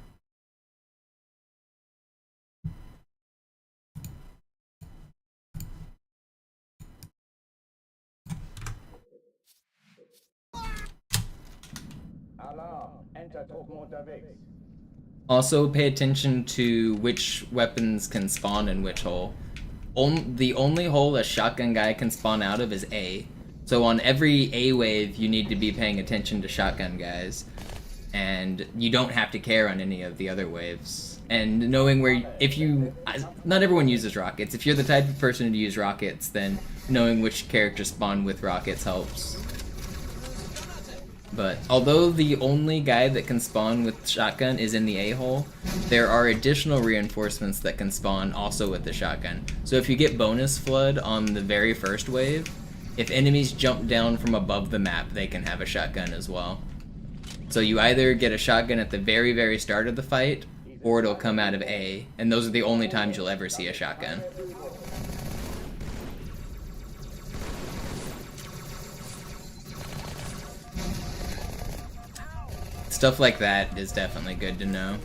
S5: Alarm, Enter-Truppen unterwegs.
S1: Also, pay attention to which weapons can spawn in which hole. The only hole a shotgun guy can spawn out of is A. So on every A wave, you need to be paying attention to shotgun guys. And you don't have to care on any of the other waves. And knowing where, not everyone uses rockets. If you're the type of person to use rockets, then knowing which characters spawn with rockets helps. But although the only guy that can spawn with shotgun is in the A-hole, there are additional reinforcements that can spawn also with the shotgun. So if you get bonus flood on the very first wave, if enemies jump down from above the map, they can have a shotgun as well. So you either get a shotgun at the very, very start of the fight, or it'll come out of A, and those are the only times you'll ever see a shotgun. Stuff like that is definitely good to know.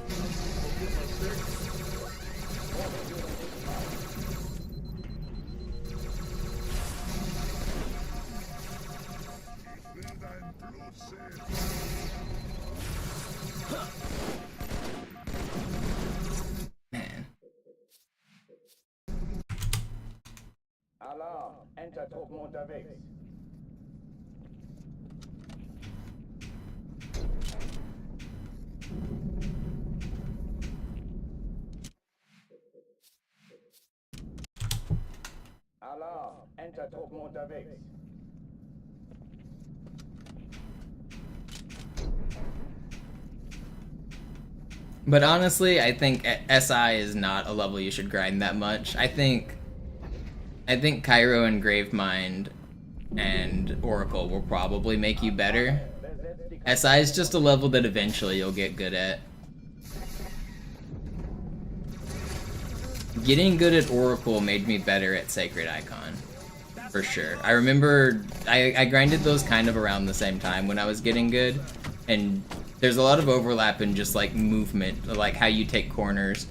S1: Man.
S5: Alarm, Enter-Truppen unterwegs. Alarm, Enter-Truppen unterwegs.
S1: But honestly, I think SI is not a level you should grind that much. I think Cairo and Gravemind and Oracle will probably make you better. SI is just a level that eventually you'll get good at. Getting good at Oracle made me better at Sacred Icon, for sure. I remember I grinded those kind of around the same time when I was getting good, and there's a lot of overlap in just like movement, like how you take corners.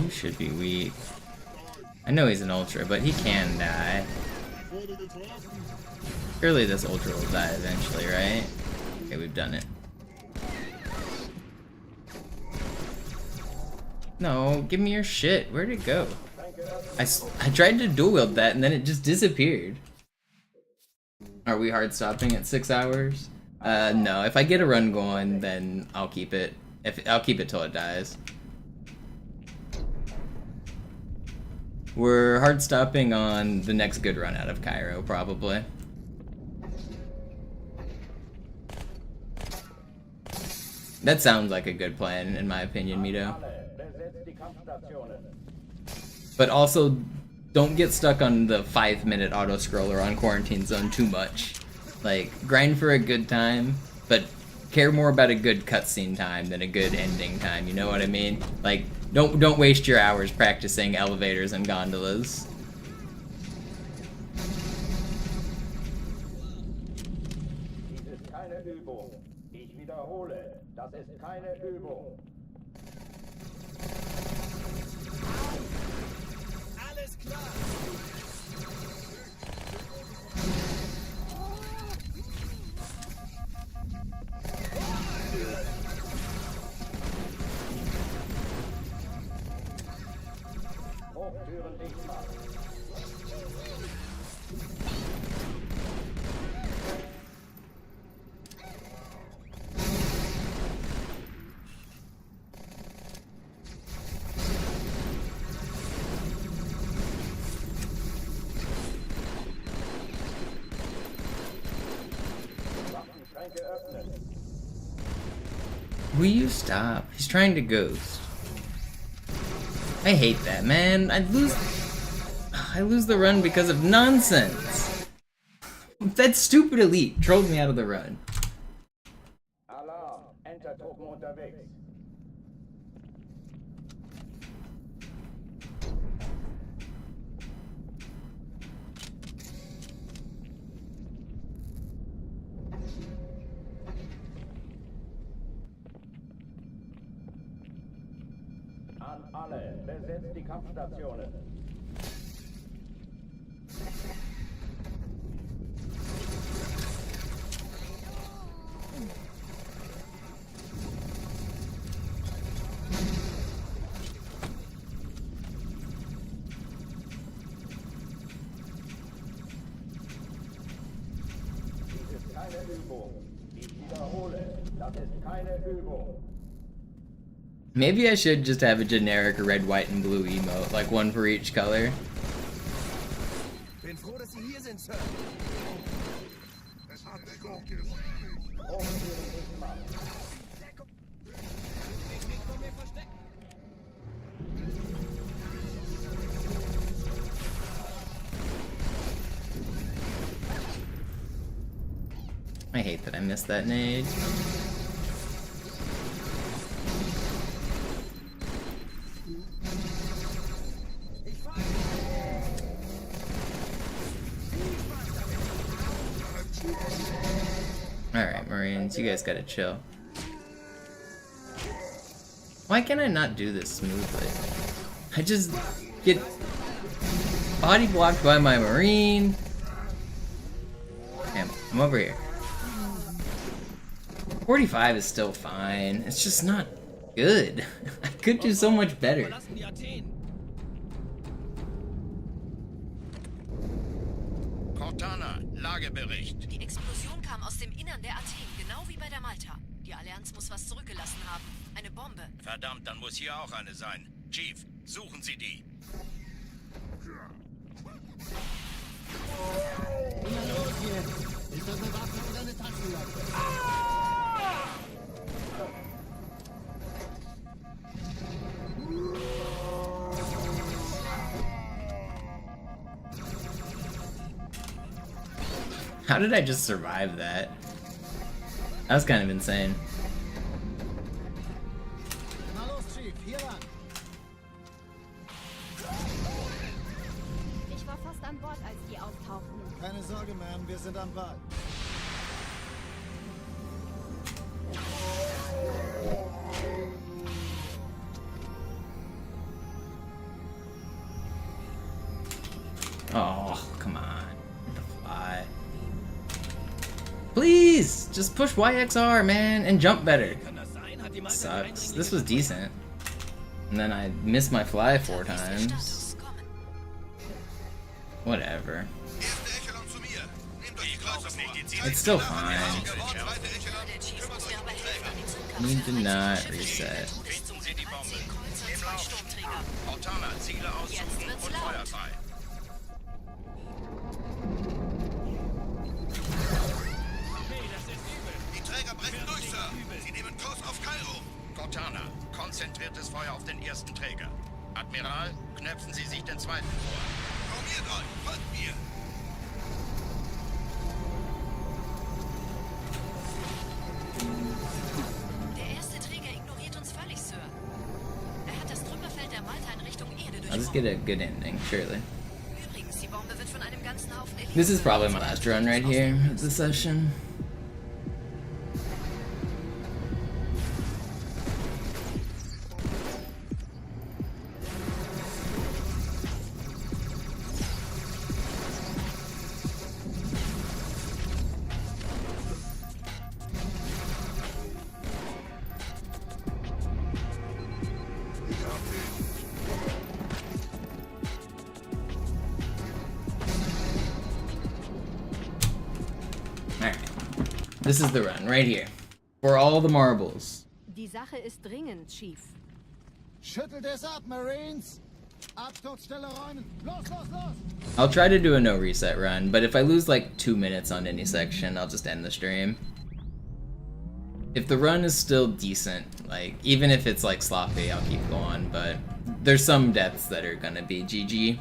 S1: You should be weak. I know he's an ultra, but he can die. Surely this ultra will die eventually, right? Okay, we've done it. No, give me your shit. Where'd it go? I tried to dual wield that and then it just disappeared. Are we hard stopping at 6 hours? No. If I get a run going, then I'll keep it. I'll keep it till it dies. We're hard stopping on the next good run out of Cairo, probably. That sounds like a good plan, in my opinion, Mito. But also, don't get stuck on the 5-minute auto-scroller on Quarantine Zone too much. Like, grind for a good time, but care more about a good cutscene time than a good ending time, you know what I mean? Like, don't waste your hours practicing elevators and gondolas.
S5: Dies ist keine Übung. wiederhole, das ist keine Übung.
S2: Alles klar!
S5: Hochtüren dicht machen. Waffenschränke öffnen.
S1: Will you stop? He's trying to ghost. I hate that, man. I lose the run because of nonsense. That stupid elite trolled me out of the run.
S5: Alarm, Entertruppen unterwegs. An alle, besetzt die Kampfstationen. Dies ist keine Übung. Ich wiederhole, das ist keine Übung.
S1: Maybe I should just have a generic red, white, and blue emote, like one for each color.
S2: Bin froh, dass Sie hier sind, Sir.
S6: Es hat sich auch gefällt.
S5: Hochtüren dicht machen.
S1: I hate that I missed that nade. Alright, Marines, you guys gotta chill. Why can I not do this smoothly? I just get body blocked by my Marine. Damn, I'm over here. 45 is still fine. It's just not good. I could do so much better.
S7: Cortana, Lagebericht.
S9: Die Explosion kam aus dem Innern der Athen, genau wie bei der Malta. Die Allianz muss was zurückgelassen haben. Eine Bombe.
S7: Verdammt, dann muss hier auch eine sein. Chief, suchen Sie die.
S2: Na los jetzt! Ist das eine Waffe oder eine Taschenlampe?
S1: How did I just survive that? That was kind of insane.
S3: Na los, Chief, hier lang.
S11: Ich war fast an Bord, als die auftauchten.
S3: Keine Sorge, Ma'am, wir sind am Ball.
S1: Oh, come on. The fly. Please! Just push YXR, man, and jump better. Sucks. This was decent. And then I missed my fly 4 times. Whatever. It's still fine. Need to not reset.
S7: Cortana, Ziele aussuchen und Feuer frei.
S6: Die Träger brechen durch, Sir. Sie nehmen Kurs auf Kairo.
S7: Cortana, konzentriertes Feuer auf den ersten Träger. Admiral, knöpfen Sie sich den zweiten vor.
S6: Formiert euch, folgt mir.
S9: Der erste Träger ignoriert uns völlig, Sir. Er hat das Trümmerfeld der Malta in Richtung Erde
S1: I'll just get a good ending, surely.
S9: Übrigens, die Bombe wird von einem ganzen Haufen Eliten.
S1: This is probably my last run right here of the session. This is the run, right here. For all the marbles.
S9: Die Sache ist dringend, Chief.
S3: Schüttelt es ab, Marines! Absturzstelle räumen! Los, los, los!
S1: I'll try to do a no reset run, but if I lose like 2 minutes on any section, I'll just end the stream. If the run is still decent, like, even if it's like sloppy, I'll keep going, but there's some deaths that are gonna be GG.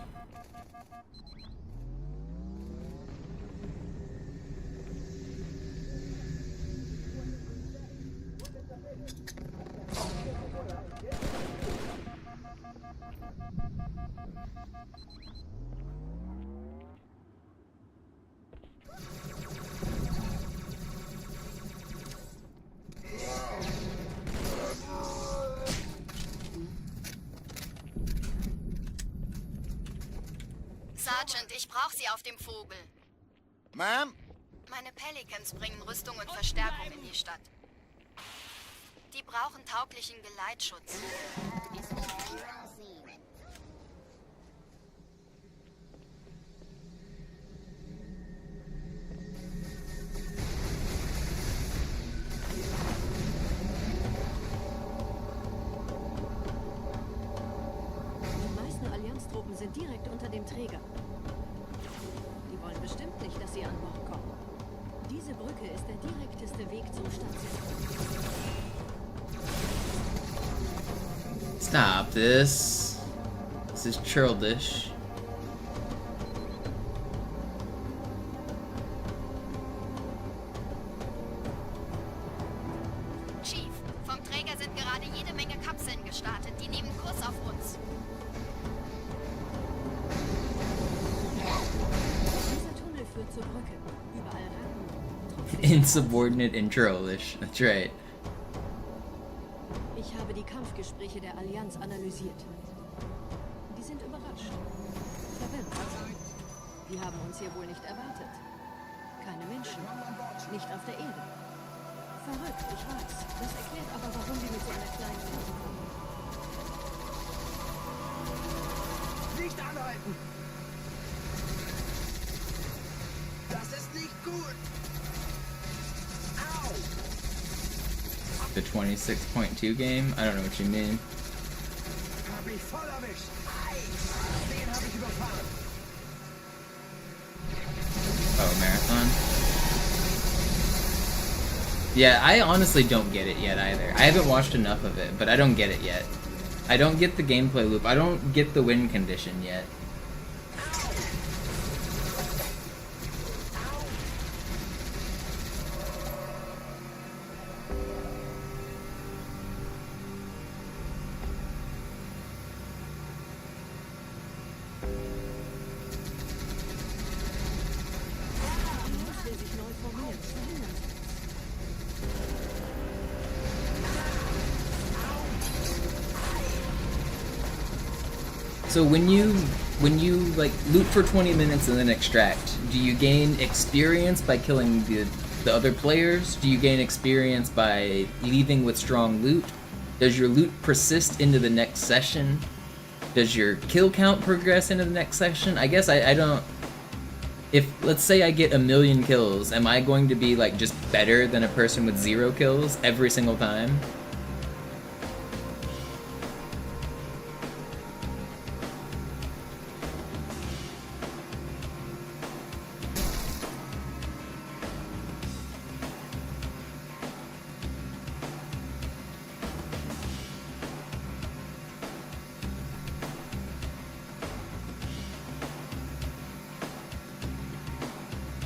S8: Sergeant, ich brauche Sie auf dem Vogel.
S3: Ma'am?
S8: Meine Pelicans bringen Rüstung und Verstärkung in die Stadt. Die brauchen tauglichen Geleitschutz.
S9: Die meisten Allianztruppen sind direkt unter dem Träger. Die wollen bestimmt nicht, dass sie an Bord kommen. Diese Brücke ist der direkteste Weg zum Stadtzentrum.
S1: Stop this. This is childish.
S8: Chief, vom Träger sind gerade jede Menge Kapseln gestartet. Die nehmen Kurs auf uns.
S9: Dieser Tunnel führt zur Brücke. Überall Rampen.
S1: Insubordinate and trollish. That's right.
S9: Ich habe die Kampfgespräche der Allianz analysiert. Die sind überrascht. Verwirrt. Die haben uns hier wohl nicht erwartet. Keine Menschen. Nicht auf der Erde. Verrückt, ich weiß. Das erklärt aber, warum die mit so einer kleinen Flotte kommen.
S4: Nicht anhalten! Das ist nicht gut! Au!
S1: The 26.2 game? I don't know what you mean.
S4: Hab ich voll erwischt! Ei! Den hab ich überfahren!
S1: Oh, marathon? Yeah, I honestly don't get it yet either. I haven't watched enough of it, but I don't get it yet. I don't get the gameplay loop. I don't get the win condition yet.
S9: Allianz will sich neu formieren. Verhindern Sie das.
S1: So when you like loot for 20 minutes and then extract, do you gain experience by killing the other players? Do you gain experience by leaving with strong loot? Does your loot persist into the next session? Does your kill count progress into the next session? I guess I don't... If, let's say I get 1,000,000 kills, am I going to be like just better than a person with 0 kills every single time?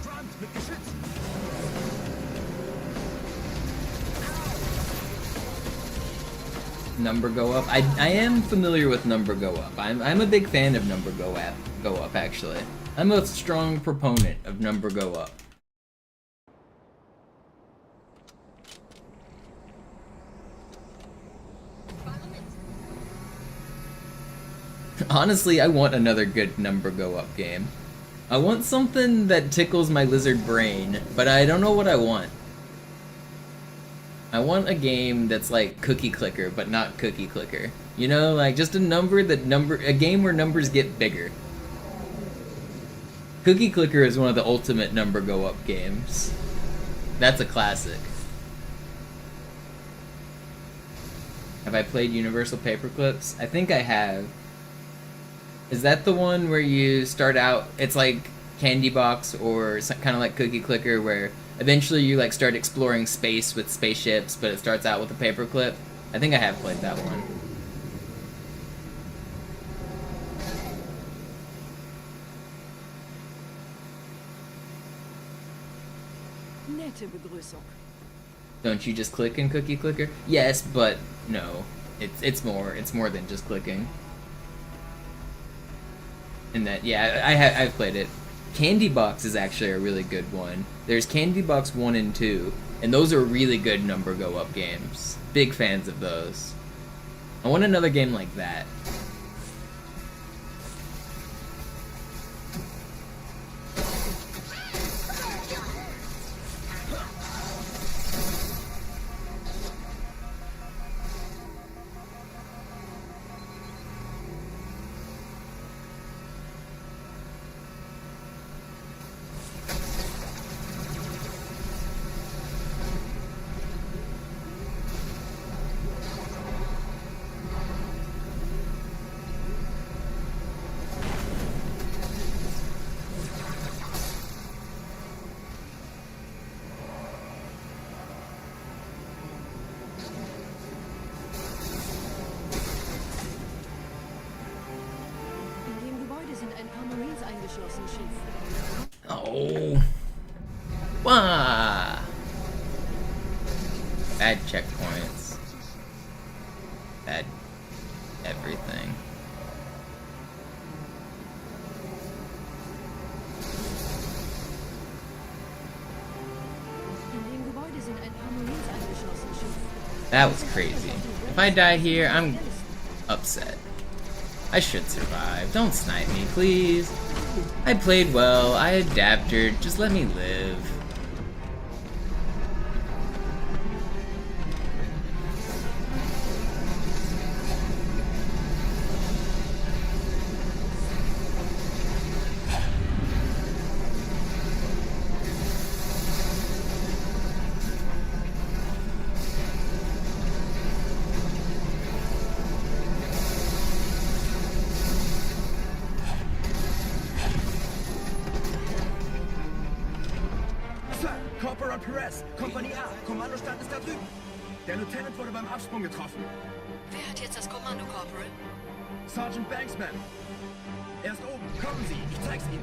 S4: Front mit Geschütz!
S1: Number go up. I am familiar with number go up. I'm a big fan of number go up actually. I'm a strong proponent of number go up. Honestly, I want another good number go up game. I want something that tickles my lizard brain, but I don't know what I want. I want a game that's like Cookie Clicker, but not Cookie Clicker. You know, like just a game where numbers get bigger. Cookie Clicker is one of the ultimate number go up games. That's a classic. Have I played Universal Paperclips? I think I have. Is that the one where you start out, it's like Candy Box or kind of like Cookie Clicker, where eventually you like start exploring space with spaceships, but it starts out with a paperclip? I think I have played that one.
S9: Nette Begrüßung.
S1: Don't you just click in Cookie Clicker? Yes, but no. It's more than just clicking. And that, yeah, I've played it. Candy Box is actually a really good one. There's Candy Box 1 and 2, and those are really good number go up games. Big fans of those. I want another game like that. Oh. Wah. Bad checkpoints. Bad everything. That was crazy. If I die here, I'm upset. I should survive. Don't snipe me, please. I played well. I adapted. Just let me live.
S4: Corporal Perez, Kompanie A, Kommandostand ist da drüben. Der Lieutenant wurde beim Absprung getroffen.
S9: Wer hat jetzt das Kommando, Corporal?
S4: Sergeant Banksman. Er ist oben. Kommen Sie, ich zeig's Ihnen.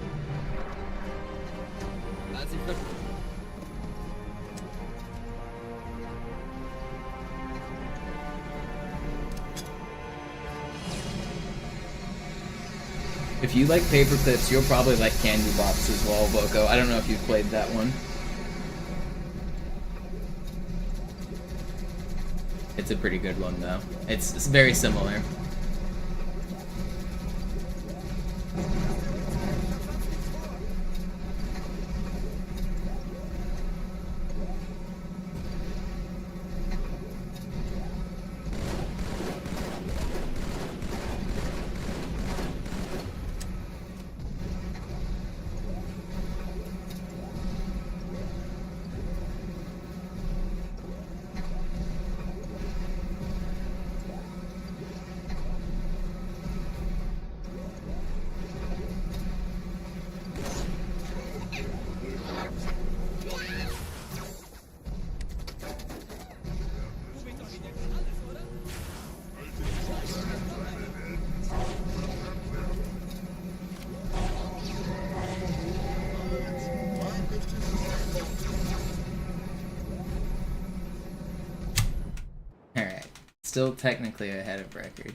S1: If you like paperclips, you'll probably like Candy Box as well, Boko. I don't know if you've played that one. It's a pretty good one, though. It's very similar. Alright, still technically ahead of record.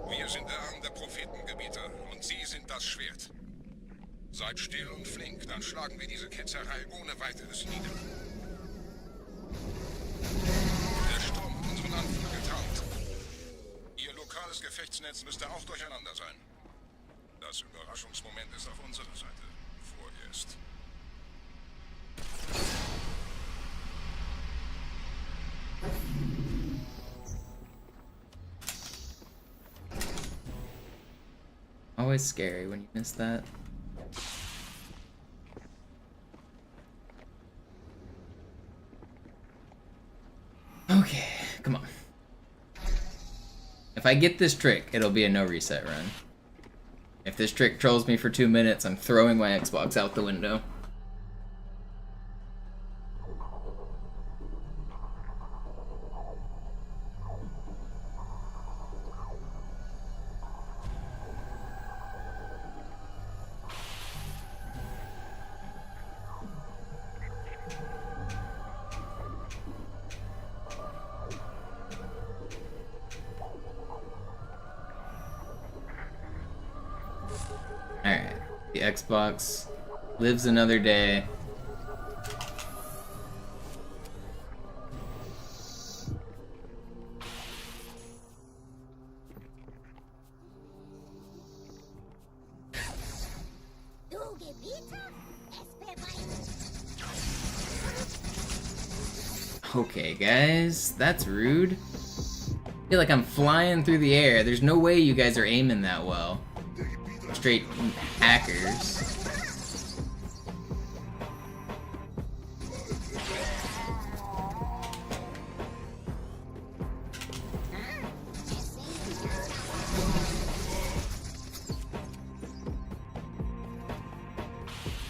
S7: Wir sind der Arm der Prophetengebieter und Sie sind das Schwert. Seid still und flink, dann schlagen wir diese Ketzerei ohne weiteres nieder. Der Sturm hat unseren Anführer getarnt. Ihr lokales Gefechtsnetz müsste auch durcheinander sein. Das Überraschungsmoment ist auf unserer Seite. Vorerst.
S1: Always scary when you miss that. come on. If I get this trick, it'll be a no reset run. If this trick trolls me for 2 minutes, I'm throwing my Xbox out the window. Alright, the Xbox lives another day.
S11: Du Gebieter? Es beweist.
S1: Okay, guys, that's rude. I feel like I'm flying through the air. There's no way you guys are aiming that well. Straight hackers.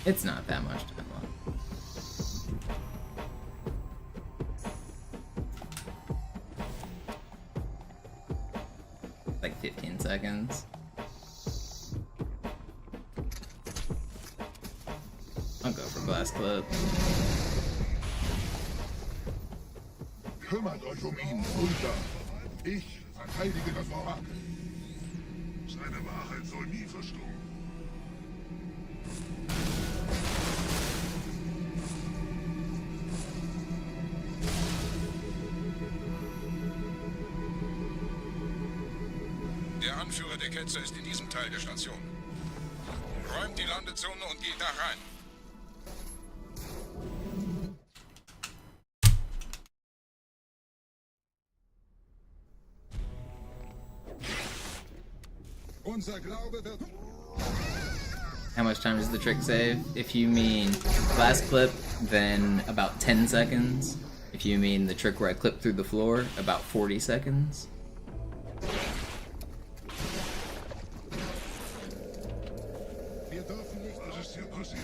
S1: It's not that much time left. Like 15 seconds. I'll go for glass clip.
S6: Kümmert euch ihn, runter. Ich verteidige das Orakel. Seine Wahrheit soll nie verstummen.
S7: Der Anführer der Ketzer ist in diesem Teil der Station. Räumt die Landezone und geht da rein.
S6: Unser Glaube wird...
S1: How much time does the trick save? If you mean glass clip, then about 10 seconds. If you mean the trick where I clip through the floor, about 40 seconds.
S6: Wir dürfen nicht... Was ist hier passiert?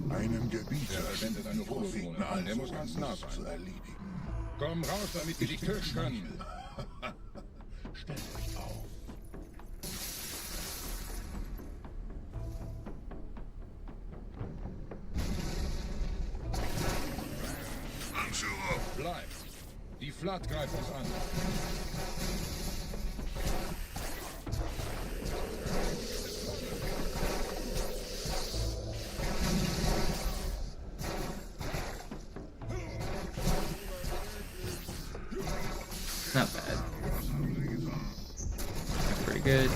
S6: Einen Gebieter
S7: sendet eine Rufsignal an. Der muss ganz nah sein.
S6: zu erledigen.
S7: Komm raus, damit wir dich töten können.
S6: Stellt euch auf.
S7: Anführer! Bleib! Die Flat greift uns an.
S1: Not bad. That's pretty good.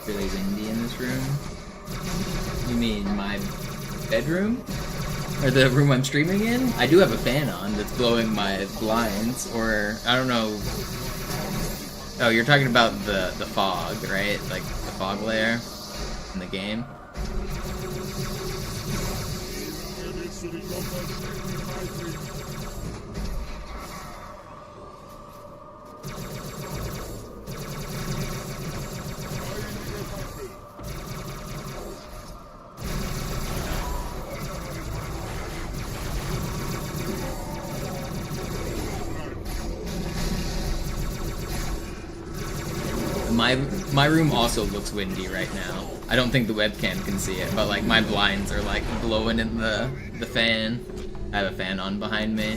S1: Really windy in this room. You mean my bedroom? Or the room I'm streaming in? I do have a fan on that's blowing my blinds, or I don't know. Oh, you're talking about the fog, right? Like the fog layer in the game. My room also looks windy right now. I don't think the webcam can see it, but like my blinds are like blowing in the fan. I have a fan on behind me.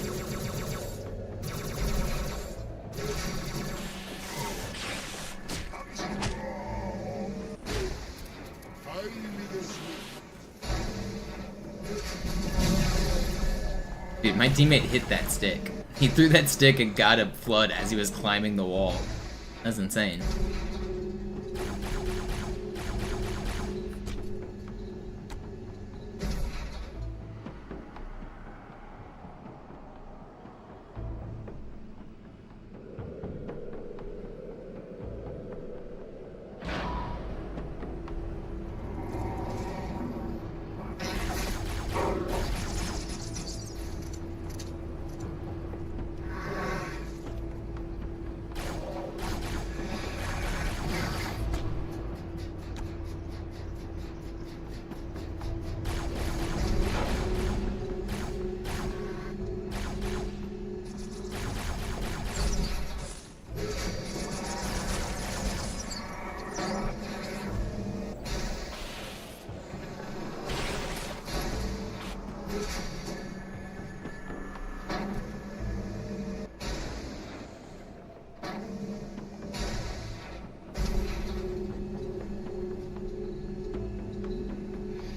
S1: Dude, my teammate hit that stick. He threw that stick and got a flood as he was climbing the wall. That's insane.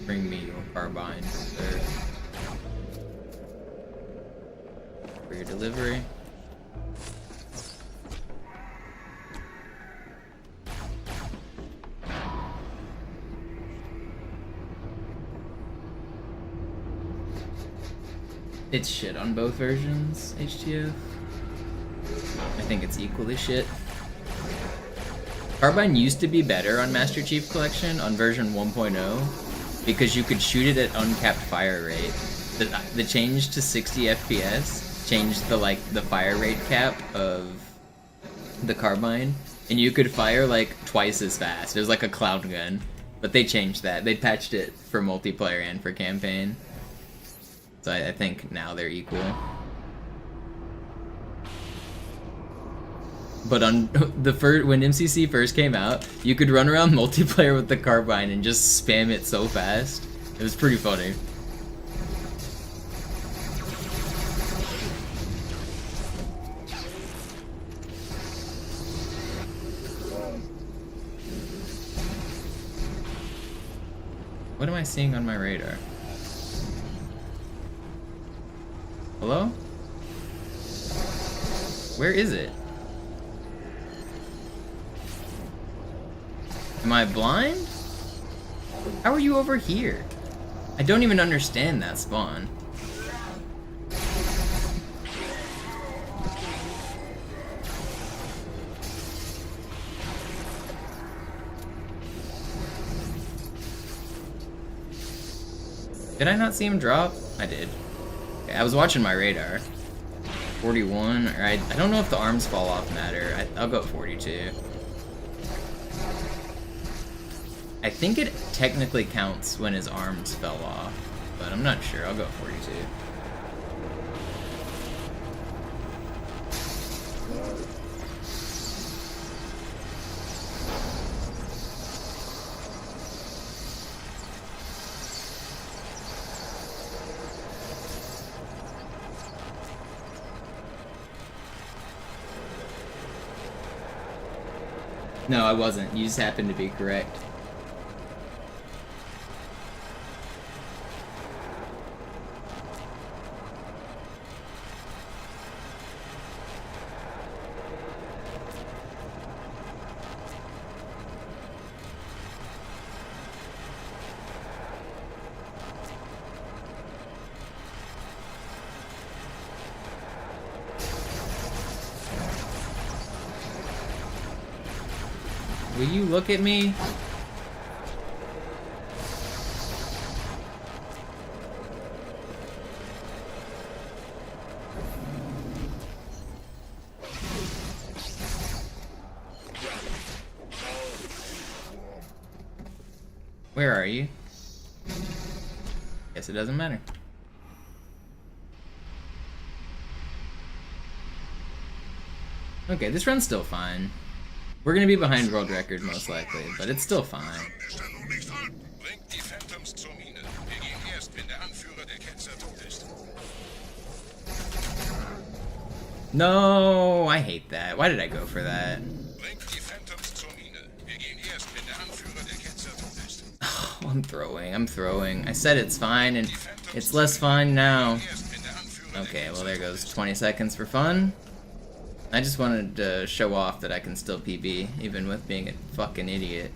S1: Bring me your carbine, sir. For your delivery. It's shit on both versions, HTF. I think it's equally shit. Carbine used to be better on Master Chief Collection on version 1.0 because you could shoot it at uncapped fire rate. The change to 60 FPS changed the fire rate cap of the Carbine, and you could fire like twice as fast. It was like a cloud gun, but they changed that. They patched it for multiplayer and for campaign. So I think now they're equal. But on when MCC first came out, you could run around multiplayer with the Carbine and just spam it so fast. It was pretty funny. What am I seeing on my radar? Hello? Where is it? Am I blind? How are you over here? I don't even understand that spawn. Did I not see him drop? I did. Okay, I was watching my radar. 41, or I don't know if the arms fall off matter. I'll go 42. I think it technically counts when his arms fell off, but I'm not sure. I'll go 42. No, I wasn't. You just happened to be correct. Will you look at me? Where are you? Guess it doesn't matter. Okay, this run's still fine. We're gonna be behind world record most likely, but it's still fine. No, I hate that. Why did I go for that? Oh, I'm throwing. I said it's fine, and it's less fine now. Okay, well there goes 20 seconds for fun. I just wanted to show off that I can still PB, even with being a fucking idiot.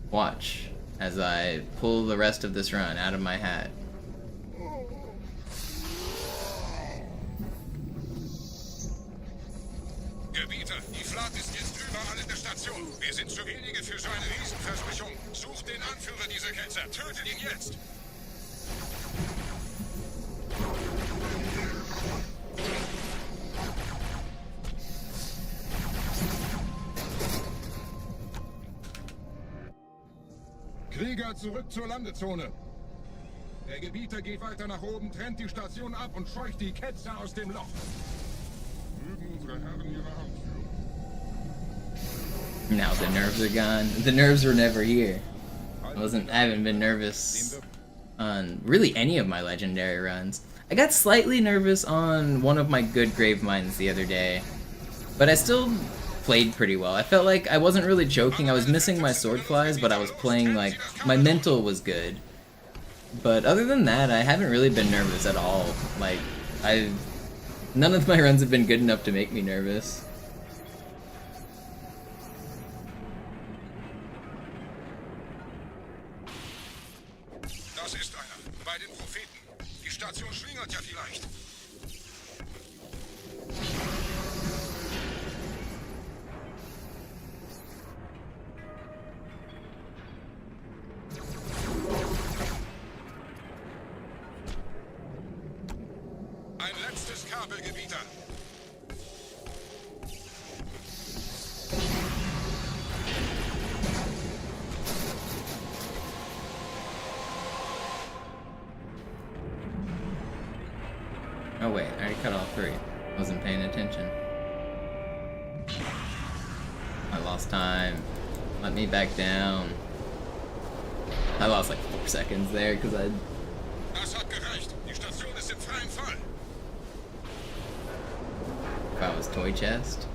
S1: Watch as I pull the rest of this run out of my hat.
S7: Gebieter, die Flat ist jetzt überall in der Station. Wir sind zu wenige für so eine Riesenversprechung. Sucht den Anführer dieser Ketzer. Tötet ihn jetzt! Krieger, zurück zur Landezone. Der Gebieter geht weiter nach oben, trennt die Station ab und scheucht die Ketzer aus dem Loch. Mögen unsere Herren ihre Hand führen.
S1: Now the nerves are gone. The nerves were never here. I haven't been nervous on really any of my legendary runs. I got slightly nervous on one of my good Graveminds the other day, but I still played pretty well. I felt like I wasn't really choking. I was missing my sword flies, but I was playing like my mental was good. But other than that, I haven't really been nervous at all. Like none of my runs have been good enough to make me nervous.
S7: Das ist einer. Bei den Propheten. Die Station schlingert ja vielleicht. Ein letztes Kabelgebieter.
S1: Oh wait, I already cut all 3. Wasn't paying attention. I lost time. Let me back down. I lost like 4 seconds there because I...
S7: Das hat gereicht. Die Station ist im freien Fall.
S1: If I was toy chest?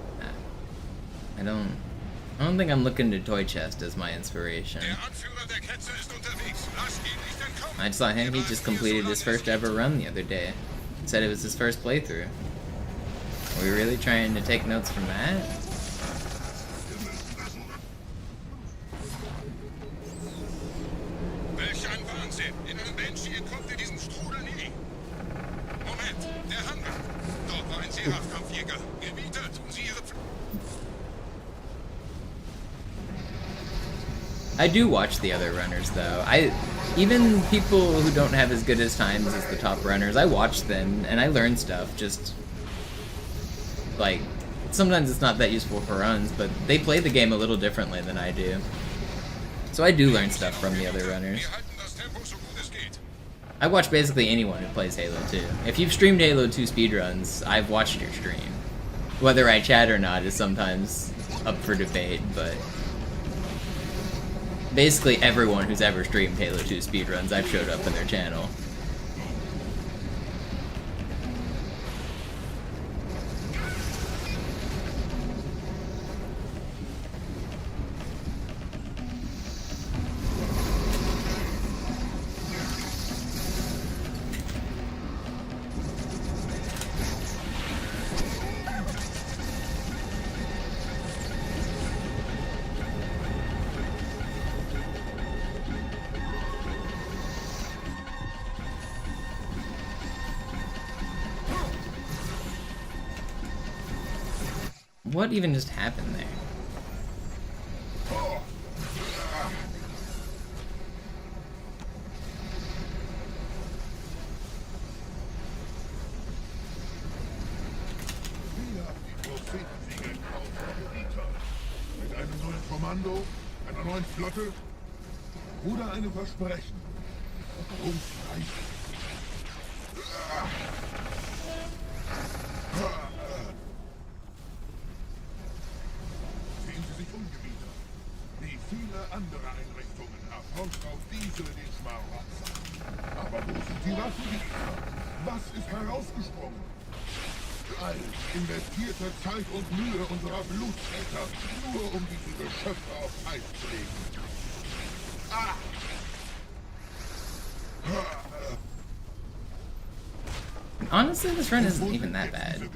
S1: I don't think I'm looking to toy chest as my inspiration.
S7: Der Anführer der Ketzer ist unterwegs. Lass ihn nicht entkommen.
S1: I saw him, he just completed his first ever run the other day. Said it was his first playthrough. Are we really trying to take notes from that?
S7: Welch ein Wahnsinn! In einem Banshee entkommt ihr diesem Strudel nie. Moment, der Hangar. Dort war ein Seraph-Kampfjäger. Gemietet, um sie ihre...
S1: I do watch the other runners though. Even people who don't have as good as times as the top runners, I watch them and I learn stuff. Just like sometimes it's not that useful for runs, but they play the game a little differently than I do. So I do learn stuff from the other runners. I watch basically anyone who plays Halo 2. If you've streamed Halo 2 speedruns, I've watched your stream. Whether I chat or not is sometimes up for debate, but basically everyone who's ever streamed Halo 2 speedruns, I've showed up in their channel. What even just happened there?
S6: Mit einem neuen Kommando, einer neuen Flotte oder einem Versprechen. Rumstreichen. Sehen Sie sich um, Gebieter. Wie viele andere Einrichtungen erforscht auf diese den Schmarotzer. Aber wo sind die Waffen, Gebieter? Was ist herausgesprungen? All investierte Zeit und Mühe unserer Bluttäter, nur um diese Geschöpfe auf Eis zu legen. Ah!
S1: Honestly, this run isn't even that bad.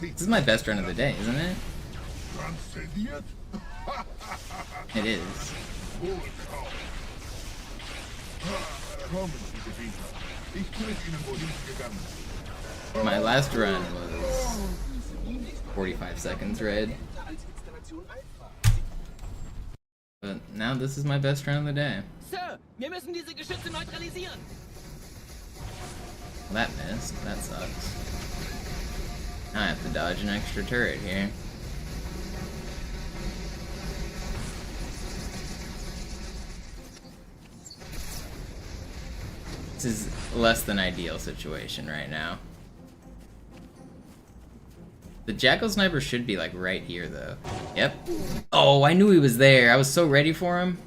S1: This is my best run of the day, isn't it? It is. My last run was 45 seconds red. But now this is my best run of the day.
S12: Sir, wir müssen diese Geschütze neutralisieren.
S1: Well, that missed. That sucks. Now I have to dodge an extra turret here. This is less than ideal situation right now. The Jackal Sniper should be like right here though. Yep. Oh, I knew he was there. I was so ready for him.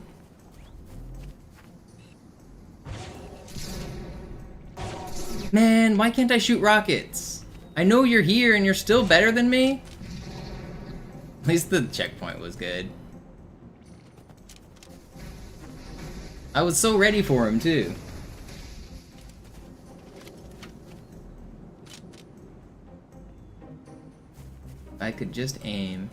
S1: Man, why can't I shoot rockets? I know you're here and you're still better than me. At least the checkpoint was good. I was so ready for him, too. I could just aim.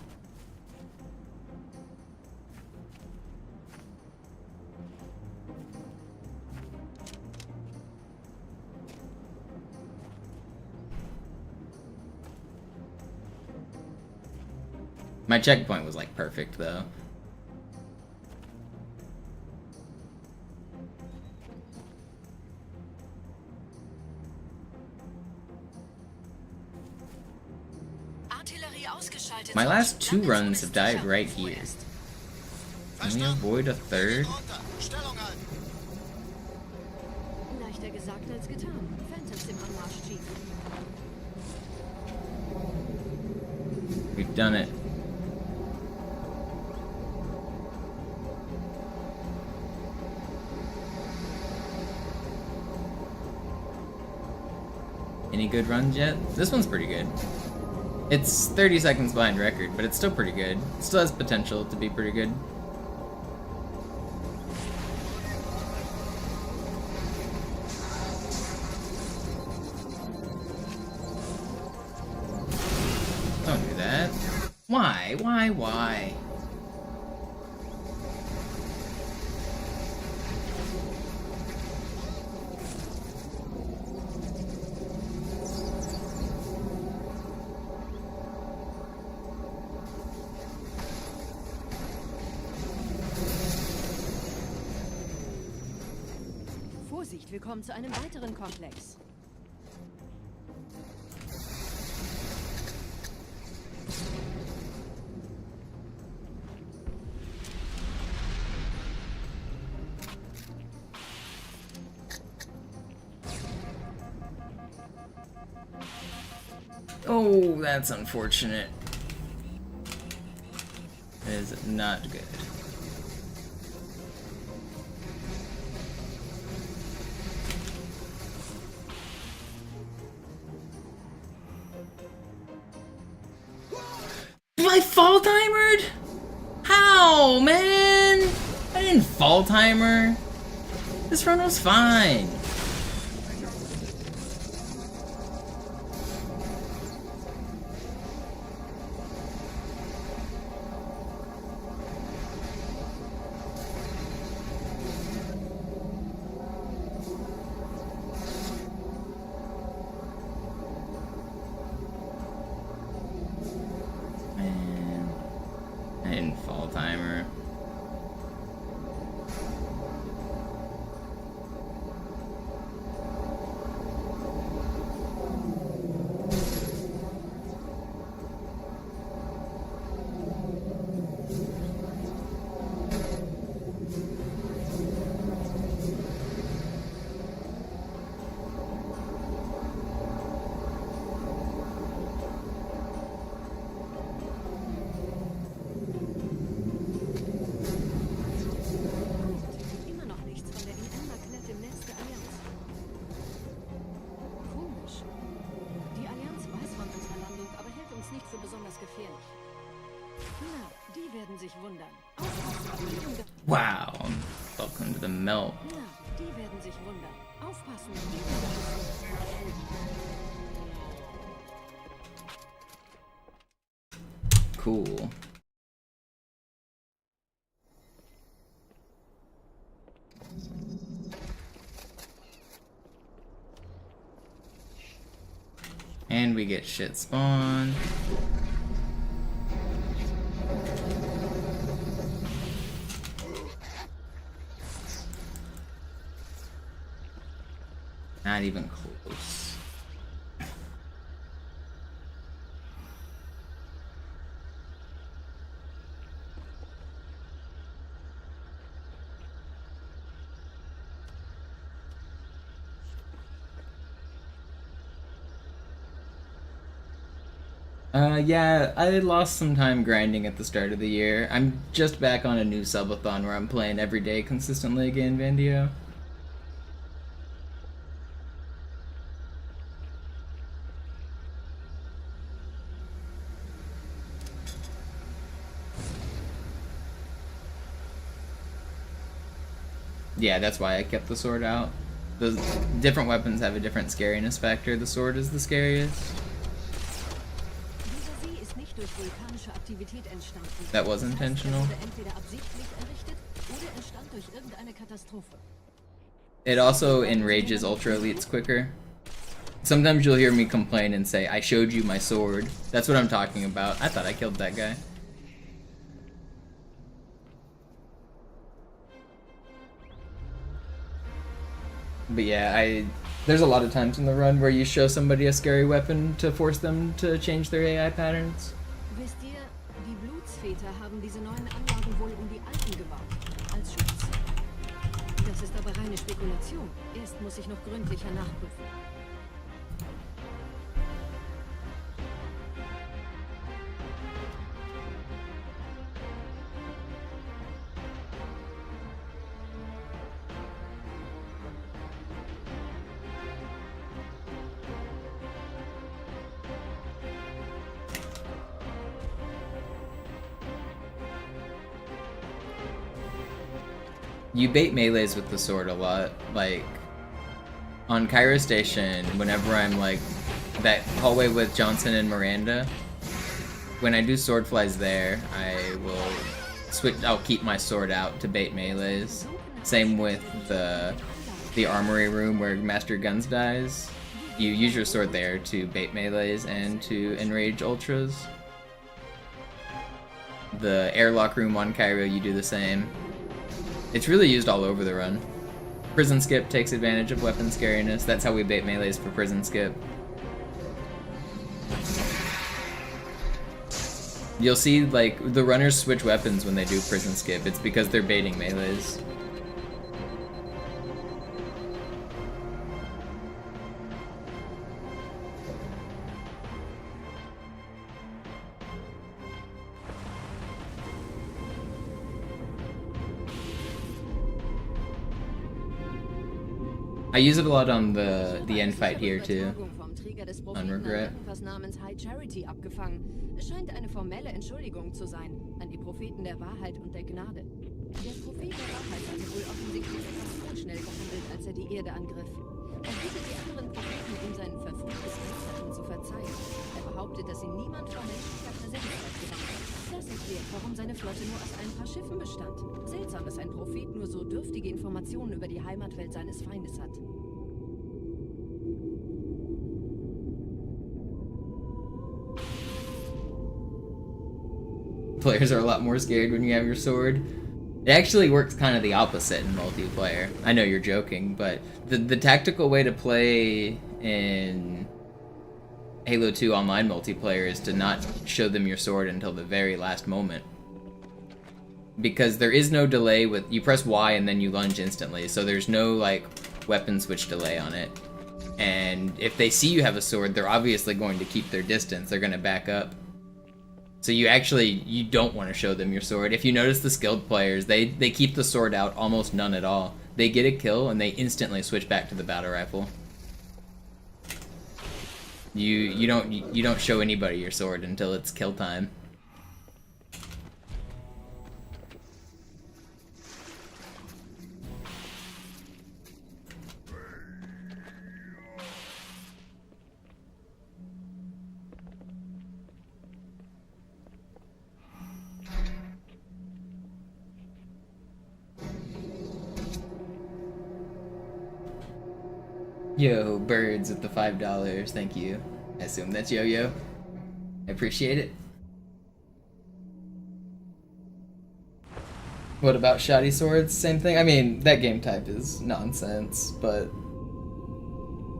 S1: My checkpoint was like perfect though. My last 2 runs have died right here. Can we avoid a third?
S9: Leichter gesagt als getan. Phantoms im Anmarsch, Chief.
S1: We've done it. Any good runs yet? This one's pretty good. It's 30 seconds behind record, but it's still pretty good. It still has potential to be pretty good. Don't do that. Why? Why?
S9: Vorsicht, wir kommen zu einem weiteren Komplex.
S1: Oh, that's unfortunate. It is not good. I fall timered? How, man? I didn't fall timer. This run was fine. I didn't fall timer. Wow, welcome to the melt.
S9: Die werden sich wundern. Aufpassen.
S1: Cool. And we get shit spawn. Not even close. Yeah, I lost some time grinding at the start of the year. I'm just back on a new Subathon where I'm playing every day consistently again, Vandio. Yeah, that's why I kept the sword out. The different weapons have a different scariness factor. The sword is the scariest. That was intentional. It also enrages Ultra Elites quicker. Sometimes you'll hear me complain and say, I showed you my sword. That's what I'm talking about. I thought I killed that guy. But yeah, there's a lot of times in the run where you show somebody a scary weapon to force them to change their AI patterns.
S9: Wisst ihr, die Blutsväter haben diese neuen Anlagen wohl die alten gebaut, als Schutz. Das ist aber reine Spekulation. Erst muss ich noch gründlicher nachprüfen.
S1: You bait melees with the sword a lot. Like, on Cairo Station, whenever I'm like, that hallway with Johnson and Miranda, when I do sword flies there, I will I'll keep my sword out to bait melees. Same with the armory room where Master Guns dies. You use your sword there to bait melees and to enrage ultras. The airlock room on Cairo, you do the same. It's really used all over the run. Prison Skip takes advantage of weapon scariness. That's how we bait melees for Prison Skip. You'll see, like, the runners switch weapons when they do Prison Skip. It's because they're baiting melees. I use it a lot on the end fight here too. On Regret.
S9: Was namens High Charity abgefangen. Es scheint eine formelle Entschuldigung zu sein an die Propheten der Wahrheit und der Gnade. Der Prophet der Wahrheit hatte wohl offensichtlich etwas unschnell gehandelt, als er die Erde angriff. Er bittet die anderen Propheten, ihm sein verfluchtes Verbrechen zu verzeihen. Er behauptet, dass ihn niemand vor menschlicher Präsenz gewarnt hat. Das erklärt, warum seine Flotte nur aus ein paar Schiffen bestand. Seltsam, dass ein Prophet nur so dürftige Informationen über die Heimatwelt seines Feindes hat.
S1: Players are a lot more scared when you have your sword. It actually works kind of the opposite in multiplayer. I know you're joking, but the tactical way to play in Halo 2 online multiplayer is to not show them your sword until the very last moment. Because there is no delay with, you press Y and then you lunge instantly, so there's no like weapon switch delay on it. And if they see you have a sword, they're obviously going to keep their distance, they're going to back up. So you don't want to show them your sword. If you notice the skilled players, they keep the sword out almost none at all. They get a kill and they instantly switch back to the battle rifle. You don't show anybody your sword until it's kill time. Yo, birds with the $5, thank you. I assume that's Yo-Yo. I appreciate it. What about shoddy swords? Same thing? I mean, that game type is nonsense, but...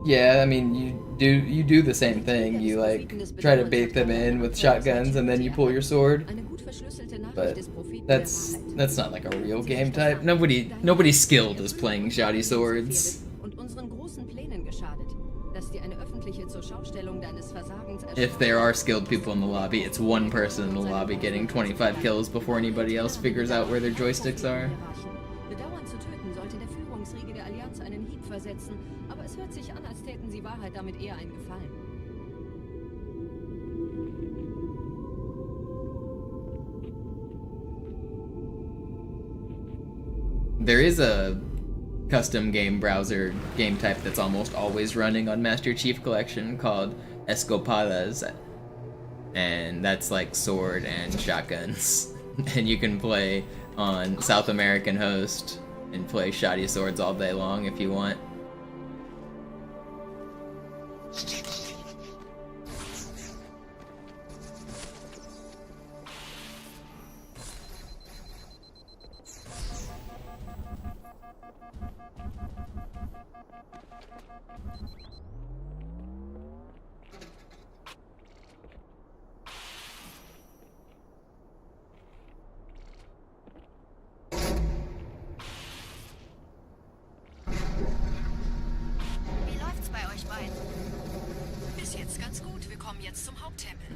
S1: yeah, I mean, you do the same thing. You, like, try to bait them in with shotguns and then you pull your sword. But that's not like a real game type. Nobody skilled is playing shoddy swords. If there are skilled people in the lobby, it's one person in the lobby getting 25 kills before anybody else figures out where their joysticks are. There is a custom game browser game type that's almost always running on Master Chief Collection called Escopadas, and that's like sword and shotguns. And you can play on South American host and play shoddy swords all day long if you want.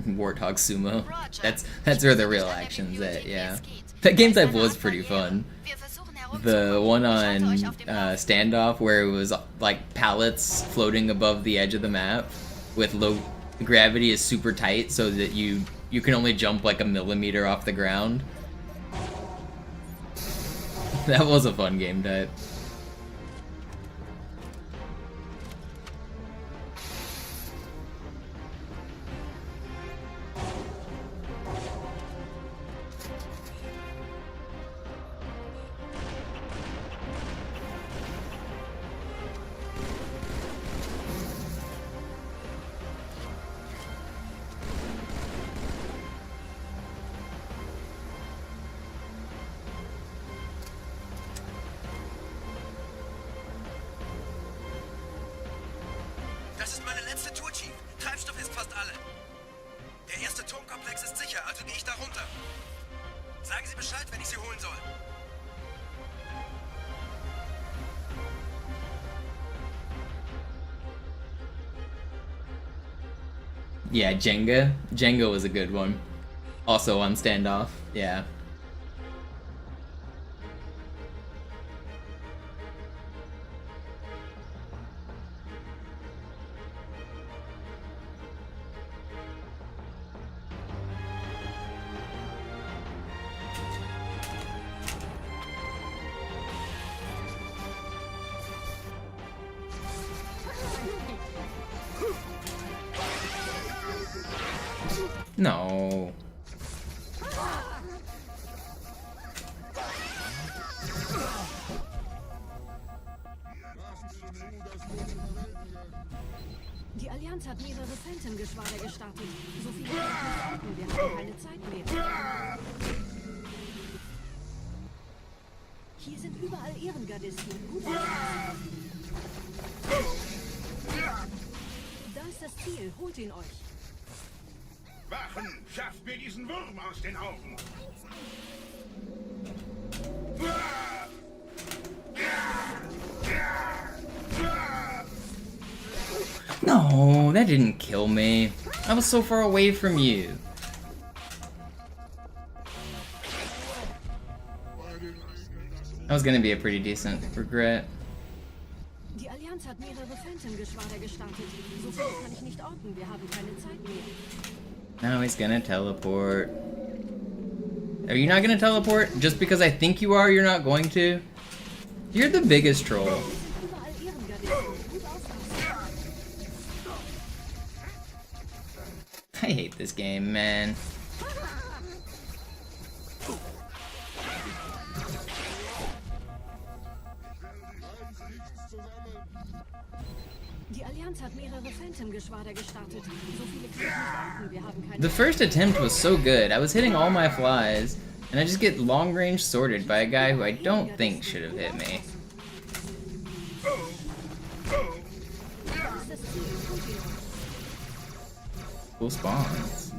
S1: Warthog Sumo. That's where the real action's at, yeah. That game type was pretty fun. The one on Standoff where it was like pallets floating above the edge of the map with low gravity is super tight so that you can only jump like a millimeter off the ground. That was a fun game type.
S4: Das ist meine letzte Tour, Chief. Treibstoff ist fast alle. Der erste Turmkomplex ist sicher, also gehe ich da runter. Sagen Sie Bescheid, wenn ich Sie holen soll.
S1: Yeah, Jenga. Jenga was a good one. Also on Standoff, yeah. No.
S9: Die Allianz hat mehrere Phantom-Geschwader gestartet. So viele Raketen, wir haben keine Zeit mehr. Hier sind überall Ehrengardisten. Gut aufpassen. Da ist das Ziel. Holt ihn euch.
S6: Wachen, schafft mir diesen Wurm aus den Augen!
S1: No, that didn't kill me. I was so far away from you. That was gonna be a pretty decent regret.
S9: Die Allianz hat mehrere Phantom-Geschwader gestartet. So viel kann ich nicht orten. Wir haben keine Zeit mehr.
S1: Now he's gonna teleport. Are you not gonna teleport? Just because I think you are, you're not going to? You're the biggest troll. I hate this game, man. The first attempt was so good. I was hitting all my flies, and I just get long range sorted by a guy who I don't think should have hit me. Cool spawns.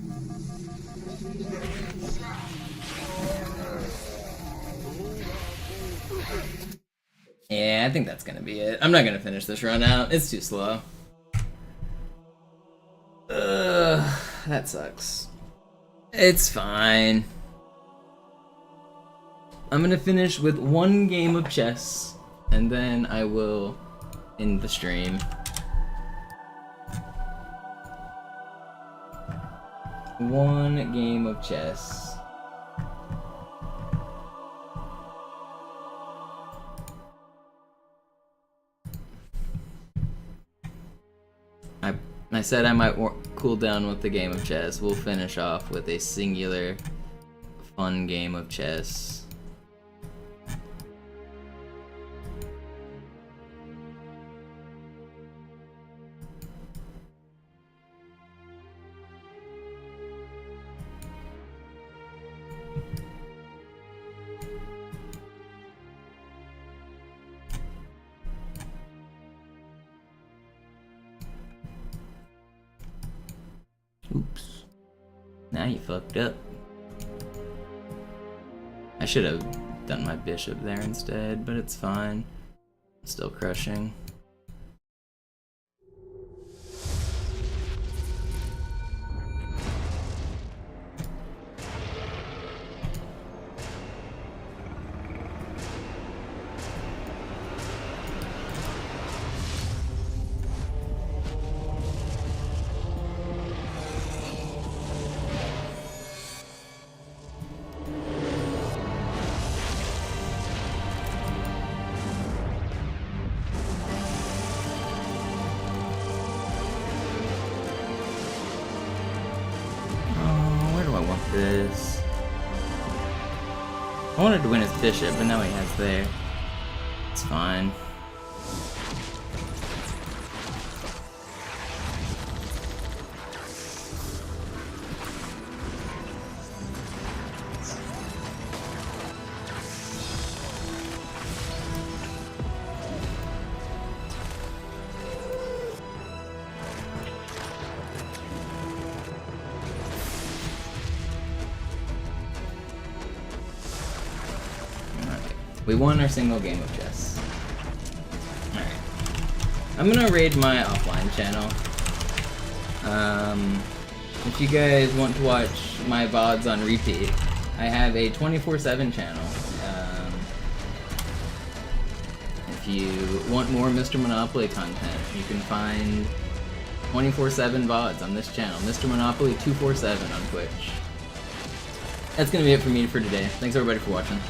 S1: Yeah, I think that's gonna be it. I'm not gonna finish this run out. It's too slow. Ugh, that sucks. It's fine. I'm gonna finish with one game of chess, and then I will end the stream. One game of chess. I said I might cool down with the game of chess. We'll finish off with a singular, fun game of chess. Oops. Now you fucked up. I should have done my bishop there instead, but it's fine. Still crushing. This. I wanted to win his bishop, but now he has there. It's fine. We won our single game of chess. Alright. I'm gonna raid my offline channel. If you guys want to watch my VODs on repeat, I have a 24/7 channel. If you want more MisterMonopoli content, you can find 24/7 VODs on this channel. MisterMonopoli 247 on Twitch. That's gonna be it for me for today. Thanks everybody for watching.